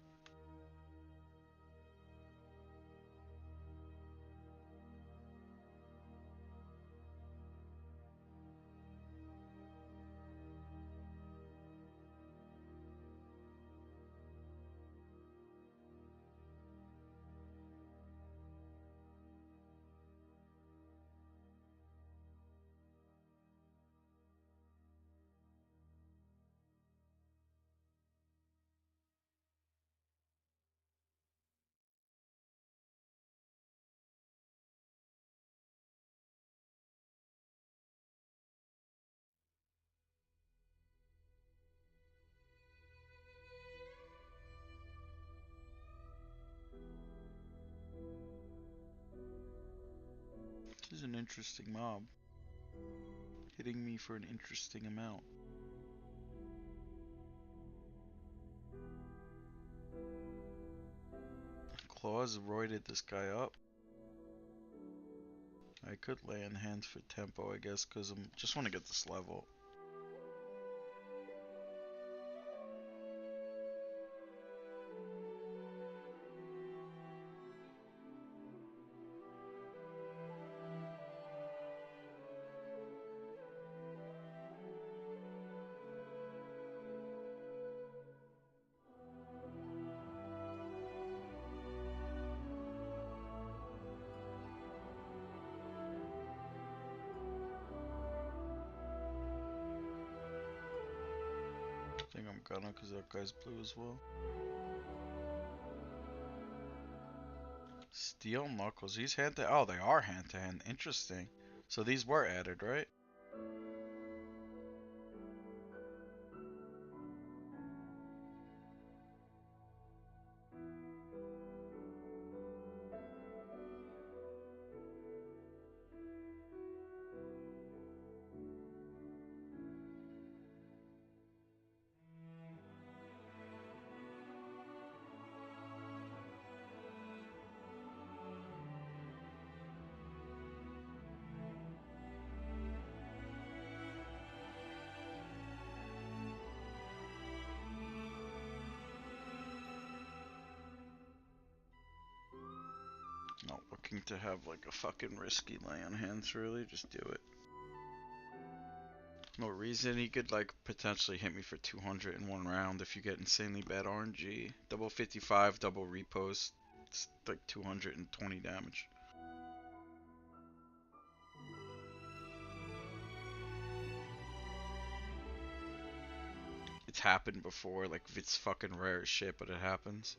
This is an interesting mob. Hitting me for an interesting amount. Claws roided this guy up. I could lay in hands for tempo, I guess, because I just want to get this level. I think I'm gonna, because that guy's blue as well. Steel knuckles. These hand to oh, they are hand to hand. Interesting. So these were added, right? Not looking to have like a fucking risky lay on hands, really. Just do it. No reason he could like potentially hit me for 200 in one round if you get insanely bad RNG. Double 55, double repost. It's like 220 damage. It's happened before, like it's fucking rare as shit, but it happens.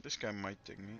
This guy might dig me.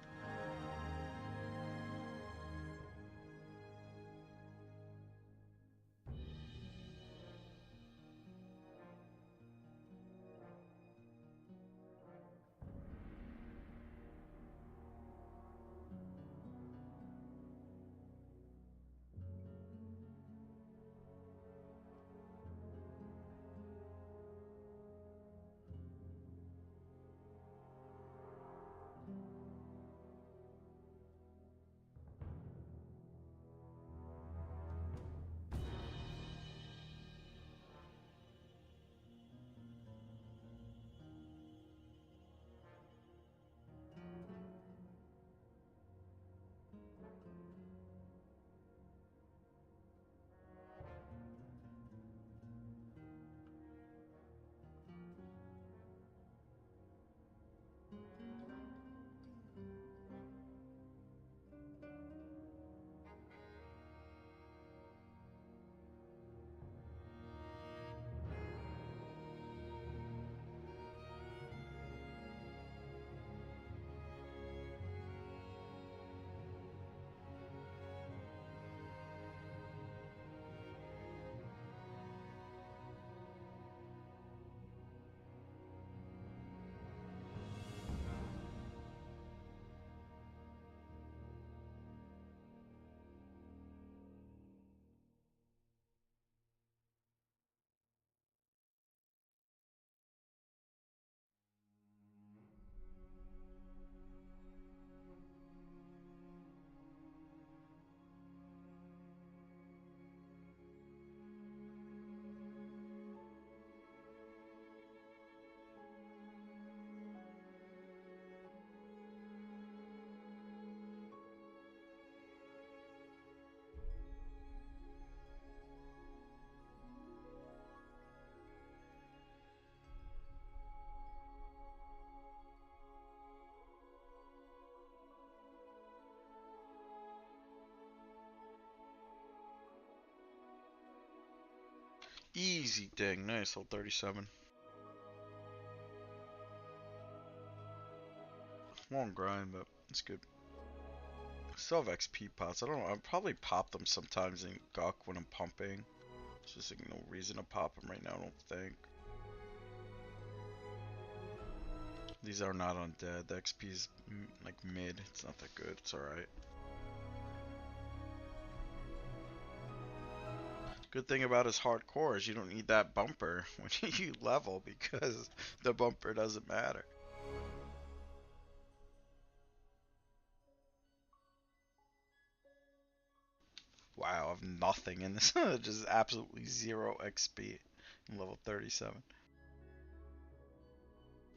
Easy ding. Nice, level 37. Long grind, but it's good. Still have XP pots. I don't know. I'll probably pop them sometimes in Guk when I'm pumping. It's just like no reason to pop them right now, I don't think. These are not undead. The XP is like mid. It's not that good. It's alright. Good thing about his hardcore is you don't need that bumper when you level because the bumper doesn't matter. Wow, I have nothing in this. Just absolutely 0 XP in level 37.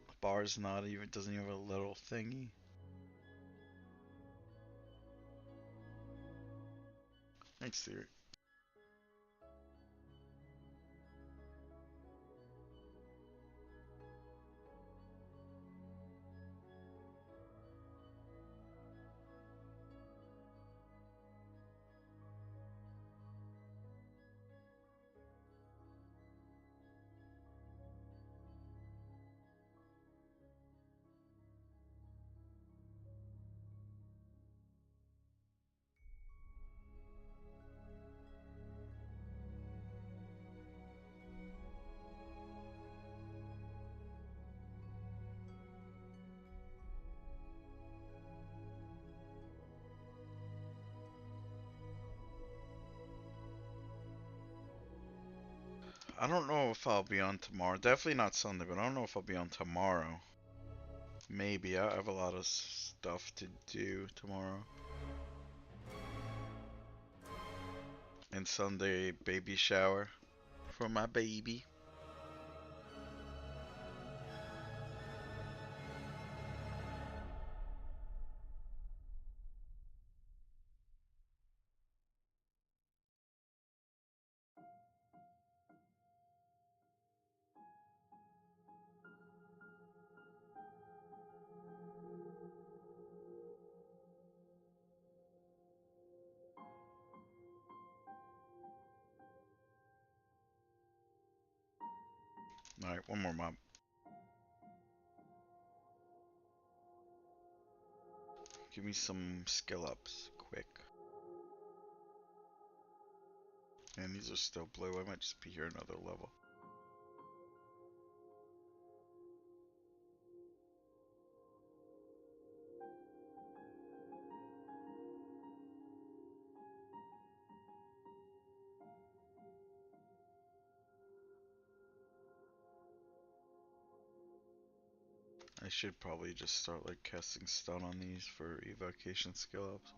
The bar's not even, doesn't even have a little thingy. Thanks, Theory. I don't know if I'll be on tomorrow. Definitely not Sunday, but I don't know if I'll be on tomorrow. Maybe. I have a lot of stuff to do tomorrow. And Sunday, baby shower for my baby. Alright, one more mob. Give me some skill ups, quick. And these are still blue. I might just be here another level. I should probably just start like casting stun on these for evocation skill ups.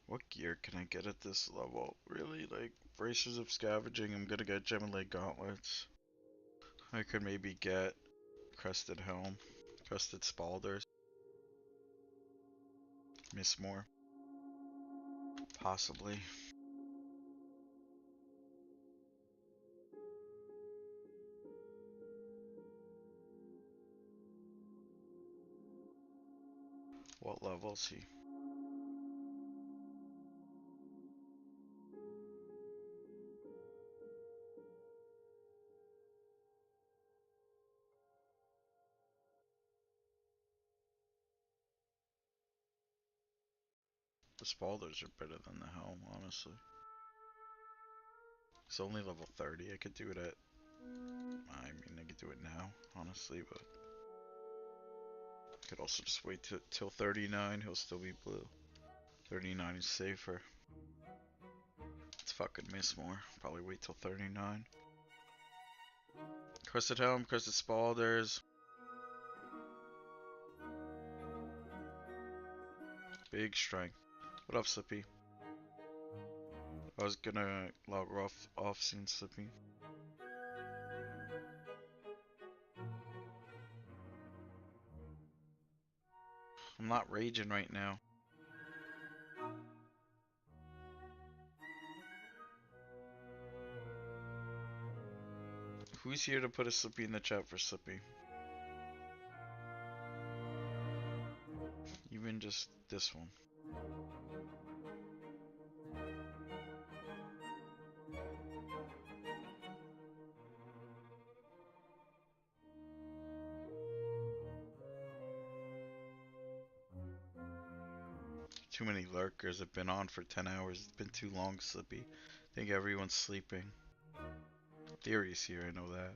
What gear can I get at this level? Really, like, bracers of scavenging, I'm gonna get gem and leg gauntlets. I could maybe get crested helm, crested spalders. Miss more. Possibly. What level is he? The spalders are better than the helm, honestly. It's only level 30. I could do it at... I mean, I could do it now, honestly, but... Could also just wait till 39. He'll still be blue. 39 is safer. Let's fucking miss more. Probably wait till 39. Crested Helm, Crested Spalders. Big strength. What up, Slippy? I was gonna log off seeing Slippy. I'm not raging right now. Who's here to put a Slippy in the chat for Slippy? Even just this one. Too many lurkers have been on for 10 hours. It's been too long, Slippy. I think everyone's sleeping. Theory's here, I know that.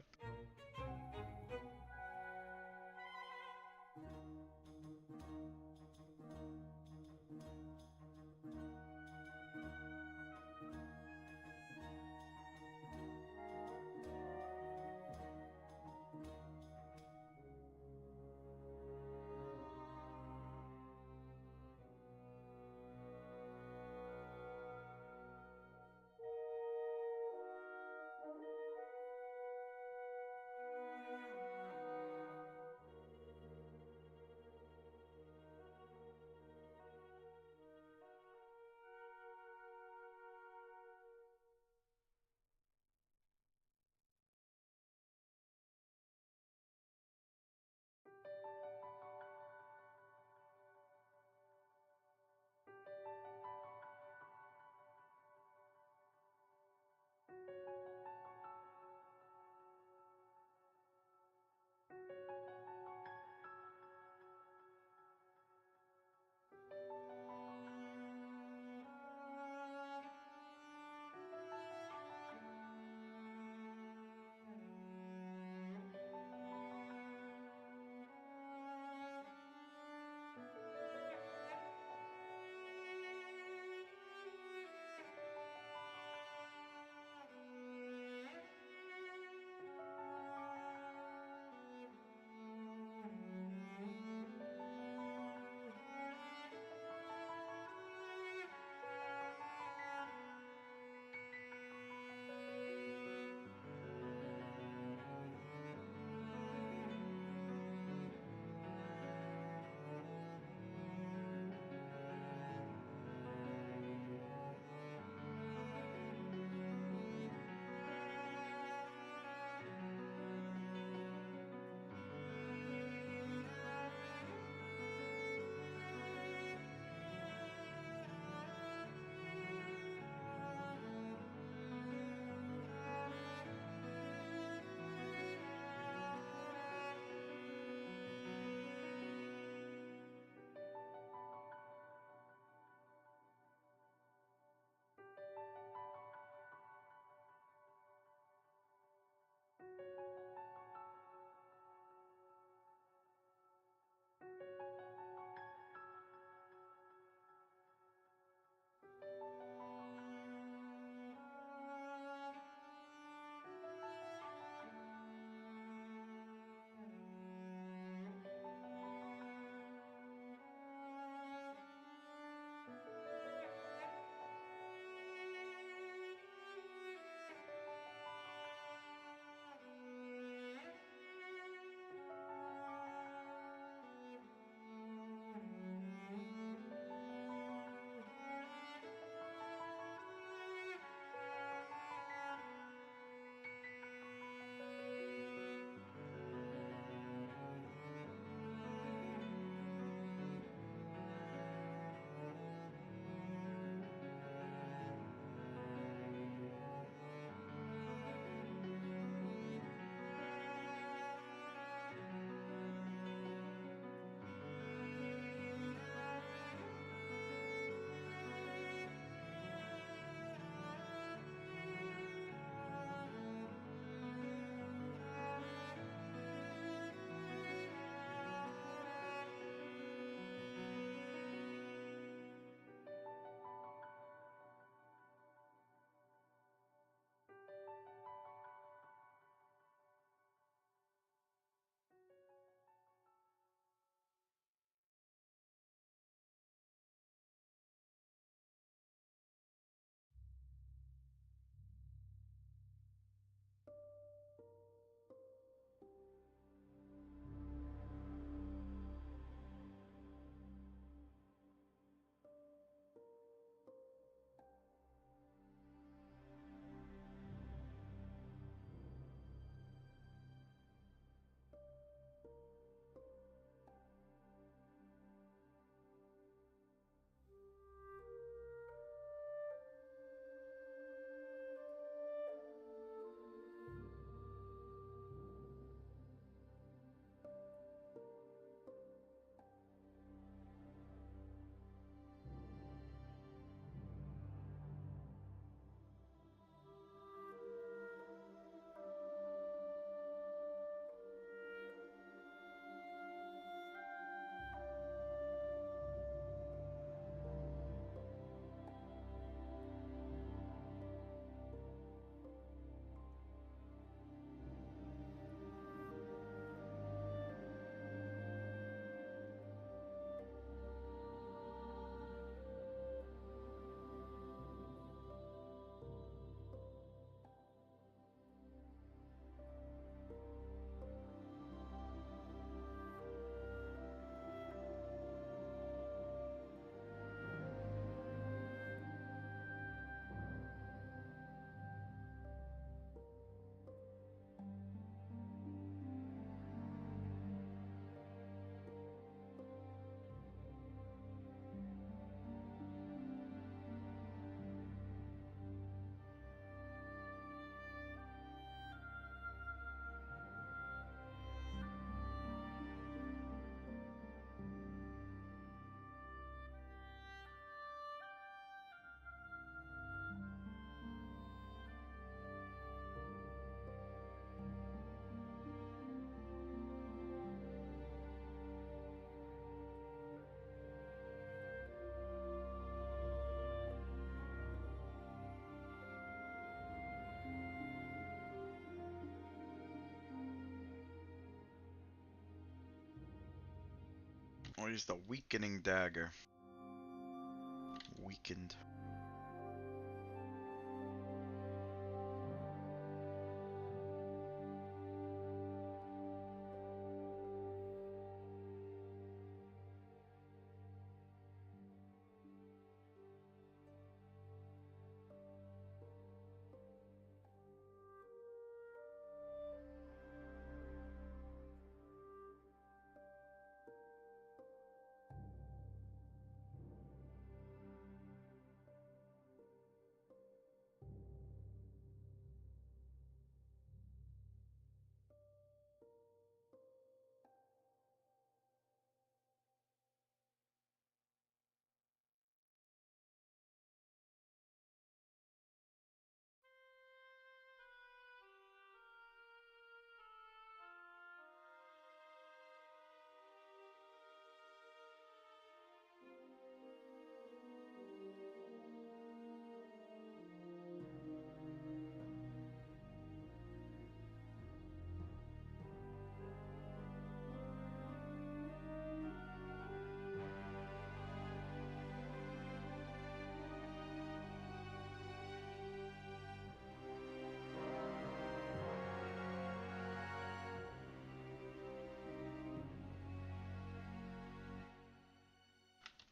I'll use the weakening dagger. Weakened.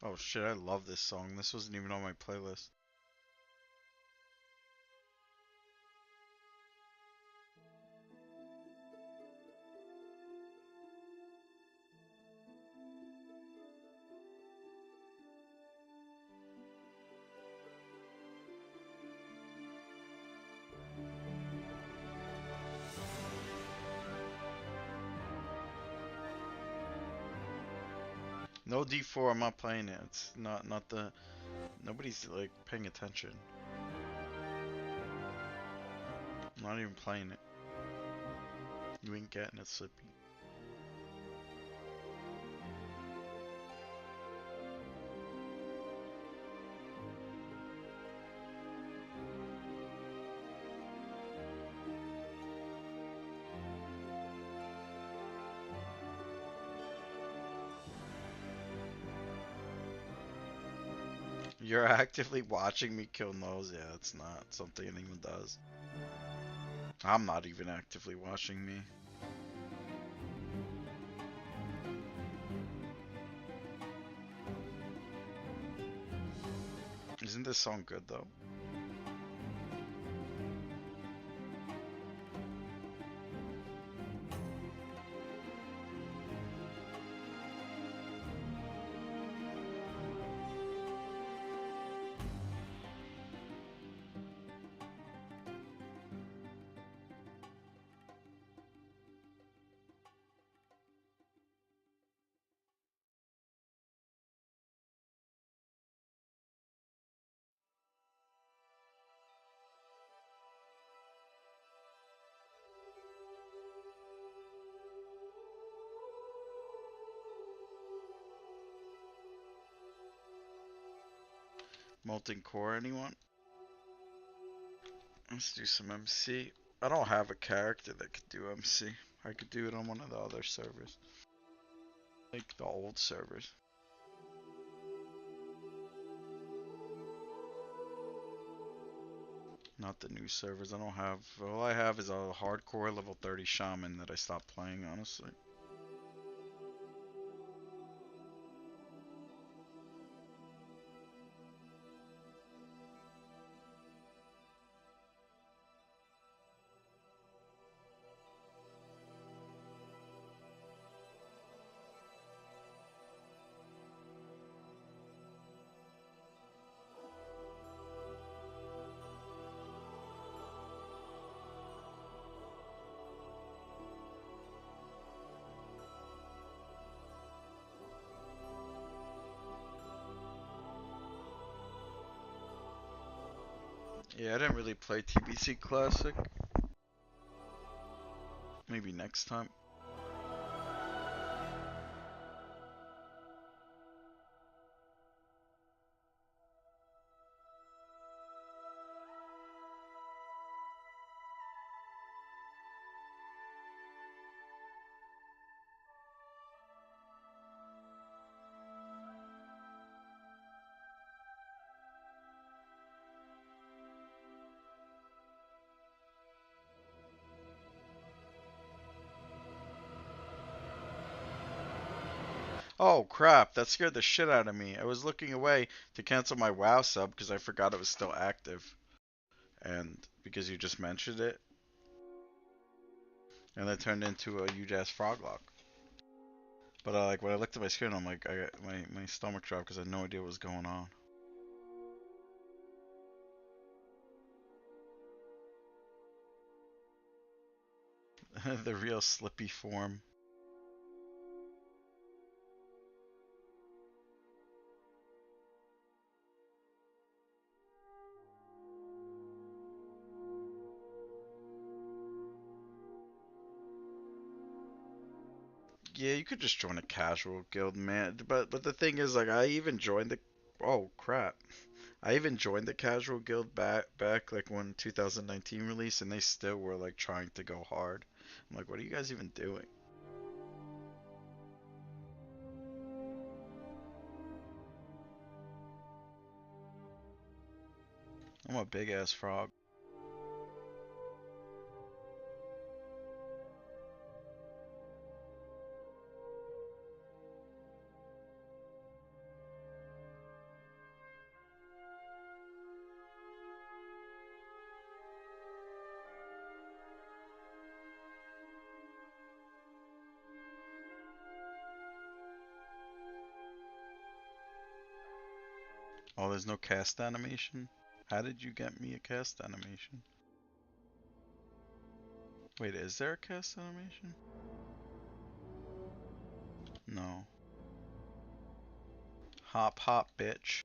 Oh shit, I love this song. This wasn't even on my playlist. No D4, I'm not playing it. It's not the... Nobody's, like, paying attention. I'm not even playing it. You ain't getting it, Slippy. You're actively watching me kill Gnolls? Yeah, it's not something anyone does. I'm not even actively watching me. Isn't this song good though? Molten Core, anyone? Let's do some MC. I don't have a character that could do MC. I could do it on one of the other servers. Like the old servers. Not the new servers. I don't have... All I have is a hardcore level 30 shaman that I stopped playing, honestly. Yeah, I didn't really play TBC Classic. Maybe next time. Oh crap, that scared the shit out of me. I was looking away to cancel my WoW sub because I forgot it was still active. And because you just mentioned it. And that turned into a huge ass froglock. But like when I looked at my screen, I'm like, I got my stomach dropped because I had no idea what was going on. The real slippy form. Yeah, you could just join a casual guild, man. But the thing is, like, I even joined the. Oh crap! I even joined the casual guild back like when 2019 released, and they still were like trying to go hard. I'm like, what are you guys even doing? I'm a big ass frog. Oh, there's no cast animation? How did you get me a cast animation? Wait, is there a cast animation? No. Hop hop, bitch.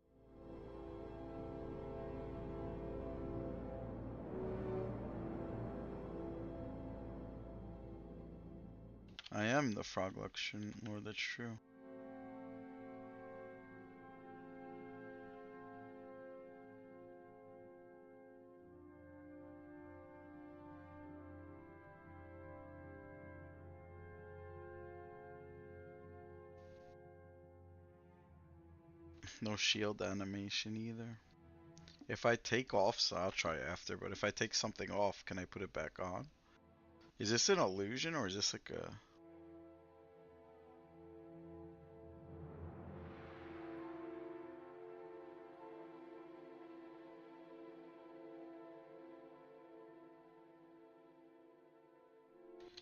I am the frog luxury lord, that's true. No shield animation either. If I take off, so I'll try after, but if I take something off, can I put it back on? Is this an illusion or is this like a...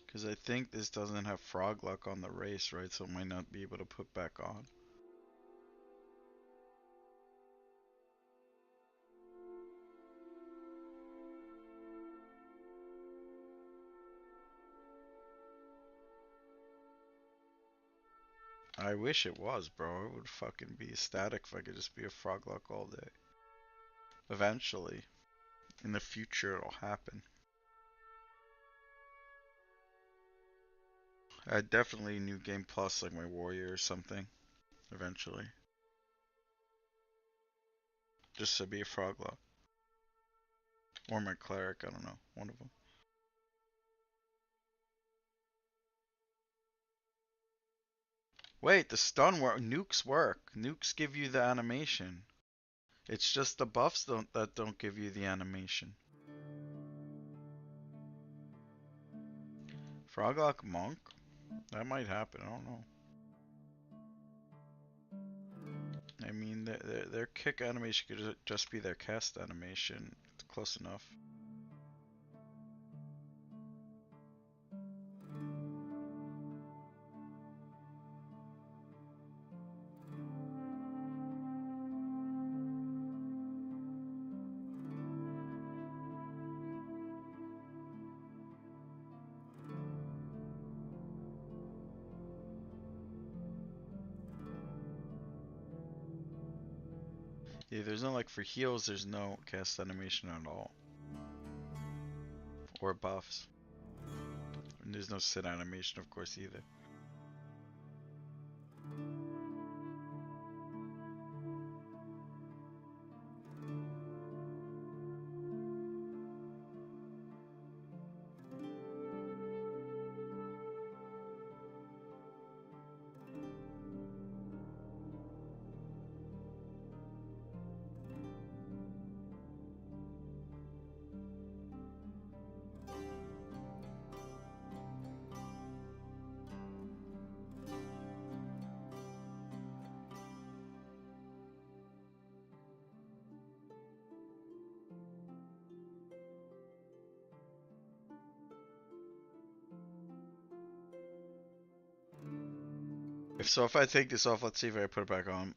Because I think this doesn't have frog luck on the race, right? So it might not be able to put back on. I wish it was, bro. It would fucking be ecstatic if I could just be a frog luck all day. Eventually. In the future, it'll happen. I definitely new game plus like my warrior or something. Eventually. Just to be a frog luck. Or my cleric, I don't know. One of them. Wait, the stun work. Nukes work. Nukes give you the animation. It's just the buffs that don't give you the animation. Froglock Monk? That might happen, I don't know. I mean, their kick animation could just be their cast animation. It's close enough. Yeah, there's no, like, for heals, there's no cast animation at all. Or buffs. And there's no sit animation, of course, either. So if I take this off, let's see if I put it back on.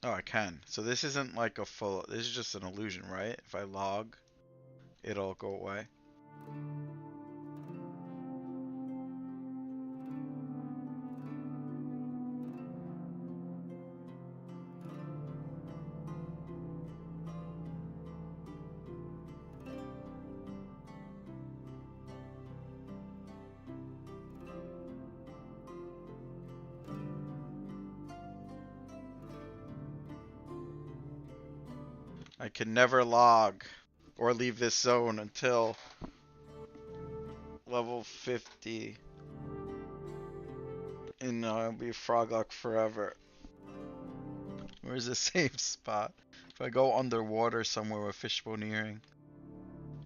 Oh, I can. So this isn't like a full, this is just an illusion, right? If I log, it'll go away. I can never log or leave this zone until level 50. And I'll be a froglock forever. Where's the safe spot? If I go underwater somewhere with fishbone earring.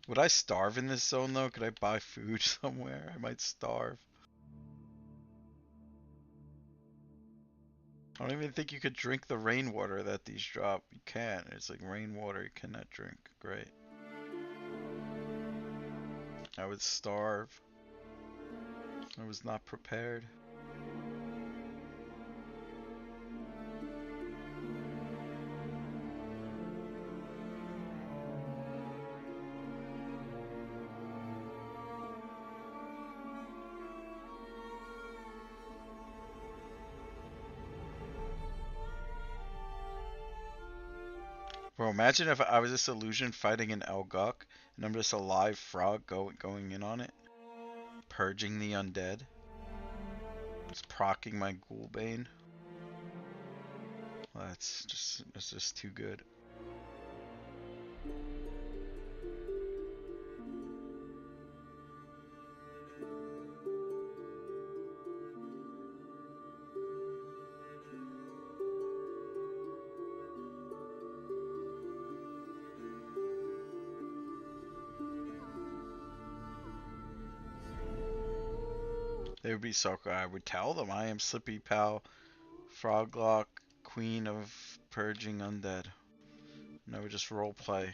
Would I starve in this zone though? Could I buy food somewhere? I might starve. I don't even think you could drink the rainwater that these drop. You can't. It's like rainwater you cannot drink. Great. I would starve. I was not prepared. Bro, imagine if I was this illusion fighting an Elguk, and I'm just a live frog going in on it. Purging the undead. Just procking my Ghoulbane. Well, that's just too good. They would be so cool. I would tell them I am Slippy Pal, Froglock, Queen of Purging Undead. And I would just roleplay.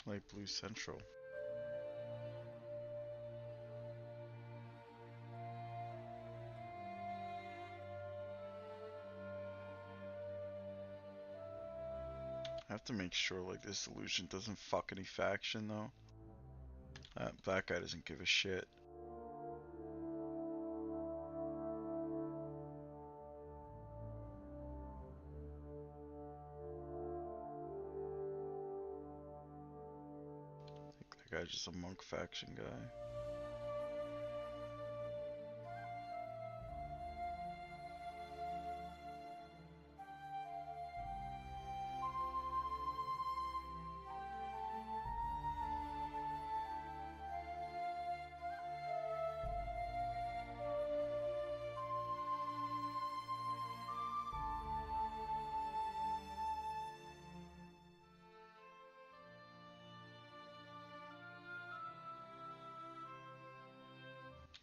Light Blue Central. I have to make sure like this illusion doesn't fuck any faction though. That guy doesn't give a shit. I think that guy's just a monk faction guy.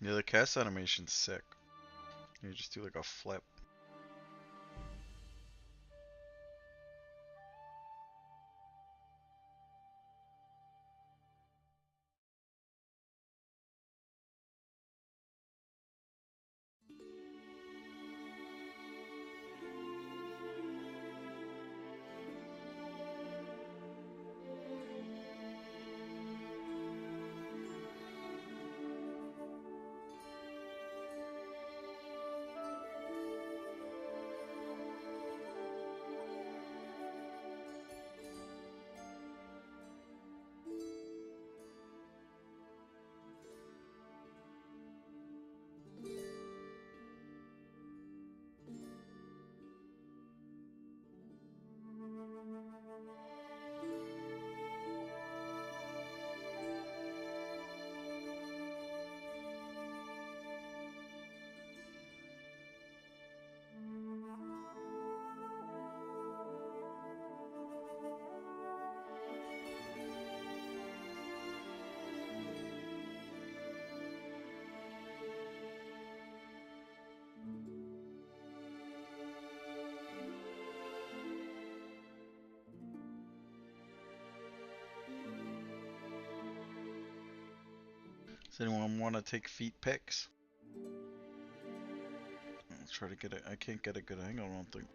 Yeah, the cast animation's sick. You just do like a flip. Does anyone want to take feet pics? Let's try to get it. I can't get a good angle, I don't think.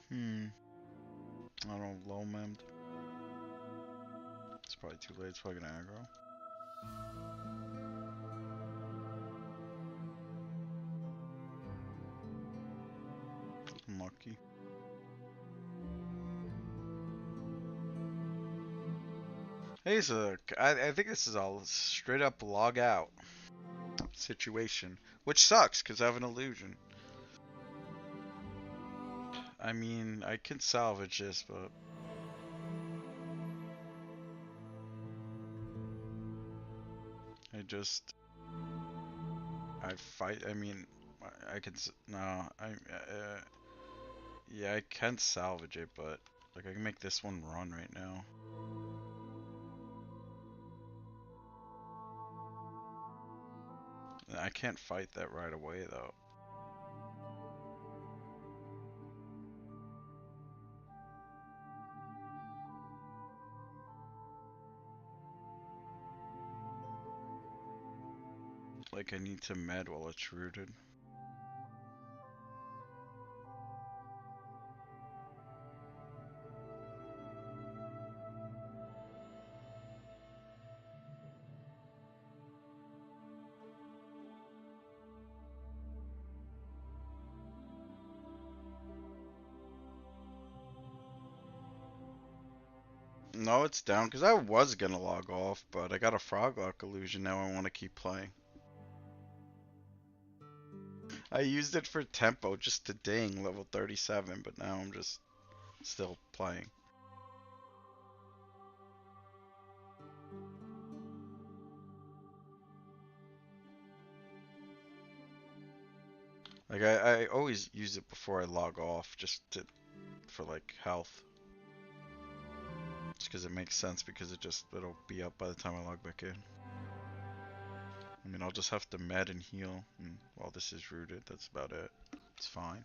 I don't know, low memmed. It's probably too late, it's fucking aggro. Lucky. Hey, so I think this is all straight up log out situation, which sucks because I have an illusion. I mean, I can salvage this, but I fight. I mean, I can no. Yeah, I can salvage it, but like I can make this one run right now. I can't fight that right away though. Like I need to med while it's rooted. No, it's down because I was gonna log off, but I got a froglock illusion now. I want to keep playing. I used it for tempo just to ding level 37, but now I'm just still playing. Like I always use it before I log off just for like health. Just because it makes sense because it'll be up by the time I log back in. I mean, I'll just have to med and heal, and while this is rooted, that's about it. It's fine.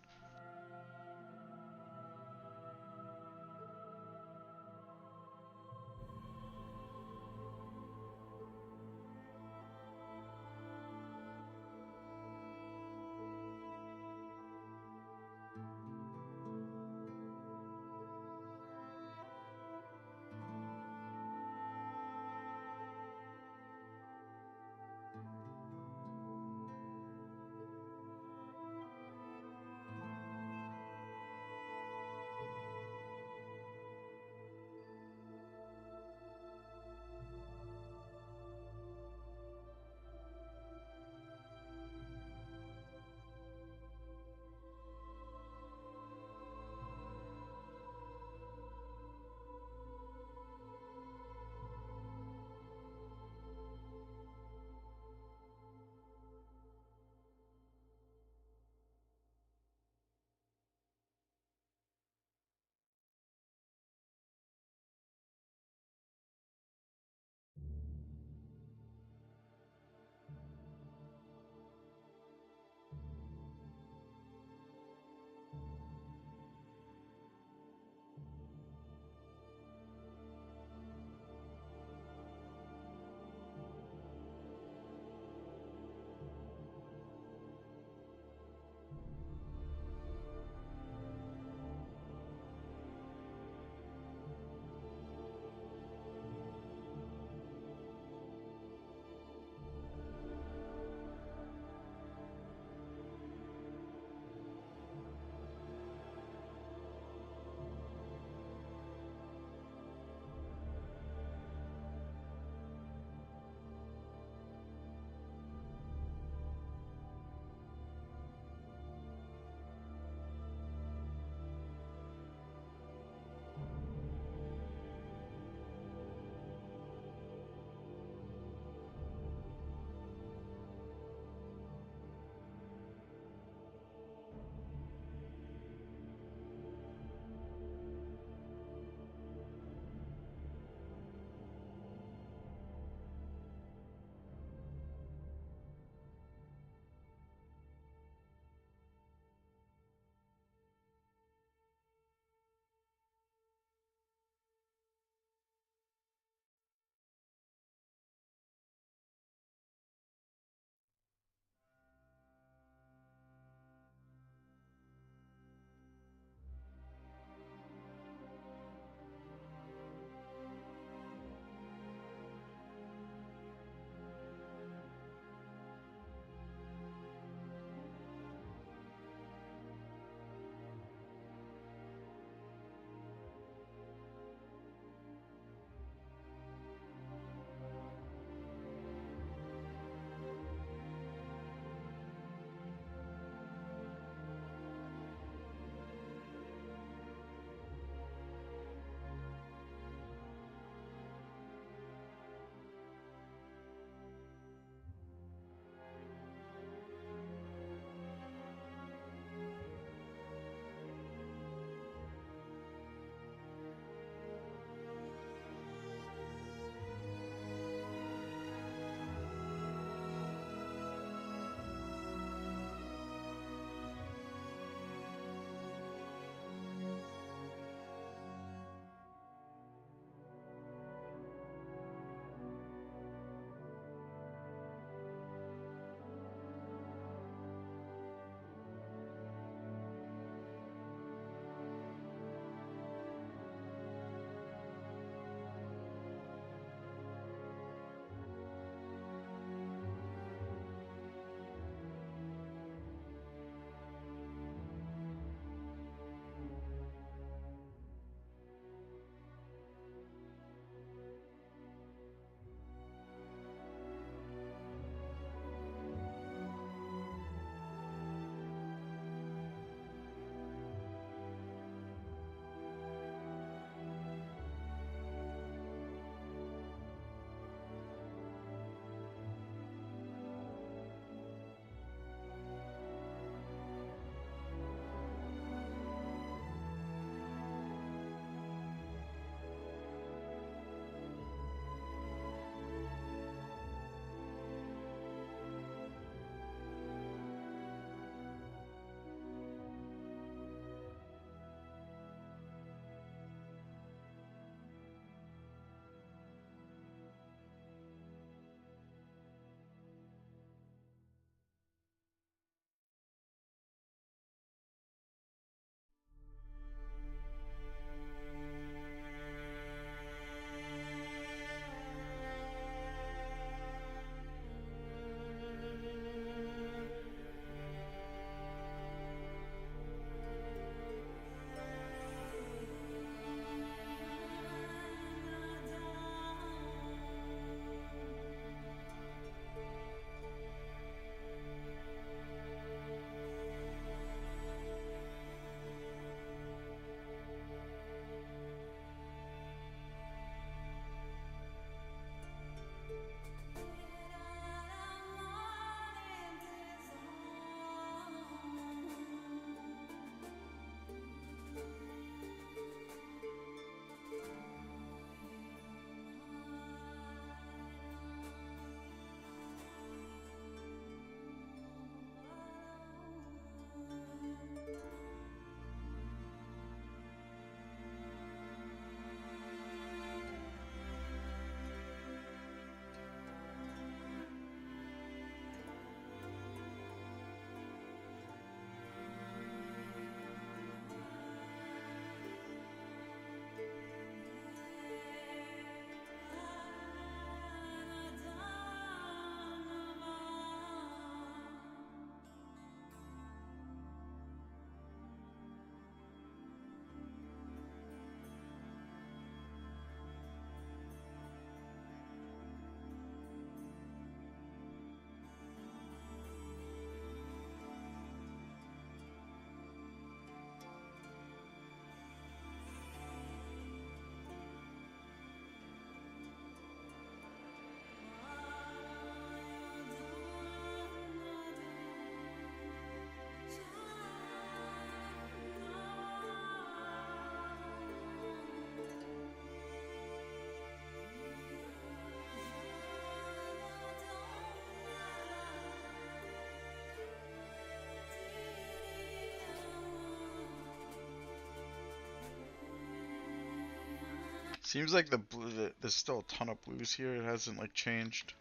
Seems like the blue, there's still a ton of blues here. It hasn't like changed.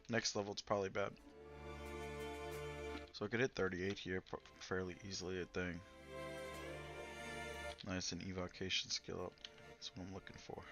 Next level, it's probably bad. So I could hit 38 here fairly easily, I think. Nice, an evocation skill up. That's what I'm looking for.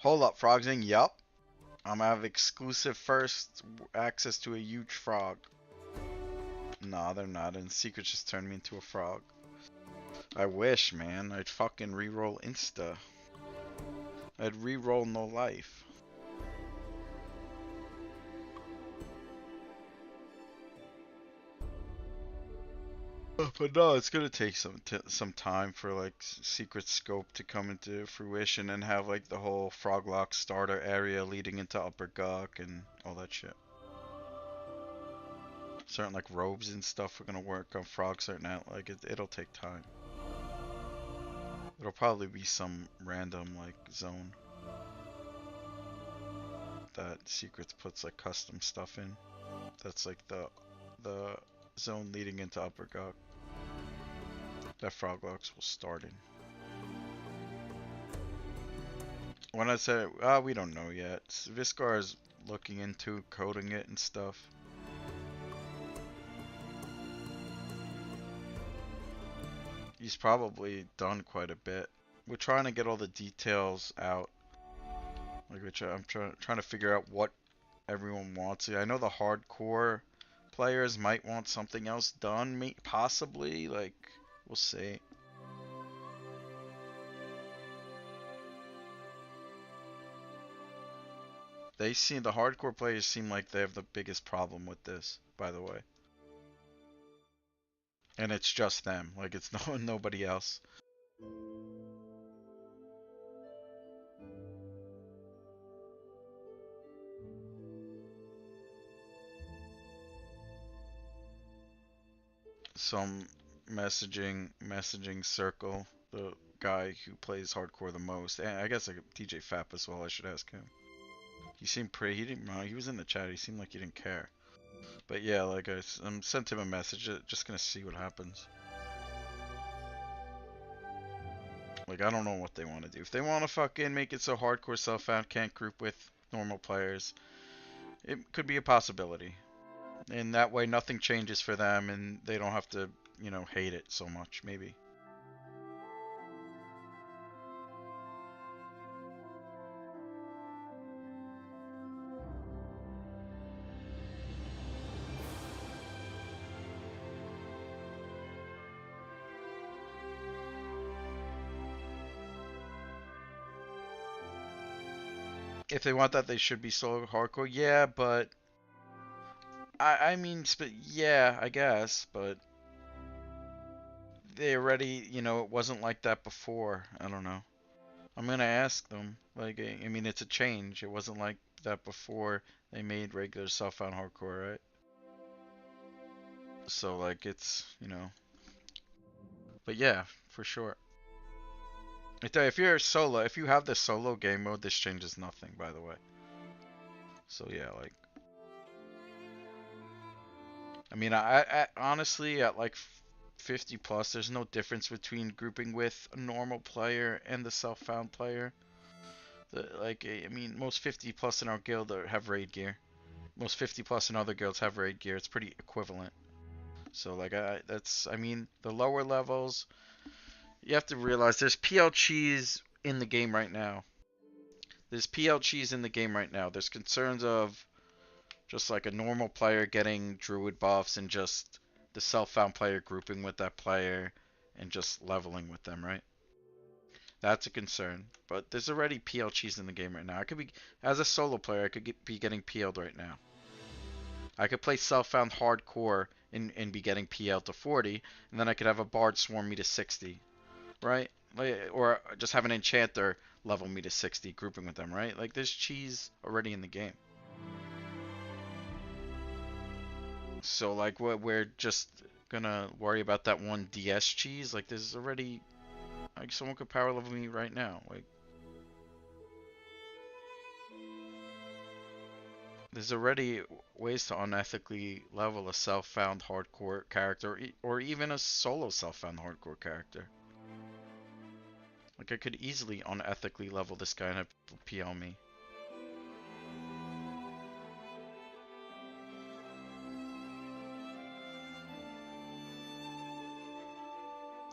Hold up, Frogsing. Yup. I'm gonna have exclusive first access to a huge frog. Nah, they're not. And Secret just turned me into a frog. I wish, man. I'd fucking reroll insta. I'd reroll no life. But no, it's gonna take some time for like Secret Scope to come into fruition and have like the whole Froglock starter area leading into Upper Gawk and all that shit. certain like robes and stuff are gonna work on frog certain out. Like it'll take time. It'll probably be some random like zone that Secrets puts like custom stuff in. That's like the zone leading into Upper Gok that Froglocks will start in. When I say, we don't know yet. Viscar is looking into coding it and stuff. He's probably done quite a bit. We're trying to get all the details out. Like I'm trying to figure out what everyone wants. I know the hardcore players might want something else done, possibly. Like, we'll see. The hardcore players seem like they have the biggest problem with this, by the way. And it's just them. Like, it's nobody else. Some messaging Circle, the guy who plays hardcore the most, and I guess like DJ Fap as well. I should ask him. He seemed pretty. He didn't. He was in the chat. He seemed like he didn't care. But yeah, like I sent him a message. Just gonna see what happens. Like I don't know what they want to do. If they want to fucking make it so hardcore self-found can't group with normal players, it could be a possibility. And that way nothing changes for them, and they don't have to, hate it so much. Maybe. If they want that, they should be solo hardcore. Yeah, but I mean, yeah, I guess, but they already, it wasn't like that before. I don't know. I'm gonna ask them. Like, I mean, it's a change. It wasn't like that before they made regular self-found hardcore, right? So, like, it's, But yeah, for sure. If you're solo, if you have the solo game mode, this changes nothing, by the way. So yeah, like, I mean, I honestly at like 50 plus, there's no difference between grouping with a normal player and the self-found player. I mean, most 50 plus in our guild have raid gear. Most 50 plus in other guilds have raid gear. It's pretty equivalent. So like, I mean, the lower levels, you have to realize there's PL cheese in the game right now. There's PL cheese in the game right now. There's concerns of just like a normal player getting druid buffs and just the self-found player grouping with that player and just leveling with them, right? That's a concern. But there's already PL cheese in the game right now. I could be, as a solo player, I could be getting PL'd right now. I could play self-found hardcore and be getting PL to 40, and then I could have a bard swarm me to 60, right? Or just have an enchanter level me to 60, grouping with them, right? Like, there's cheese already in the game. So, like, we're just gonna worry about that one DS cheese? Like, there's already, like, someone could power level me right now. Like, there's already ways to unethically level a self-found hardcore character, or even a solo self-found hardcore character. Like, I could easily unethically level this guy and have people PL me.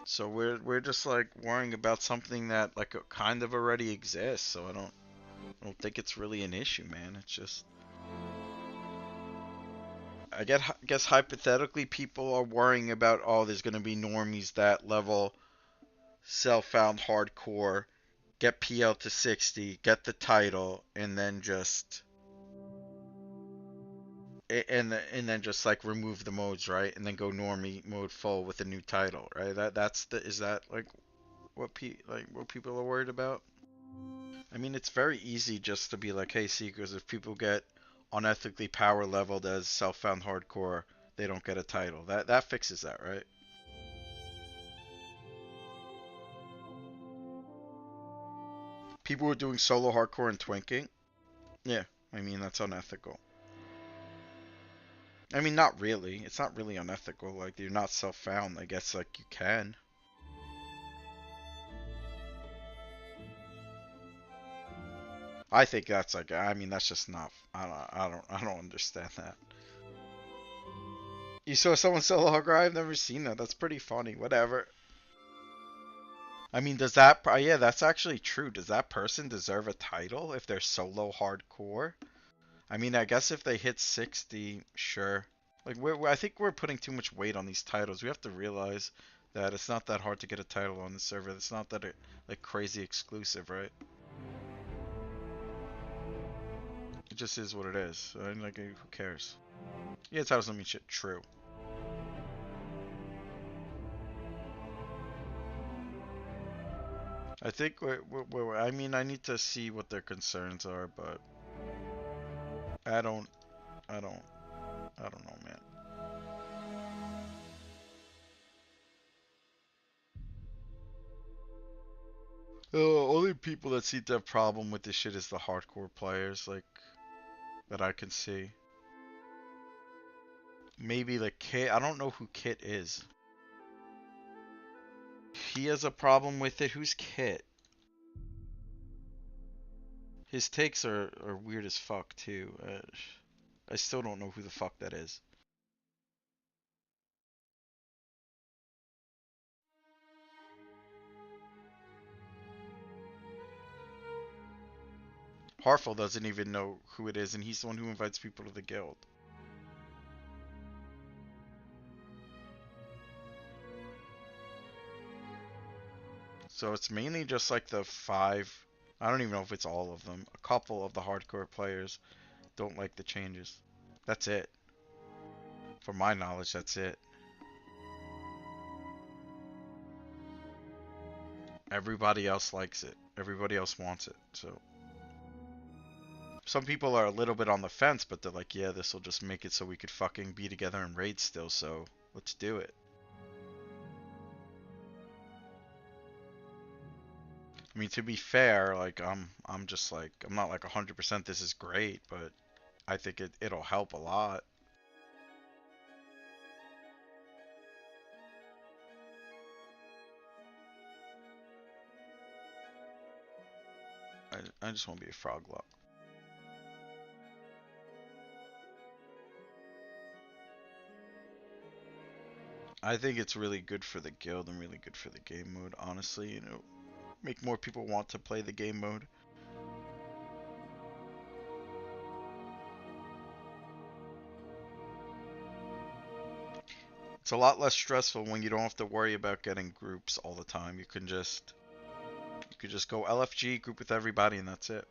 So we're just like worrying about something that like kind of already exists. So I don't think it's really an issue, man. It's just guess hypothetically people are worrying about, oh, there's gonna be normies that level self-found hardcore, get PL to 60, get the title, and then just then just like remove the modes, right? And then go normie mode full with a new title, right? Is that like what people are worried about? I mean, it's very easy just to be like, hey, Seekers, if people get unethically power leveled as self-found hardcore, they don't get a title. That fixes that, right? People were doing solo hardcore and twinking. Yeah, I mean that's unethical. I mean, not really. It's not really unethical. Like you're not self-found. I guess like you can. I think that's like. I mean, that's just not. I don't understand that. You saw someone solo hardcore? I've never seen that. That's pretty funny. Whatever. I mean, does that? Yeah, that's actually true. Does that person deserve a title if they're solo hardcore? I mean, I guess if they hit 60, sure. Like, I think we're putting too much weight on these titles. We have to realize that it's not that hard to get a title on the server. It's not that like crazy exclusive, right? It just is what it is. Like, who cares? Yeah, titles don't mean shit. True. I think I mean, I need to see what their concerns are, but I don't, I don't, I don't know, man. The only people that seem to have problem with this shit is the hardcore players, like that I can see. Maybe like Kit. I don't know who Kit is. He has a problem with it. Who's Kit? His takes are weird as fuck too. I still don't know who the fuck that is. Harful doesn't even know who it is, and he's the one who invites people to the guild. So it's mainly just like the five. I don't even know if it's all of them. A couple of the hardcore players don't like the changes. That's it. From my knowledge, that's it. Everybody else likes it. Everybody else wants it. So some people are a little bit on the fence, but they're like, yeah, this will just make it so we could fucking be together and raid still, so let's do it. I mean, to be fair, like I'm just like I'm not like 100% this is great, but I think it'll help a lot. I just want to be a frog lock. I think it's really good for the guild and really good for the game mode, honestly, you know, make more people want to play the game mode. It's a lot less stressful when you don't have to worry about getting groups all the time. You could just go LFG, group with everybody, and that's it.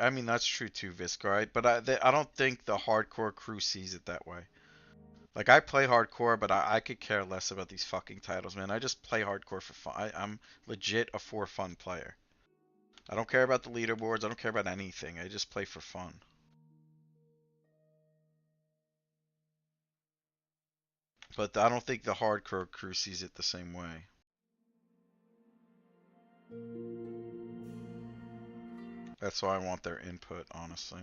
I mean, that's true too, Viscar, right? But I don't think the hardcore crew sees it that way. Like, I play hardcore, but I could care less about these fucking titles, man. I just play hardcore for fun. I'm legit a for fun player. I don't care about the leaderboards. I don't care about anything. I just play for fun. But I don't think the hardcore crew sees it the same way. That's why I want their input, honestly.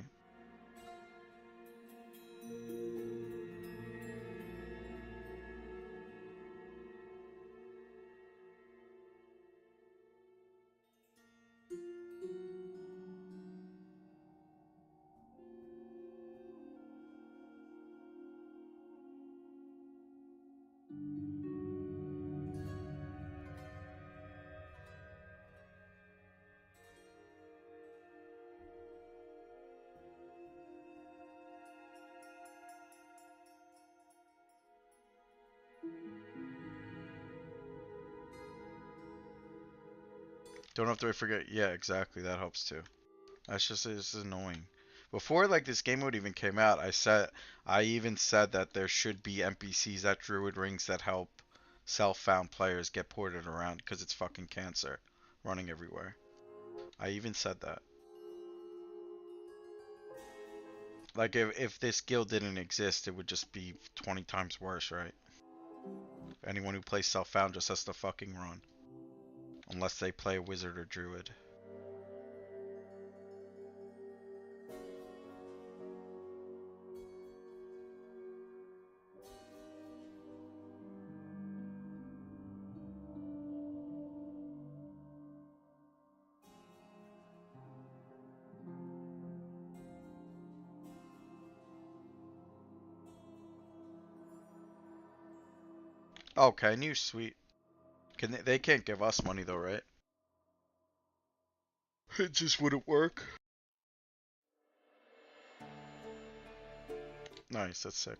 Don't have to forget. Yeah, exactly. That helps too. That's just it's annoying. Before like this game mode even came out, I even said that there should be NPCs at Druid Rings that help self-found players get ported around because it's fucking cancer running everywhere. I even said that. Like if this guild didn't exist, it would just be 20 times worse, right? Anyone who plays self-found just has to fucking run. Unless they play a wizard or druid. Okay, I knew sweet. They can't give us money though, right? It just wouldn't work. Nice, that's sick.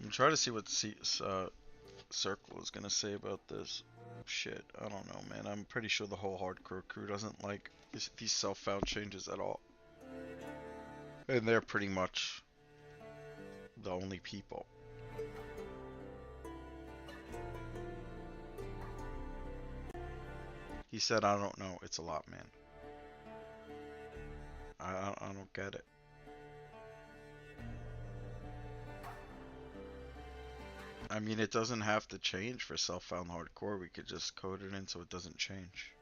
I'm trying to see what Circle is gonna say about this. Shit, I don't know, man. I'm pretty sure the whole hardcore crew doesn't like these self-found changes at all. And they're pretty much the only people. He said, I don't know. It's a lot, man. I don't get it. I mean, it doesn't have to change for self-found hardcore. We could just code it in so it doesn't change.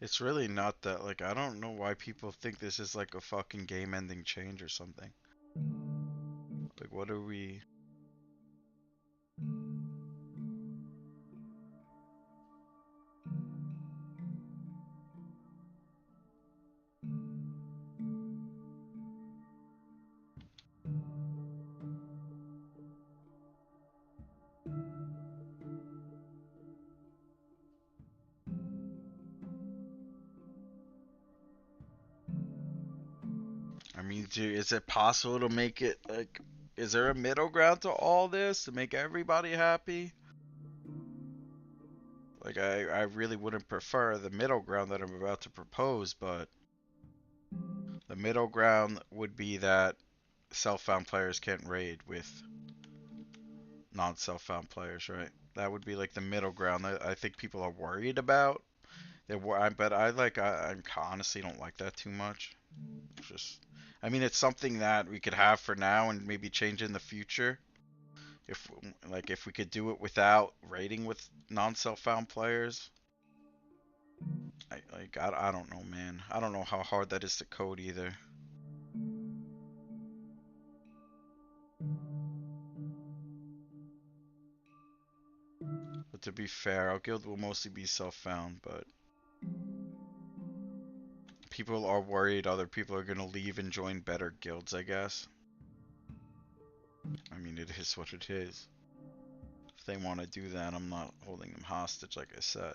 It's really not that, like, I don't know why people think this is like a fucking game-ending change or something. Like, what are we... I mean, dude, is it possible to make it, like... Is there a middle ground to all this to make everybody happy? Like, I really wouldn't prefer the middle ground that I'm about to propose, but... The middle ground would be that self-found players can't raid with non-self-found players, right? That would be like the middle ground that I think people are worried about. But I honestly don't like that too much. It's just, I mean, it's something that we could have for now and maybe change in the future. If we could do it without raiding with non-self-found players, I don't know, man. I don't know how hard that is to code either. But to be fair, our guild will mostly be self-found, but people are worried other people are gonna leave and join better guilds, I guess. I mean, it is what it is. If they want to do that, I'm not holding them hostage, like I said.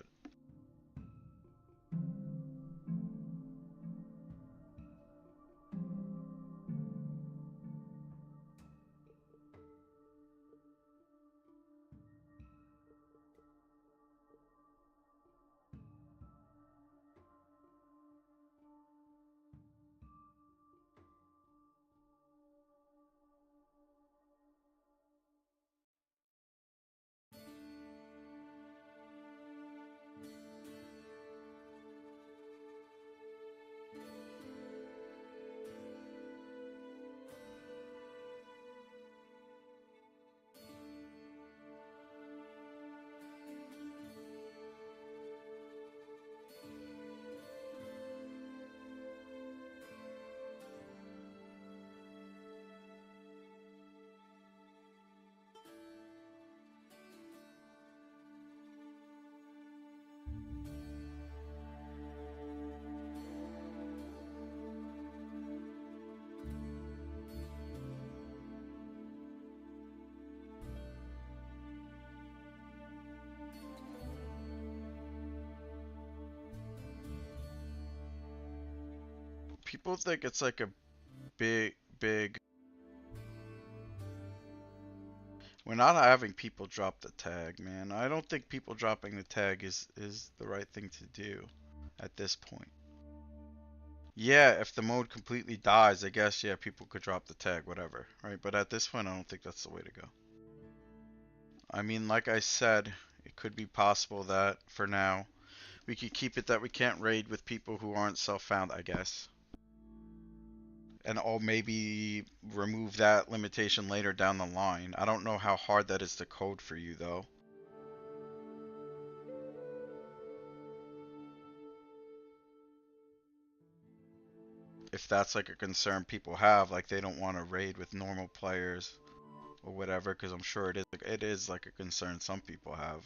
People think it's like a big. We're not having people drop the tag, man. I don't think people dropping the tag is the right thing to do at this point. Yeah, if the mode completely dies, I guess, yeah, people could drop the tag, whatever, right? But at this point, I don't think that's the way to go. I mean, like I said, it could be possible that, for now, we could keep it that we can't raid with people who aren't self-found, I guess. And I'll maybe remove that limitation later down the line. I don't know how hard that is to code for you, though. If that's like a concern people have, like they don't want to raid with normal players or whatever, because I'm sure it is like a concern some people have.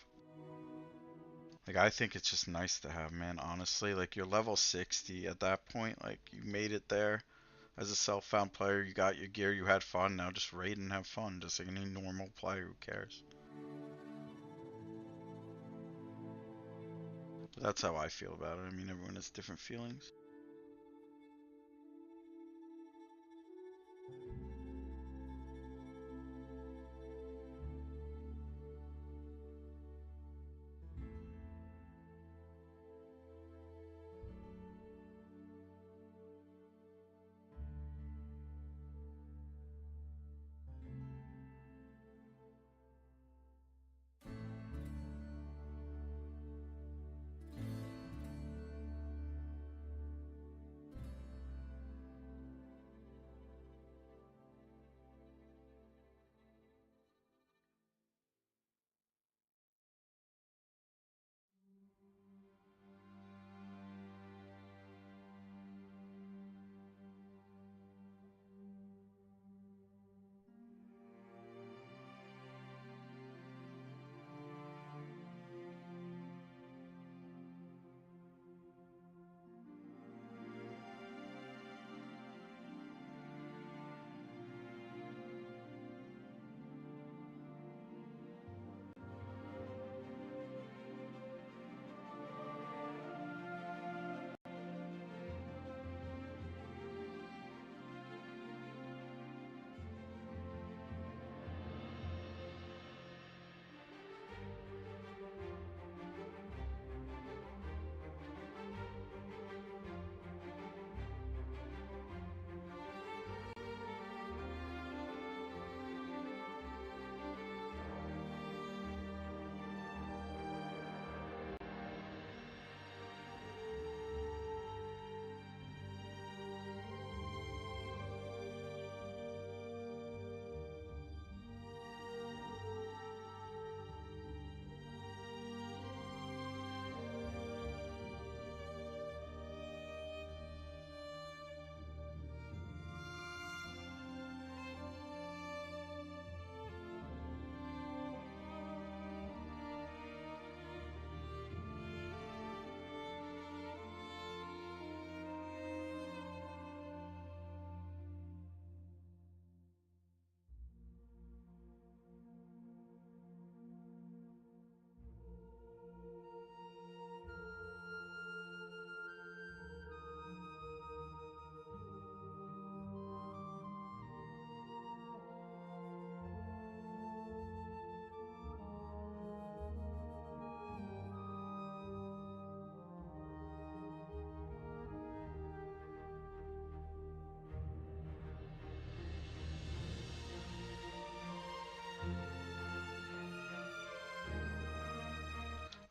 Like I think it's just nice to have, man, honestly. Like you're level 60 at that point, like you made it there as a self-found player, you got your gear, you had fun, now just raid and have fun, just like any normal player, who cares? But that's how I feel about it. I mean, everyone has different feelings.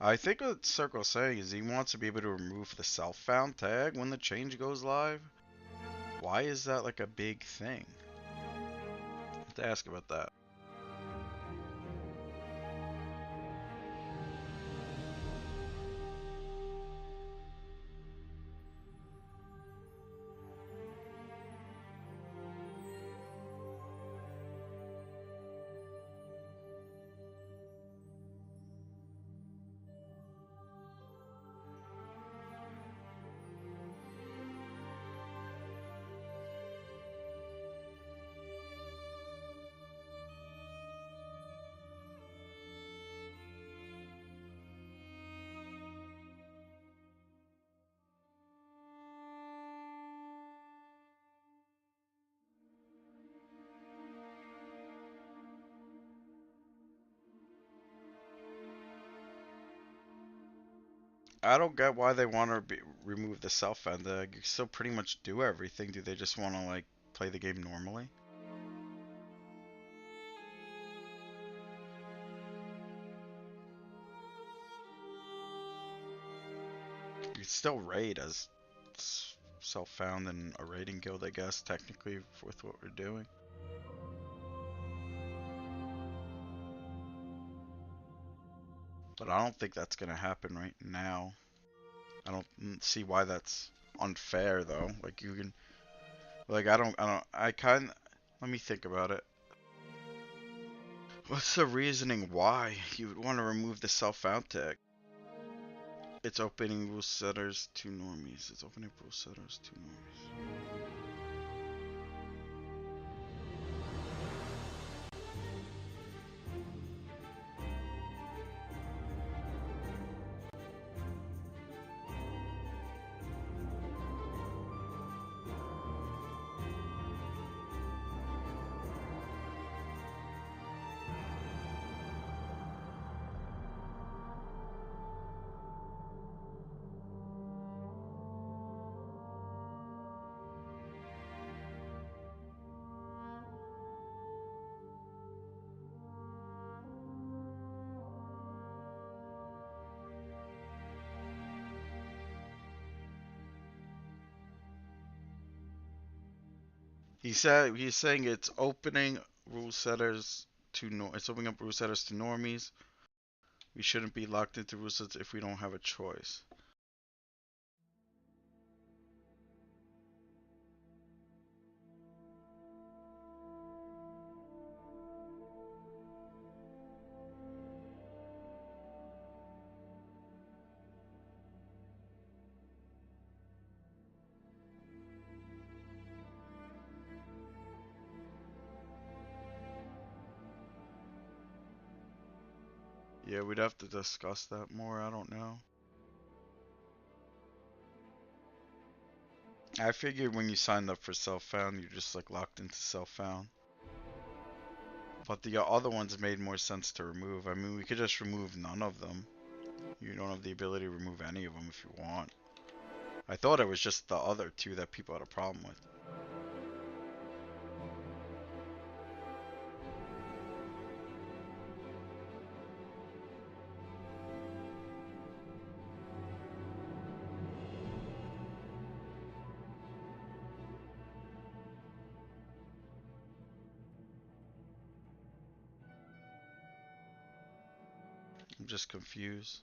I think what Circle's saying is he wants to be able to remove the self-found tag when the change goes live. Why is that like a big thing? I have to ask about that. I don't get why they want to remove the self-found tag. You still pretty much do everything. Do they just want to like play the game normally? You still raid as self-found in a raiding guild, I guess, technically, with what we're doing. But I don't think that's gonna happen right now. I don't see why that's unfair though. Like you can, like I kind. Let me think about it. What's the reasoning why you would want to remove the self-found tag? It's opening rule setters to normies. It's opening rule setters to normies. He's saying it's opening rule setters to it's opening up rule setters to normies. We shouldn't be locked into rule sets if we don't have a choice. Yeah, we'd have to discuss that more. I don't know. I figured when you signed up for self-found, you're just like locked into self-found. But the other ones made more sense to remove. I mean, we could just remove none of them. You don't have the ability to remove any of them if you want. I thought it was just the other two that people had a problem with. I'm just confused.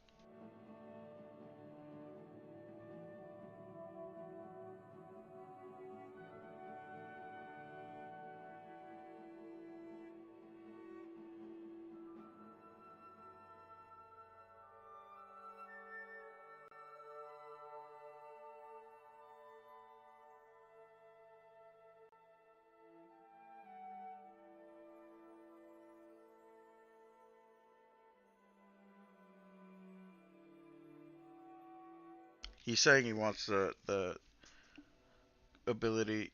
He's saying he wants the ability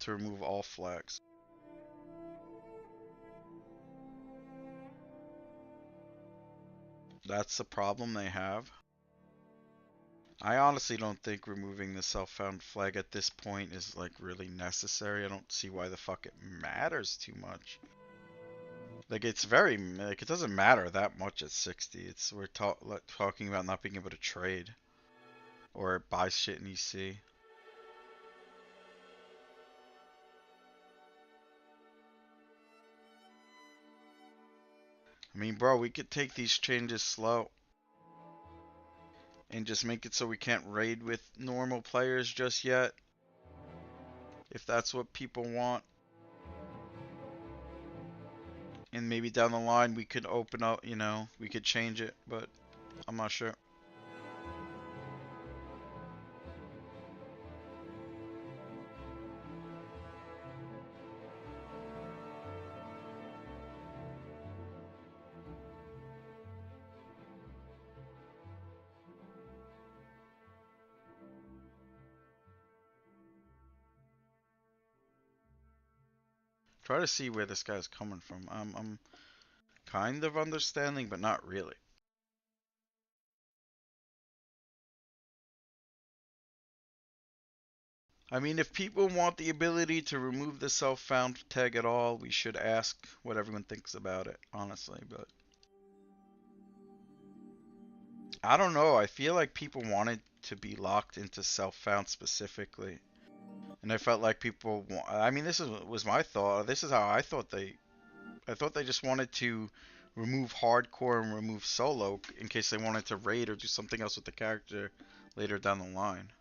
to remove all flags. That's the problem they have. I honestly don't think removing the self-found flag at this point is like really necessary. I don't see why the fuck it matters too much. Like it's very like it doesn't matter that much at 60. It's we're talking about not being able to trade or buy shit in EC. I mean, bro, we could take these changes slow and just make it so we can't raid with normal players just yet. If that's what people want. And maybe down the line we could open up, you know, we could change it, but I'm not sure. Try to see where this guy's coming from. I'm kind of understanding, but not really. I mean, if people want the ability to remove the self-found tag at all, we should ask what everyone thinks about it, honestly, but I don't know. I feel like people wanted to be locked into self-found specifically. And I felt like people I mean, this was my thought. This is how I thought they just wanted to remove hardcore and remove solo in case they wanted to raid or do something else with the character later down the line.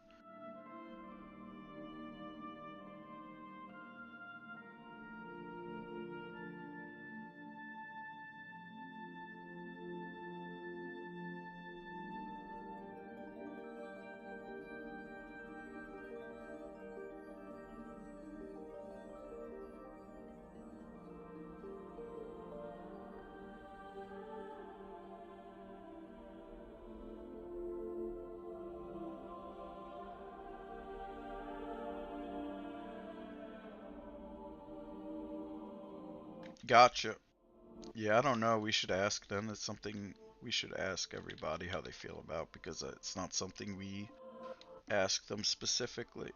Gotcha. Yeah, I don't know. We should ask them. It's something we should ask everybody how they feel about because it's not something we ask them specifically.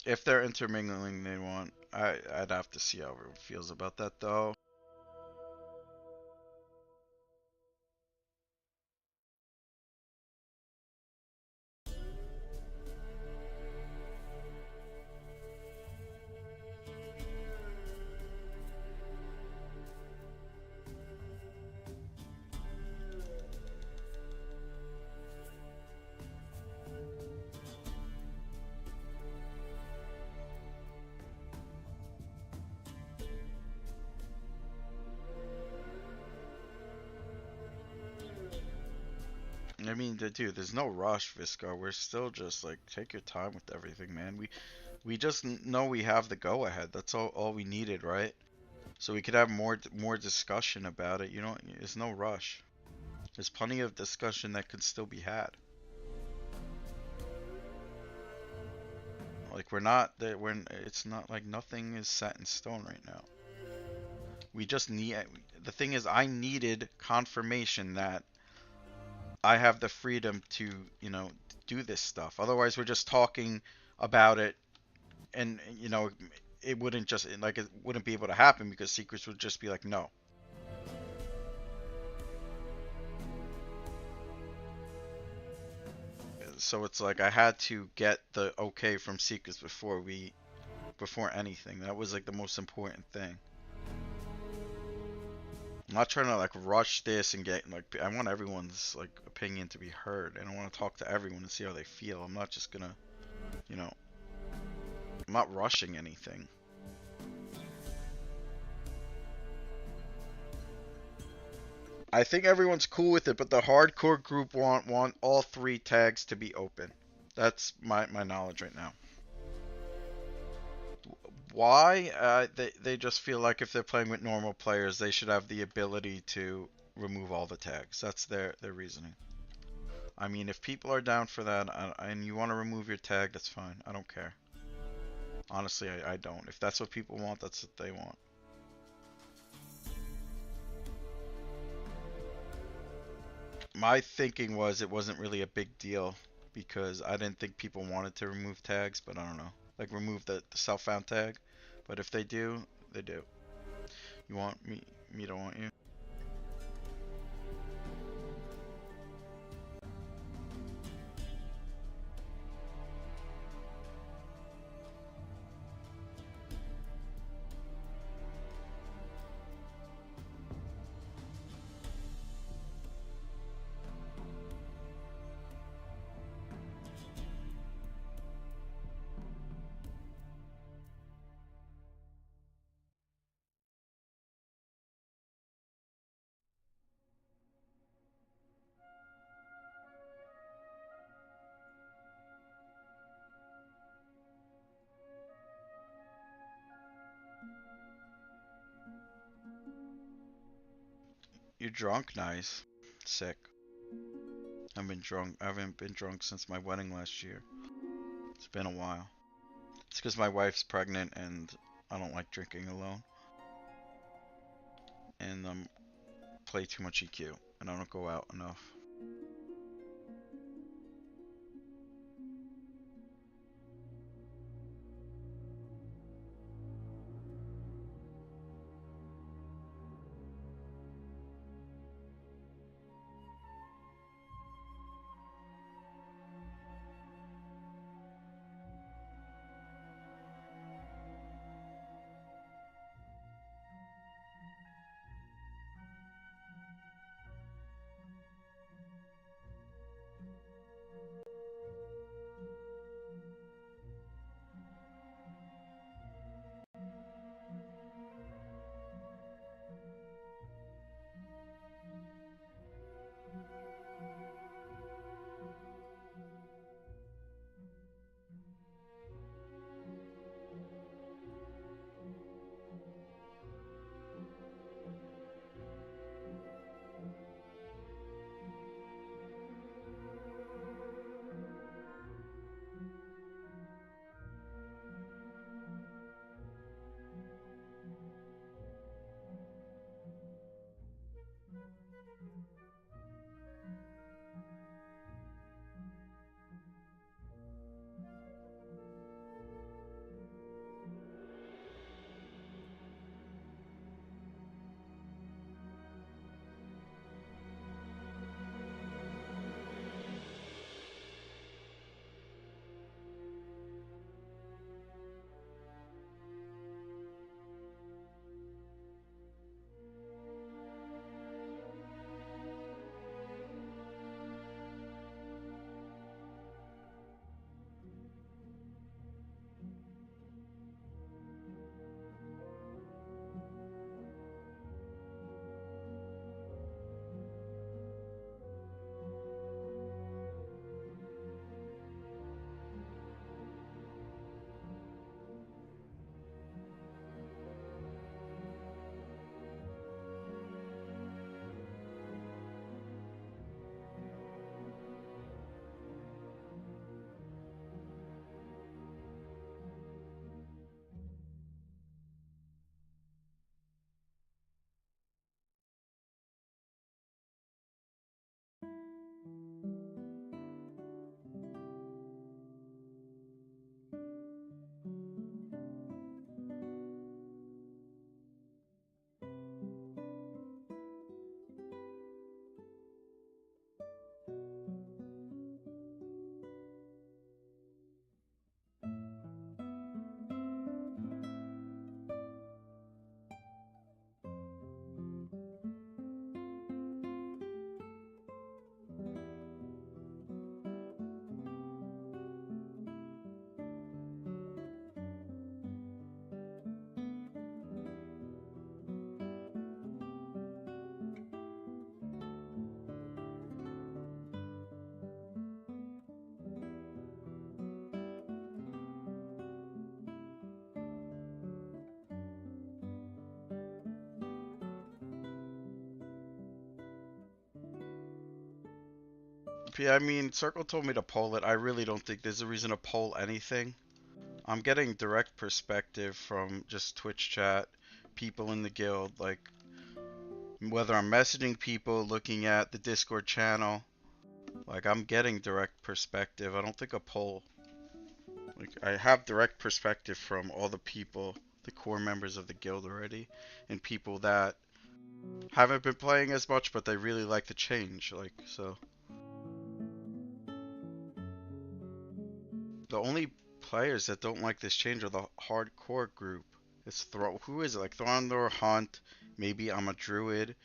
If they're intermingling, they want. I'd have to see how everyone feels about that though. I mean, dude, there's no rush, Visco. We're still just like take your time with everything, man. We just know we have the go ahead. That's all we needed, right? So we could have more discussion about it. You know, there's no rush. There's plenty of discussion that could still be had. Like we're not that we're it's not like nothing is set in stone right now. We just need the thing is I needed confirmation that I have the freedom to, you know, do this stuff. Otherwise we're just talking about it and you know it wouldn't just like it wouldn't be able to happen because secrets would just be like no. So it's like I had to get the okay from secrets before anything. That was like the most important thing. I'm not trying to like rush this and get like I want everyone's like opinion to be heard and I want to talk to everyone and see how they feel. I'm not just gonna, you know, I'm not rushing anything. I think everyone's cool with it, but the hardcore group want all three tags to be open. That's my knowledge right now. Why? They just feel like if they're playing with normal players, they should have the ability to remove all the tags. That's their reasoning. I mean, if people are down for that and you want to remove your tag, that's fine. I don't care. Honestly, I don't. If that's what people want, that's what they want. My thinking was it wasn't really a big deal because I didn't think people wanted to remove tags, but I don't know. Like remove the self-found tag. But if they do, they do. You want me? Me to want you? You're drunk? Nice. Sick. I've been drunk. I haven't been drunk since my wedding last year. It's been a while. It's because my wife's pregnant and I don't like drinking alone. And play too much EQ and I don't go out enough. Yeah, I mean, Circle told me to poll it. I really don't think there's a reason to poll anything. I'm getting direct perspective from just Twitch chat, people in the guild, like whether I'm messaging people, looking at the Discord channel, like I'm getting direct perspective. I don't think a poll, like I have direct perspective from all the people, the core members of the guild already, and people that haven't been playing as much, but they really like the change, like, so. The only players that don't like this change are the hardcore group. It's who is it? Like Throndor, Hunt, maybe I'm a Druid,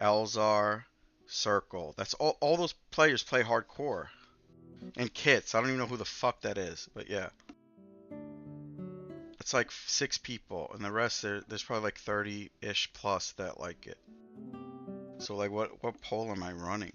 Elzar, Circle. That's all those players play hardcore. And Kits. I don't even know who the fuck that is, but yeah. It's like 6 people, and the rest there's probably like 30-ish plus that like it. So like what poll am I running?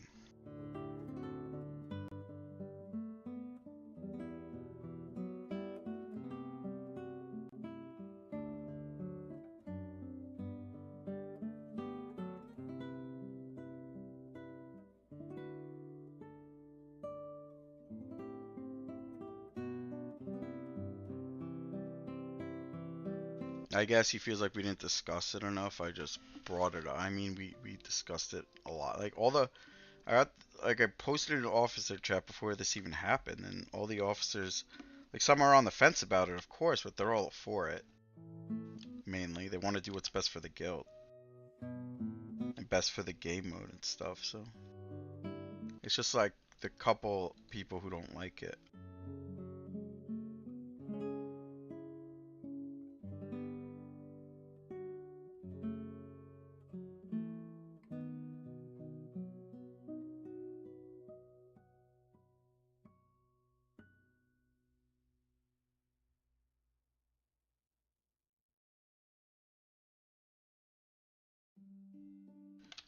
I guess he feels like we didn't discuss it enough. I just brought it up. I mean, we discussed it a lot. Like all the I got like I posted in an officer chat before this even happened, and all the officers, like some are on the fence about it, of course, but they're all for it. Mainly, they want to do what's best for the guild and best for the game mode and stuff. So it's just like the couple people who don't like it.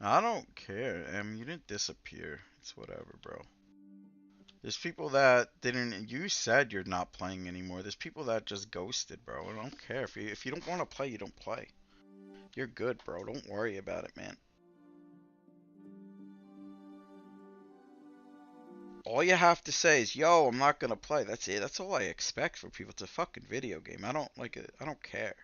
I don't care. I mean, you didn't disappear. It's whatever, bro. There's people that didn't. You said you're not playing anymore. There's people that just ghosted, bro. I don't care if you don't want to play, you don't play. You're good, bro. Don't worry about it, man. All you have to say is, "Yo, I'm not gonna play." That's it. That's all I expect from people. It's a fucking video game. I don't like it. I don't care.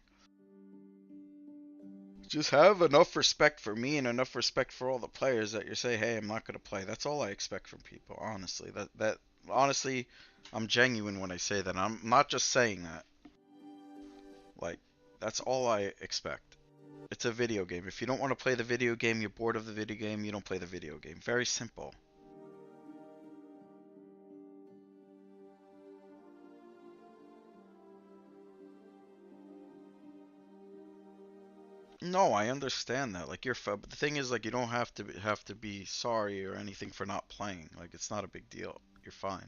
Just have enough respect for me and enough respect for all the players that you say, "Hey, I'm not gonna play." That's all I expect from people. Honestly, that honestly, I'm genuine when I say that. I'm not just saying that. Like, that's all I expect. It's a video game. If you don't want to play the video game, you're bored of the video game, you don't play the video game. Very simple. No, I understand that. Like but the thing is, like, you don't have to be sorry or anything for not playing. Like, it's not a big deal. You're fine.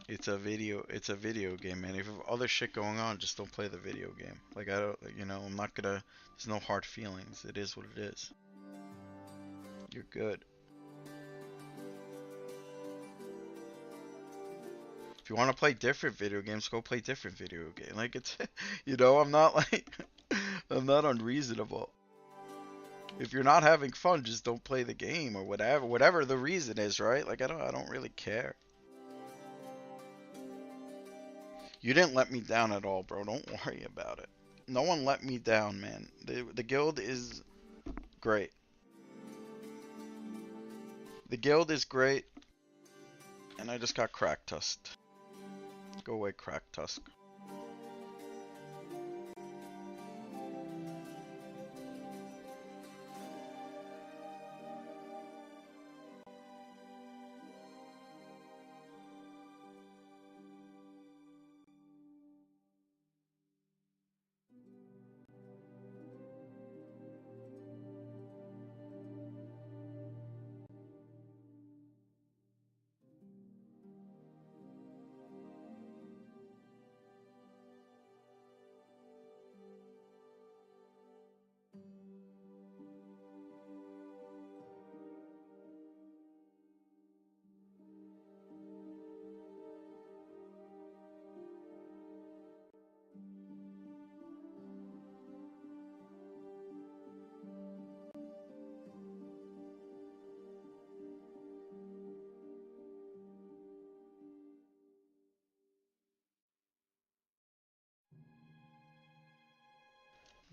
It's a video game, man. If you have other shit going on, just don't play the video game. Like, I don't, I'm not gonna. There's no hard feelings. It is what it is. You're good. If you want to play different video games, go play different video game. Like, it's, I'm not like, I'm not unreasonable. If you're not having fun, just don't play the game or whatever the reason is, right? Like, I don't really care. You didn't let me down at all, bro. Don't worry about it. No one let me down, man. The guild is great. The guild is great, and I just got crack tusked. Go away, crack tusk.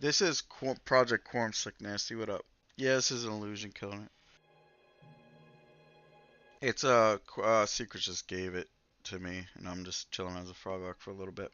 This is Project Quarm Slick Nasty. What up? Yeah, this is an illusion killing it. It's Secret just gave it to me, and I'm just chilling as a frog for a little bit.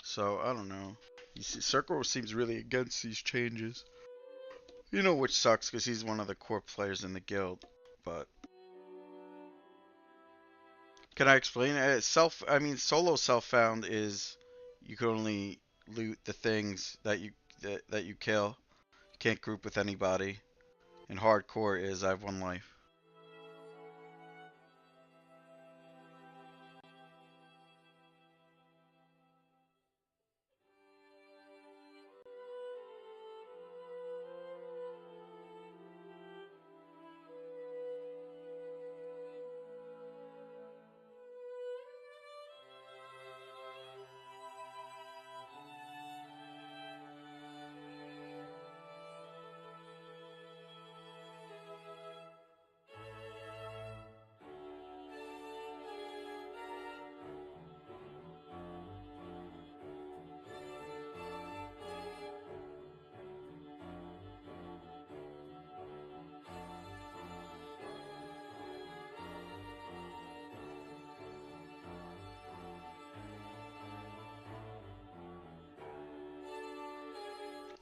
So I don't know. You see, Circle seems really against these changes. You know, which sucks because he's one of the core players in the guild. But can I explain it? I mean, solo self-found is you can only loot the things that you kill. You can't group with anybody. And hardcore is I have one life.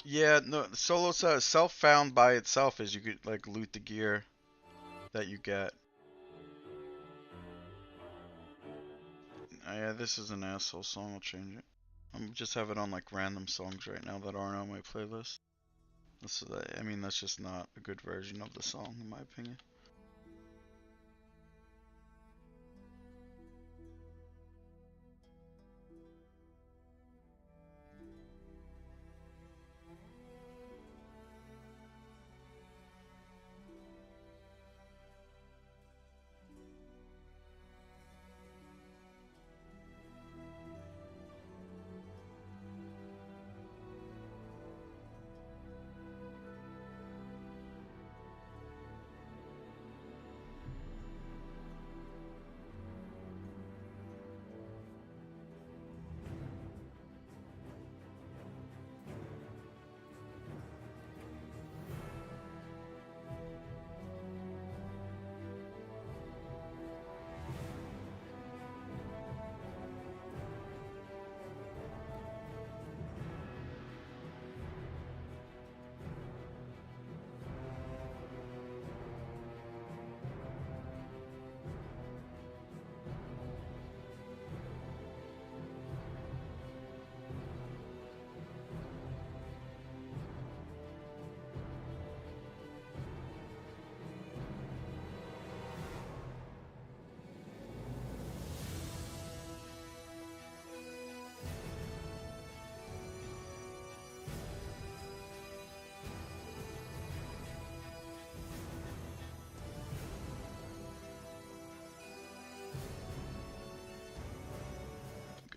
Yeah, no, solo self-found by itself is you could like loot the gear that you get. Yeah, this is an asshole song. I'll change it. I'm just have it on like random songs right now that aren't on my playlist. I mean, that's just not a good version of the song, in my opinion.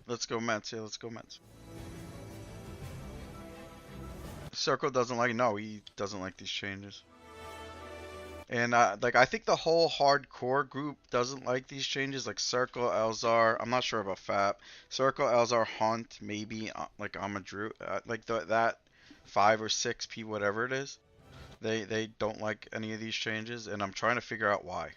Let's go Mets. Yeah, let's go Mets. Circle doesn't like. No, he doesn't like these changes. And like I think the whole hardcore group doesn't like these changes. Like Circle, Elzar. I'm not sure about Fap. Circle, Elzar, Hunt, maybe like Amadru. Like that 5 or 6 P whatever it is. They don't like any of these changes, and I'm trying to figure out why.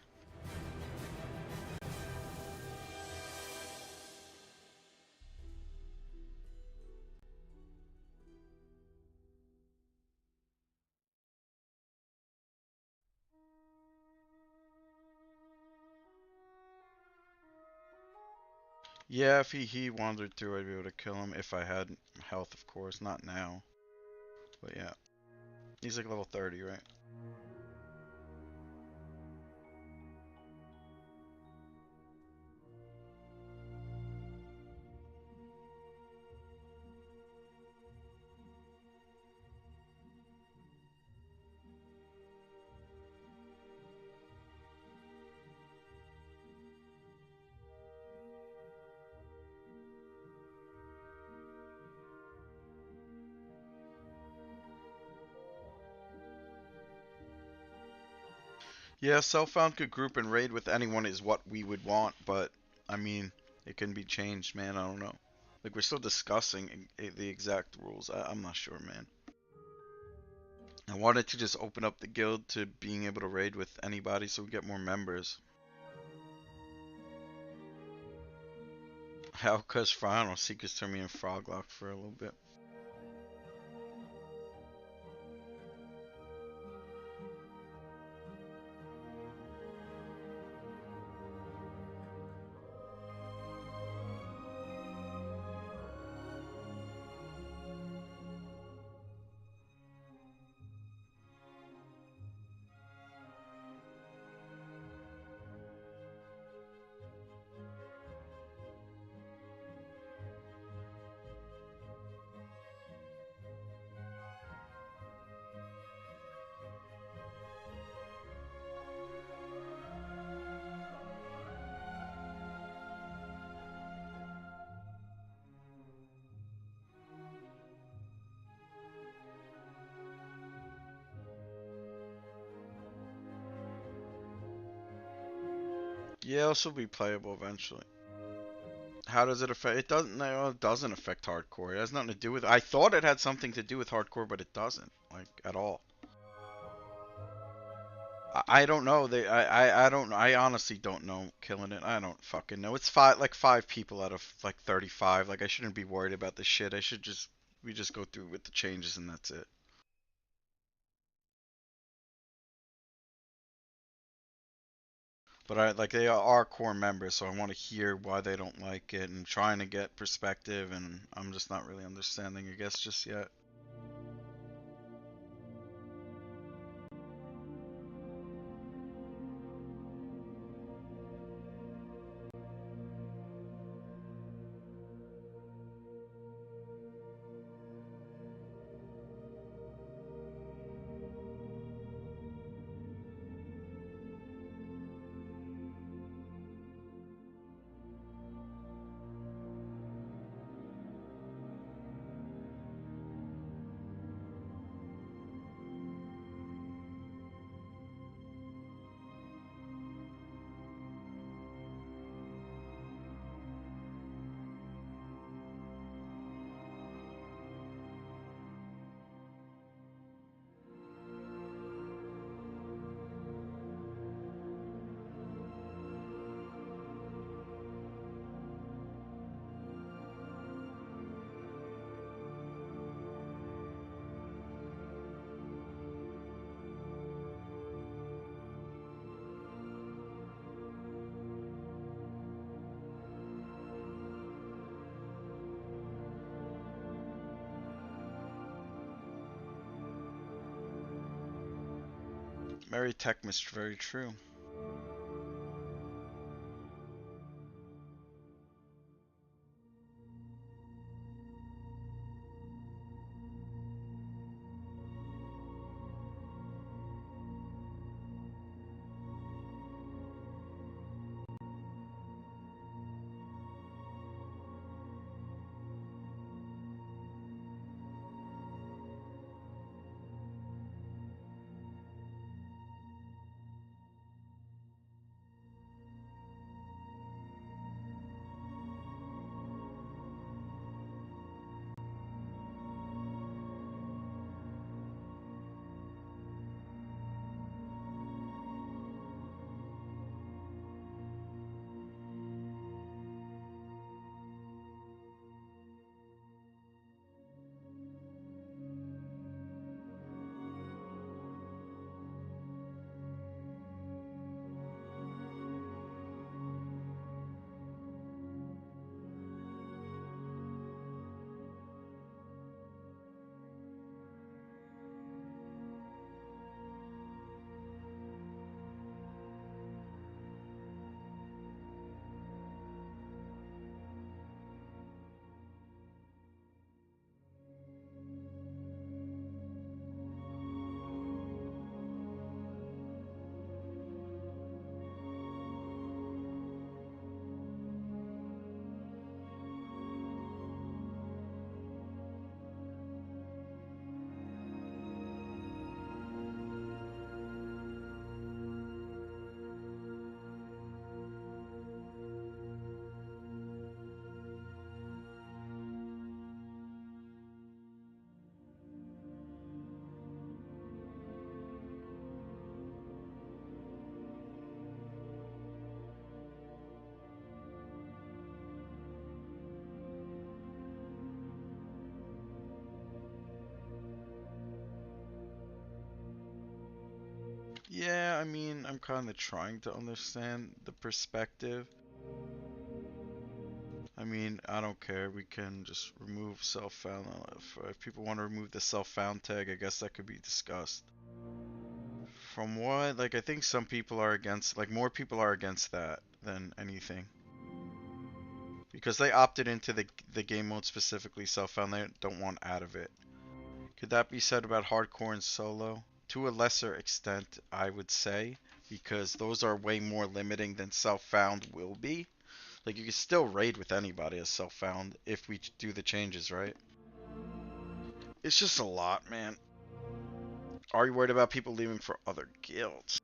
Yeah, if he wandered through, I'd be able to kill him if I had health, of course. Not now, but yeah. He's like level 30, right? Yeah, self-found could group and raid with anyone is what we would want, but I mean, it can be changed, man. I don't know. Like we're still discussing the exact rules. I'm not sure, man. I wanted to just open up the guild to being able to raid with anybody so we get more members. How? Cause I don't know, Seekers turned me in Froglock for a little bit. Yeah, this will be playable eventually. How does it affect? It doesn't. No, it doesn't affect hardcore. It has nothing to do with. I thought it had something to do with hardcore, but it doesn't. Like at all. I don't know. I don't. I honestly don't know. Killing it. I don't fucking know. It's like 5 people out of like 35. Like I shouldn't be worried about this shit. I should just. We just go through with the changes and that's it. But I like they are core members, so I want to hear why they don't like it and trying to get perspective. And I'm just not really understanding, I guess, just yet. Very techmist, very true. I mean, I'm kind of trying to understand the perspective. I mean, I don't care. We can just remove self-found. If people want to remove the self-found tag, I guess that could be discussed. From what, like, I think some people are against, like, more people are against that than anything. Because they opted into the game mode specifically self-found, they don't want out of it. Could that be said about hardcore and solo? To a lesser extent, I would say, because those are way more limiting than self-found will be. Like, you can still raid with anybody as self-found if we do the changes, right? It's just a lot, man. Are you worried about people leaving for other guilds?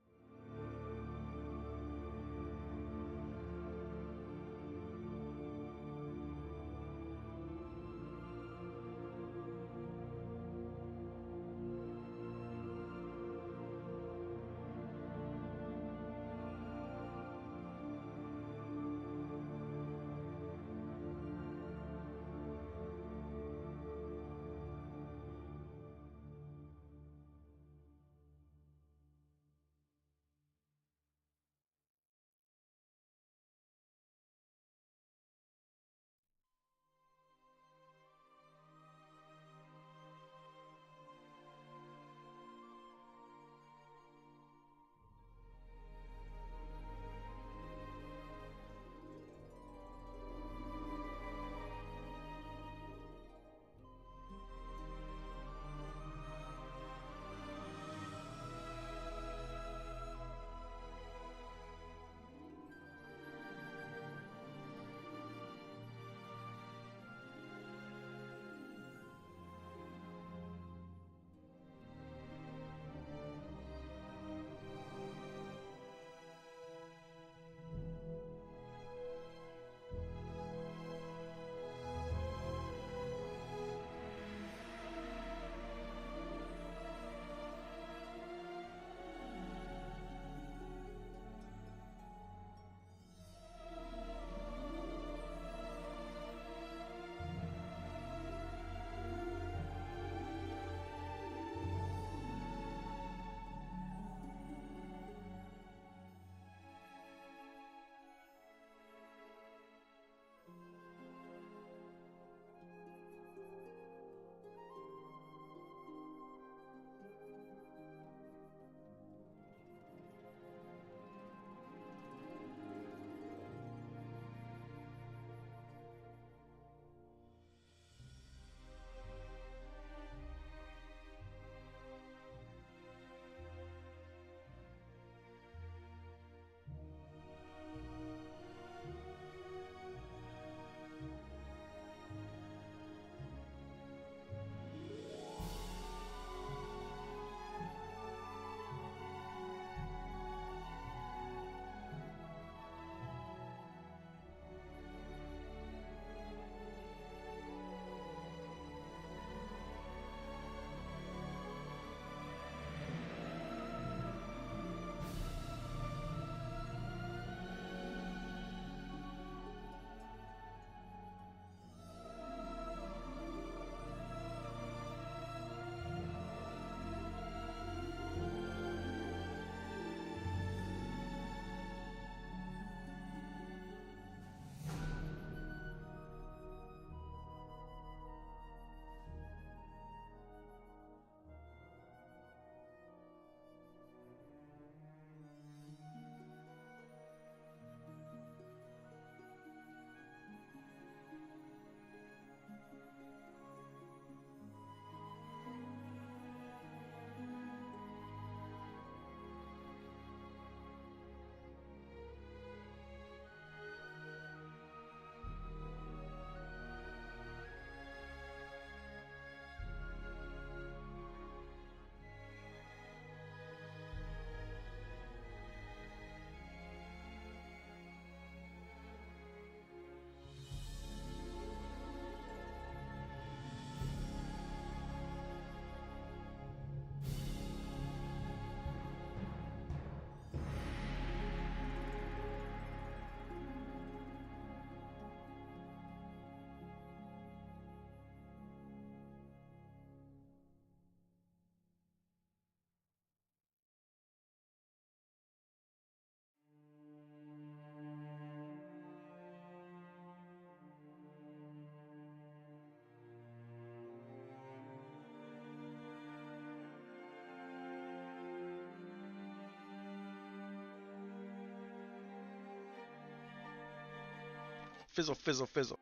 Fizzle, fizzle, fizzle.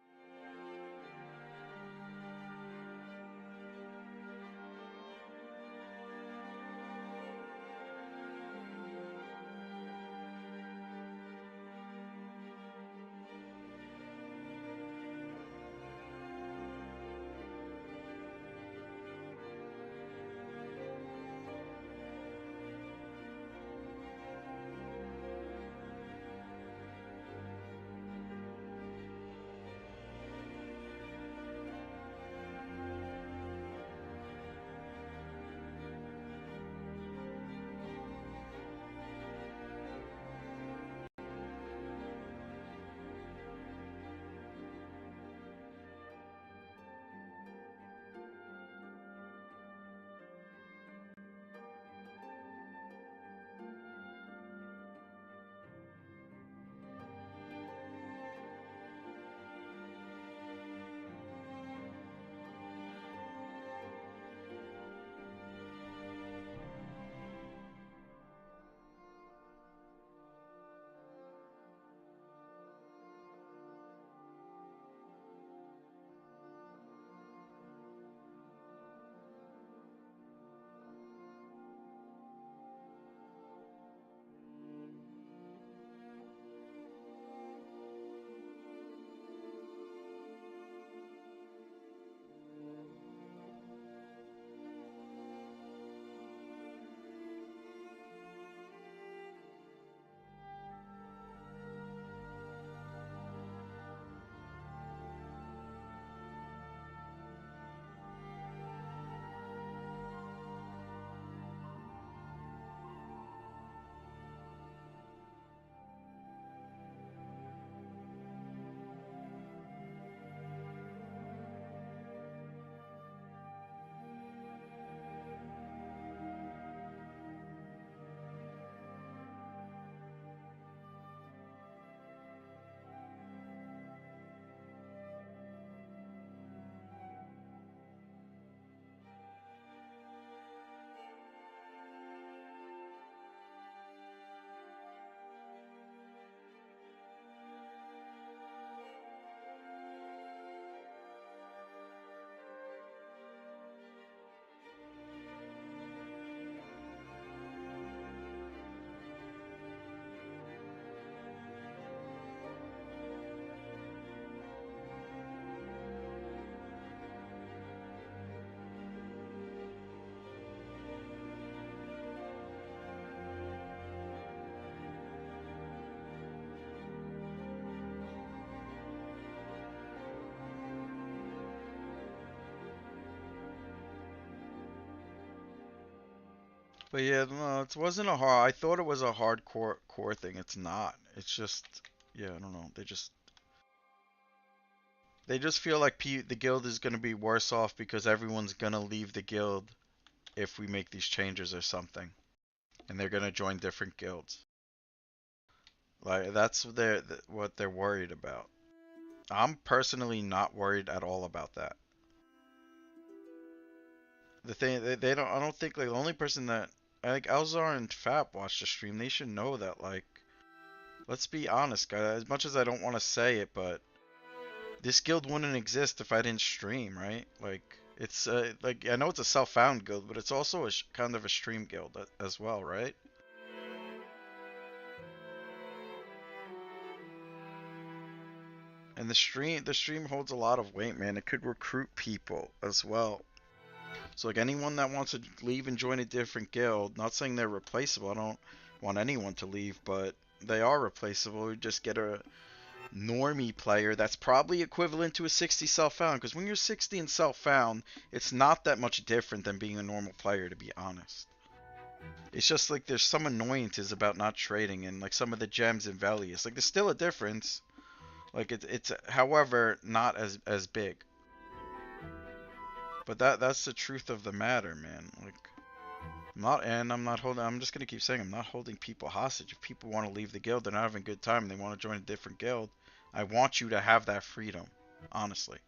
But yeah, no, it wasn't a hard. I thought it was a hardcore core thing. It's not. It's just, yeah, I don't know. They just feel like the guild is gonna be worse off because everyone's gonna leave the guild if we make these changes or something, and they're gonna join different guilds. Like that's what they're worried about. I'm personally not worried at all about that. The thing they don't. I don't think like the only person that I think Elzar and Fap watch the stream. They should know that like. Let's be honest, guys. As much as I don't want to say it, but this guild wouldn't exist if I didn't stream, right? Like it's like I know it's a self-found guild, but it's also a kind of a stream guild as well, right? And the stream holds a lot of weight, man. It could recruit people as well. So like anyone that wants to leave and join a different guild, not saying they're replaceable. I don't want anyone to leave, but they are replaceable. You just get a normie player that's probably equivalent to a 60 self-found. Because when you're 60 and self-found, it's not that much different than being a normal player, to be honest. It's just like there's some annoyances about not trading and like some of the gems in Velius. Like there's still a difference. Like it's however not as big. But that's the truth of the matter, man. Like I'm just gonna keep saying I'm not holding people hostage. If people want to leave the guild, they're not having a good time, and they want to join a different guild, I want you to have that freedom, honestly.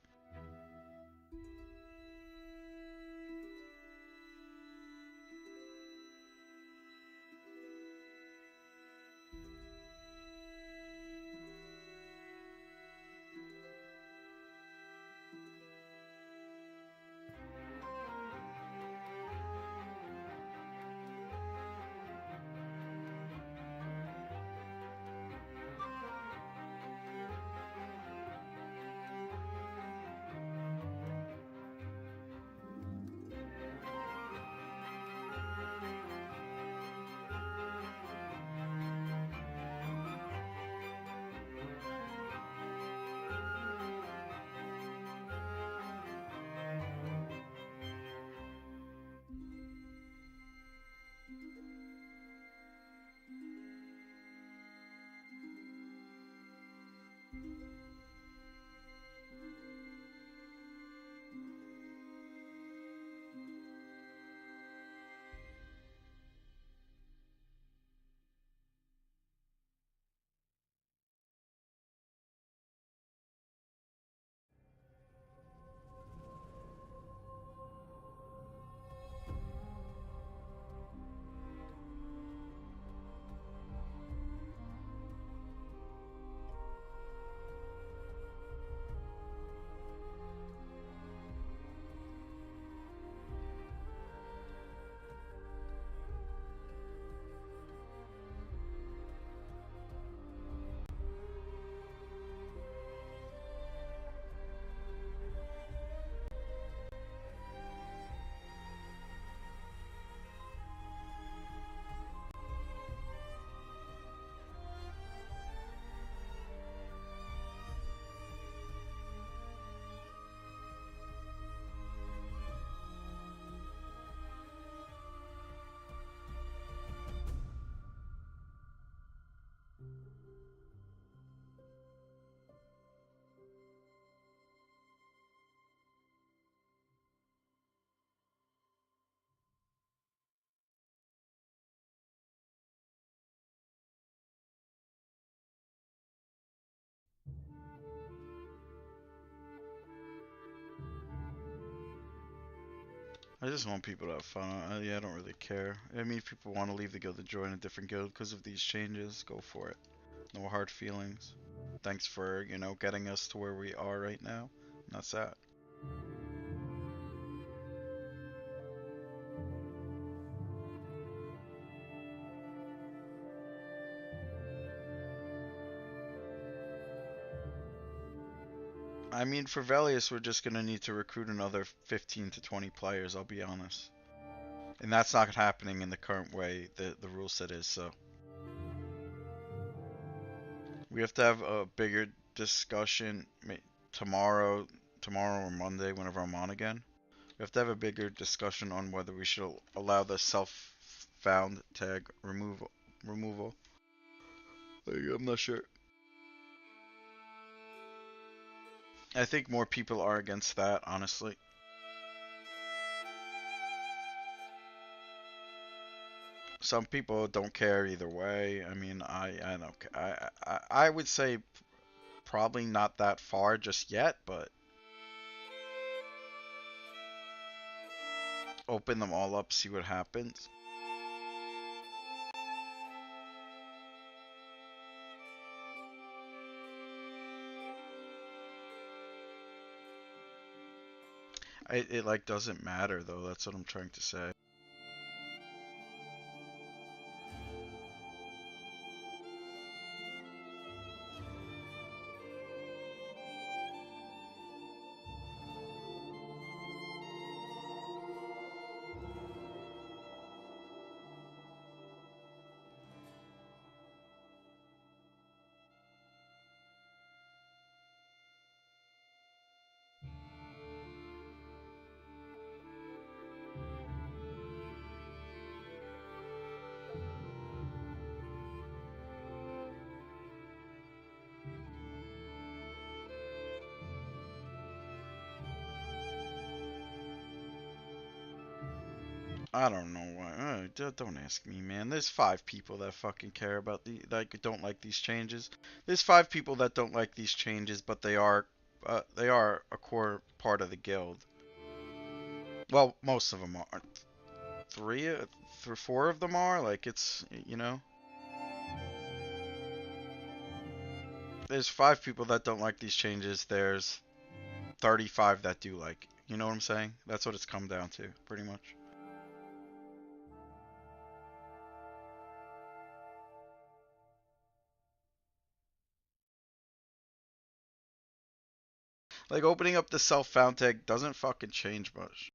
I just want people to have fun. Yeah, I don't really care. I mean, if people want to leave the guild and join a different guild because of these changes, go for it. No hard feelings. Thanks for, getting us to where we are right now. And that's that. I mean, for Velius, we're just gonna need to recruit another 15 to 20 players, I'll be honest. And that's not happening in the current way the rule set is, so. We have to have a bigger discussion tomorrow, tomorrow or Monday, whenever I'm on again. We have to have a bigger discussion on whether we should allow the self-found tag removal. Like, I'm not sure. I think more people are against that, honestly. Some people don't care either way. I mean, I don't. I would say probably not that far just yet, but open them all up, see what happens. It like doesn't matter though. That's what I'm trying to say. I don't know why. Don't ask me, man. There's 5 people that fucking care about don't like these changes. There's 5 people that don't like these changes, but they are a core part of the guild. Well, most of them are. Three, 4 of them are. Like it's. There's 5 people that don't like these changes. There's 35 that do like. You know what I'm saying? That's what it's come down to, pretty much. Like opening up the self-found tag doesn't fucking change much.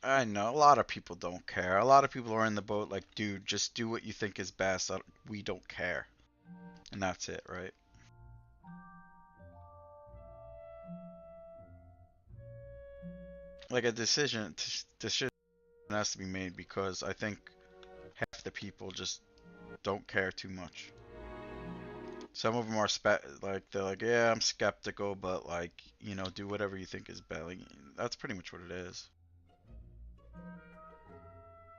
I know a lot of people don't care. A lot of people are in the boat like, dude, just do what you think is best. We don't care, and that's it, right? Like a decision has to be made because I think half the people just don't care too much. Some of them are like they're like, yeah, I'm skeptical, but like, do whatever you think is best. Like, that's pretty much what it is.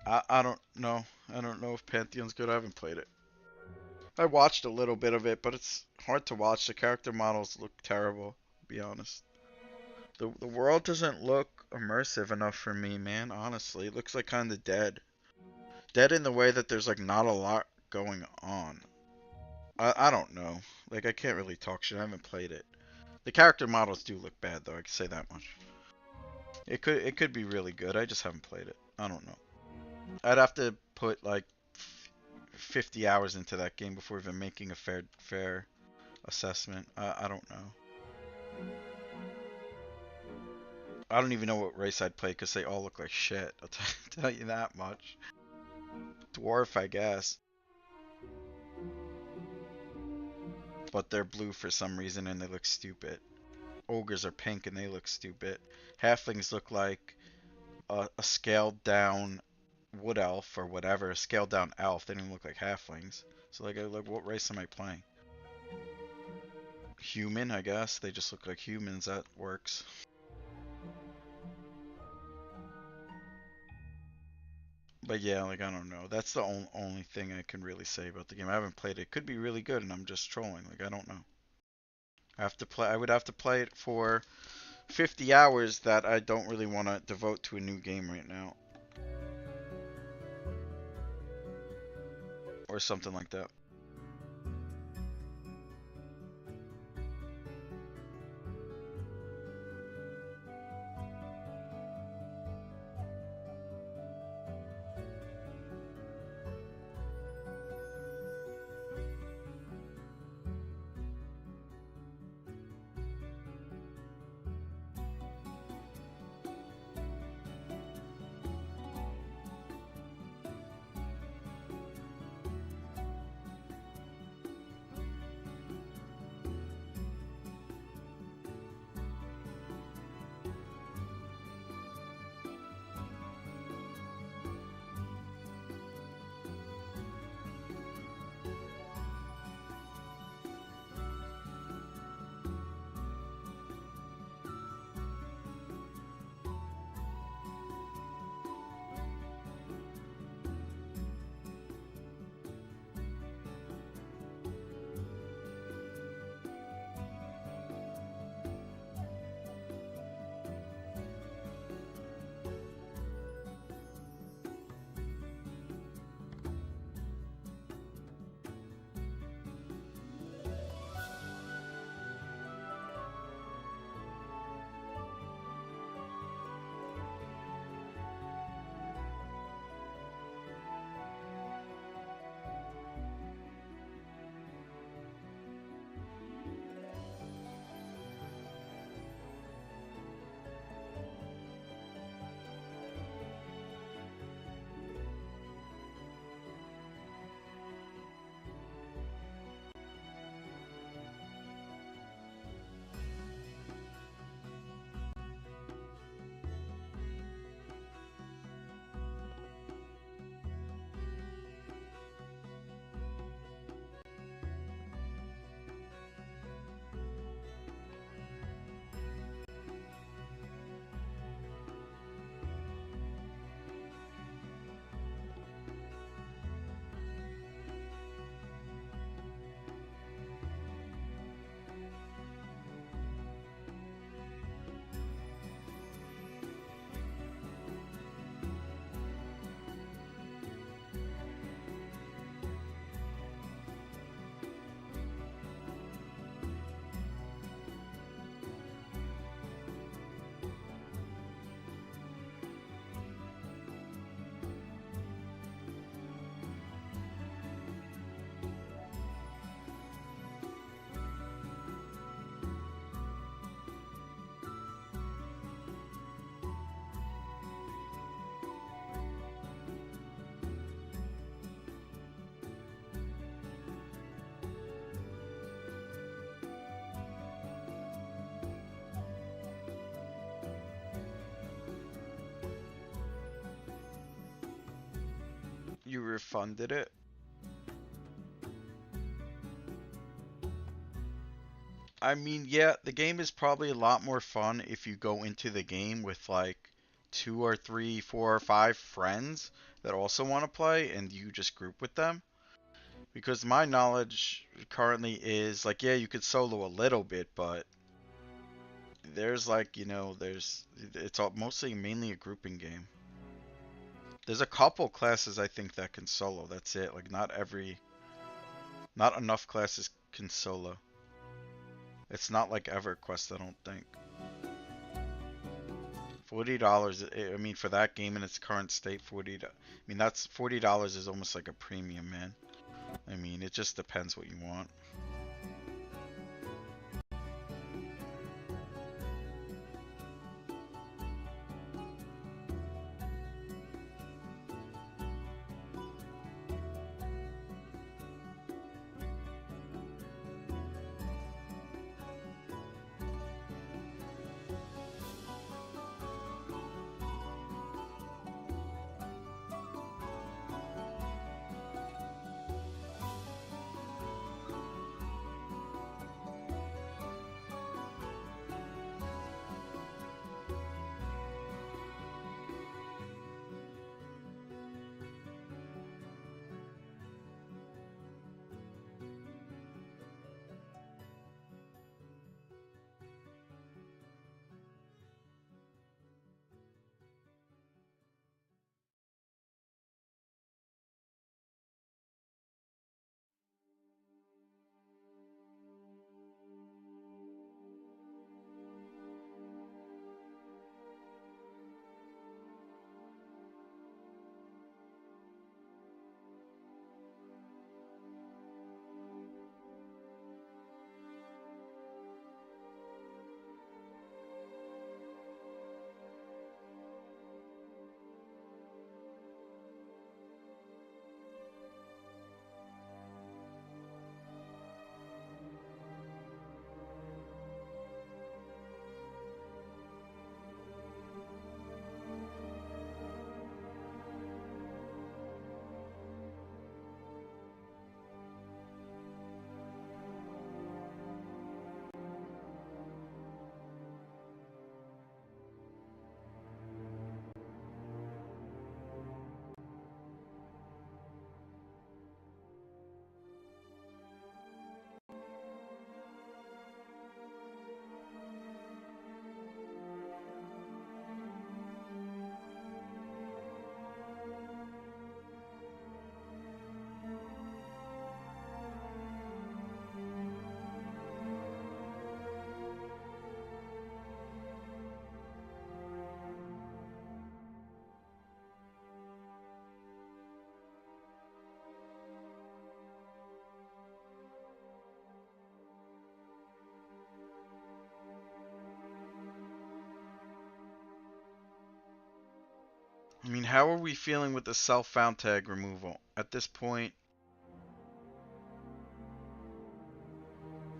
I don't know. I don't know if Pantheon's good. I haven't played it. I watched a little bit of it, but it's hard to watch. The character models look terrible, to be honest. The world doesn't look immersive enough for me, man. Honestly, it looks like kind of dead. Dead in the way that there's like not a lot going on. I don't know. Like I can't really talk shit. I haven't played it. The character models do look bad though. I can say that much. It could be really good. I just haven't played it. I don't know. I'd have to put like 50 hours into that game before even making a fair assessment. I don't know. I don't even know what race I'd play because they all look like shit. I'll tell you that much. Dwarf, I guess. But they're blue for some reason and they look stupid. Ogres are pink and they look stupid. Halflings look like a scaled down wood elf or whatever, a scaled down elf. They don't look like halflings. So like what race am I playing? Human, I guess. They just look like humans. That works. But yeah, like I don't know. That's the only thing I can really say about the game. I haven't played it. It could be really good, and I'm just trolling. Like I don't know. I have to play. I would have to play it for 50 hours that I don't really want to devote to a new game right now, or something like that. You refunded it? I mean, yeah, the game is probably a lot more fun if you go into the game with like two or three, four or five friends that also want to play and you just group with them. Because my knowledge currently is like, yeah, you could solo a little bit, but there's like, it's all mostly mainly a grouping game. There's a couple classes I think that can solo. That's it. Like not enough classes can solo. It's not like EverQuest, I don't think. $40. I mean, for that game in its current state, I mean, that's $40 is almost like a premium, man. I mean, it just depends what you want. I mean, how are we feeling with the self-found tag removal? At this point,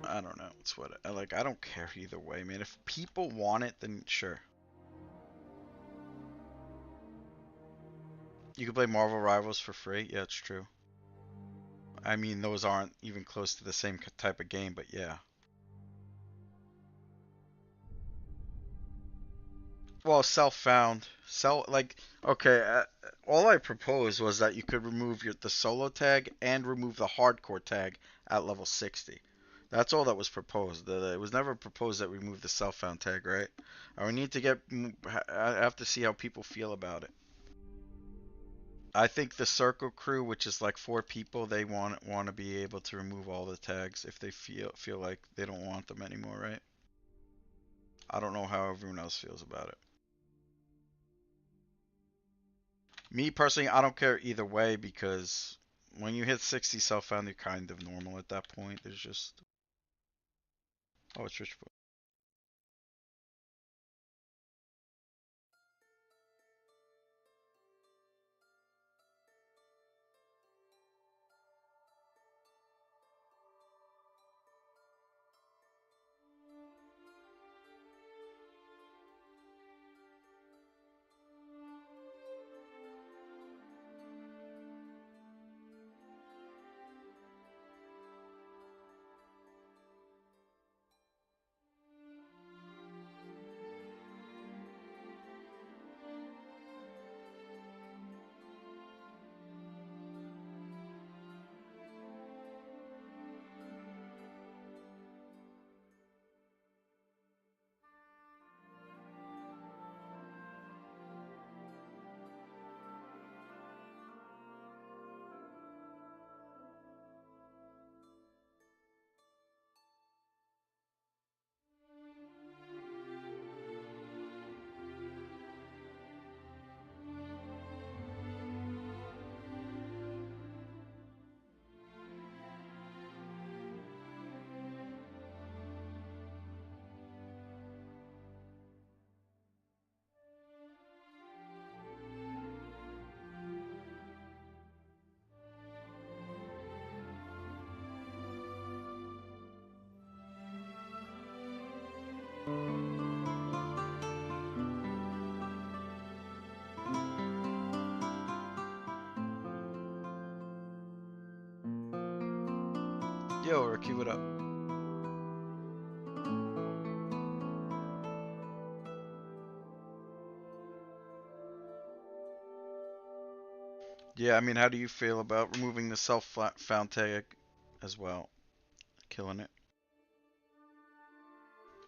I don't know. It's what I don't care either way, man. If people want it, then sure. You can play Marvel Rivals for free. Yeah, it's true. I mean, those aren't even close to the same type of game, but yeah. Well, self-found. Okay, all I proposed was that you could remove the solo tag and remove the hardcore tag at level 60. That's all that was proposed. It was never proposed that we remove the self-found tag, right? We need to I have to see how people feel about it. I think the Circle Crew, which is like 4 people, they want to be able to remove all the tags if they feel like they don't want them anymore, right? I don't know how everyone else feels about it. Me personally, I don't care either way because when you hit 60 self-found, you're kind of normal at that point. There's just it's rich. Yo, Ricky, what up? Yeah, I mean, how do you feel about removing the self-found tag as well? Killing it.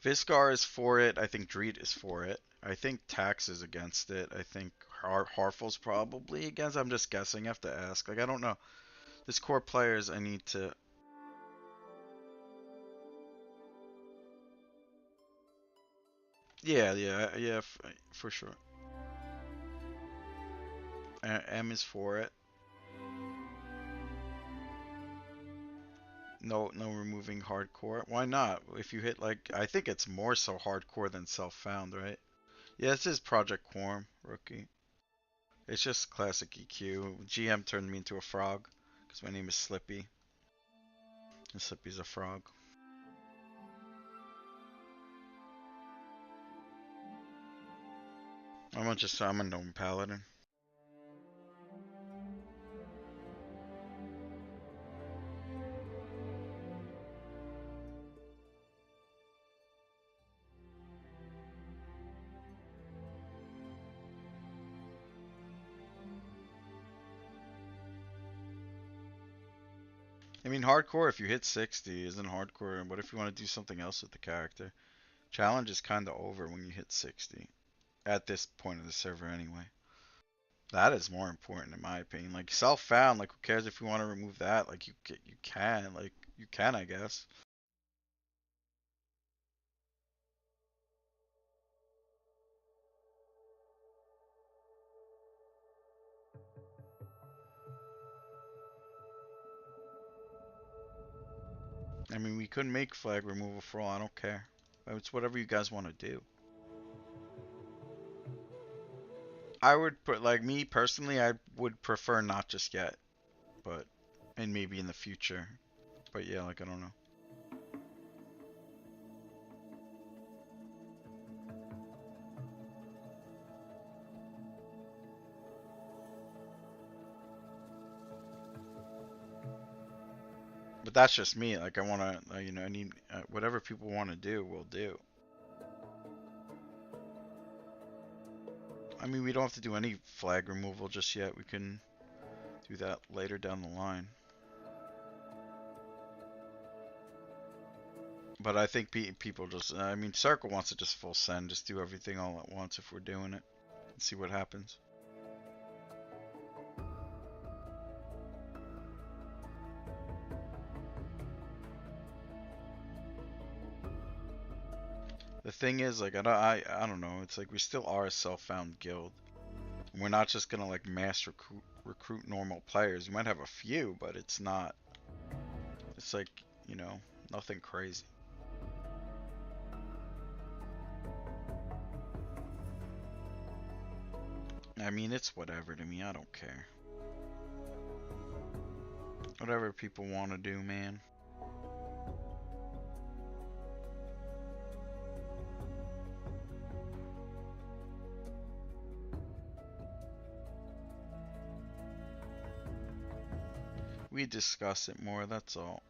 Viscar is for it. I think Dreet is for it. I think Tax is against it. I think Harful's probably against. I'm just guessing. I have to ask. Like, I don't know. This core players, I need to. Yeah, yeah, yeah, for sure. M is for it. No, no removing hardcore. Why not? If you hit like, I think it's more so hardcore than self-found, right? Yeah, this is Project Quarm, rookie. It's just classic EQ. GM turned me into a frog because my name is Slippy, and Slippy's a frog. I'm a gnome paladin. I mean, hardcore, if you hit 60, isn't hardcore. What if you want to do something else with the character? Challenge is kind of over when you hit 60. At this point of the server, anyway. That is more important, in my opinion. Like, self-found, like, who cares if you want to remove that? Like, you can. Like, you can, I guess. I mean, we could make flag removal for all. I don't care. It's whatever you guys want to do. I would put, like, me personally, I would prefer not just yet, but, and maybe in the future. But yeah, like, I don't know. But that's just me. Like, I want to, you know, I need, whatever people want to do, we'll do. I mean, we don't have to do any flag removal just yet. We can do that later down the line. But I think people just, I mean, Circle wants to just full send, just do everything all at once if we're doing it, and see what happens. The thing is, like, I don't know. It's like we still are a self-found guild. And we're not just gonna like mass recruit normal players. You might have a few, but it's not. It's like, you know, nothing crazy. I mean, it's whatever to me. I don't care. Whatever people want to do, man. We discuss it more, that's all.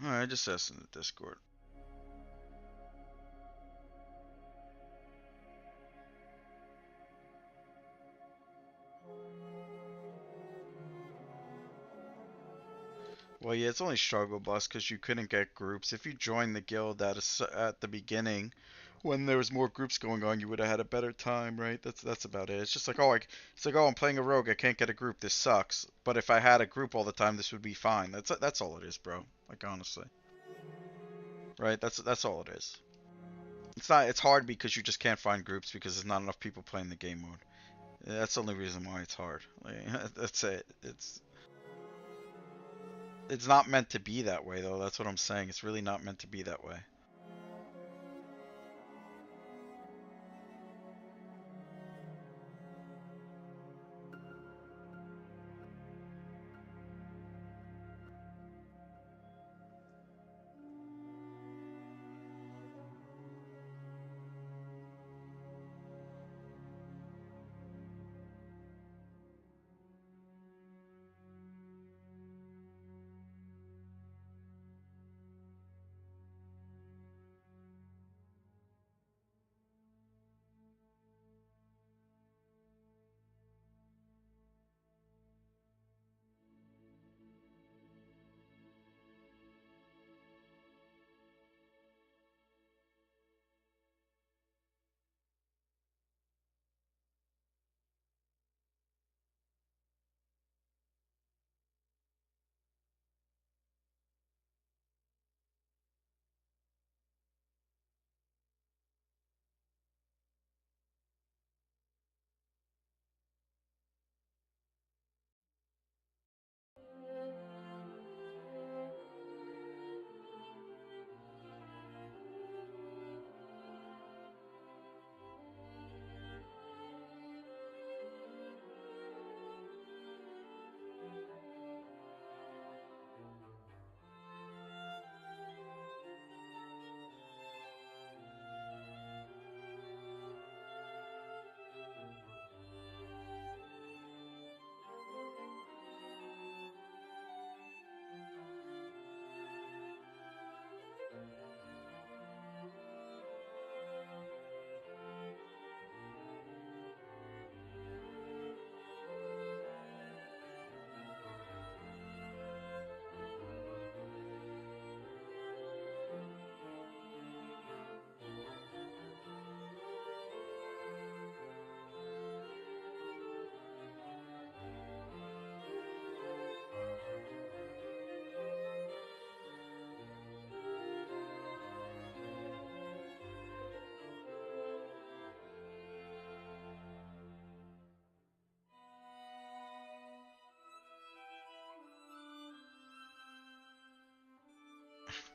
Alright, just ask in the Discord. Well, yeah, it's only struggle bus because you couldn't get groups. If you joined the guild at the beginning, when there was more groups going on, you would have had a better time, right? That's about it. It's just like, it's like, oh, I'm playing a rogue, I can't get a group. This sucks. But if I had a group all the time, this would be fine. That's all it is, bro. Like honestly, right? That's all it is. It's not. It's hard because you just can't find groups because there's not enough people playing the game mode. That's the only reason why it's hard. Like, that's it. It's not meant to be that way though. That's what I'm saying. It's really not meant to be that way.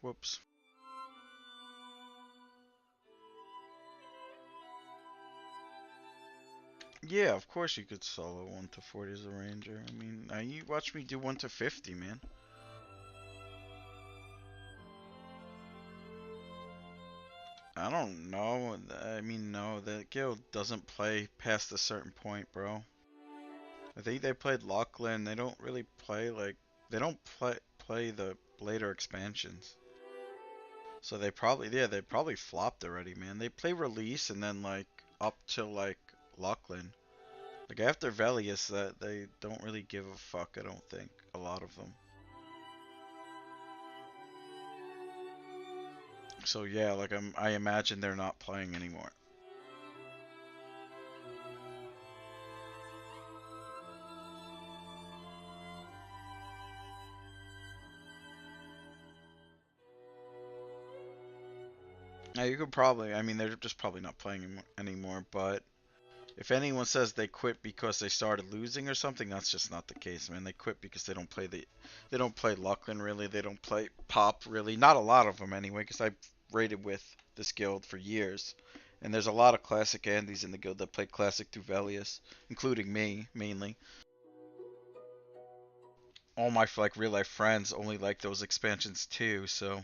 Whoops. Yeah, of course you could solo 1 to 40 as a ranger. I mean, you watch me do 1 to 50, man. I don't know. I mean, no, the guild doesn't play past a certain point, bro. I think they played Lachlan. They don't really play like they don't play the later expansions. So they probably flopped already, man. They play release and then like up till like Lachlan. Like after Velius, that they don't really give a fuck. I don't think a lot of them. So yeah, like I imagine they're not playing anymore. Now you could probably, I mean, they're just probably not playing anymore. But if anyone says they quit because they started losing or something, that's just not the case, man. They quit because they don't play Lachlan really. They don't play Pop really. Not a lot of them anyway, because I raided with this guild for years, and there's a lot of classic Andes in the guild that play classic Duvelius, including me mainly. All my like real life friends only like those expansions too, so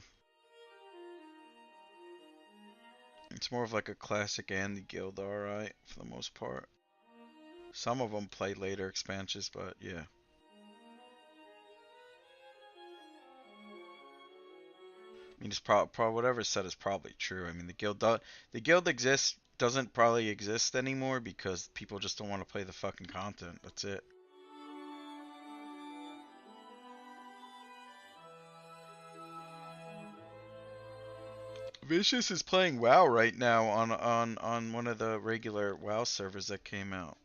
it's more of like a classic Andy guild, alright, for the most part. Some of them play later expansions, but yeah. I mean, it's probably whatever said is probably true. I mean, the guild exists doesn't probably exist anymore because people just don't want to play the fucking content. That's it. Vicious is playing WoW right now on one of the regular WoW servers that came out.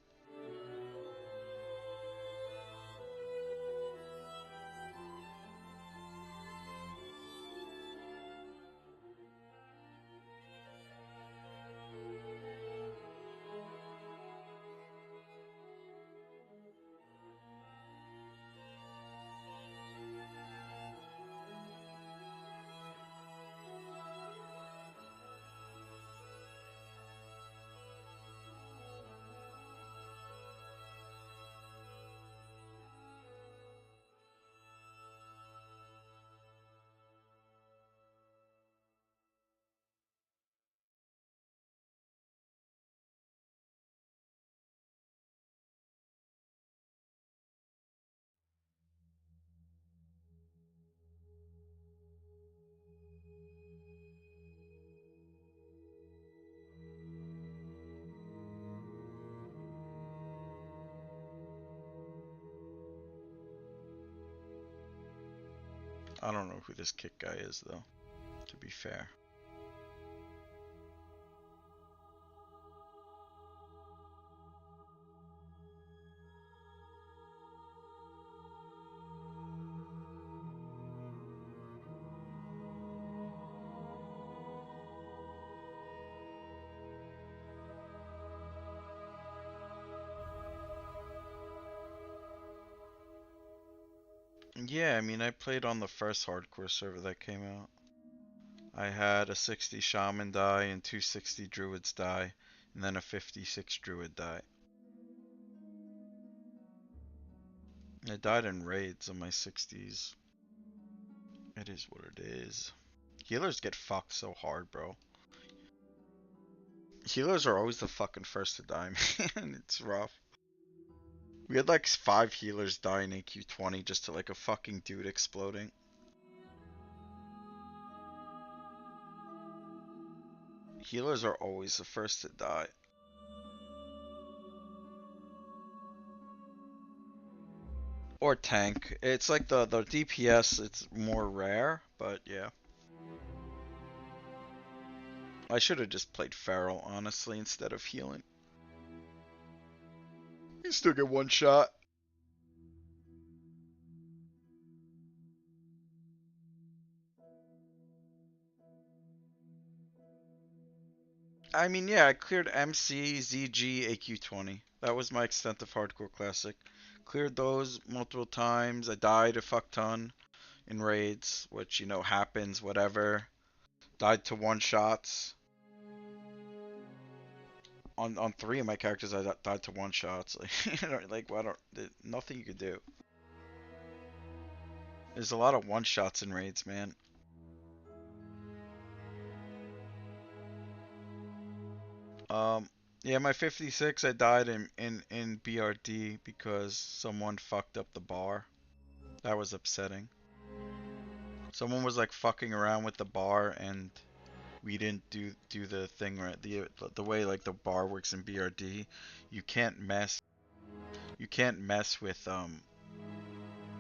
I don't know who this kick guy is though, to be fair. Yeah, I mean, I played on the first hardcore server that came out. I had a 60 shaman die and two 60 druids die, and then a 56 druid die. I died in raids on my 60s. It is what it is. Healers get fucked so hard, bro. Healers are always the fucking first to die, man. It's rough. We had like 5 healers die in AQ20 just to like a fucking dude exploding. Healers are always the first to die. Or tank. It's like the DPS, it's more rare, but yeah. I should have just played Feral, honestly, instead of healing. You still get one shot. I mean, yeah, I cleared MC, ZG, AQ20. That was my extent of Hardcore Classic. Cleared those multiple times. I died a fuck ton in raids, which, you know, happens, whatever. Died to one-shots. On 3 of my characters, I died to one-shots. Like, nothing you could do. There's a lot of one-shots in raids, man. Yeah, my 56, I died in BRD because someone fucked up the bar. That was upsetting. Someone was like fucking around with the bar and we didn't do the thing right. The way like the bar works in BRD, you can't mess you can't mess with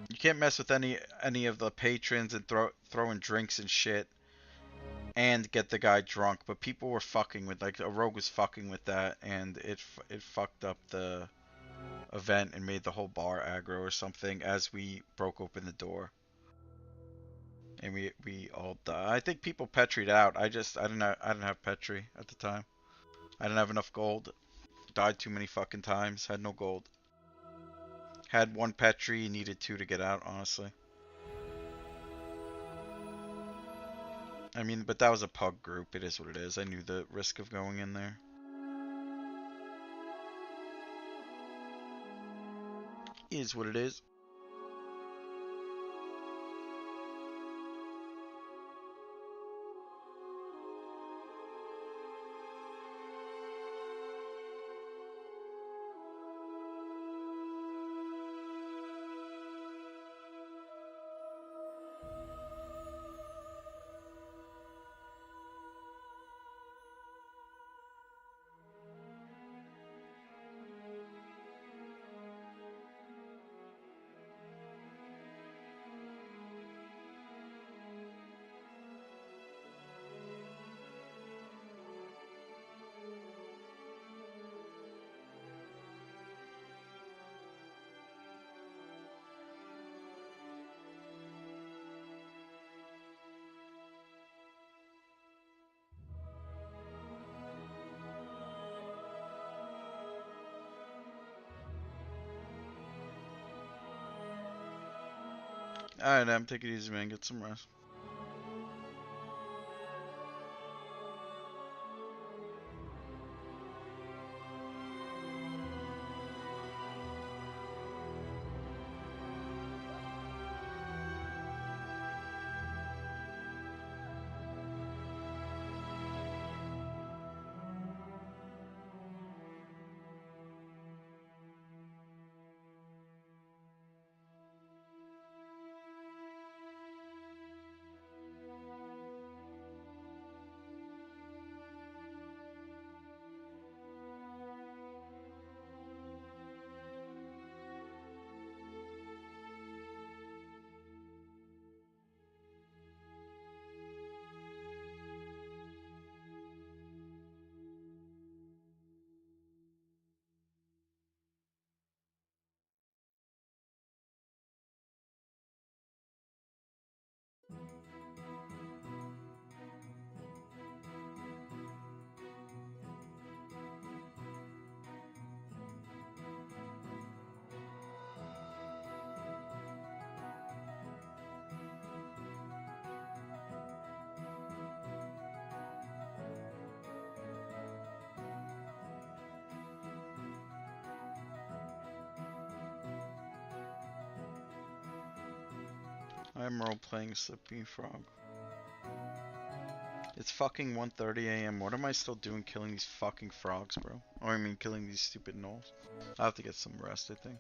you can't mess with any of the patrons and throwing drinks and shit and get the guy drunk, but people were fucking with, like, a rogue was fucking with that, and it fucked up the event and made the whole bar aggro or something as we broke open the door. And we all died. I think people petried out. I didn't have petri at the time. I didn't have enough gold. Died too many fucking times. Had no gold. Had one petri, needed 2 to get out, honestly. I mean, but that was a pug group. It is what it is. I knew the risk of going in there. Is what it is. Alright, I'm take it easy, man. Get some rest. I'm role playing Slippy Frog. It's fucking 1:30 a.m. What am I still doing killing these fucking frogs, bro? Or I mean killing these stupid gnolls. I have to get some rest, I think.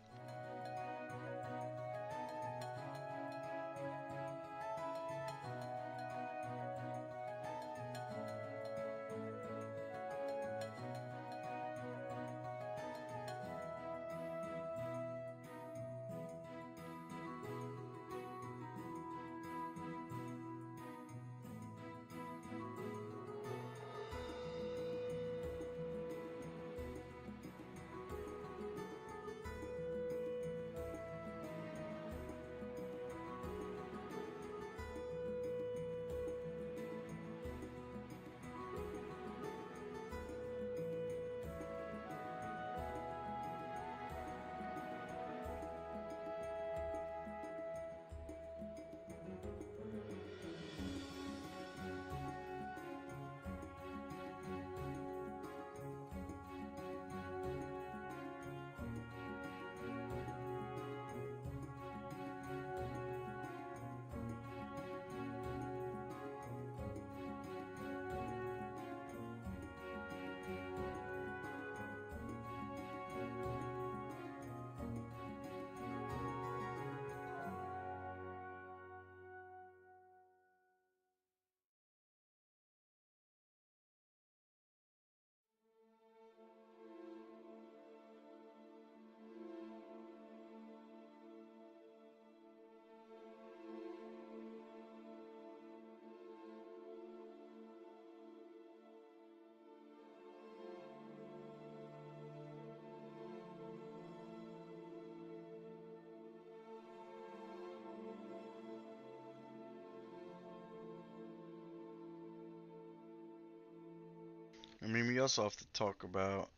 I mean, we also have to talk about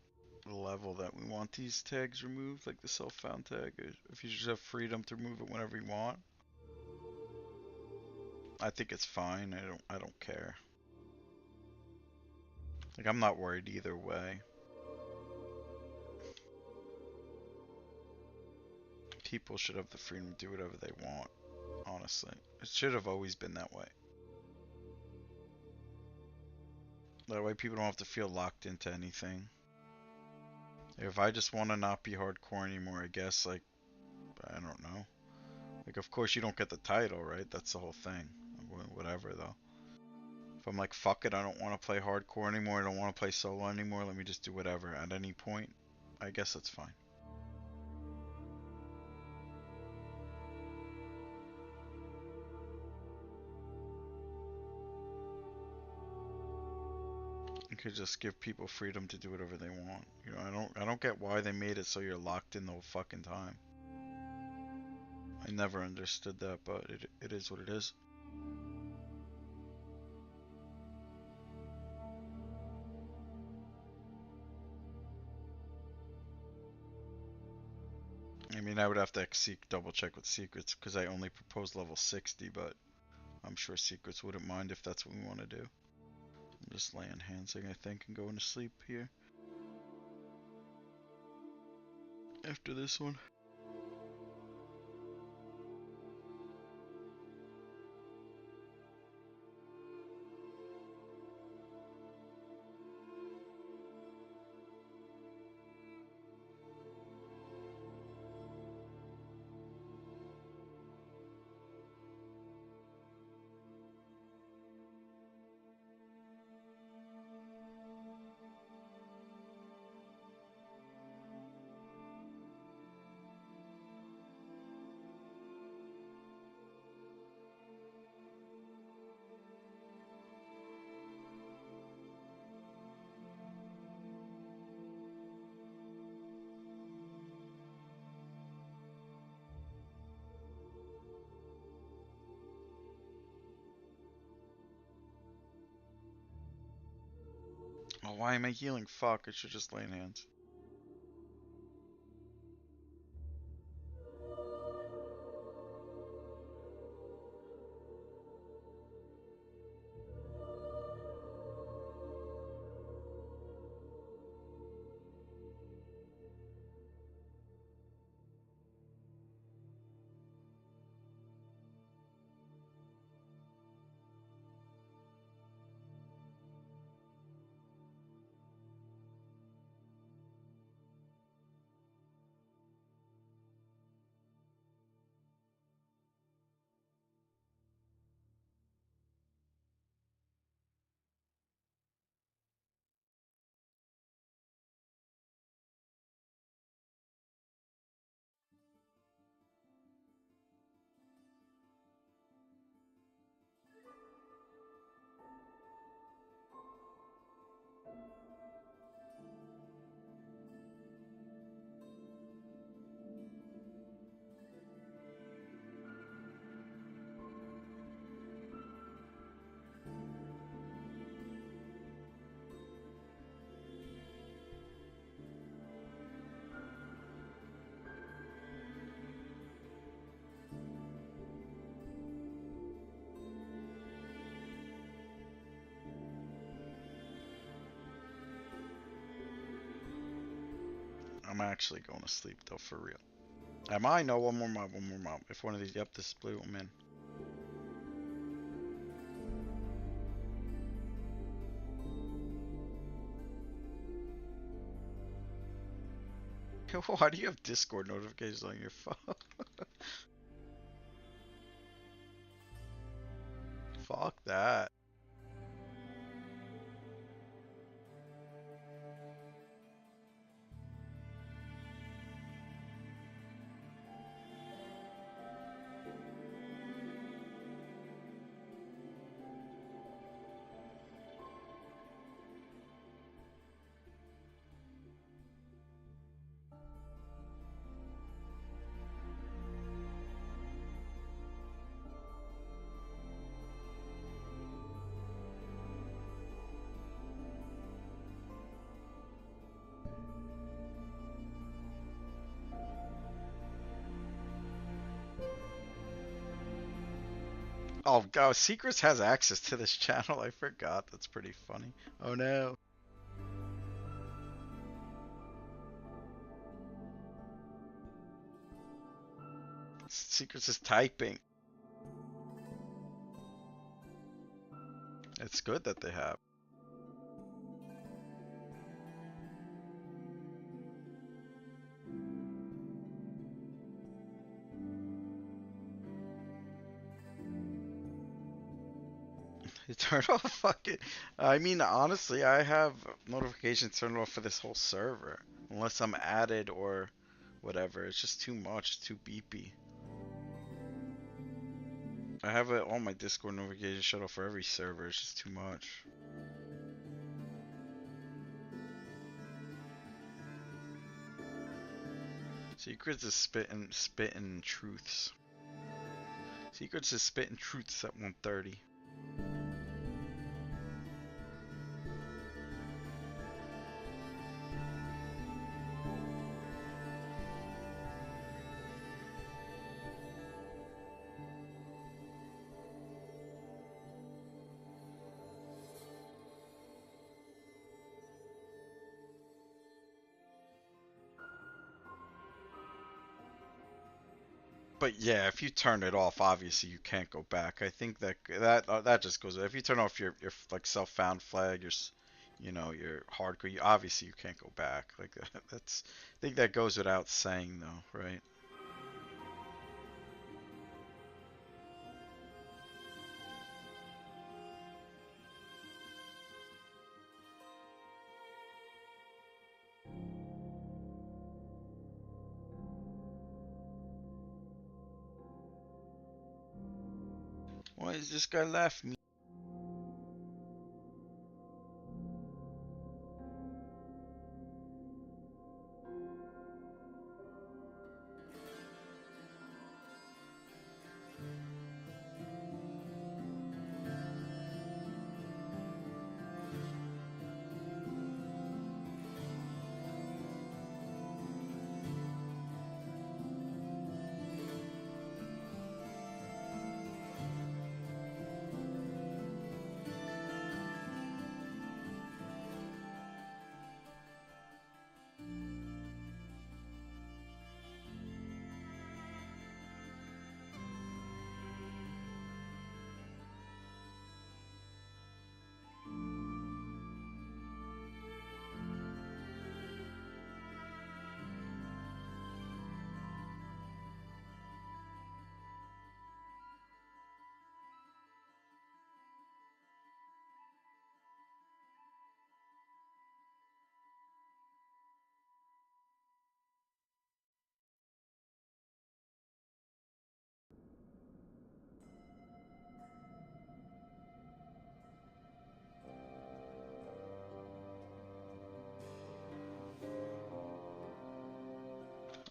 the level that we want these tags removed, like the self-found tag. If you just have freedom to remove it whenever you want, I think it's fine. I don't care. Like, I'm not worried either way. People should have the freedom to do whatever they want, honestly. It should have always been that way. That way people don't have to feel locked into anything. If I just want to not be hardcore anymore, I guess, like, I don't know. Like, of course you don't get the title, right? That's the whole thing. Whatever, though. If I'm like, fuck it, I don't want to play hardcore anymore, I don't want to play solo anymore, let me just do whatever at any point, I guess that's fine. You could just give people freedom to do whatever they want. You know, I don't get why they made it so you're locked in the whole fucking time. I never understood that, but it is what it is. I mean, I would have to double check with secrets because I only proposed level 60, but I'm sure secrets wouldn't mind if that's what we want to do. I'm just laying handsing, I think, and going to sleep here after this one. Oh, why am I healing? Fuck, I should just lay in hands. I'm actually going to sleep though, for real. Am I? No, one more mob, one more mob. If one of these, yep, this blue, I'm in. Why do you have Discord notifications on your phone? Fuck that. Oh god, Secrets has access to this channel. I forgot. That's pretty funny. Oh no. Secrets is typing. It's good that they have. You turn off fucking. I mean, honestly, I have notifications turned off for this whole server. Unless I'm added or whatever. It's just too much, too beepy. I have all my Discord notifications shut off for every server. It's just too much. Secrets is spitting truths. Secrets is spitting truths at 1:30. But yeah, if you turn it off, obviously you can't go back. I think that just goes. If you turn off your like self-found flag, you know, your hardcore, obviously you can't go back. Like that's, I think that goes without saying though, right? Why is this guy laughing?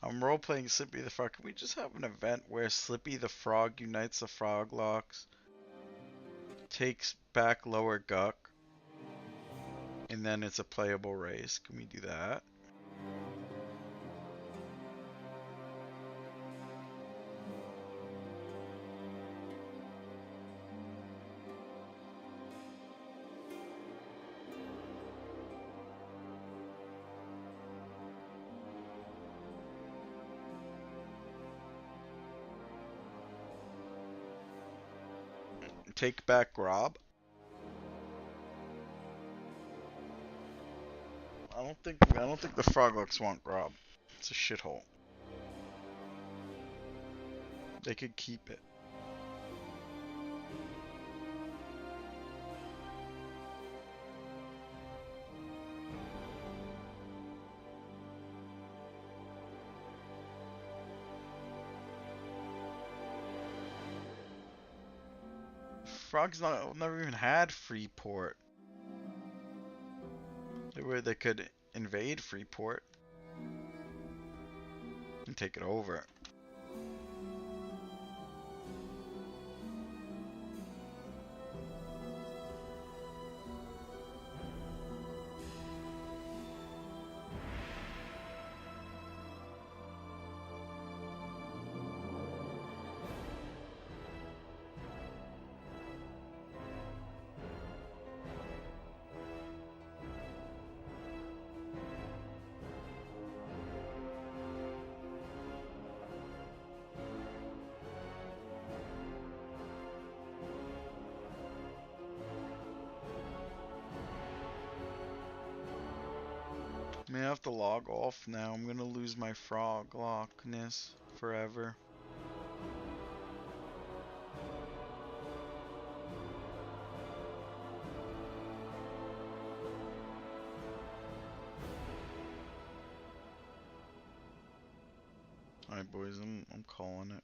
I'm role playing Slippy the Frog. Can we just have an event where Slippy the Frog unites the frog locks, takes back Lower Guck, and then it's a playable race? Can we do that? Take back Grob? I don't think the Froglocks want Grob. It's a shithole. They could keep it. Frogs never even had Freeport. They could invade Freeport and take it over. I mean, I have to log off now. I'm gonna lose my frog lockness forever. Alright, boys, I'm calling it.